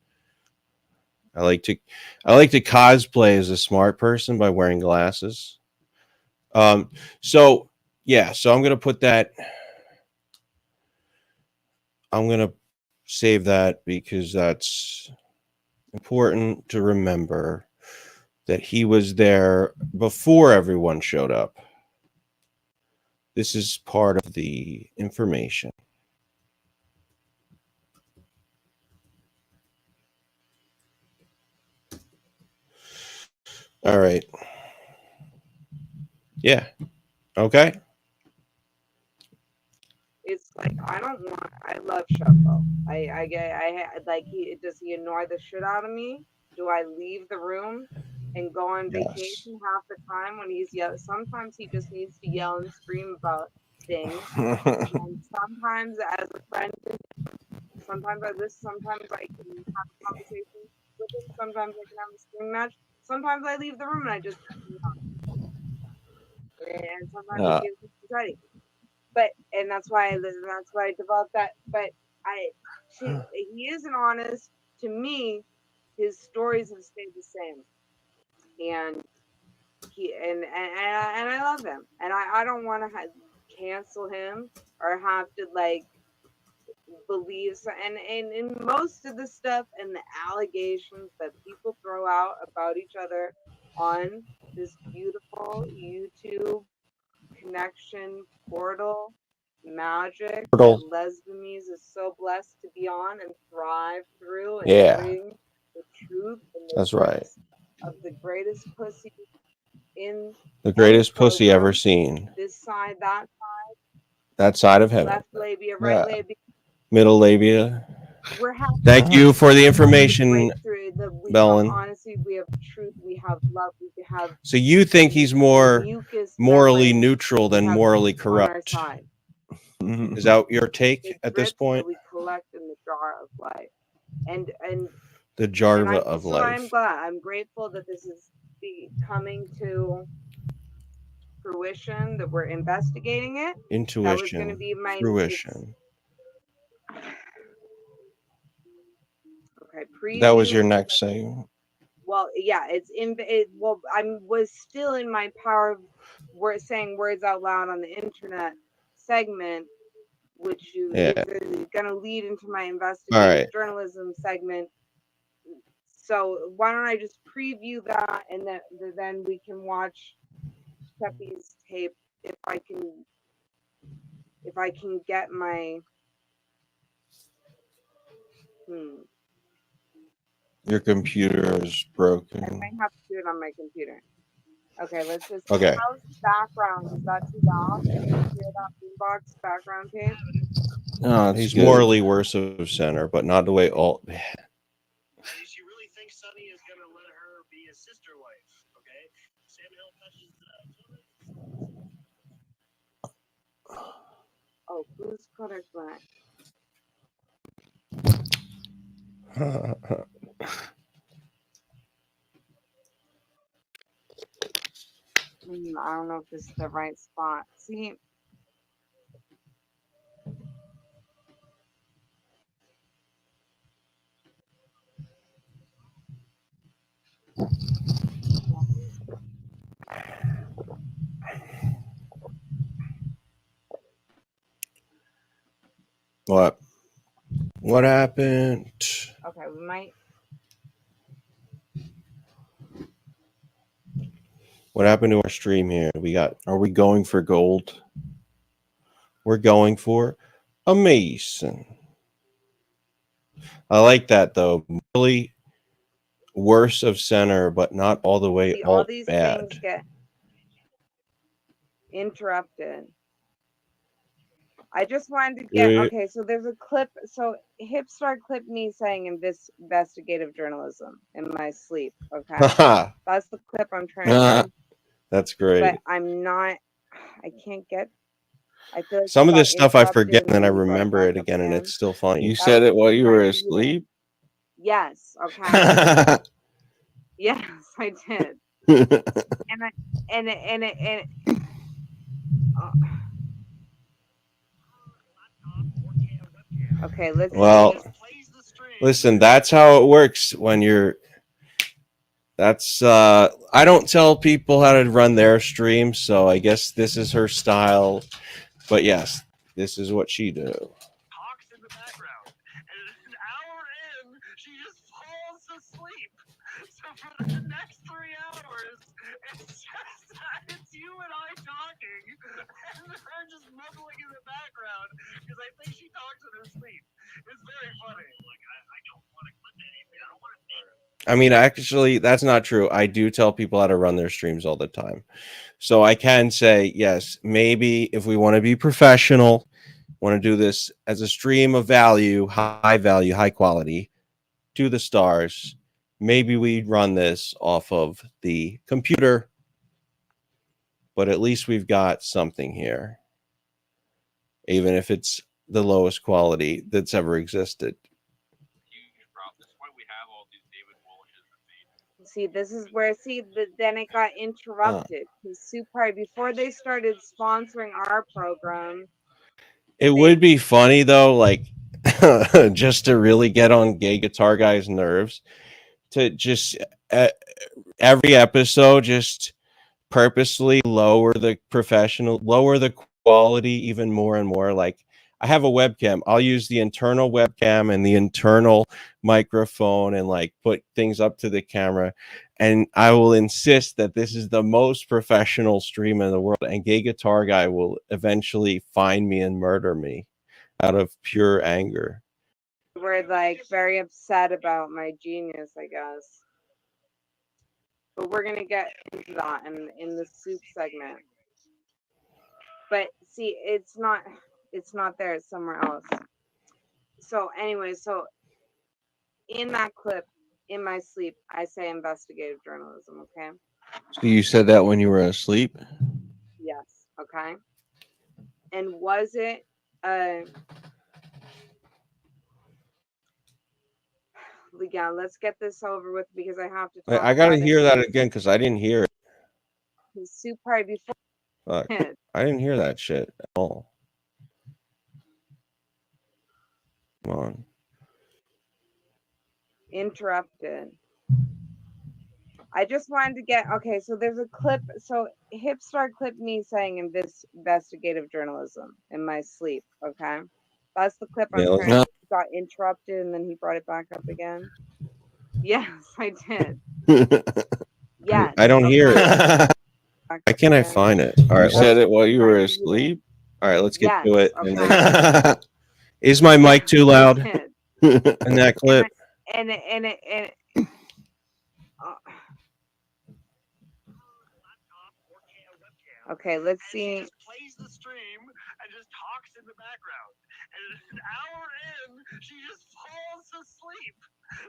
Speaker 1: I like to cosplay as a smart person by wearing glasses. So I'm gonna put that. I'm gonna save that because that's important to remember that he was there before everyone showed up. This is part of the information. All right. Yeah. Okay.
Speaker 9: It's like I love Shuffle. Does he annoy the shit out of me? Do I leave the room and go on vacation half the time when he's yelling? Sometimes he just needs to yell and scream about things. And sometimes as a friend, sometimes I listen, sometimes I can have a conversation with him, sometimes I can have a scream match. Sometimes I leave the room and I just and sometimes it gives me anxiety. And that's why I developed that. But he isn't honest. To me, his stories have stayed the same, and I love him, and I don't want to cancel him or have to like believe so. And in most of the stuff and the allegations that people throw out about each other on this beautiful YouTube connection portal magic that Lesbianes is so blessed to be on and thrive through and bring the truth and the of the greatest pussy in
Speaker 1: the greatest pussy ever seen.
Speaker 9: This side, that side.
Speaker 1: That side of heaven.
Speaker 9: Left labia, right labia.
Speaker 1: Middle labia.
Speaker 9: we're happy.
Speaker 1: Thank you for the information, Bellin.
Speaker 9: Honestly, we have truth, we have love, we have.
Speaker 1: So you think he's more morally neutral than morally corrupt? Is that your take at this point?
Speaker 9: We collect in the jar of life, and
Speaker 1: the Jarva of life.
Speaker 9: I'm glad. I'm grateful that this is coming to fruition. That we're investigating it.
Speaker 1: Intuition.
Speaker 9: That was going to be my
Speaker 1: fruition.
Speaker 9: Okay,
Speaker 1: that was your next segment.
Speaker 9: Well, yeah, well, I was still in my power of saying words out loud on the internet segment, which is going to lead into my investigative journalism segment. So why don't I just preview that, and then we can watch Pepe's tape if I can get my
Speaker 1: Your computer is broken.
Speaker 9: I might have to do it on my computer. Okay, let's just.
Speaker 1: Okay.
Speaker 9: How's the background? Is that too loud? Can you hear that boombox background tape?
Speaker 1: No, he's good. Morally worse of center, but not the way all.
Speaker 10: She really thinks Sunny is gonna let her be a sister wife. Okay, Sam Hill touches.
Speaker 9: Oh, who's Kodak Black? I don't know if this is the right spot. See.
Speaker 1: What happened?
Speaker 9: Okay, we might.
Speaker 1: What happened to our stream here? Are we going for gold? We're going for a Mason. I like that though. Really worse of center, but not all the way all
Speaker 9: these
Speaker 1: bad.
Speaker 9: Things get interrupted. I just wanted to get okay. So there's a clip. So Hipstar clipped me saying investigative journalism in my sleep. Okay, that's the clip I'm trying to find.
Speaker 1: That's great.
Speaker 9: But I'm not. I can't get. I feel like
Speaker 1: some of this stuff I forget and then I remember it again, and it's still funny. You said it while you were asleep.
Speaker 9: Yes. Okay. Yes, I did. and it. Okay, let's
Speaker 1: listen, that's how it works when you're I don't tell people how to run their stream, so I guess this is her style. But yes, this is what she do.
Speaker 10: Talks in the background, and an hour in, she just falls asleep. So for the next 3 hours, it's you and I talking, and her just mumbling in the background because I think she talks in her sleep. It's very funny. Like I don't want to clip anything. I don't want to see her.
Speaker 1: I mean, actually, that's not true. I do tell people how to run their streams all the time. So I can say, yes, maybe if we want to be professional, want to do this as a stream of value, high quality, to the stars, maybe we run this off of the computer. But at least we've got something here, even if it's the lowest quality that's ever existed.
Speaker 9: See, this is where then it got interrupted because Super before they started sponsoring our program.
Speaker 1: It would be funny though, like just to really get on Gay Guitar Guy's nerves, to just every episode just purposely lower the quality even more and more. Like I have a webcam. I'll use the internal webcam and the internal microphone and like put things up to the camera. And I will insist that this is the most professional stream in the world. And Gay Guitar Guy will eventually find me and murder me out of pure anger.
Speaker 9: We're like very upset about my genius, I guess. But we're going to get into that in the soup segment. But see, it's not there. It's somewhere else. So anyway, so in that clip, in my sleep, I say investigative journalism. Okay.
Speaker 4: So you said that when you were asleep?
Speaker 9: Yes. Okay. And was it yeah, let's get this over with because I have to talk
Speaker 1: I gotta
Speaker 9: about
Speaker 1: hear
Speaker 9: it.
Speaker 1: that again because I didn't hear it.
Speaker 9: His soup party before.
Speaker 1: I didn't hear that shit at all. Come on.
Speaker 9: Interrupted. I just wanted to get okay. So there's a clip. So Hipstar clipped me saying investigative journalism in my sleep. Okay, that's the clip I'm trying.
Speaker 1: No.
Speaker 9: Got interrupted and then he brought it back up again. Yes, I did. Yes.
Speaker 1: I don't hear it.
Speaker 9: Back
Speaker 1: Why
Speaker 9: up
Speaker 1: can't I
Speaker 9: again.
Speaker 1: find it? All right, said it while you were asleep. All right, let's get to it.
Speaker 9: Okay.
Speaker 1: Is my mic too loud
Speaker 9: I
Speaker 1: in that clip?
Speaker 9: And okay, let's see.
Speaker 10: Plays the stream and just talks in the background. And an hour in, she just falls asleep.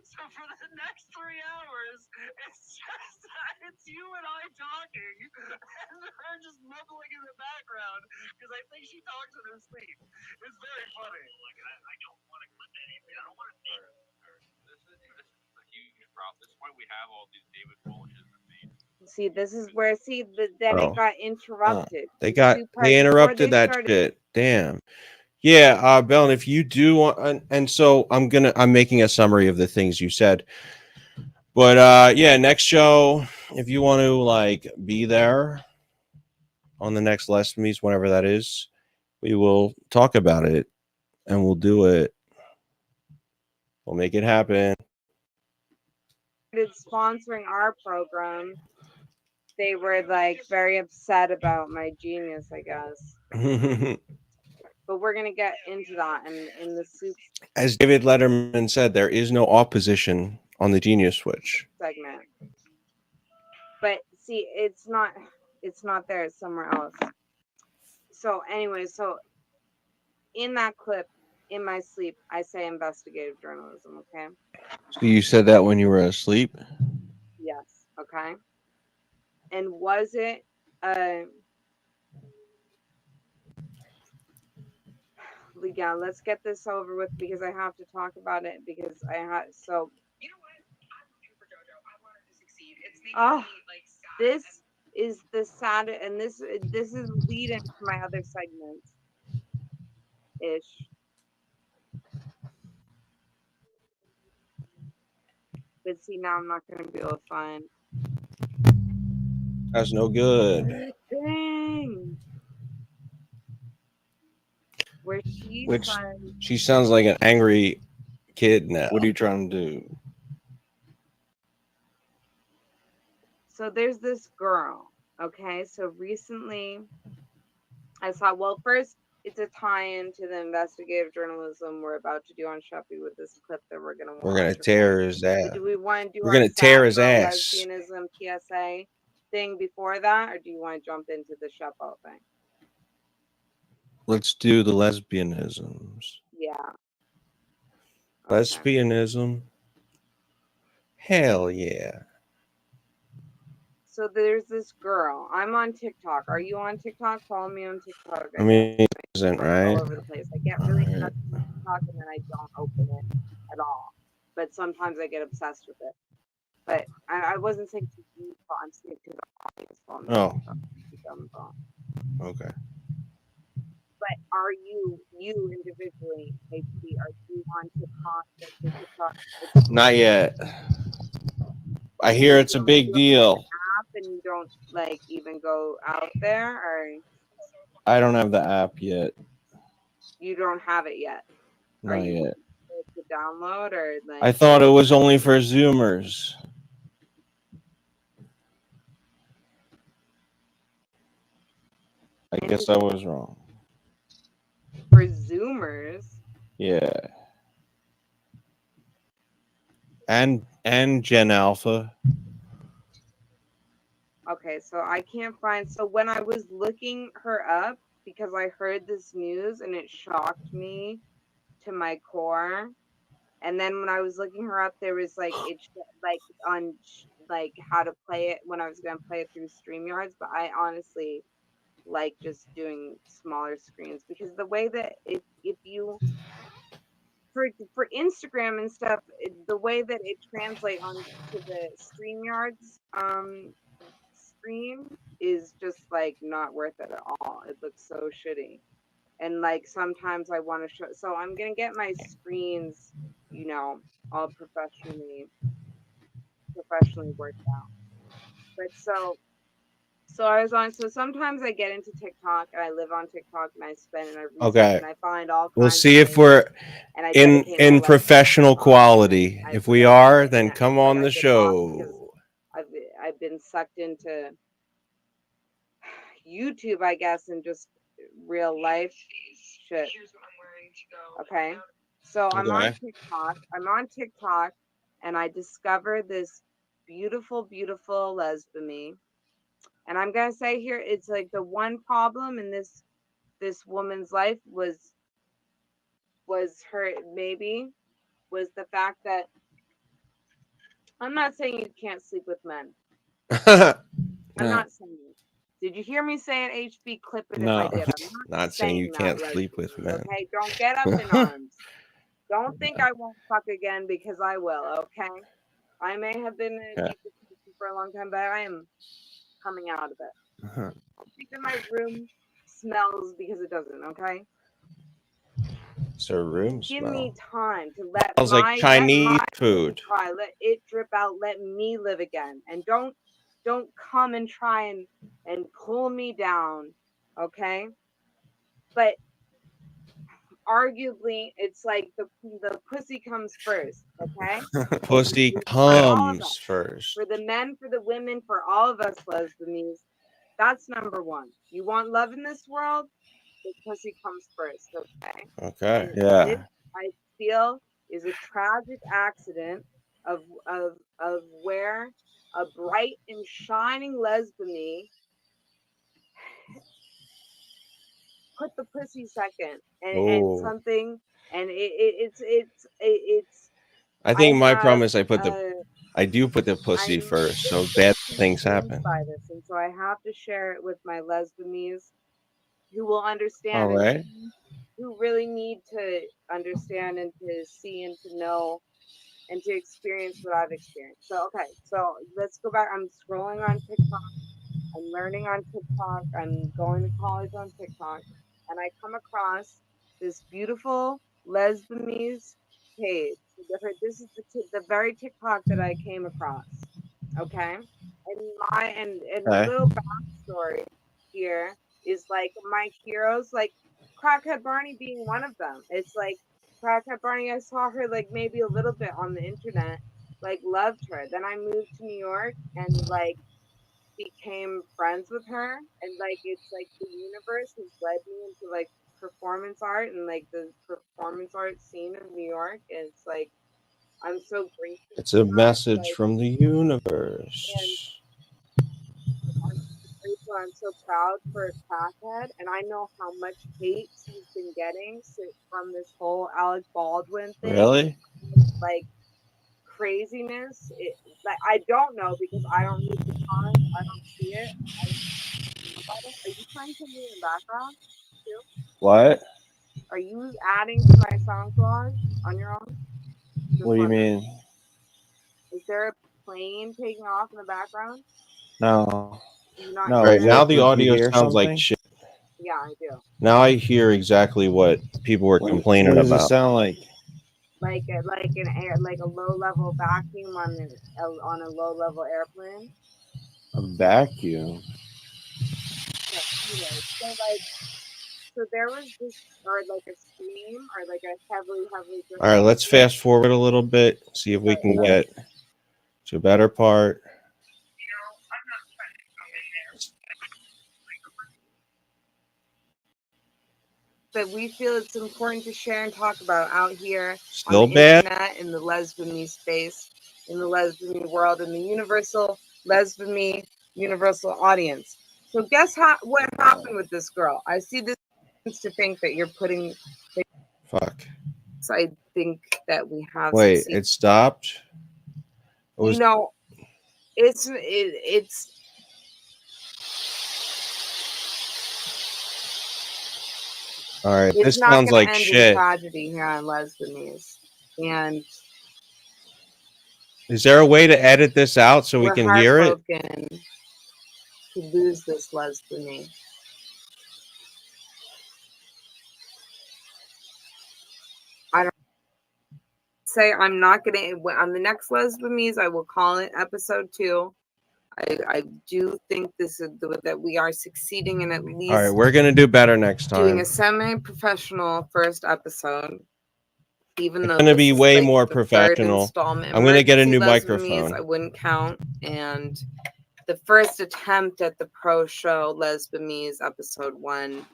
Speaker 10: So for the next 3 hours, it's you and I talking, and her just mumbling in the background because I think she talks in her sleep. It's very funny. Like I don't want to clip anything. I don't want to see her. This is a huge problem. This is why we have all these David Walshes.
Speaker 9: See, this is where then it got interrupted.
Speaker 1: They interrupted that shit. Damn. Yeah, Belen, if you do want, and so I'm making a summary of the things you said. But yeah, next show, if you want to like be there on the next Les Meets, whenever that is, we will talk about it and we'll do it. We'll make it happen.
Speaker 9: Sponsoring our program, they were like very upset about my genius, I guess. But we're gonna get into that in the soup.
Speaker 1: As David Letterman said, there is no opposition on the Genius Switch
Speaker 9: segment. But see, it's not there, it's somewhere else. So anyway, so in that clip, in my sleep, I say investigative journalism, okay?
Speaker 4: So you said that when you were asleep?
Speaker 9: Yes, okay. And was it yeah, let's get this over with because I have to talk about it because I have so you know what? I'm rooting for JoJo. I want her to succeed. It's making me like sad. This is the sad and this is lead into my other segments ish. But see, now I'm not going to be able to find.
Speaker 1: That's no good.
Speaker 9: Dang. Where
Speaker 1: she sounds like an angry kid now.
Speaker 4: What are you trying to do?
Speaker 9: So there's this girl. Okay, so recently I saw. Well, first it's a tie-in to the investigative journalism we're about to do on Shuppy with this clip that we're gonna watch.
Speaker 1: We're gonna tear his ass.
Speaker 9: But do we want to do?
Speaker 1: We're gonna tear his ass.
Speaker 9: Lesbianism PSA thing before that, or do you want to jump into the Shuffle thing?
Speaker 1: Let's do the lesbianisms.
Speaker 9: Yeah.
Speaker 1: Okay. Lesbianism. Hell yeah.
Speaker 9: So there's this girl. I'm on TikTok. Are you on TikTok? Follow me on TikTok.
Speaker 1: I mean, it isn't right.
Speaker 9: All over the place. I get really obsessed with TikTok and then I don't open it at all. But sometimes I get obsessed with it. But I wasn't saying to you, but I'm saying to the audience.
Speaker 1: Oh. Okay.
Speaker 9: But are you individually, HP, are you on TikTok?
Speaker 1: Not yet. I hear it's a big deal.
Speaker 9: App and you don't like even go out there, or
Speaker 1: I don't have the app yet.
Speaker 9: You don't have it yet.
Speaker 1: Not yet.
Speaker 9: To download or like?
Speaker 1: I thought it was only for Zoomers. I guess I was wrong.
Speaker 9: For Zoomers?
Speaker 1: Yeah. And Gen Alpha.
Speaker 9: Okay, so I can't find. So when I was looking her up, because I heard this news and it shocked me to my core. And then when I was looking her up, there was like like on like how to play it when I was gonna play it through StreamYards. But I honestly like just doing smaller screens because the way that if you for Instagram and stuff, the way that it translates onto the StreamYards screen is just like not worth it at all. It looks so shitty. And like sometimes I want to show, so I'm gonna get my screens, you know, all professionally worked out. But so I was on. So sometimes I get into TikTok and I live on TikTok and I spend and I research and I find all kinds.
Speaker 4: We'll see if we're
Speaker 9: and I
Speaker 4: in professional quality. If we are, then come on the show.
Speaker 9: I've been sucked into YouTube, I guess, and just real life shit. Okay. So I'm on TikTok. And I discovered this beautiful, beautiful lesbian. And I'm gonna say here, it's like the one problem in this woman's life was her was the fact that I'm not saying you can't sleep with men. I'm not saying it. Did you hear me say it, HB? Clip it if I did. I'm
Speaker 4: not saying you can't sleep with men.
Speaker 9: Okay, don't get up in arms. Don't think I won't fuck again because I will, okay? I may have been in a deep depression for a long time, but I am coming out of it. I think that my room smells because it doesn't, okay?
Speaker 4: It's her room
Speaker 9: Give
Speaker 4: smell.
Speaker 9: me time to let
Speaker 4: smells like Chinese food.
Speaker 9: Try. Let it drip out. Let me live again. And don't come and try and pull me down, okay? But arguably, it's like the pussy comes first, okay?
Speaker 4: Pussy comes first.
Speaker 9: For the men, for the women, for all of us lesbians, that's number one. You want love in this world? The pussy comes first, okay?
Speaker 4: Okay.
Speaker 9: And
Speaker 4: Yeah.
Speaker 9: this, I feel, is a tragic accident of where a bright and shining lesbian put the pussy second and something, and it's
Speaker 4: I think my problem is I do put the pussy first, so bad things happen.
Speaker 9: By this, and so I have to share it with my lesbians who will understand.
Speaker 4: All right.
Speaker 9: Who really need to understand and to see and to know and to experience what I've experienced. So, okay, so let's go back. I'm scrolling on TikTok. I'm learning on TikTok. I'm going to college on TikTok. And I come across this beautiful lesbianese page. This is the very TikTok that I came across. Okay? And a little backstory here is like my heroes, like Crackhead Barney being one of them. It's like Crackhead Barney, I saw her like maybe a little bit on the internet, like loved her. Then I moved to New York and like became friends with her, and like it's like the universe has led me into like performance art and like the performance art scene of New York. And it's like I'm so grateful.
Speaker 4: It's a message from the universe.
Speaker 9: I'm so proud for Crackhead, and I know how much hate he's been getting from this whole Alec Baldwin thing.
Speaker 4: Really?
Speaker 9: Like craziness. Like I don't know because I don't read the comments. I don't see it. Are you trying to me in the background too?
Speaker 4: What?
Speaker 9: Are you adding to my sound collage on your own?
Speaker 4: What do you mean?
Speaker 9: Is there a plane taking off in the background?
Speaker 4: No.
Speaker 9: No.
Speaker 4: Right now the audio sounds like shit.
Speaker 9: Yeah, I do.
Speaker 4: Now I hear exactly what people were complaining about. What does it sound like?
Speaker 9: Like a low level vacuum on a low level airplane.
Speaker 4: A vacuum.
Speaker 9: So there was this, or like a stream, or like a heavily.
Speaker 4: All right, let's fast forward a little bit. See if we can get to a better part.
Speaker 9: But we feel it's important to share and talk about out here
Speaker 4: Still
Speaker 9: on the
Speaker 4: bad?
Speaker 9: internet, in the lesbian space, in the lesbian world, in the universal lesbian universal audience. So guess what happened with this girl? I see this to think that you're putting.
Speaker 4: Fuck.
Speaker 9: next, I think that we have.
Speaker 1: Wait, it stopped. It was,
Speaker 9: you know, it's
Speaker 1: all right.
Speaker 9: it's
Speaker 1: This
Speaker 9: not
Speaker 1: sounds
Speaker 9: going
Speaker 1: like
Speaker 9: to end
Speaker 1: shit.
Speaker 9: in tragedy here on Lesbianes, and
Speaker 1: Is there a way to edit this out so we
Speaker 9: we're
Speaker 1: can hear it?
Speaker 9: heartbroken to lose this Lesbian. I don't say I'm not going to on the next Lesbianes. I will call it episode 2. I do think this is that we are succeeding in at least.
Speaker 1: All right, we're gonna do better next time.
Speaker 9: Doing a semi-professional first episode, even though
Speaker 1: it's gonna
Speaker 9: this
Speaker 1: be
Speaker 9: is
Speaker 1: way
Speaker 9: like
Speaker 1: more
Speaker 9: the third
Speaker 1: professional.
Speaker 9: installment.
Speaker 1: I'm gonna get a new
Speaker 9: Emergency Lesbianes,
Speaker 1: microphone.
Speaker 9: I wouldn't count, and the first attempt at the pro show Lesbianes episode 1,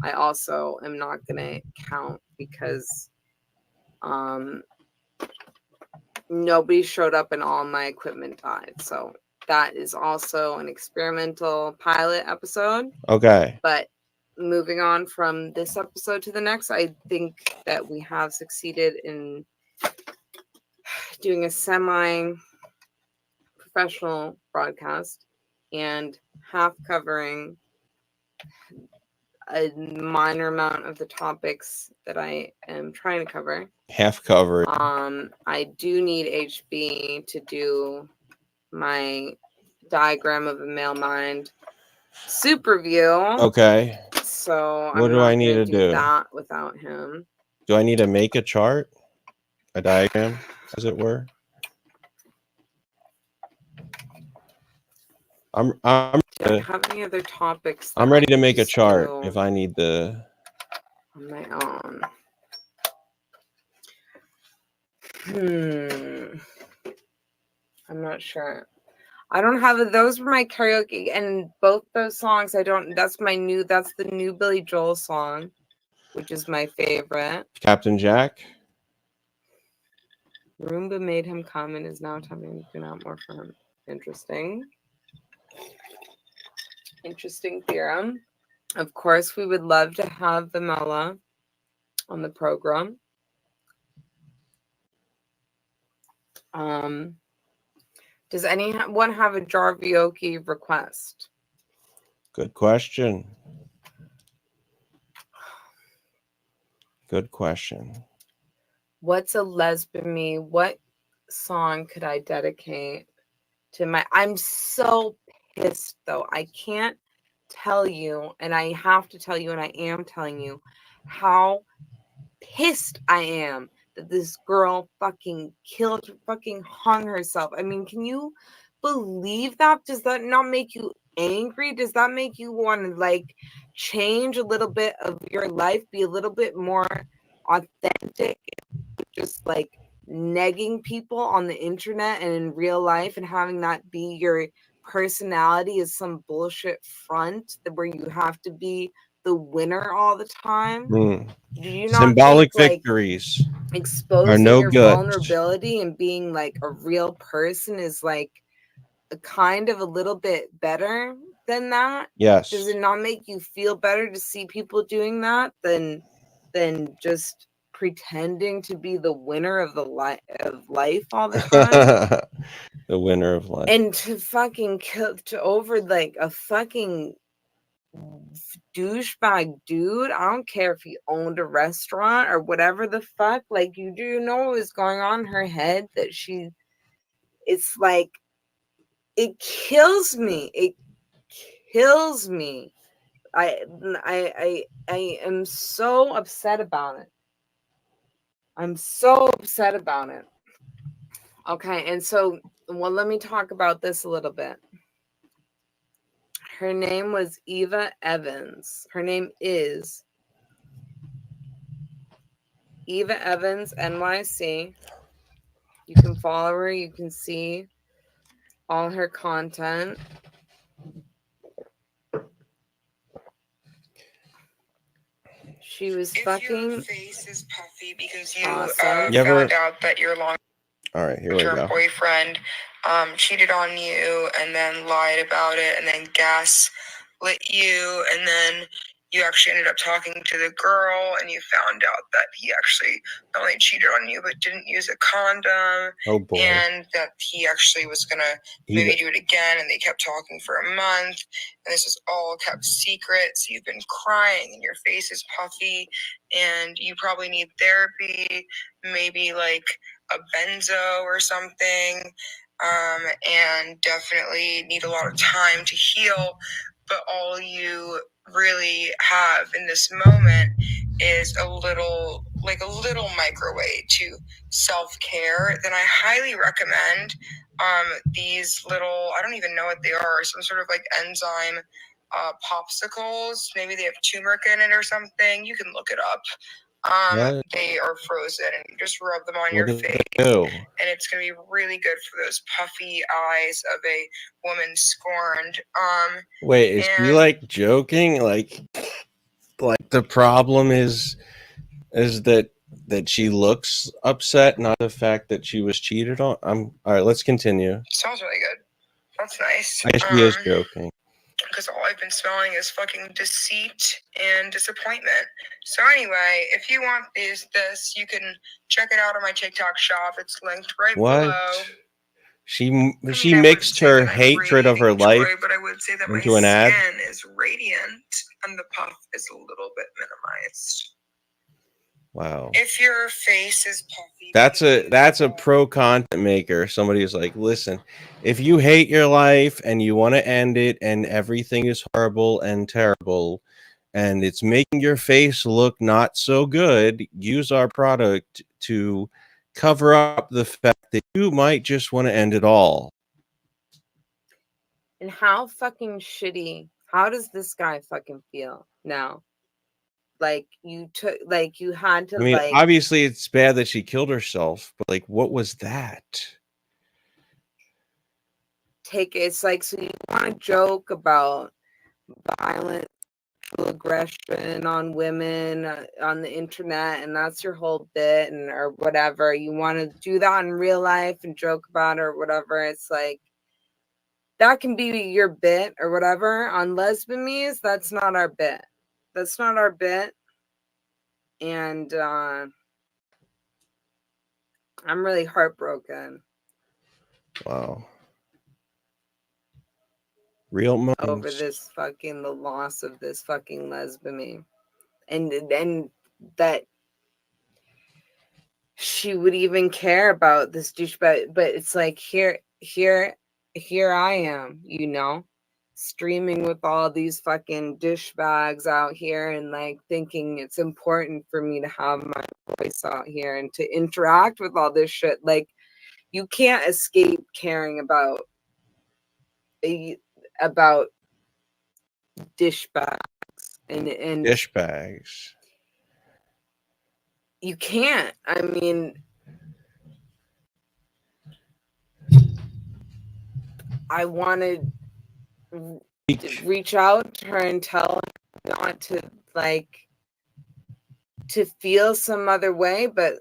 Speaker 9: I also am not gonna count because nobody showed up and all my equipment died. So that is also an experimental pilot episode.
Speaker 1: Okay.
Speaker 9: But moving on from this episode to the next, I think that we have succeeded in doing a semi-professional broadcast and half covering a minor amount of the topics that I am trying to cover.
Speaker 1: Half covered.
Speaker 9: I do need HB to do my diagram of a male mind super view.
Speaker 1: Okay.
Speaker 9: So
Speaker 1: what do I need to do
Speaker 9: that without him?
Speaker 1: Do I need to make a chart, a diagram, as it were?
Speaker 9: Do I have any other topics?
Speaker 1: I'm ready to make a chart if I need the.
Speaker 9: On my own. I'm not sure. I don't have those were my karaoke, and both those songs I don't. That's the new Billy Joel song, which is my favorite.
Speaker 1: Captain Jack.
Speaker 9: Roomba made him come and is now attempting to do out more for him. Interesting theorem. Of course, we would love to have Vamela on the program. Does anyone have a Jarvioki request?
Speaker 1: Good question. Good question.
Speaker 9: What's a lesbian? What song could I dedicate to my? I'm so pissed though. I can't tell you, and I have to tell you, and I am telling you how pissed I am that this girl fucking hung herself. I mean, can you believe that? Does that not make you angry? Does that make you want to like change a little bit of your life, be a little bit more authentic, just like negging people on the internet and in real life and having that be your personality is some bullshit front where you have to be the winner all the time? Do you not
Speaker 1: Symbolic
Speaker 9: think,
Speaker 1: victories
Speaker 9: exposing
Speaker 1: are no
Speaker 9: your
Speaker 1: good.
Speaker 9: vulnerability and being like a real person is like a kind of a little bit better than that?
Speaker 1: Yes.
Speaker 9: Does it not make you feel better to see people doing that than just pretending to be the winner of life all the time?
Speaker 1: The winner of life.
Speaker 9: And to fucking kill over like a fucking douchebag dude. I don't care if he owned a restaurant or whatever the fuck. Like, you do know what was going on in her head that it's like, it kills me. It kills me. I am so upset about it. I'm so upset about it. Okay, and so, well, let me talk about this a little bit. Her name was Eva Evans. Her name is Eva Evans, NYC. You can follow her. You can see all her content. She was fucking. Your face is puffy because you
Speaker 1: awesome.
Speaker 9: Found out that your long.
Speaker 1: All right, here we go.
Speaker 9: Boyfriend cheated on you and then lied about it and then gaslit you, and then
Speaker 2: you actually ended up talking to the girl and you found out that he actually not only cheated on you but didn't use a condom.
Speaker 1: Oh boy.
Speaker 2: And that he actually was gonna maybe do it again, and they kept talking for a month, and this was all kept secret. So you've been crying and your face is puffy, and you probably need therapy, maybe like a benzo or something, and definitely need a lot of time to heal. But all you really have in this moment is a little microwave to self-care. Then I highly recommend these little, I don't even know what they are, some sort of like enzyme popsicles. Maybe they have turmeric in it or something. You can look it up. They are frozen, and you just rub them on your face, and it's gonna be really good for those puffy eyes of a woman scorned.
Speaker 1: Wait, is she like joking? Like the problem is that she looks upset, not the fact that she was cheated on. All right. Let's continue.
Speaker 2: Sounds really good. That's nice.
Speaker 1: I guess she is joking.
Speaker 2: Because all I've been smelling is fucking deceit and disappointment. So anyway, if you want this, you can check it out on my TikTok shop. It's linked right below.
Speaker 1: She mixed her hatred of her life
Speaker 2: but I would say that
Speaker 1: into an ad.
Speaker 2: My skin is radiant and the puff is a little bit minimized.
Speaker 1: Wow.
Speaker 2: If your face is puffy,
Speaker 1: that's a pro content maker. Somebody is like, listen, if you hate your life and you want to end it and everything is horrible and terrible and it's making your face look not so good, use our product to cover up the fact that you might just want to end it all.
Speaker 9: And how fucking shitty, how does this guy fucking feel now? Like you took, like you had to.
Speaker 1: I mean,
Speaker 9: like,
Speaker 1: obviously it's bad that she killed herself, but like, what was that?
Speaker 9: It's like, so you want to joke about violent aggression on women on the internet, and that's your whole bit, and or whatever. You want to do that in real life and joke about it or whatever. It's like, that can be your bit or whatever. On Lesbiamies, that's not our bit. That's not our bit. And I'm really heartbroken.
Speaker 1: Wow. Real moments.
Speaker 9: Over this fucking, the loss of this fucking Lesbian. And that she would even care about this douchebag, but it's like, here I am, you know, streaming with all these fucking douchebags out here and like thinking it's important for me to have my voice out here and to interact with all this shit. Like, you can't escape caring about dish bags and
Speaker 1: dish bags.
Speaker 9: You can't. I mean, I wanted to reach out to her and tell her not to, like, to feel some other way, but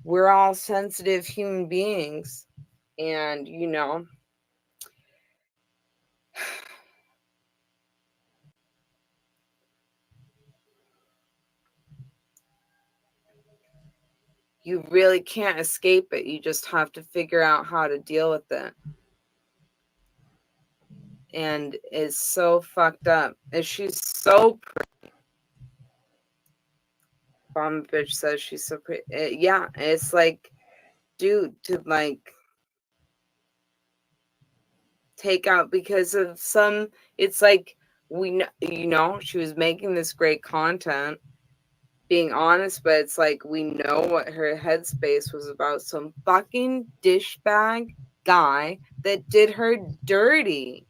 Speaker 9: we're all sensitive human beings, and you know, you really can't escape it. You just have to figure out how to deal with it. And it's so fucked up. And she's so pretty. Bomb bitch says she's so pretty. Yeah, it's like, dude, to like take out because of some, it's like, we know, you know, she was making this great content, being honest, but it's like, we know what her headspace was about. Some fucking dishbag guy that did her dirty.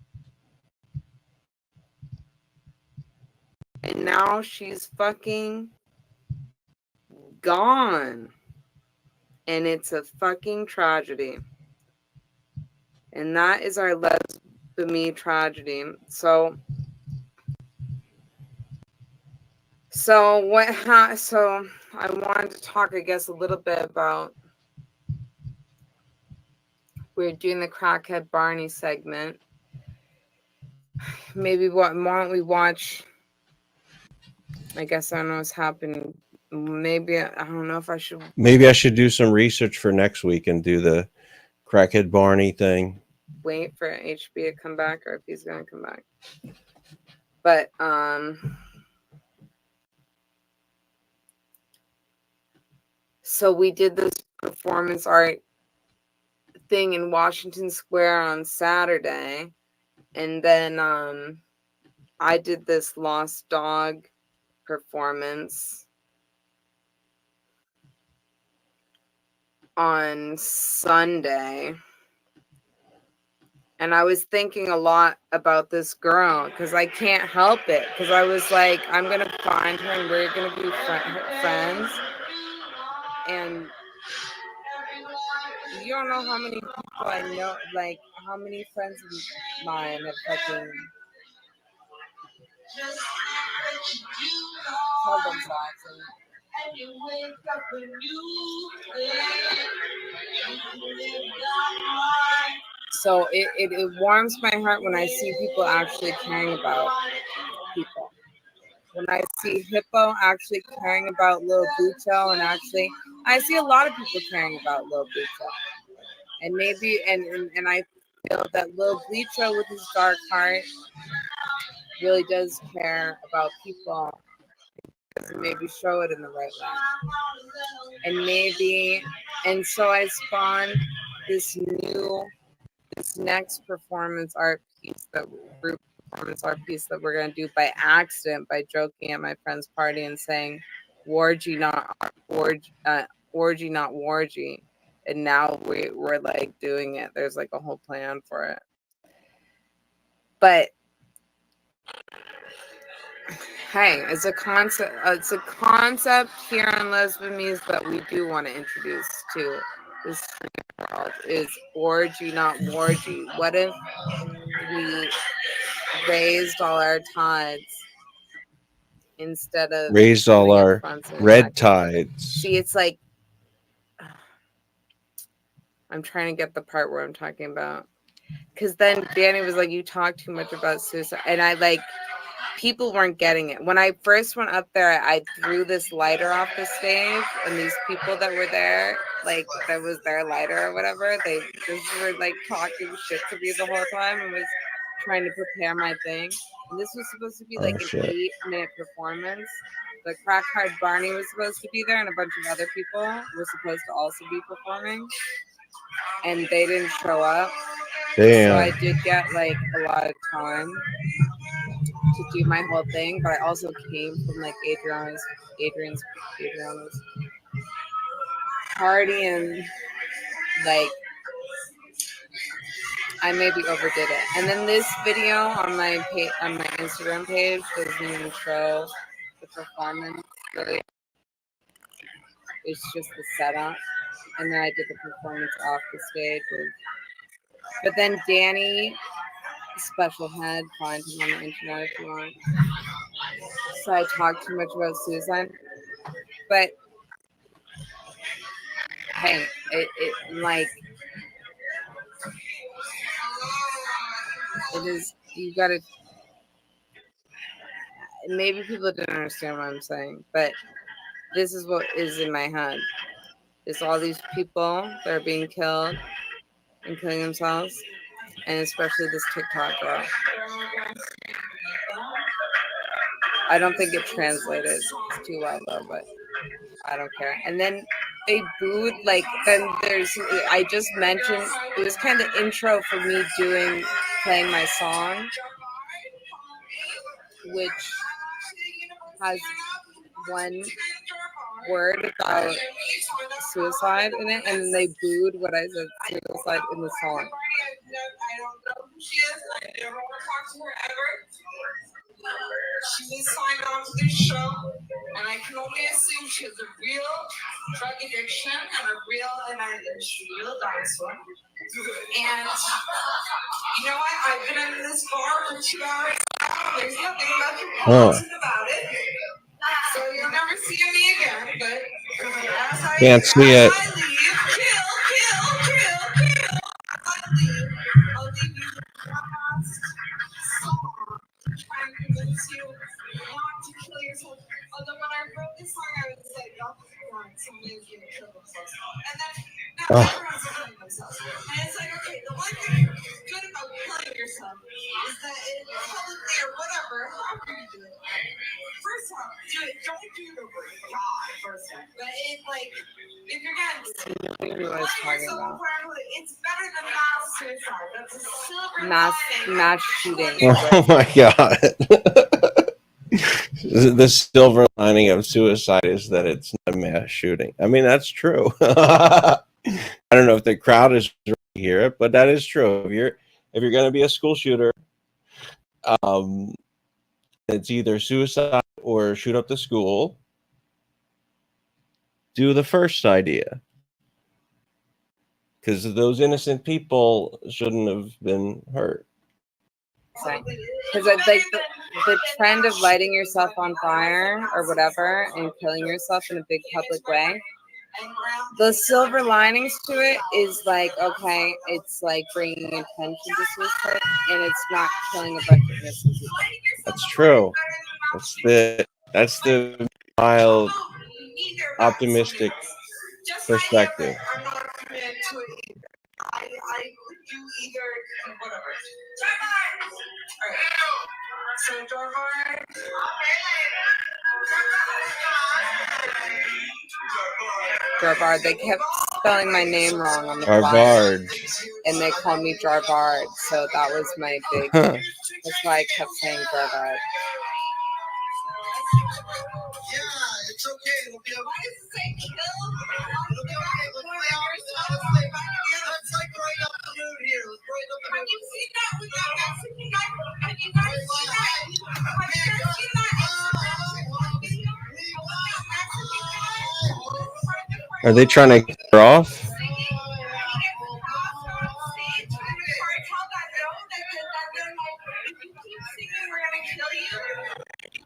Speaker 9: And now she's fucking gone. And it's a fucking tragedy. And that is our BAMIE tragedy. So I wanted to talk, I guess, a little bit about, we're doing the Crackhead Barney segment. Maybe why don't we watch? I guess I don't know what's happening. Maybe I don't know if I should.
Speaker 4: Maybe I should do some research for next week and do the Crackhead Barney thing.
Speaker 9: Wait for HB to come back, or if he's gonna come back. But so we did this performance art thing in Washington Square on Saturday, and then I did this Lost Dog performance on Sunday. And I was thinking a lot about this girl because I can't help it. Because I was like, I'm going to find her and we're going to be friends. And you don't know how many people I know, like how many friends of mine have fucking killed themselves. And you wake up a new day. So it warms my heart when I see people actually caring about people. When I see Hippo actually caring about Lil Bucho, and actually I see a lot of people caring about Lil Bucho. And maybe and I feel that Lil Bucho with his dark heart really does care about people. Doesn't maybe show it in the right way. And so I spawned this next performance art piece that we're gonna do by accident by joking at my friend's party and saying orgy not wargy, and now we're like doing it. There's like a whole plan for it, but hey, it's a concept here on Lesbian Muse that we do want to introduce to this world is orgy not wargy. What if we raised all our tides instead of
Speaker 4: raised all our red tides?
Speaker 9: See, it's like I'm trying to get the part where I'm talking about, because then Danny was like, you talk too much about suicide, and I like people weren't getting it. When I first went up there, I threw this lighter off the stage, and these people that were there, like that was their lighter or whatever, they just were like talking shit to me the whole time and was trying to prepare my thing. And this was supposed to be like an 8-minute performance. The Crack Hard Barney was supposed to be there, and a bunch of other people were supposed to also be performing, and they didn't show up.
Speaker 4: Damn.
Speaker 9: So I did get like a lot of time to do my whole thing, but I also came from like Adriana's party, and like I maybe overdid it. And then this video on my Instagram page doesn't even show the performance. Really, it's just the setup, and then I did the performance off the stage. But then Danny, special head, find him on the internet if you want. So I talked too much about suicide, but hey, it like it is. You gotta. Maybe people didn't understand what I'm saying, but this is what is in my head. It's all these people that are being killed and killing themselves, and especially this TikTok girl. I don't think it translated too well though, but I don't care. And then they booed, like, then I just mentioned, it was kind of intro for me playing my song, which has one word about suicide in it, and they booed what I said suicide in the song. I don't know who she is. I never want to talk to her ever. She signed on to this show, and I can only assume she has a real drug addiction and she's a real dinosaur. And you know what? I've been in this bar for 2 hours now. There's nothing left about it. So you'll never see me again, but as I
Speaker 4: Can't see it.
Speaker 9: As I leave, kill. As I leave, I'll leave you with one last song.
Speaker 1: Oh.
Speaker 6: And it's like, okay, the one thing good about killing yourself is that it publicly or whatever, however you do it. First off, don't do it over God first off. But it like if you're gonna light yourself on fire, it's better than mass suicide. That's a silver
Speaker 9: mass shooting.
Speaker 1: Oh my god. The silver lining of suicide is that it's not a mass shooting. I mean, that's true. I don't know if the crowd is ready to hear it, but that is true. If you're going to be a school shooter, it's either suicide or shoot up the school. Do the first idea, because those innocent people shouldn't have been hurt.
Speaker 9: Because it's like the trend of lighting yourself on fire or whatever and killing yourself in a big public way. The silver linings to it is like, okay, it's like bringing attention to suicide, and it's not killing a bunch of innocent people.
Speaker 1: That's true. That's the mild, optimistic perspective.
Speaker 6: I do either whatever. So Jarvard.
Speaker 9: Jarvard. They kept spelling my name wrong on the
Speaker 1: Jarvard.
Speaker 9: And they called me Jarvard, so that was my big. That's why I kept saying Jarvard.
Speaker 6: Yeah, it's okay. It'll be okay. Why does it say kill? It'll be okay. Let's play off. Let's like right up the mood here. Let's right up the mood. Have you seen that? We got Mexican guy. Have you guys seen that? Have you guys seen that Instagram video?
Speaker 1: Are they trying to get her off?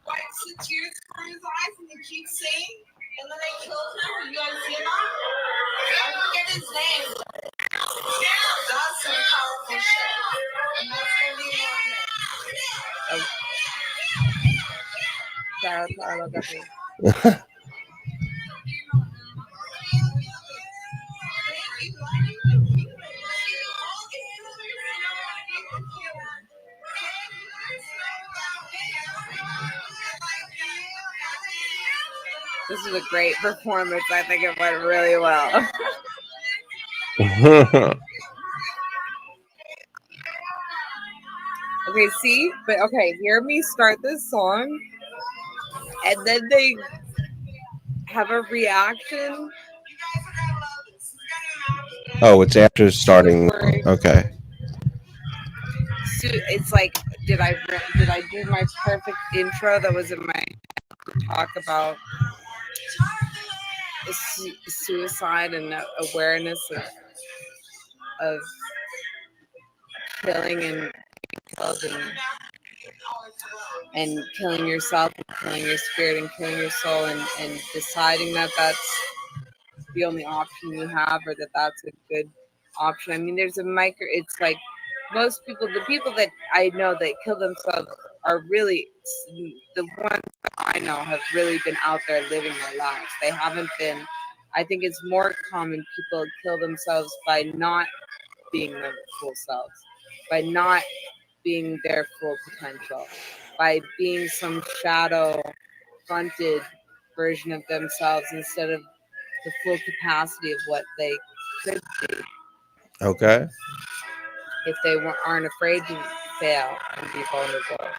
Speaker 6: Wipes the tears from his eyes and he keeps saying, and then they killed him. You guys see that? I forget his name. That's some powerful shit. And that's gonna be one day.
Speaker 9: This is a great performance. I think it went really well. Okay, see? But okay, hear me start this song, and then they have a reaction.
Speaker 1: Oh, it's after starting. Okay.
Speaker 9: So it's like, did I do my perfect intro that was in my talk about suicide and awareness of killing and killed and killing yourself and killing your spirit and killing your soul and deciding that that's the only option you have or that that's a good option. I mean, there's it's like most people, the people that I know that kill themselves are really, the ones that I know have really been out there living their lives. They haven't been, I think it's more common people kill themselves by not being their full selves, by not being their full potential, by being some shadow fronted version of themselves instead of the full capacity of what they could be.
Speaker 1: Okay.
Speaker 9: If they aren't afraid to fail and be vulnerable.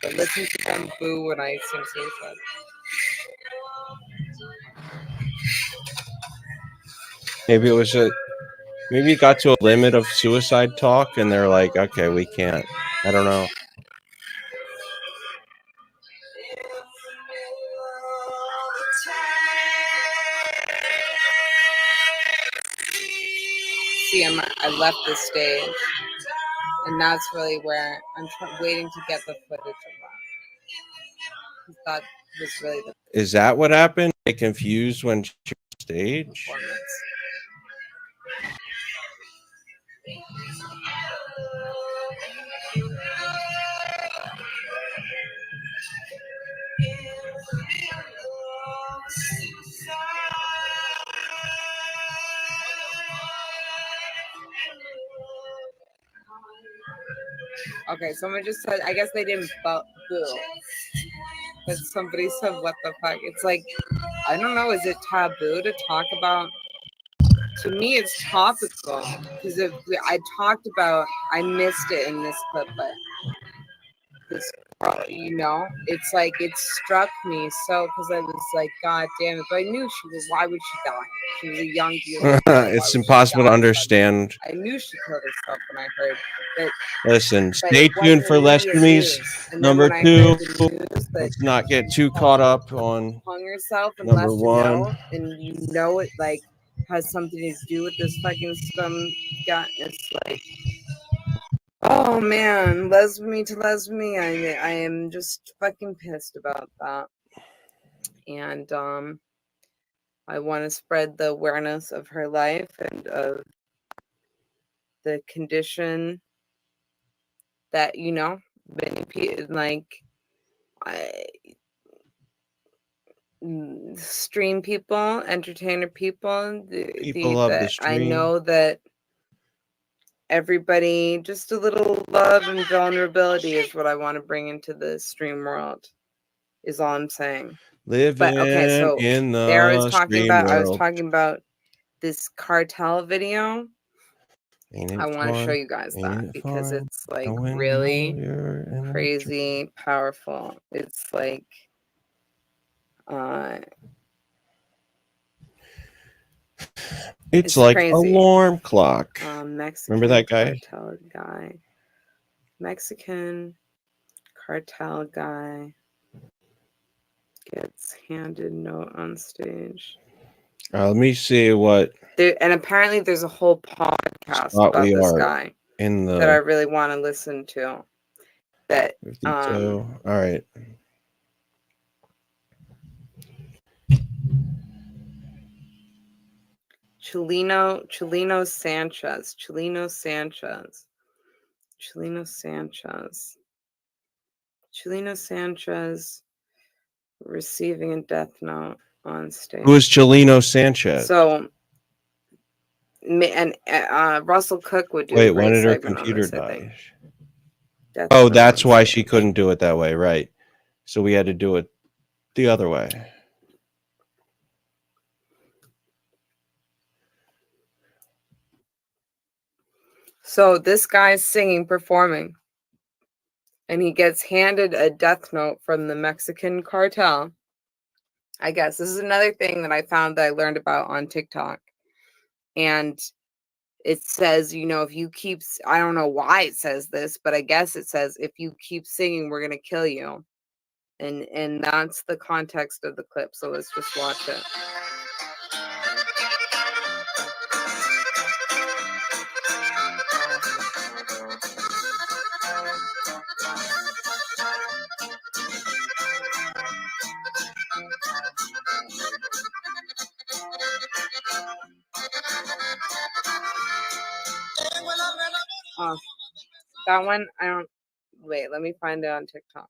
Speaker 9: But listen to them boo when I sing suicide.
Speaker 1: Maybe it got to a limit of suicide talk and they're like, okay, we can't. I don't know.
Speaker 9: See, I left the stage, and that's really where I'm waiting to get the footage of that. That was really the.
Speaker 1: Is that what happened? They confused when she was on stage?
Speaker 9: Okay, someone just said, I guess they didn't boo. But somebody said, what the fuck? It's like, I don't know, is it taboo to talk about? To me, it's topical. Because if I talked about, I missed it in this clip, but this, you know, it's like, it struck me so, because I was like, God damn it. But I knew she was, why would she die? She was a young, beautiful girl.
Speaker 1: It's impossible to understand.
Speaker 9: I knew she killed herself when I heard that.
Speaker 1: Listen,
Speaker 9: But
Speaker 1: stay
Speaker 9: it
Speaker 1: tuned
Speaker 9: wasn't
Speaker 1: for Les
Speaker 9: immediate
Speaker 1: News
Speaker 9: news. And then
Speaker 1: number
Speaker 9: when I
Speaker 1: 2.
Speaker 9: heard the news that
Speaker 1: Let's not get too caught up on
Speaker 9: hung herself and
Speaker 1: number
Speaker 9: left a
Speaker 1: 1.
Speaker 9: note, and you know it like has something to do with this fucking scum guy. It's like, oh man, lesbian to lesbian. I am just fucking pissed about that. And I want to spread the awareness of her life and of the condition that, you know, many people like stream people, entertainer people,
Speaker 1: People of the
Speaker 9: that I
Speaker 1: stream.
Speaker 9: know that everybody, just a little love and vulnerability is what I want to bring into the stream world, is all I'm saying.
Speaker 1: Living
Speaker 9: but okay, so
Speaker 1: in
Speaker 9: there I was
Speaker 1: the
Speaker 9: talking
Speaker 1: stream
Speaker 9: about
Speaker 1: world.
Speaker 9: I was talking about this cartel video.
Speaker 1: Ain't it
Speaker 9: I want to
Speaker 1: fun?
Speaker 9: show you guys
Speaker 1: Ain't
Speaker 9: that
Speaker 1: it
Speaker 9: because
Speaker 1: fun?
Speaker 9: it's like
Speaker 1: When
Speaker 9: really
Speaker 1: you're in the
Speaker 9: crazy powerful. It's like
Speaker 1: it's like
Speaker 9: crazy.
Speaker 1: alarm clock.
Speaker 9: Mexican
Speaker 1: Remember that guy?
Speaker 9: cartel guy. Mexican cartel guy gets handed note on stage.
Speaker 1: Let me see what.
Speaker 9: And apparently, there's a whole podcast about this guy
Speaker 1: in the
Speaker 9: that I really want to listen to. That
Speaker 1: 52. All right.
Speaker 9: Chileno Sanchez receiving a death note on stage.
Speaker 1: Who is Chileno Sanchez?
Speaker 9: So, and Russell Cook would do a great
Speaker 1: when did her
Speaker 9: segment
Speaker 1: computer
Speaker 9: on this, I think.
Speaker 1: die? Oh, that's why she couldn't do it that way, right? So we had to do it the other way.
Speaker 9: So this guy's singing, performing, and he gets handed a death note from the Mexican cartel. I guess this is another thing that I found that I learned about on TikTok. And it says, you know, if you keep, I don't know why it says this, but I guess it says, if you keep singing, we're going to kill you. And that's the context of the clip. So let's just watch it. That one, I don't, wait, let me find it on TikTok.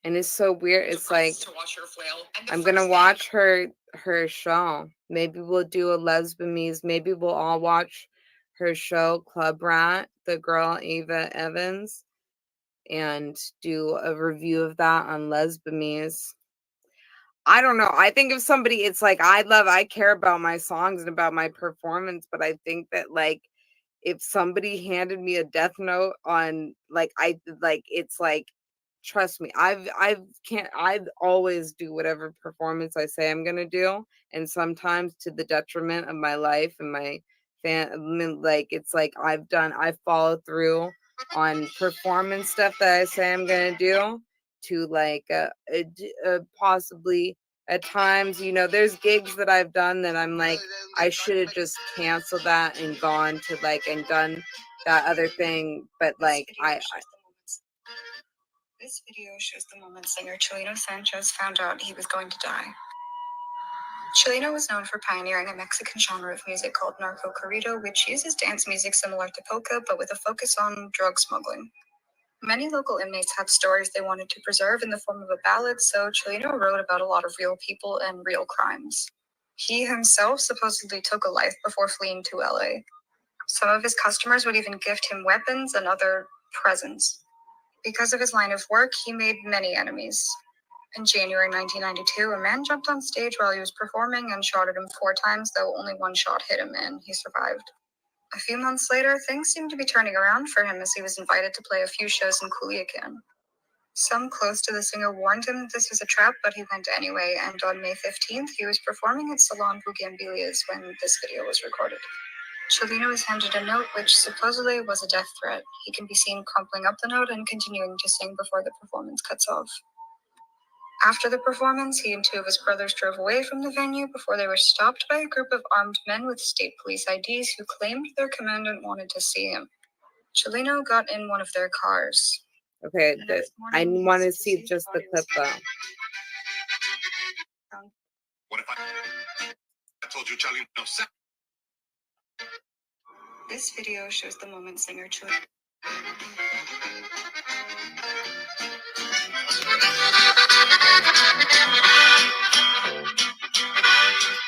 Speaker 9: And it's so weird. It's like, I'm going to watch her show. Maybe we'll do a lesbian. Maybe we'll all watch her show, Club Rat, the girl Ava Evans, and do a review of that on lesbian. I don't know. I think if somebody, it's like, I care about my songs and about my performance, but I think that like, if somebody handed me a death note on it's like, trust me, I always do whatever performance I say I'm gonna do, and sometimes to the detriment of my life and my fan. Like it's like I follow through on performance stuff that I say I'm gonna do, to like possibly at times, you know, there's gigs that I've done that I'm like, I should have just canceled that and gone to like and done that other thing, but like
Speaker 11: This video shows the moment singer Chileno Sanchez found out he was going to die. Chileno was known for pioneering a Mexican genre of music called narco corrido, which uses dance music similar to polka, but with a focus on drug smuggling. Many local inmates have stories they wanted to preserve in the form of a ballad, so Chileno wrote about a lot of real people and real crimes. He himself supposedly took a life before fleeing to LA. Some of his customers would even gift him weapons and other presents. Because of his line of work, he made many enemies. In January 1992, a man jumped on stage while he was performing and shot at him 4 times, though only one shot hit him and he survived. A few months later, things seemed to be turning around for him as he was invited to play a few shows in Culiacan. Some close to the singer warned him this was a trap, but he went anyway, and on May 15th, he was performing at Salon Bougainvilleas when this video was recorded. Chelino was handed a note which supposedly was a death threat. He can be seen crumpling up the note and continuing to sing before the performance cuts off. After the performance, he and 2 of his brothers drove away from the venue before they were stopped by a group of armed men with state police IDs who claimed their commandant wanted to see him. Chelino got in one of their cars.
Speaker 9: Okay, I want to see just the clip though.
Speaker 11: What if I told you Charlie no sex? This video shows the moment singer Chelino.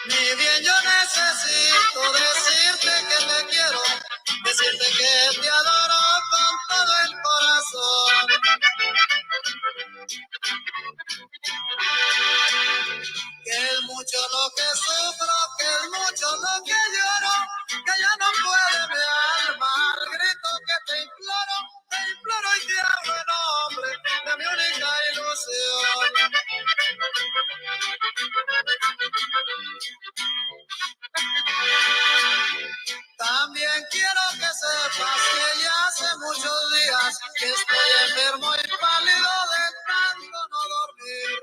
Speaker 12: Ni bien yo necesito decirte que te quiero, decirte que te adoro con todo el corazón. Que es mucho lo que sufro, que es mucho lo que lloro, que ya no puede mi alma, al grito que te imploro y te hago en nombre de mi única ilusión. También quiero que sepas que ya hace muchos días que estoy enfermo y pálido de tanto no dormir.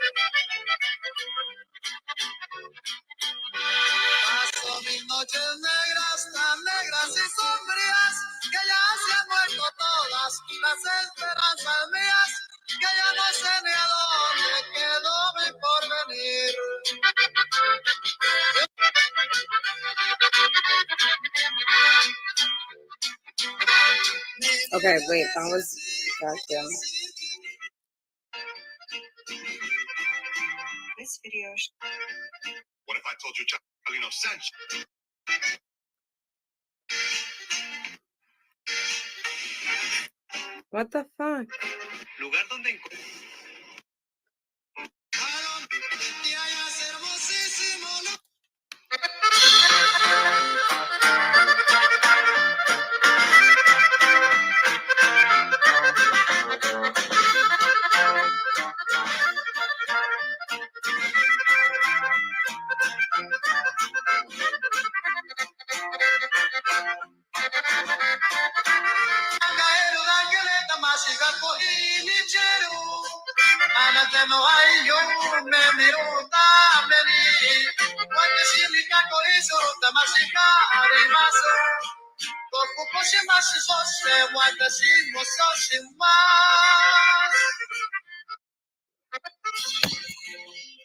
Speaker 12: Paso mis noches negras, tan negras y sombrías, que ya se han muerto todas las esperanzas mías, que ya no sé ni a dónde quedó mi porvenir.
Speaker 9: Okay, wait, that was gotcha.
Speaker 11: This video. What if I told you Charlie no sense?
Speaker 9: What the fuck?
Speaker 11: Lugar donde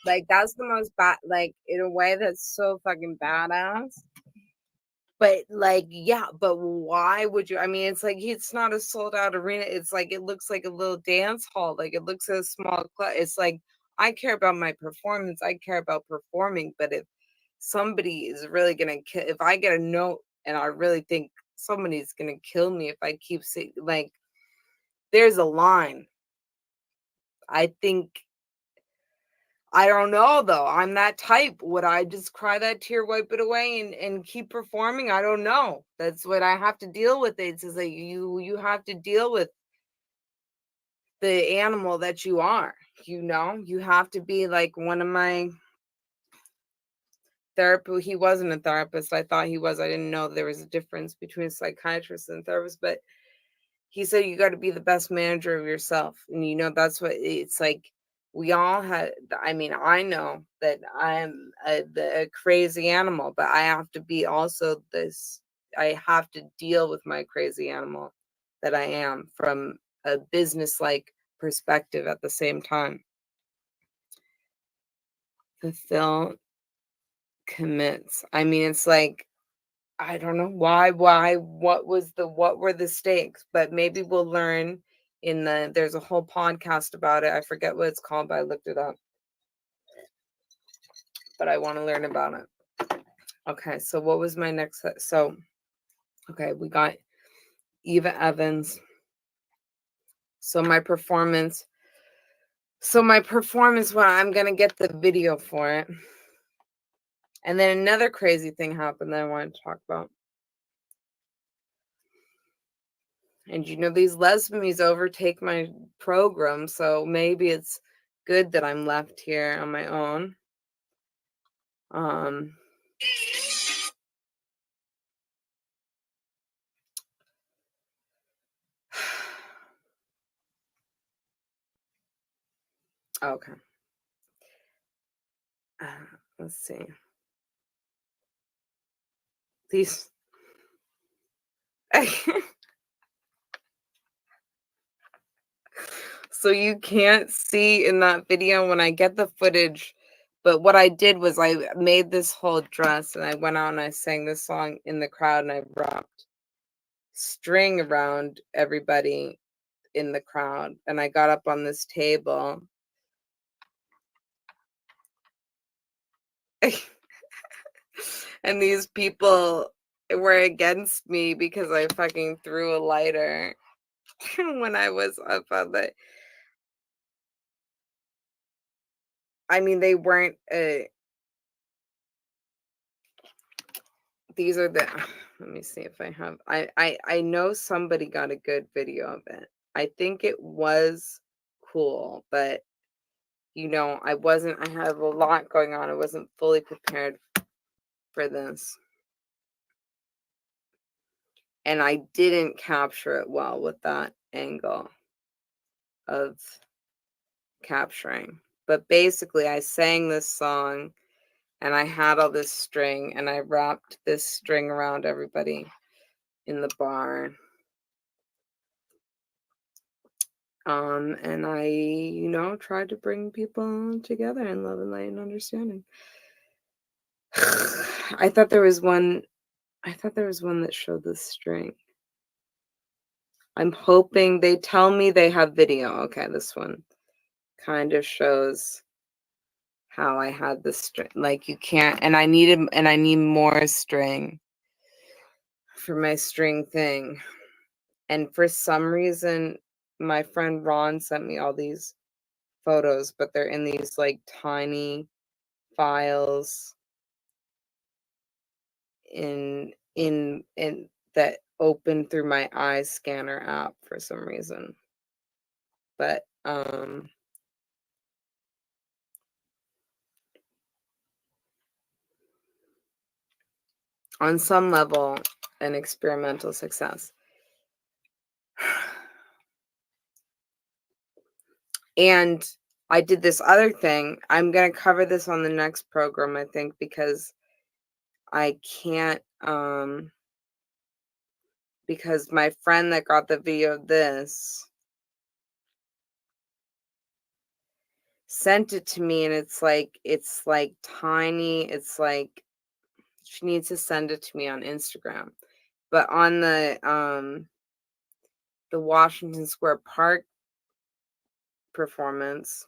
Speaker 9: Like, that's the most bad, like, in a way that's so fucking badass. But like, yeah, but why would you? I mean, it's like it's not a sold out arena. It's like it looks like a little dance hall. Like it looks like a small club. It's like I care about my performance. I care about performing. But if somebody is really gonna kill, if I get a note and I really think somebody's gonna kill me if I keep saying, like, there's a line. I think. I don't know though. I'm that type. Would I just cry that tear, wipe it away, and keep performing? I don't know. That's what I have to deal with. It's just like you have to deal with the animal that you are. You know, you have to be like one of my therapist. He wasn't a therapist. I thought he was. I didn't know there was a difference between a psychiatrist and a therapist, but he said you got to be the best manager of yourself. And you know, that's what it's like. We all had, I mean, I know that I'm a crazy animal, but I have to be also this, I have to deal with my crazy animal that I am from a business-like perspective at the same time. Fulfill commits. I mean, it's like, I don't know why, what were the stakes, but maybe we'll learn there's a whole podcast about it. I forget what it's called, but I looked it up. But I want to learn about it. Okay, so what was my next? So, okay, we got Eva Evans. So my performance. Well, I'm gonna get the video for it. And then another crazy thing happened that I wanted to talk about. And you know, these lesbians overtake my program, so maybe it's good that I'm left here on my own. Okay. Let's see. These. So you can't see in that video when I get the footage, but what I did was I made this whole dress and I went out and I sang this song in the crowd and I wrapped string around everybody in the crowd and I got up on this table. And these people were against me because I fucking threw a lighter when I was up on the. I mean, they weren't. These are the. Let me see if I have. I know somebody got a good video of it. I think it was cool, but you know, I have a lot going on. I wasn't fully prepared for this. And I didn't capture it well with that angle of capturing. But basically, I sang this song and I had all this string and I wrapped this string around everybody in the bar. And I, you know, tried to bring people together in love and light and understanding. I thought there was one that showed this string. I'm hoping they tell me they have video. Okay, this one kind of shows how I had the string. Like you can't, and I need more string for my string thing. And for some reason, my friend Ron sent me all these photos, but they're in these like tiny files in that open through my eye scanner app for some reason. But on some level, an experimental success. And I did this other thing. I'm going to cover this on the next program, I think, because I can't, because my friend that got the video of this sent it to me and it's like tiny. It's like, she needs to send it to me on Instagram. But on the Washington Square Park performance,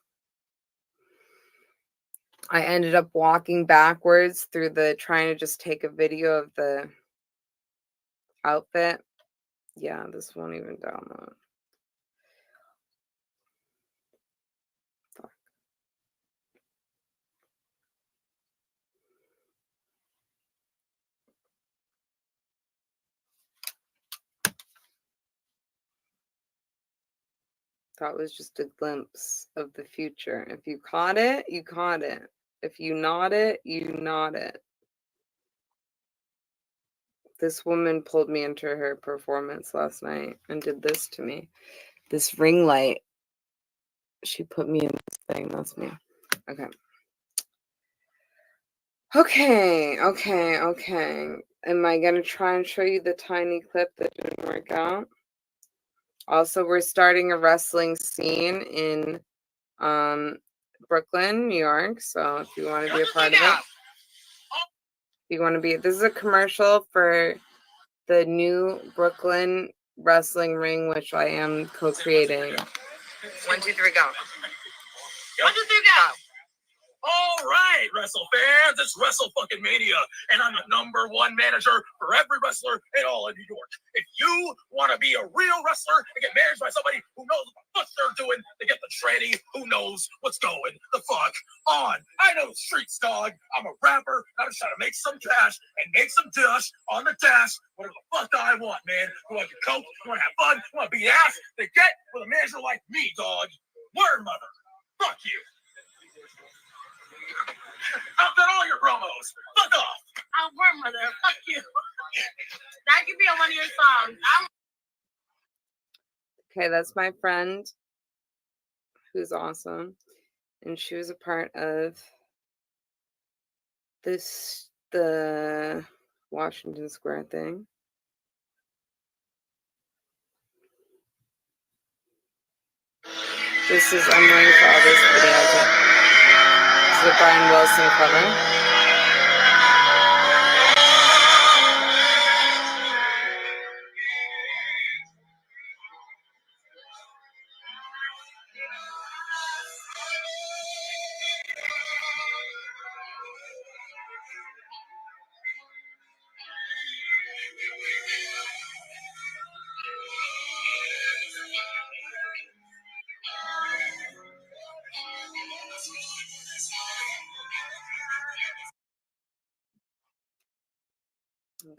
Speaker 9: I ended up walking backwards through trying to just take a video of the outfit. Yeah, this won't even download. Fuck. That was just a glimpse of the future. If you caught it, you caught it. If you not it, you not it. This woman pulled me into her performance last night and did this to me. This ring light. She put me in this thing. That's me. Okay. Okay. Am I going to try and show you the tiny clip that didn't work out? Also, we're starting a wrestling scene in Brooklyn, New York. So if you want to be a part of it, this is a commercial for the new Brooklyn wrestling ring, which I am co-creating. 1, 2, 3, go. 1, 2, 3, go.
Speaker 12: All right, Wrestle fans, it's Wrestle fucking Mania, and I'm the #1 manager for every wrestler in all of New York. If you want to be a real wrestler and get managed by somebody who knows what the fuck they're doing, to get the tranny who knows what's going the fuck on. I know the streets, dog. I'm a rapper. I'm just trying to make some cash and make some dash on the dash. Whatever the fuck I want, man. You want to coke? You want to have fun? You want to beat ass? Then get with a manager like me, dog. Word, mother. Fuck you. I've done all your promos. Fuck off.
Speaker 6: I'll work, mother. Fuck you. That could be on one of your songs.
Speaker 9: Okay, that's my friend who's awesome. And she was a part of the Washington Square thing. I'm waiting for all this video. This is the Brian Wilson cover.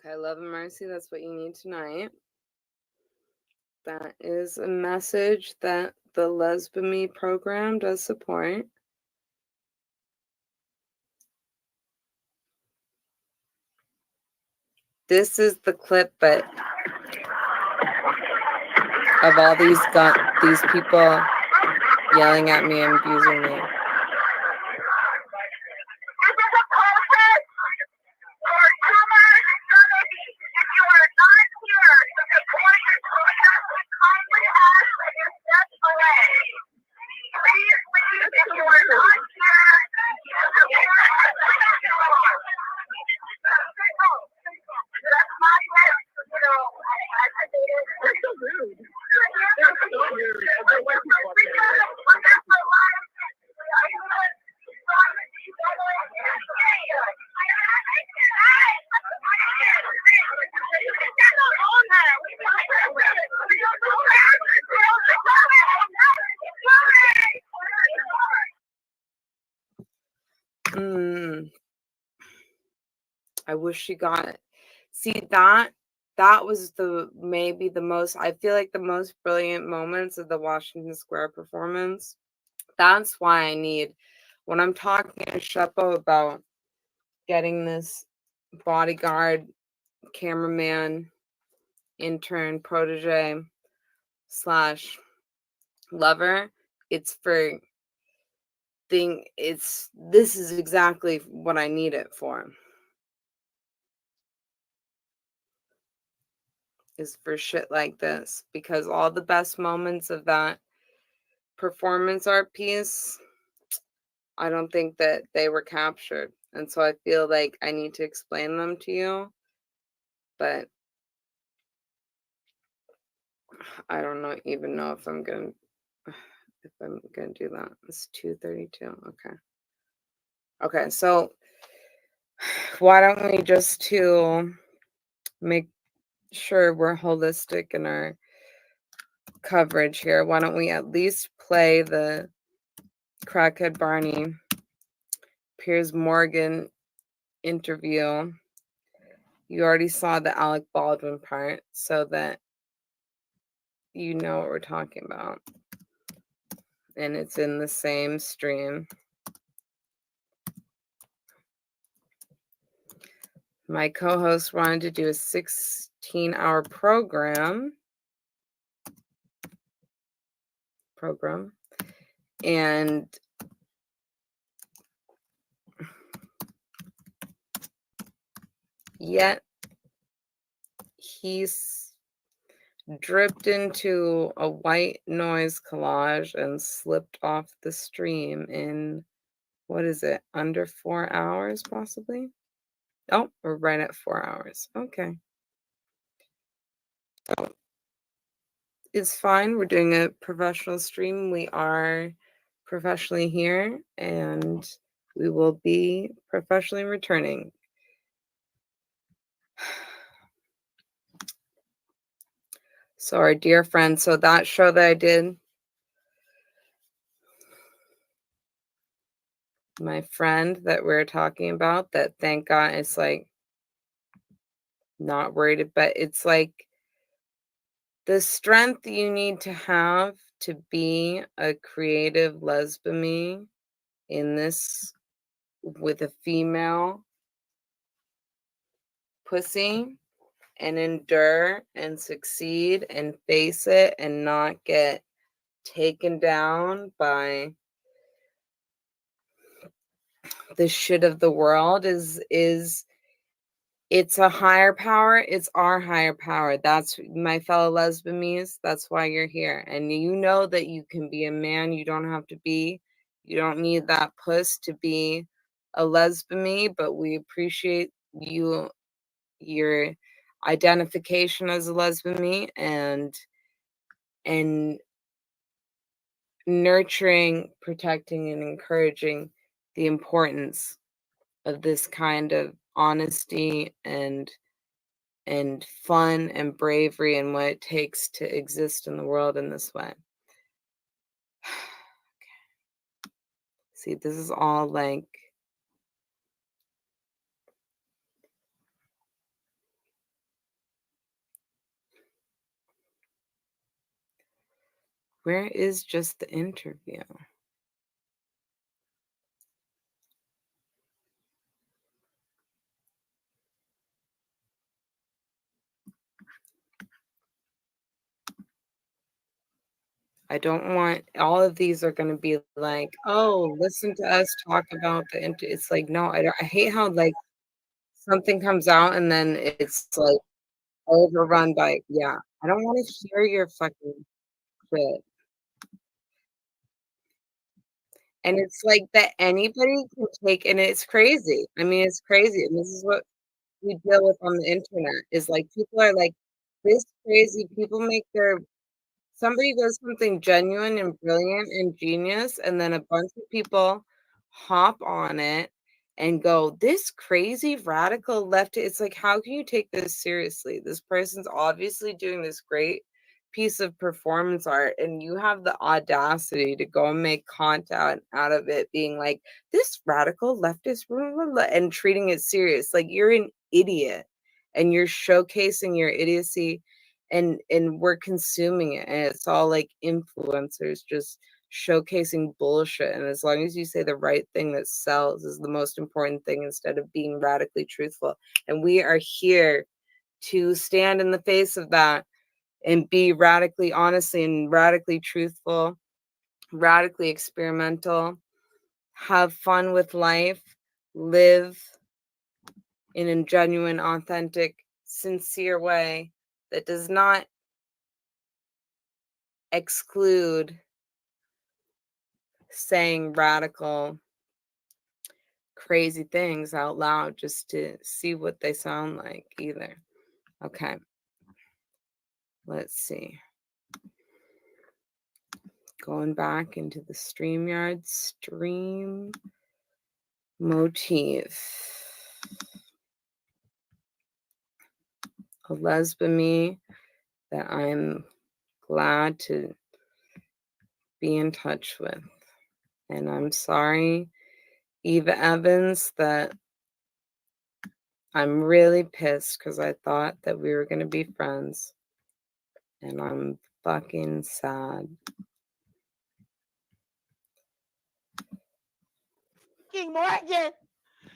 Speaker 9: Okay, love and mercy, that's what you need tonight. That is a message that the BAMIE program does support. This is the clip, but of all these people yelling at me and abusing me. I wish she got it. See, that was maybe the most, I feel like the most brilliant moments of the Washington Square performance. That's why I need, when I'm talking to Sheppo about getting this bodyguard, cameraman, intern, protege / lover, it's for this is exactly what I need it for. Is for shit like this, because all the best moments of that performance art piece, I don't think that they were captured. And so I feel like I need to explain them to you, but I don't even know if I'm gonna do that. It's 2:32. Okay, so why don't we, just to make sure we're holistic in our coverage here, why don't we at least play the Crackhead Barney Piers Morgan interview. You already saw the Alec Baldwin part, so that you know what we're talking about. And it's in the same stream. My co-host wanted to do a 16-hour program, and yet he's dripped into a white noise collage and slipped off the stream in, what is it, under 4 hours possibly? Oh, we're right at 4 hours. Okay. So it's fine. We're doing a professional stream. We are professionally here, and We will be professionally returning. So our dear friend, so that show that I did, my friend that we're talking about, that thank God it's like not worried, but it's like the strength you need to have to be a creative lesbian in this with a female pussy and endure and succeed and face it and not get taken down by the shit of the world is it's a higher power. It's our higher power. That's my fellow lesbians. That's why you're here. And you know that you can be a man. You don't have to be. You don't need that puss to be a lesbian, but we appreciate you, your identification as a lesbian, and nurturing, protecting, and encouraging the importance of this kind of honesty and fun and bravery and what it takes to exist in the world in this way. Okay. See, this is all like where is just the interview? I don't want, all of these are going to be like, oh, listen to us talk about the it's like, no, I hate how like something comes out and then it's like overrun by, yeah, I don't want to hear your fucking shit. And it's like that anybody can take, and it's crazy. I mean, it's crazy. And this is what we deal with on the internet is like people are like this crazy. People make their somebody does something genuine and brilliant and genius, and then a bunch of people hop on it and go, this crazy radical left. It's like, how can you take this seriously? This person's obviously doing this great piece of performance art, and you have the audacity to go and make content out of it, being like, this radical leftist, blah, blah, blah, and treating it serious. Like, you're an idiot, and you're showcasing your idiocy. And we're consuming it, and it's all like influencers just showcasing bullshit. And as long as you say the right thing that sells is the most important thing, instead of being radically truthful. And we are here to stand in the face of that and be radically honest and radically truthful, radically experimental, have fun with life, live in a genuine, authentic, sincere way that does not exclude saying radical, crazy things out loud just to see what they sound like either. Okay. Let's see. Going back into the StreamYard stream motif. A lesbian that I'm glad to be in touch with. And I'm sorry, Eva Evans, that I'm really pissed because I thought that we were going to be friends. And I'm fucking sad.
Speaker 6: Morgan,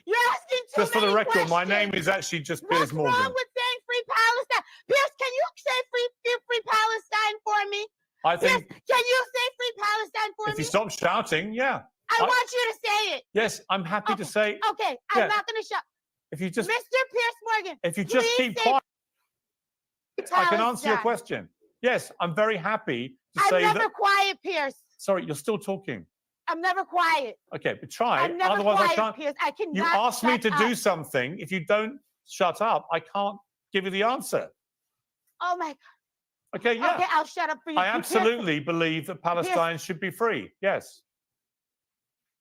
Speaker 6: you're asking too
Speaker 7: Just for the
Speaker 6: many
Speaker 7: record,
Speaker 6: questions.
Speaker 7: my name is actually just Piers Morgan.
Speaker 6: What's wrong with saying free Palestine? Piers, can you say free Palestine for me?
Speaker 7: I think.
Speaker 6: Piers, can you say free Palestine for me?
Speaker 7: If you stop shouting, yeah.
Speaker 6: I want you to say it.
Speaker 7: Yes, I'm happy to say.
Speaker 6: Okay, I'm not going to shout.
Speaker 7: If you just,
Speaker 6: Mr. Piers Morgan,
Speaker 7: if you just keep quiet, I can answer your question. Yes, I'm very happy to say that. I'm
Speaker 6: never quiet, Piers.
Speaker 7: Sorry, you're still talking.
Speaker 6: I'm never quiet.
Speaker 7: Okay, but try.
Speaker 6: I'm never
Speaker 7: Otherwise,
Speaker 6: quiet,
Speaker 7: I can't.
Speaker 6: Piers. I cannot.
Speaker 7: You asked me to
Speaker 6: shut
Speaker 7: do
Speaker 6: up.
Speaker 7: something. If you don't shut up, I can't give you the answer.
Speaker 6: Oh my God.
Speaker 7: Okay, yeah.
Speaker 6: Okay, I'll shut up for you.
Speaker 7: I absolutely believe that Palestine should be free. Yes.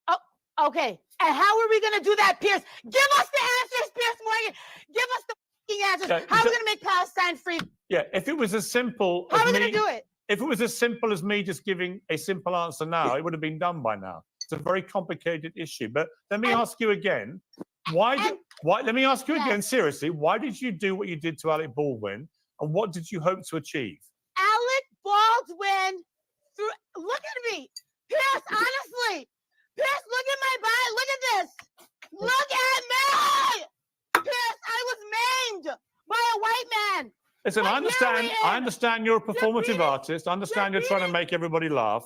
Speaker 6: Oh, Okay. And how are we going to do that, Pierce? Give us the answers, Pierce Morgan. Give us the answers.
Speaker 7: Yeah,
Speaker 6: how are we going to make Palestine free?
Speaker 7: Yeah, if it was as simple
Speaker 6: how
Speaker 7: as
Speaker 6: are we
Speaker 7: me,
Speaker 6: going to do it?
Speaker 7: If it was as simple as me just giving a simple answer now, it would have been done by now. It's a very complicated issue. But let me ask you again, why let me ask you again, seriously, why did you do what you did to Alec Baldwin, and what did you hope to achieve?
Speaker 6: Alec Baldwin, look at me. Pierce, honestly. Pierce, look at my body. Look at this. Look at me. Pierce, I was maimed by a white man.
Speaker 7: Listen, I understand you're a performative artist. I understand you're trying to make everybody laugh.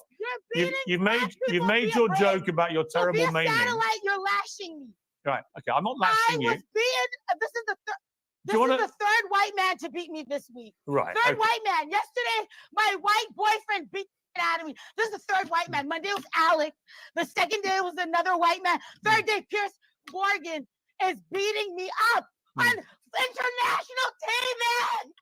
Speaker 7: You've made your joke about your terrible maiming.
Speaker 6: Satellite, you're lashing me.
Speaker 7: Right. Okay, I'm not lashing you.
Speaker 6: This is the third white man to beat me this week.
Speaker 7: Right.
Speaker 6: Third white man. Yesterday, my white boyfriend beat the out of me. This is the third white man. Monday was Alec. The second day was another white man. Third day, Pierce Morgan is beating me up on international TV.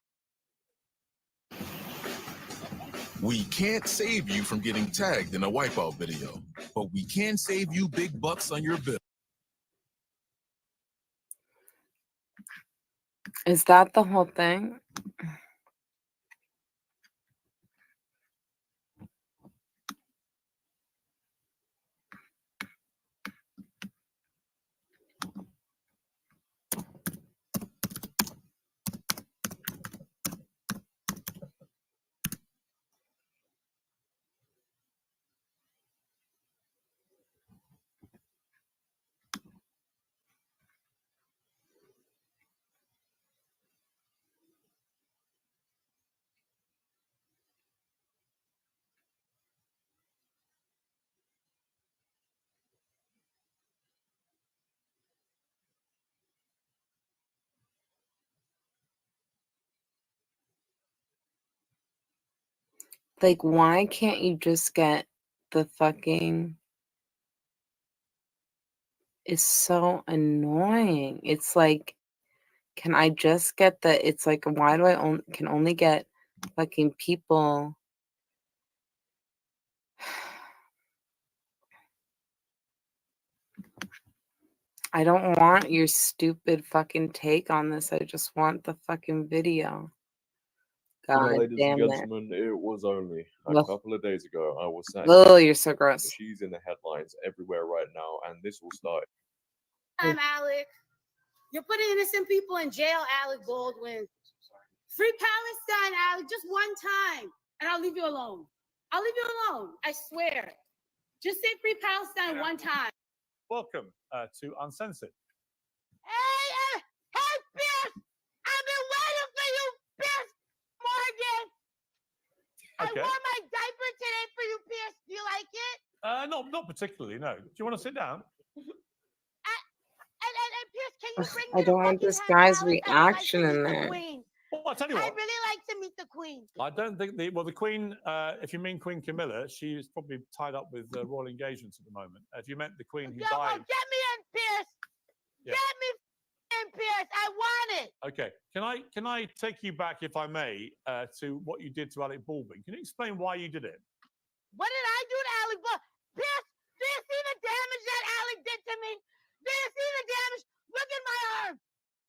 Speaker 13: We can't save you from getting tagged in a wipeout video, but we can save you big bucks on your bill.
Speaker 9: Is that the whole thing? Like, why can't you just get the fucking... It's so annoying. It's like, can I just get the... It's like, why do I can only get fucking people... I don't want your stupid fucking take on this. I just want the fucking video. God
Speaker 14: ladies
Speaker 9: damn
Speaker 14: and
Speaker 9: it.
Speaker 14: gentlemen, it was only a
Speaker 9: Ugh.
Speaker 14: couple of days ago I was saying,
Speaker 9: Oh, you're so gross.
Speaker 14: She's in the headlines everywhere right now, and this will start.
Speaker 6: I'm Alec. You're putting innocent people in jail, Alec Baldwin. Free Palestine, Alec, just one time, and I'll leave you alone. I'll leave you alone. I swear. Just say Free Palestine one time.
Speaker 7: Welcome to Uncensored.
Speaker 6: Hey, Pierce! I've been waiting for you, Pierce Morgan.
Speaker 7: Okay.
Speaker 6: I wore my diaper today for you, Pierce. Do you like it?
Speaker 7: Not particularly, no. Do you want to sit down?
Speaker 6: And Pierce, can you bring
Speaker 9: I don't want this guy's reaction in there.
Speaker 7: Well, I'll tell you what.
Speaker 6: I'd really like to meet the Queen.
Speaker 7: I don't think the Queen, if you mean Queen Camilla, she is probably tied up with royal engagements at the moment. If you meant the Queen who died.
Speaker 6: Well, get me in, Pierce. Yeah. Get me in, Pierce. I want it.
Speaker 7: Okay. Can I take you back, if I may, to what you did to Alec Baldwin? Can you explain why you did it?
Speaker 6: What did I do to Alec Baldwin? Pierce, do you see the damage that Alec did to me? Do you see the damage? Look at my arm.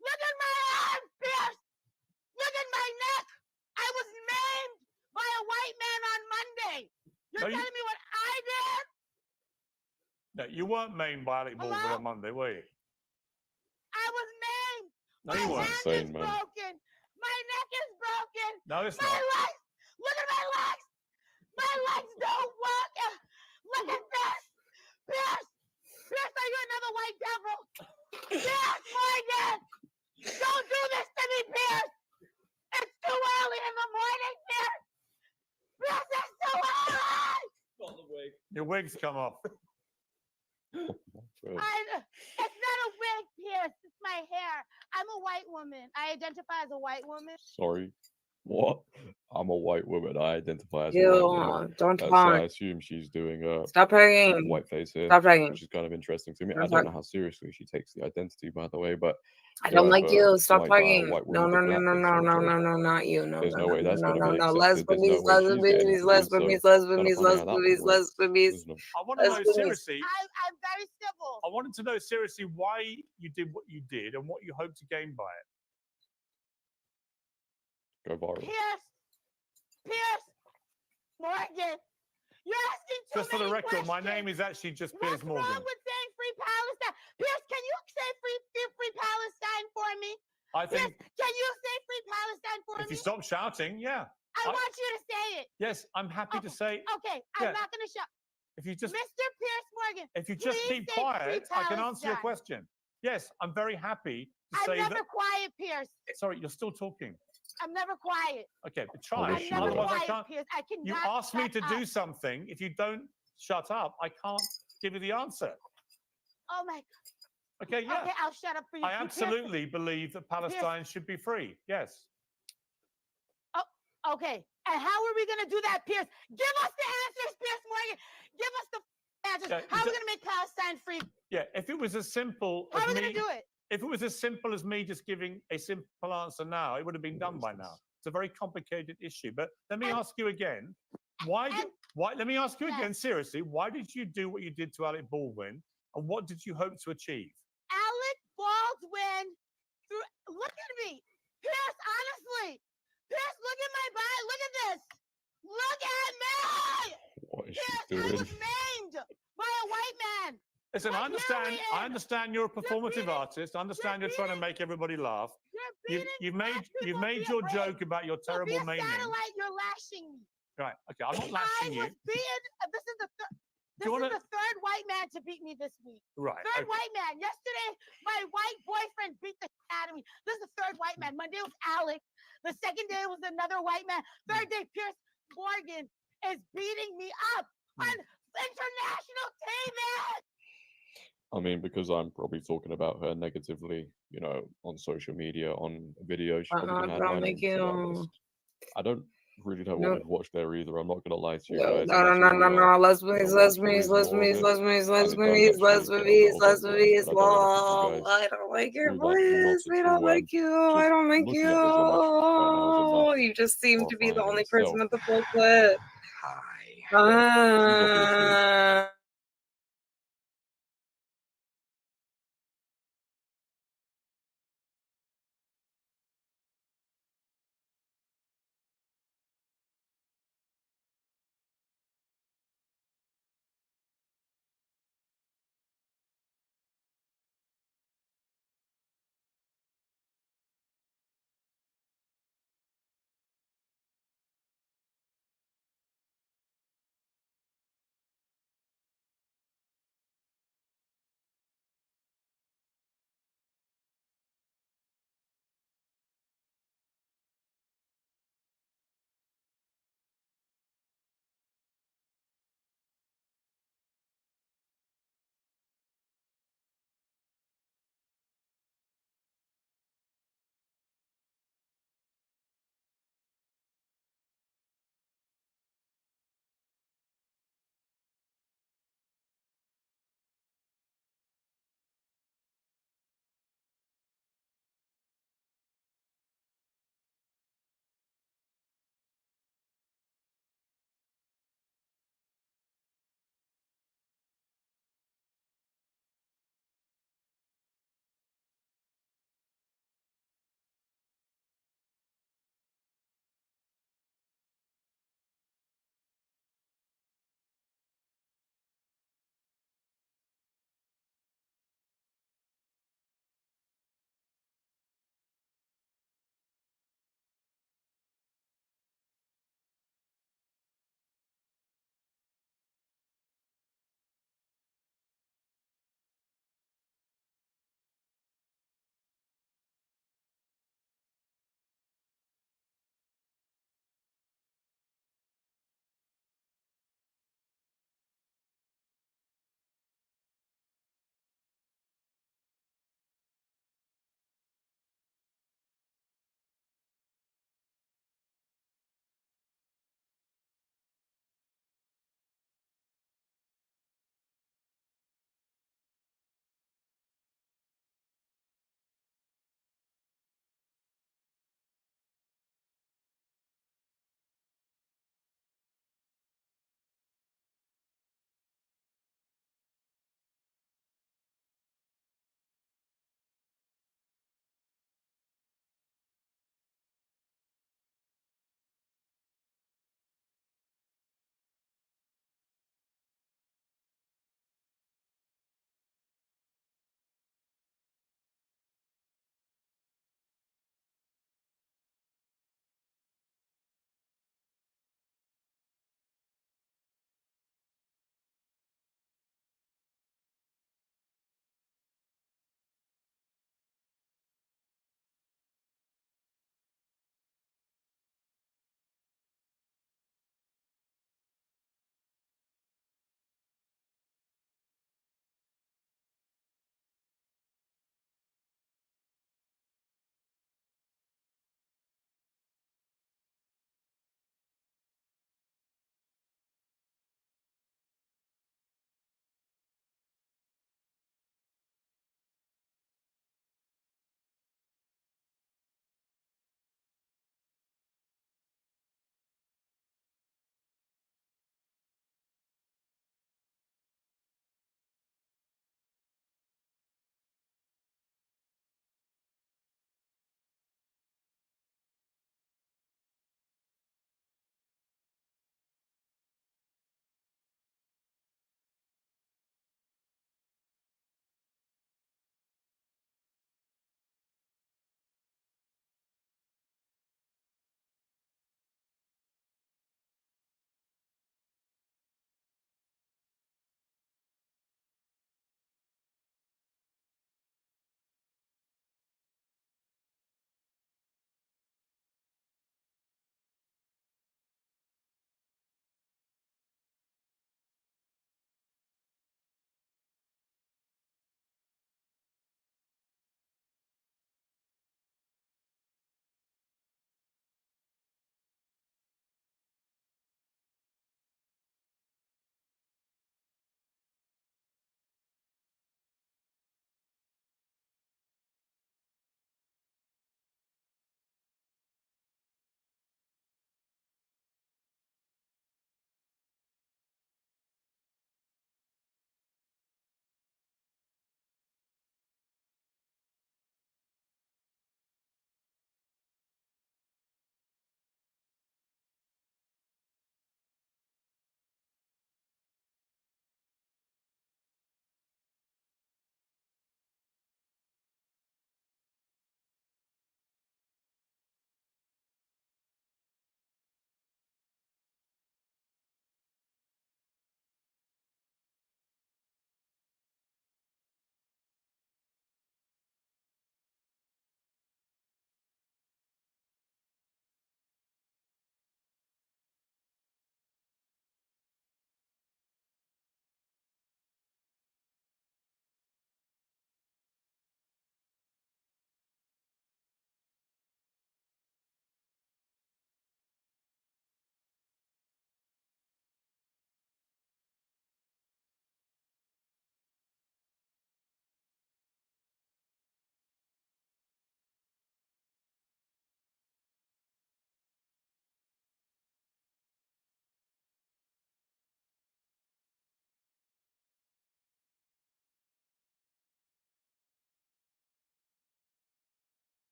Speaker 6: Look at my arm, Pierce. Look at my neck. I was maimed by a white man on Monday. You're telling me what I did?
Speaker 7: No, you weren't maimed by Alec Baldwin on Monday, were you?
Speaker 6: I was maimed.
Speaker 7: No, you weren't.
Speaker 6: My hand is broken. My neck is broken.
Speaker 7: No, it's
Speaker 6: my
Speaker 7: not.
Speaker 6: Legs. Look at my legs. My legs don't work. Look at this. Pierce, are you another white devil? Pierce Morgan, don't do this to me, Pierce. It's too early in the morning, Pierce. Pierce, it's too early.
Speaker 7: Not the wig. Your wig's come off.
Speaker 6: It's not a wig, Pierce. It's my hair. I'm a white woman. I identify as a white woman.
Speaker 14: Sorry. What? I'm a white woman. I identify as a
Speaker 9: Ew,
Speaker 14: white woman.
Speaker 9: don't
Speaker 14: So I
Speaker 9: talk.
Speaker 14: assume she's doing a
Speaker 9: Stop pegging.
Speaker 14: white face here,
Speaker 9: Stop pegging.
Speaker 14: which is kind of interesting to me.
Speaker 9: Don't
Speaker 14: I don't know
Speaker 9: talk.
Speaker 14: how seriously she takes the identity, by the way, but
Speaker 9: I
Speaker 14: to
Speaker 9: don't
Speaker 14: have
Speaker 9: like you. Stop
Speaker 14: somebody by a
Speaker 9: talking.
Speaker 14: white
Speaker 9: No,
Speaker 14: woman
Speaker 9: no,
Speaker 14: to
Speaker 9: no, no,
Speaker 14: blackface
Speaker 9: no,
Speaker 14: her
Speaker 9: no,
Speaker 14: joke,
Speaker 9: no, no, not you. No,
Speaker 14: there's
Speaker 9: no,
Speaker 14: no
Speaker 9: no,
Speaker 14: way
Speaker 9: no,
Speaker 14: that's
Speaker 9: no,
Speaker 14: going to
Speaker 9: no,
Speaker 14: be
Speaker 9: no.
Speaker 14: accepted. There's no
Speaker 9: Lesbians,
Speaker 14: way she's getting
Speaker 9: lesbians,
Speaker 14: interviewed. So
Speaker 9: lesbians, lesbians,
Speaker 14: kind of funny how that would
Speaker 9: lesbians,
Speaker 14: work.
Speaker 9: lesbians.
Speaker 14: Isn't it?
Speaker 7: I want to know
Speaker 9: Lesbians.
Speaker 7: seriously.
Speaker 6: I'm very civil.
Speaker 7: I wanted to know seriously why you did what you did and what you hope to gain by it.
Speaker 14: Go viral.
Speaker 6: Pierce Morgan. You're asking too
Speaker 7: Just for the
Speaker 6: many
Speaker 7: record, my
Speaker 6: questions.
Speaker 7: name is actually just Piers
Speaker 6: What's
Speaker 7: Morgan.
Speaker 6: wrong with saying free Palestine? Pierce, can you say free Palestine for me?
Speaker 7: I think.
Speaker 6: Pierce, can you say free Palestine for me?
Speaker 7: If you stop shouting, yeah.
Speaker 6: I want you to say it.
Speaker 7: Yes, I'm happy to say.
Speaker 6: Okay,
Speaker 7: yeah.
Speaker 6: I'm not going to shout.
Speaker 7: If you just,
Speaker 6: Mr. Pierce Morgan,
Speaker 7: if you just
Speaker 6: please
Speaker 7: keep
Speaker 6: say
Speaker 7: quiet,
Speaker 6: free
Speaker 7: I can answer your
Speaker 6: Palestine.
Speaker 7: question. Yes, I'm very happy to say
Speaker 6: I'm never
Speaker 7: that.
Speaker 6: quiet, Pierce.
Speaker 7: Sorry, you're still talking.
Speaker 6: I'm never quiet.
Speaker 7: Okay, but try.
Speaker 14: wish you
Speaker 6: I'm never
Speaker 14: were.
Speaker 7: Otherwise, I
Speaker 6: quiet,
Speaker 7: can't.
Speaker 6: Pierce. I cannot
Speaker 7: You asked me
Speaker 6: shut
Speaker 7: to
Speaker 6: up.
Speaker 7: do something. If you don't shut up, I can't give you the answer.
Speaker 6: Oh my.
Speaker 7: Okay, yeah.
Speaker 6: Okay, I'll shut up for you.
Speaker 7: I absolutely believe that Palestine should be free. Yes.
Speaker 6: Oh, okay. And how are we going to do that, Pierce? Give us the answers, Pierce Morgan. Give us the answers.
Speaker 7: Yeah,
Speaker 6: how are we going to make Palestine free?
Speaker 7: Yeah, if it was as simple
Speaker 6: How
Speaker 7: as
Speaker 6: are we
Speaker 7: me,
Speaker 6: going to do it?
Speaker 7: if it was as simple as me just giving a simple answer now, it would have been done by now. It's a very complicated issue. But let me ask you again, why? Let me ask you again, seriously, why did you do what you did to Alec Baldwin, and what did you hope to achieve?
Speaker 6: Alec Baldwin, look at me, Pierce. Honestly, Pierce, look at my body. Look at this. Look at me.
Speaker 14: What is
Speaker 6: Pierce,
Speaker 14: she doing?
Speaker 6: I was maimed by a white man.
Speaker 7: Listen, I understand you're a performative artist. I understand you're trying to make everybody laugh. You've made your joke about your terrible maiming.
Speaker 6: Satellite, you're lashing me.
Speaker 7: Right. Okay. I'm not lashing you.
Speaker 6: This is the third white man to beat me this week.
Speaker 7: Right.
Speaker 6: Third white man. Yesterday, my white boyfriend beat the shit out of me. This is the third white man. Monday was Alec. The second day was another white man. Third day, Pierce Morgan is beating me up on international TV.
Speaker 14: I mean, because I'm probably talking about her negatively, you know, on social media, on video. She's probably been headlining. I don't really know what we've watched there either. I'm not gonna lie to you guys.
Speaker 9: No. Lesbians. I don't like your voice. We don't like you. I don't like you. You just seem to be the only person with the full clip. Hi.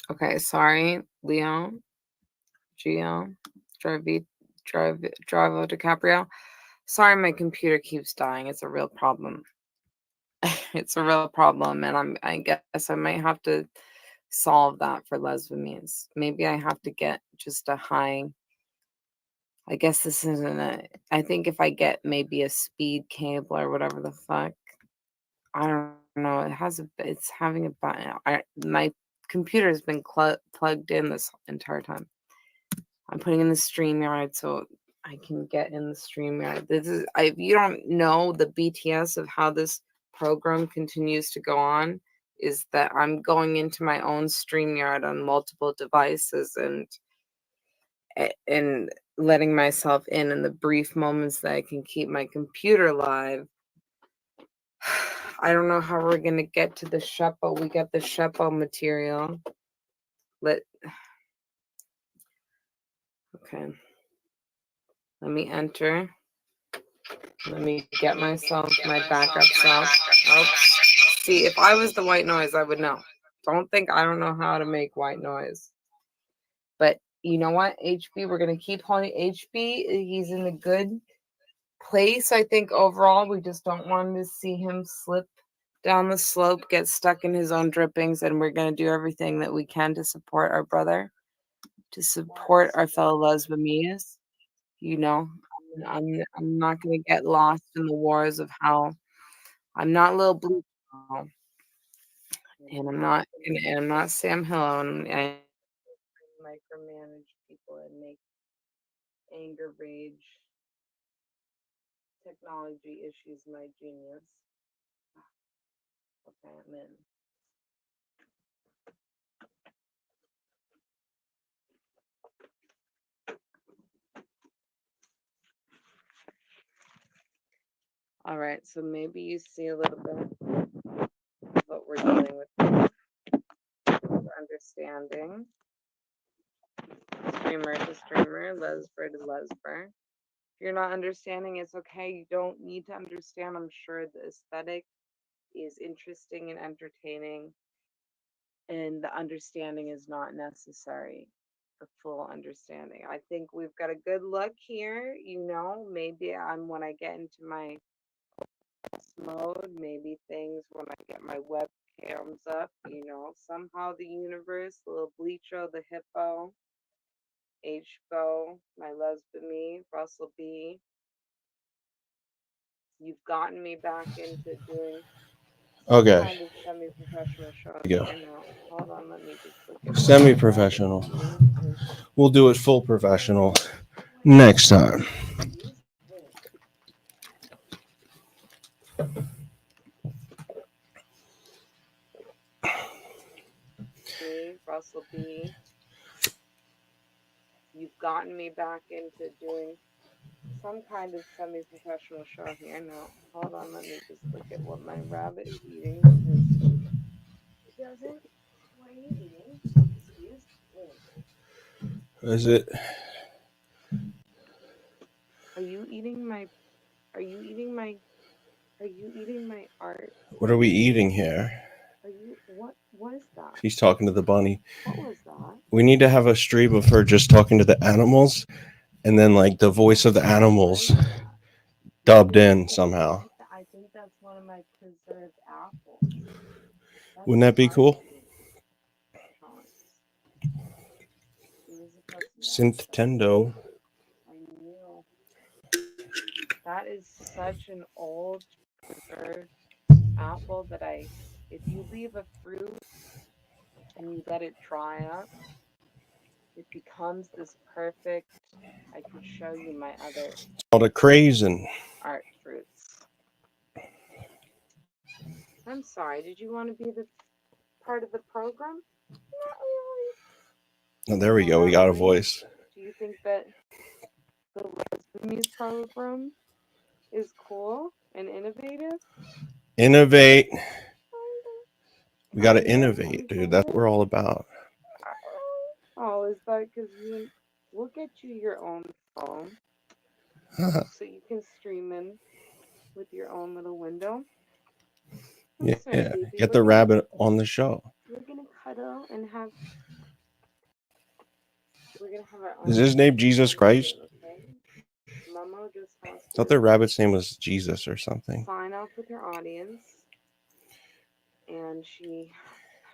Speaker 9: Okay, sorry, Leo, Gio, Drivo DiCaprio. Sorry, my computer keeps dying. It's a real problem. It's a real problem, and I guess I might have to solve that for lesbians. Maybe I have to get just a high. I guess this isn't a. I think if I get maybe a speed cable or whatever the fuck, I don't know. It's having a button. My computer has been plugged in this entire time. I'm putting in the StreamYard so I can get in the StreamYard. If you don't know the BTS of how this program continues to go on, is that I'm going into my own StreamYard on multiple devices and letting myself in the brief moments that I can keep my computer live. I don't know how we're gonna get to the Shepo. We got the Shepo material. Okay. Let me enter. Let me get myself my backup self. Oh, see, if I was the white noise, I would know. I don't know how to make white noise. But you know what, HB, we're gonna keep calling HB. He's in a good place, I think. Overall, we just don't want to see him slip down the slope, get stuck in his own drippings, and we're gonna do everything that we can to support our brother, to support our fellow lesbians. You know, I'm not gonna get lost in the wars of how I'm not Lil Blue, and I'm not Sam Hill, and I micromanage people and make anger, rage, technology issues my genius. Okay, I'm in. All right, so maybe you see a little bit of what we're dealing with. Understanding. Streamer to streamer, lesber to lesber. If you're not understanding, it's okay. You don't need to understand. I'm sure the aesthetic is interesting and entertaining, and the understanding is not necessary for full understanding. I think we've got a good look here. Maybe when I get into my mode, maybe things when I get my webcams up, somehow the universe, the little Bleacho, the hippo, H-Bo, my lesbian, Russell B. You've gotten me back into doing some kind of semi-professional show here now. Hold on, let me just look at
Speaker 1: semi-professional. We'll do it full professional next time.
Speaker 9: Russell B. You've gotten me back into doing some kind of semi-professional show here now. Hold on, let me just look at what my rabbit is eating, because it doesn't. What are you eating? Excuse me.
Speaker 1: Is it?
Speaker 9: Are you eating my art?
Speaker 1: What are we eating here?
Speaker 9: What is that?
Speaker 1: She's talking to the bunny.
Speaker 9: What was that?
Speaker 1: We need to have a stream of her just talking to the animals, and then like the voice of the animals dubbed in somehow.
Speaker 9: I think that's one of my preserved apples.
Speaker 1: Wouldn't that be cool? Synth-tendo.
Speaker 9: I know. That is such an old preserved apple that if you leave a fruit and you let it dry up, it becomes this perfect. I could show you my other.
Speaker 1: It's called a craisin.
Speaker 9: Art fruits. I'm sorry. Did you want to be the part of the program? Not really.
Speaker 1: Oh, there we go. We got a voice.
Speaker 9: Do you think that the BAMIE program is cool and innovative?
Speaker 1: Innovate. We got to innovate, dude. That's what we're all about.
Speaker 9: Oh, is that because we'll get you your own phone so you can stream in with your own little window?
Speaker 1: Yeah. Get the rabbit on the show.
Speaker 9: We're gonna cuddle and have We're gonna have our own.
Speaker 1: Is his name Jesus Christ?
Speaker 9: Okay. Momo just has
Speaker 1: I thought
Speaker 9: to
Speaker 1: their rabbit's name was Jesus or something.
Speaker 9: sign off with her audience, and she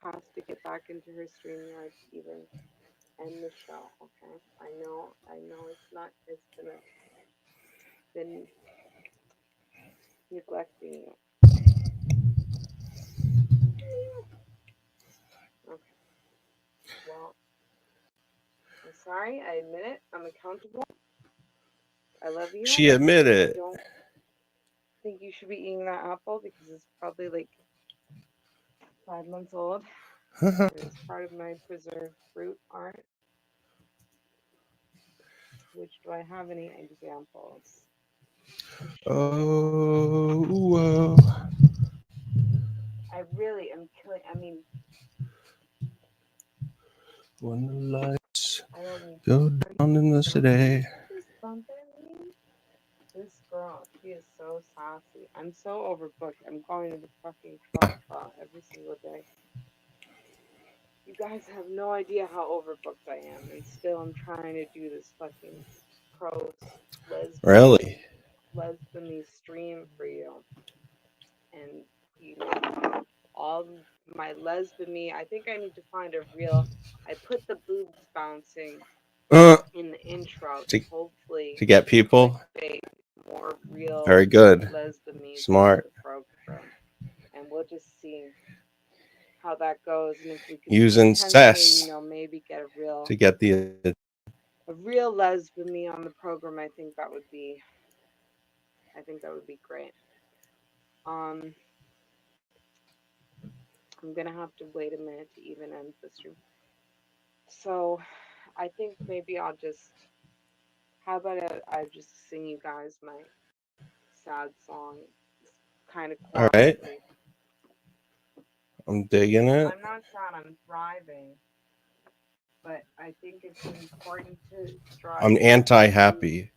Speaker 9: has to get back into her StreamYard to even end the show. Okay. I know it's not. It's been neglecting you. Okay. Well, I'm sorry. I admit it. I'm accountable. I love you.
Speaker 1: She admitted.
Speaker 9: I don't think you should be eating that apple because it's probably like 5 months old. It's part of my preserved fruit art. Which do I have any examples?
Speaker 1: Oh, whoa.
Speaker 9: I really am killing. I mean,
Speaker 1: When the lights
Speaker 9: I don't need
Speaker 1: go down in the city.
Speaker 9: this bumping me. This girl, she is so sassy. I'm so overbooked. I'm going to the fucking truck stop every single day. You guys have no idea how overbooked I am, and still I'm trying to do this fucking pro
Speaker 1: Really?
Speaker 9: lesbian stream for you. And you know, all my lesbian, I think I need to find a real. I put the boobs bouncing in the intro to hopefully
Speaker 1: to get people.
Speaker 9: More real.
Speaker 1: Very good.
Speaker 9: Lesbian
Speaker 1: Smart.
Speaker 9: the program, and we'll just see how that goes, and if we can
Speaker 1: Using cess
Speaker 9: maybe get a real
Speaker 1: to get the
Speaker 9: lesbian on the program. I think that would be great. I'm gonna have to wait a minute to even end the stream. So I think maybe I'll just, how about I just sing you guys my sad song, kind of quietly.
Speaker 1: All right. I'm digging it.
Speaker 9: I'm not sad, I'm thriving. But I think it's important to draw.
Speaker 1: I'm anti-happy.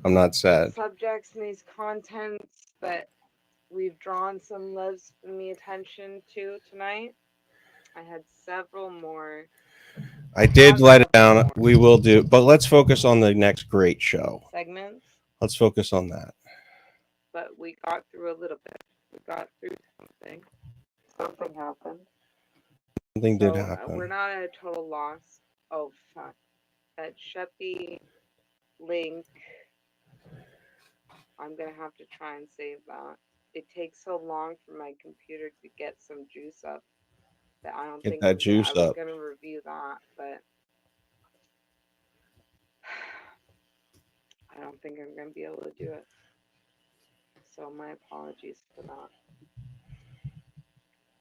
Speaker 1: I'm not sad.
Speaker 9: Subjects in these contents that we've drawn some lesbian attention to tonight. I had several more.
Speaker 1: I did let it down. We will do, but let's focus on the next great show.
Speaker 9: Segments.
Speaker 1: Let's focus on that.
Speaker 9: But we got through a little bit. We got through something. Something happened.
Speaker 1: Something did happen.
Speaker 9: We're not at a total loss. Oh, fuck. That Sheppy link, I'm going to have to try and save that. It takes so long for my computer to get some juice up that I don't think
Speaker 1: that juice
Speaker 9: I was
Speaker 1: up.
Speaker 9: going to review that, but I don't think I'm going to be able to do it. So my apologies for that.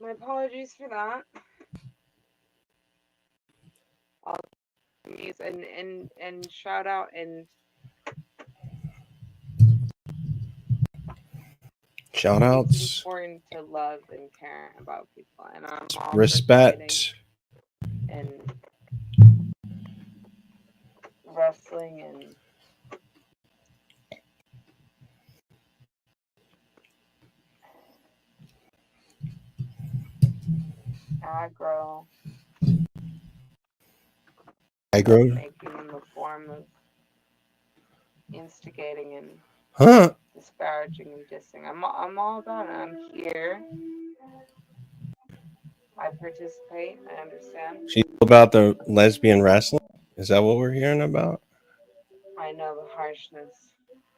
Speaker 9: My apologies for that. I'll use and shout out and
Speaker 1: shout outs.
Speaker 9: It's important to love and care about people, and I'm all
Speaker 1: respect
Speaker 9: and wrestling and aggro. Making in the form of instigating and disparaging and dissing. I'm all about it. I'm here. I participate. I understand.
Speaker 1: She's about the lesbian wrestling. Is that what we're hearing about?
Speaker 9: I know the harshness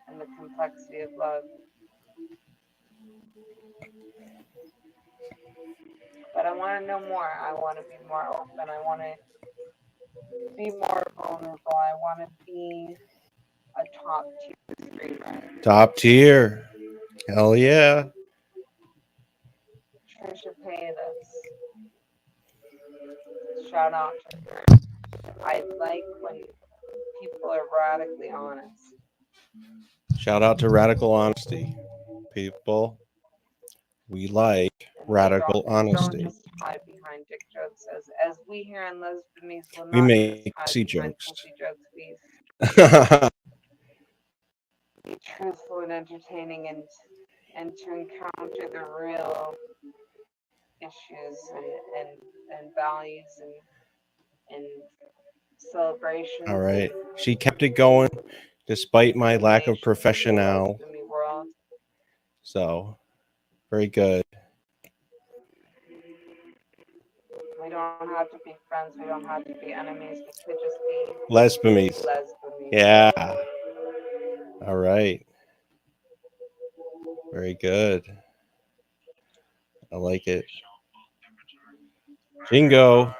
Speaker 9: and the complexity of love. But I want to know more. I want to be more open. I want to be more vulnerable. I want to be a top tier streamer.
Speaker 1: Top tier. Hell yeah.
Speaker 9: Trisha Paytas. Shout out to her. I like when people are radically honest.
Speaker 1: Shout out to radical honesty. People, we like radical honesty.
Speaker 9: Don't just hide behind dick jokes, as we here in Lesbian will not
Speaker 1: we make
Speaker 9: pussy
Speaker 1: jokes.
Speaker 9: Be truthful and entertaining, and to encounter the real issues and values and celebrations.
Speaker 1: All right. She kept it going despite my lack of professional.
Speaker 9: World.
Speaker 1: So, very good.
Speaker 9: We don't have to be friends. We don't have to be enemies. We could just be
Speaker 1: Lesbiamies. Yeah. All right. Very good. I like it. Jingo.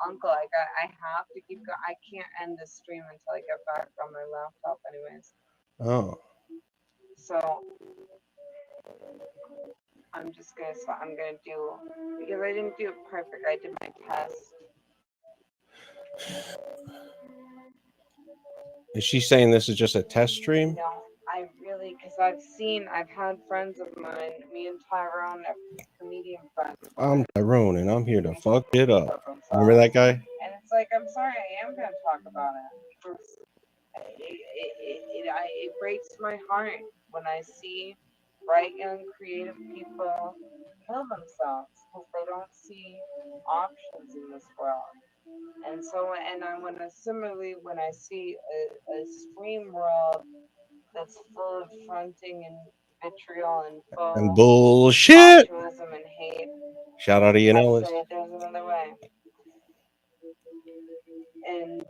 Speaker 9: Uncle, I have to keep going. I can't end the stream until I get back on my laptop anyways.
Speaker 1: Oh.
Speaker 9: So I'm just gonna do, because I didn't do it perfect. I did my test.
Speaker 1: Is she saying this is just a test stream?
Speaker 9: No, I really, because I've had friends of mine, me and Tyrone, a comedian friend.
Speaker 1: I'm Tyrone and I'm here to fuck it up. Remember that guy?
Speaker 9: And it's like, I'm sorry, I am gonna talk about it. It breaks my heart when I see bright young creative people kill themselves because they don't see options in this world. And so, and I want to similarly, when I see a stream world that's full of fronting and vitriol and
Speaker 1: And
Speaker 9: faux
Speaker 1: bullshit.
Speaker 9: altruism and hate,
Speaker 1: Shout out to Ian
Speaker 9: I
Speaker 1: Ellis.
Speaker 9: say there's another way. And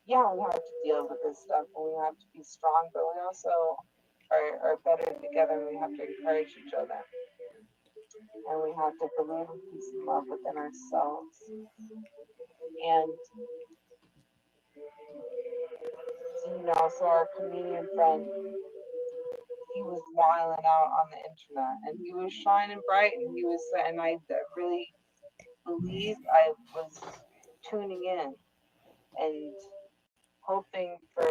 Speaker 9: yeah, we have to deal with this stuff and we have to be strong, but we also are better together and we have to encourage each other. And we have to believe in peace and love within ourselves. And so our comedian friend, he was wilding out on the internet and he was shining bright and I really believed I was tuning in and hoping for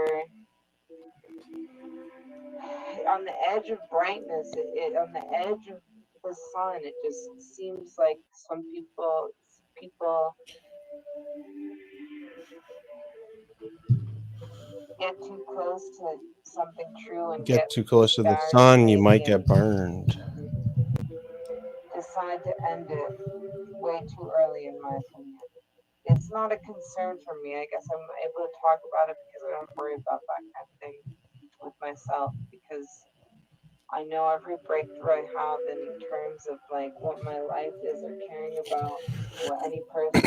Speaker 9: on the edge of brightness, on the edge of the sun, it just seems like some people get too close to something true and
Speaker 1: Get too close to the sun, you might get burned.
Speaker 9: Decide to end it way too early, in my opinion. It's not a concern for me. I guess I'm able to talk about it because I don't worry about that kind of thing with myself because I know every breakthrough I have in terms of like what my life is or caring about what any person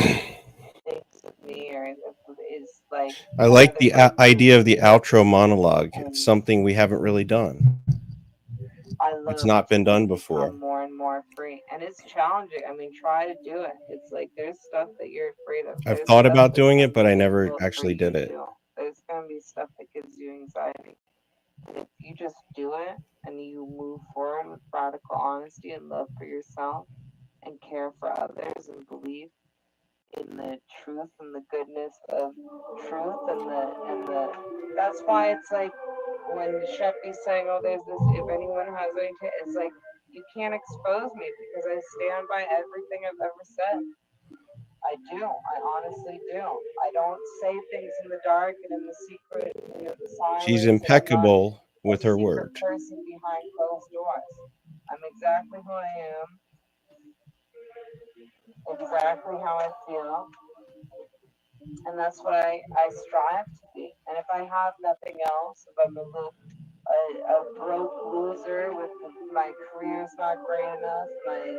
Speaker 9: thinks of me or is like.
Speaker 1: I like the idea of the outro monologue. It's something we haven't really done. It's not been done before.
Speaker 9: More and more free, and it's challenging. I mean, try to do it. It's like there's stuff that you're afraid of.
Speaker 1: I've thought about doing it, but I never actually did it.
Speaker 9: There's gonna be stuff that gives you anxiety. And if you just do it and you move forward with radical honesty and love for yourself and care for others and believe in the truth and the goodness of truth and the that's why it's like when Sheffy's saying, oh, there's this, if anyone has anything, it's like you can't expose me because I stand by everything I've ever said. I do. I honestly do. I don't say things in the dark and in the secret and in the silence.
Speaker 1: She's impeccable with her word.
Speaker 9: Person behind closed doors. I'm exactly who I am. Exactly how I feel. And that's what I strive to be. And if I have nothing else, if I'm a broke loser with my career's not great enough, my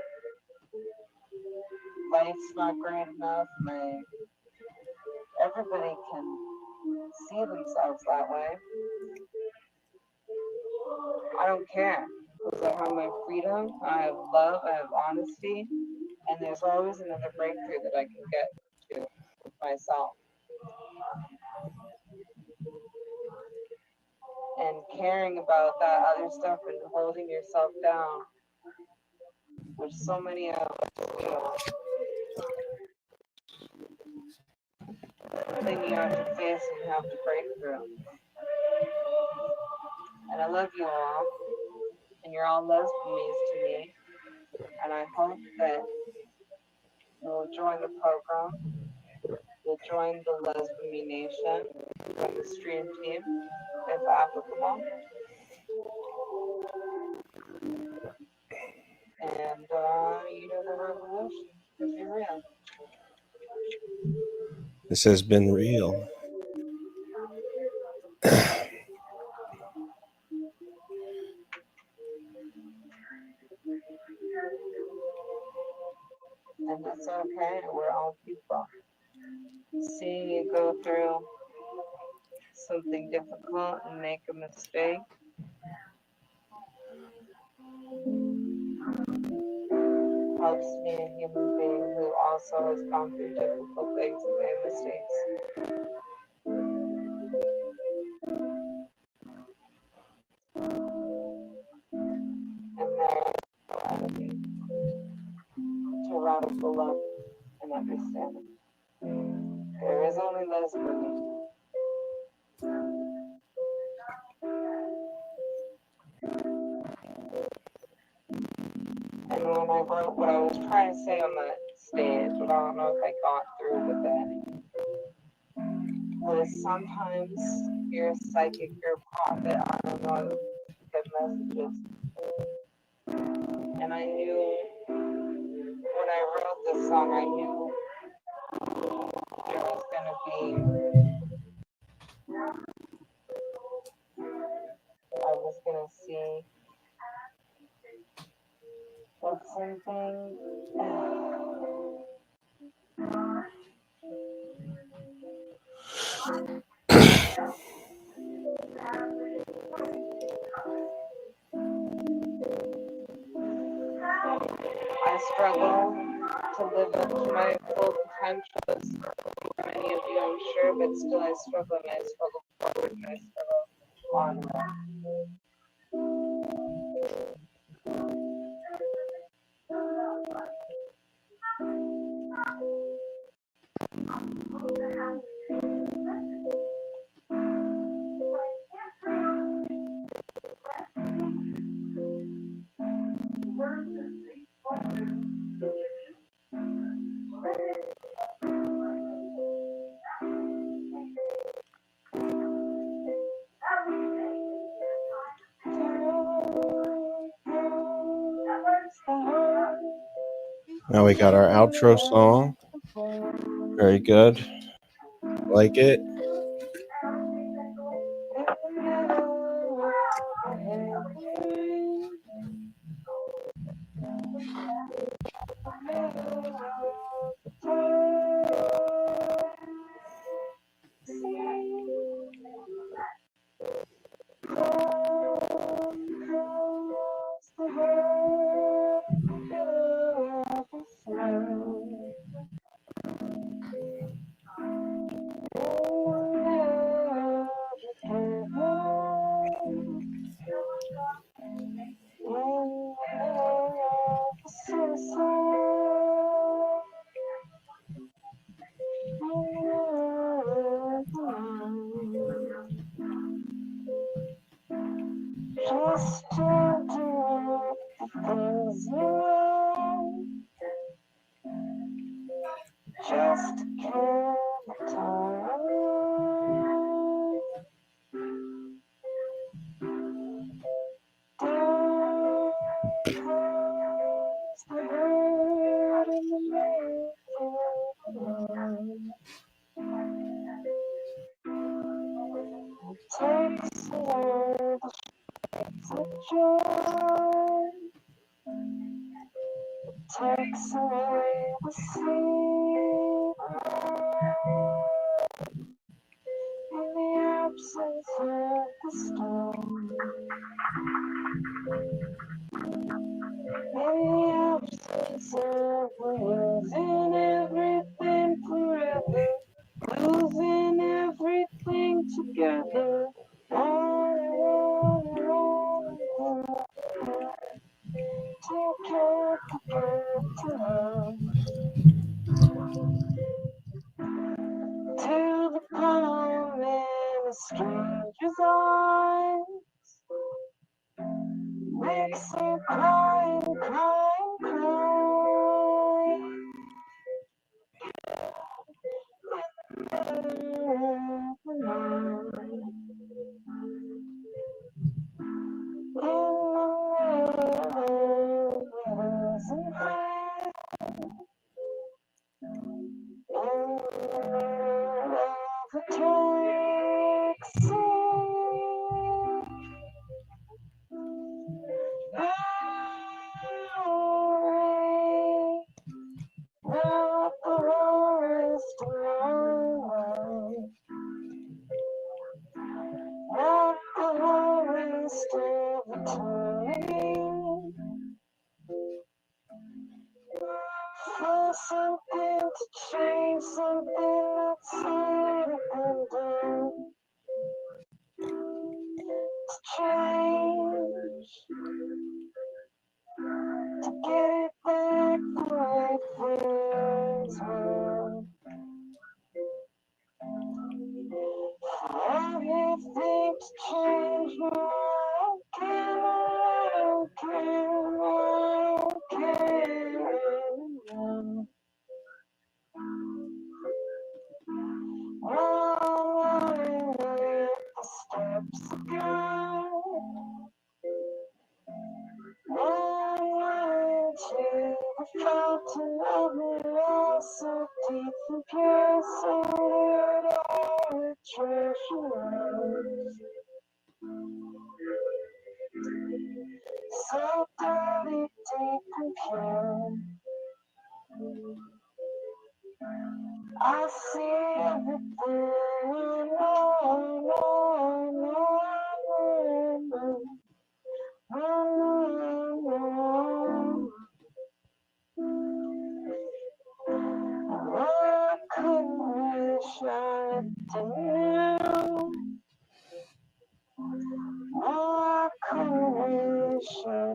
Speaker 9: life's not great enough, everybody can see themselves that way. I don't care because I have my freedom, I have love, I have honesty, and there's always another breakthrough that I can get to with myself. And caring about that other stuff and holding yourself down, which so many of us do. The thing you have to face and you have to break through. And I love you all. and you're all lesbians to me. And I hope that you'll join the program. You'll join the Lesbian Nation, join the stream team, if applicable. And the revolution is be real.
Speaker 1: This has been real.
Speaker 9: And that's okay. We're all people. Seeing you go through something difficult and make a mistake helps me, a human being who also has gone through difficult things and made mistakes. And then to radical love and understanding. There is only lesbian. And when I wrote what I was trying to say on the stage, but I don't know if I got through with it, was sometimes you're a psychic, you're a prophet, I don't know, get messages. And I knew when I wrote this song, I knew there was gonna be, I was gonna see that something. I struggle to live up to my full potential, as many of you I'm sure, but still I struggle and I struggle forward and I struggle on.
Speaker 1: Now we got our outro song. Very good. Like it. Just to do the things you want. Just kill the time. Down comes the hurt in the making. Takes away the shades of joy. Takes away the sea. In the absence of the storm. In the absence of losing everything forever. Losing everything together. Take care, forget to love. To the palm in a stranger's eyes. Make
Speaker 2: crying, crying, crying. For something to change, something outside and done. To change, to get it back the way things were. Everything to change, no, I don't care, I don't care. Running with the steps ago. Running to the fountain of it all, so deep and pure, so weird, all the treasures. So dirty, deep and pure. I see everything, I couldn't wish I didn't. I couldn't wish I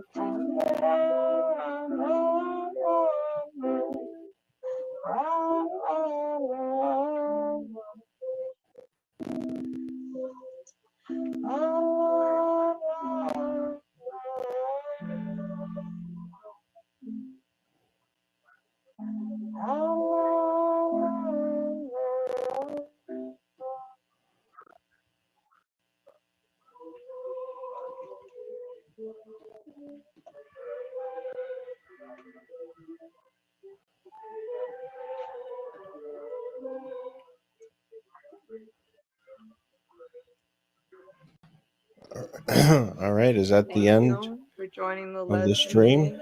Speaker 1: All right, is that the
Speaker 9: Thank
Speaker 1: end
Speaker 9: you for joining the
Speaker 1: of the stream?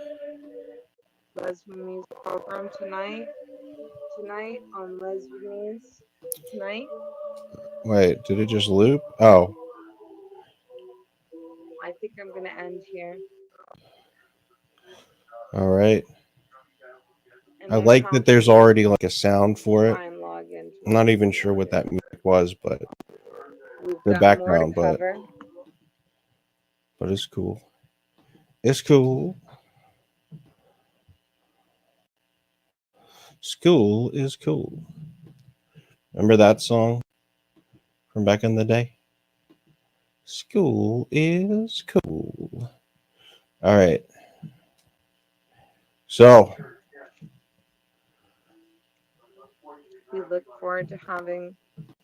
Speaker 9: Lesbian program tonight. Tonight on Lesbians Tonight.
Speaker 1: Wait, did it just loop? Oh,
Speaker 9: I think I'm gonna end here.
Speaker 1: all right.
Speaker 9: And
Speaker 1: I
Speaker 9: then
Speaker 1: like that there's already like a sound for it.
Speaker 9: try and log into
Speaker 1: I'm not even sure what that music was, but
Speaker 9: We've
Speaker 1: the
Speaker 9: got
Speaker 1: background,
Speaker 9: more to
Speaker 1: but
Speaker 9: cover.
Speaker 1: it's cool. It's cool. School is cool. Remember that song from back in the day? School is cool. All right. So
Speaker 9: We look forward to having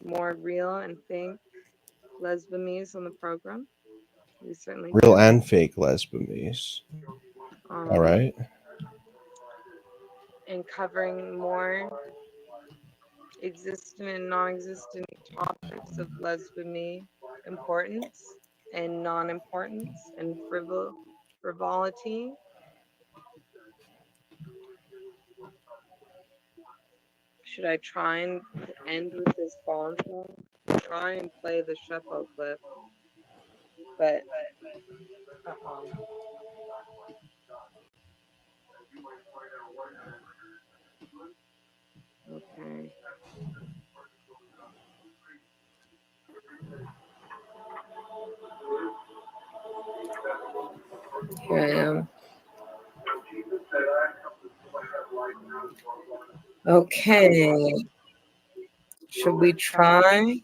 Speaker 9: more real and fake lesbianes on the program. We certainly
Speaker 1: real
Speaker 9: do.
Speaker 1: and fake lesbians. All right.
Speaker 9: And covering more existent and non-existent topics of lesbian importance and non-importance and frivolity. Should I try and end with this phone song? Try and play the shuffle clip, but okay. Here I am. Okay. Should we try?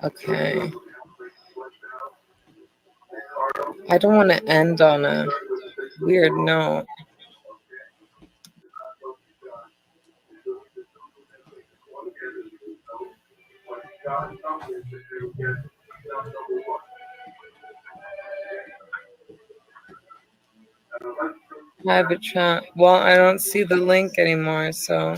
Speaker 15: Okay. I don't want to end on a weird note. Private chat. Well, I don't see the link anymore, so.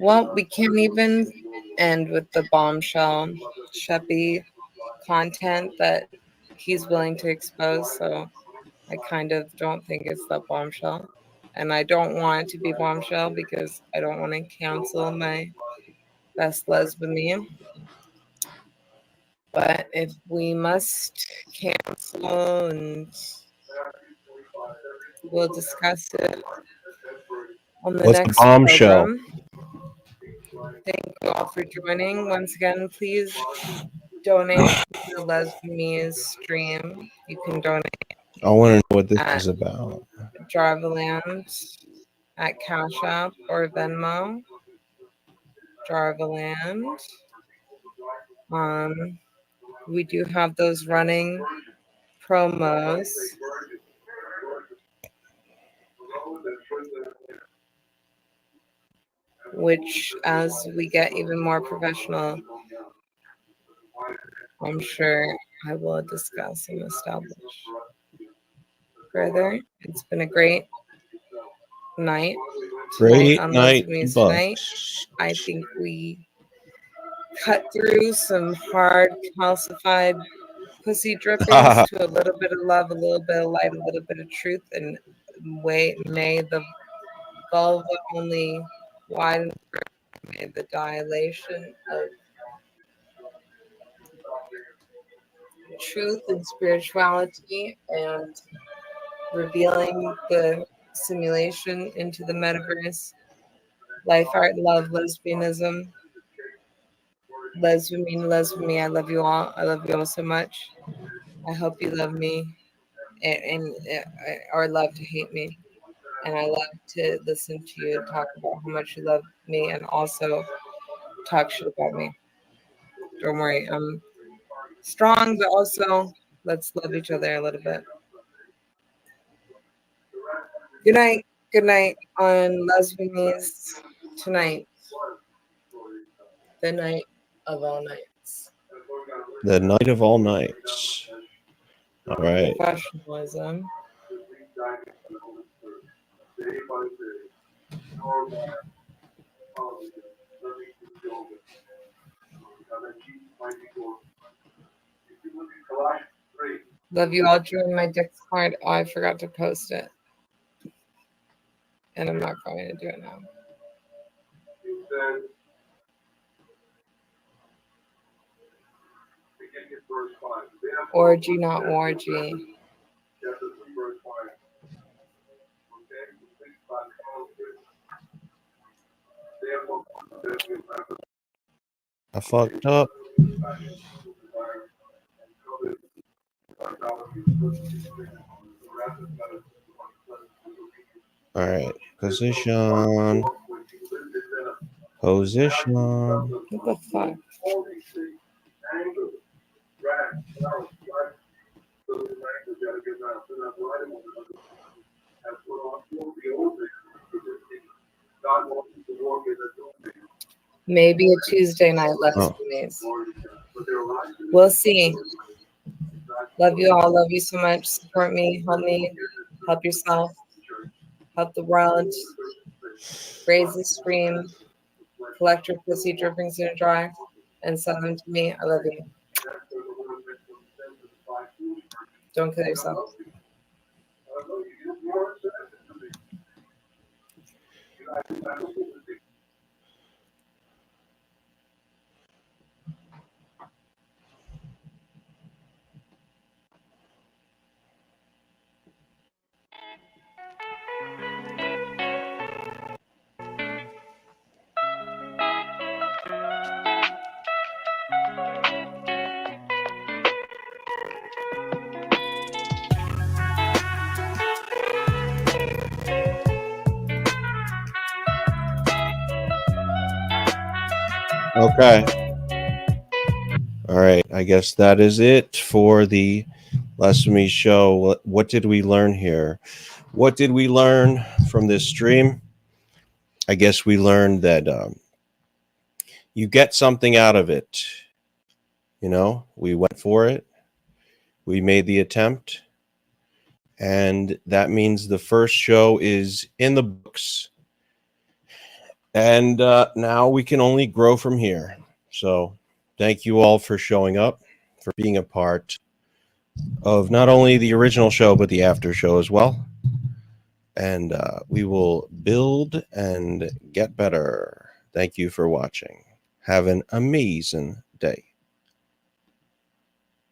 Speaker 15: Well, we can't even end with the bombshell Sheppy content that he's willing to expose, so I kind of don't think it's that bombshell. And I don't want it to be bombshell because I don't want to cancel my best lesbian. But if we must cancel, and we'll discuss it on the
Speaker 1: What's the
Speaker 15: next
Speaker 1: bombshell?
Speaker 15: program. Thank you all for joining. Once again, please donate to the Lesbianese stream. You can donate.
Speaker 1: I want to know what this is about.
Speaker 15: Jarvaland at Cash App or Venmo. Jarvaland. We do have those running promos, which as we get even more professional, I'm sure I will discuss and establish further. It's been a great night.
Speaker 1: Great
Speaker 15: on
Speaker 1: night,
Speaker 15: Lesbians
Speaker 1: Bucks.
Speaker 15: Tonight. I think we cut through some hard calcified pussy drippings to a little bit of love, a little bit of light, a little bit of truth, and may the vulva only widen, may the dilation of truth and spirituality and revealing the simulation into the metaverse. Life, art, love, lesbianism. Lesbian me. I love you all. I love you all so much. I hope you love me and or love to hate me. And I love to listen to you talk about how much you love me and also talk shit about me. Don't worry. I'm strong, but also let's love each other a little bit. Good night. Good night on Lesbians Tonight. The night of all nights.
Speaker 1: The night of all nights. All right.
Speaker 15: Professionalism. Love you all. Join my Discord. Oh, I forgot to post it. And I'm not going to do it now. Orgy, not orgy.
Speaker 1: I fucked up. All right. Position. Position.
Speaker 15: What the fuck? Maybe a Tuesday night lesbians. We'll see. Love you all. Love you so much. Support me. Help yourself. Help the world. Raise the stream. Collect your pussy drippings in a jar and send them to me. I love you. Don't kill yourself.
Speaker 1: Okay. All right. I guess that is it for the Lesson Me show. What did we learn here? What did we learn from this stream? I guess we learned that you get something out of it. You know, we went for it. We made the attempt. And that means the first show is in the books. And now we can only grow from here. So thank you all for showing up, for being a part of not only the original show, but the after show as well. And we will build and get better. Thank you for watching. Have an amazing day.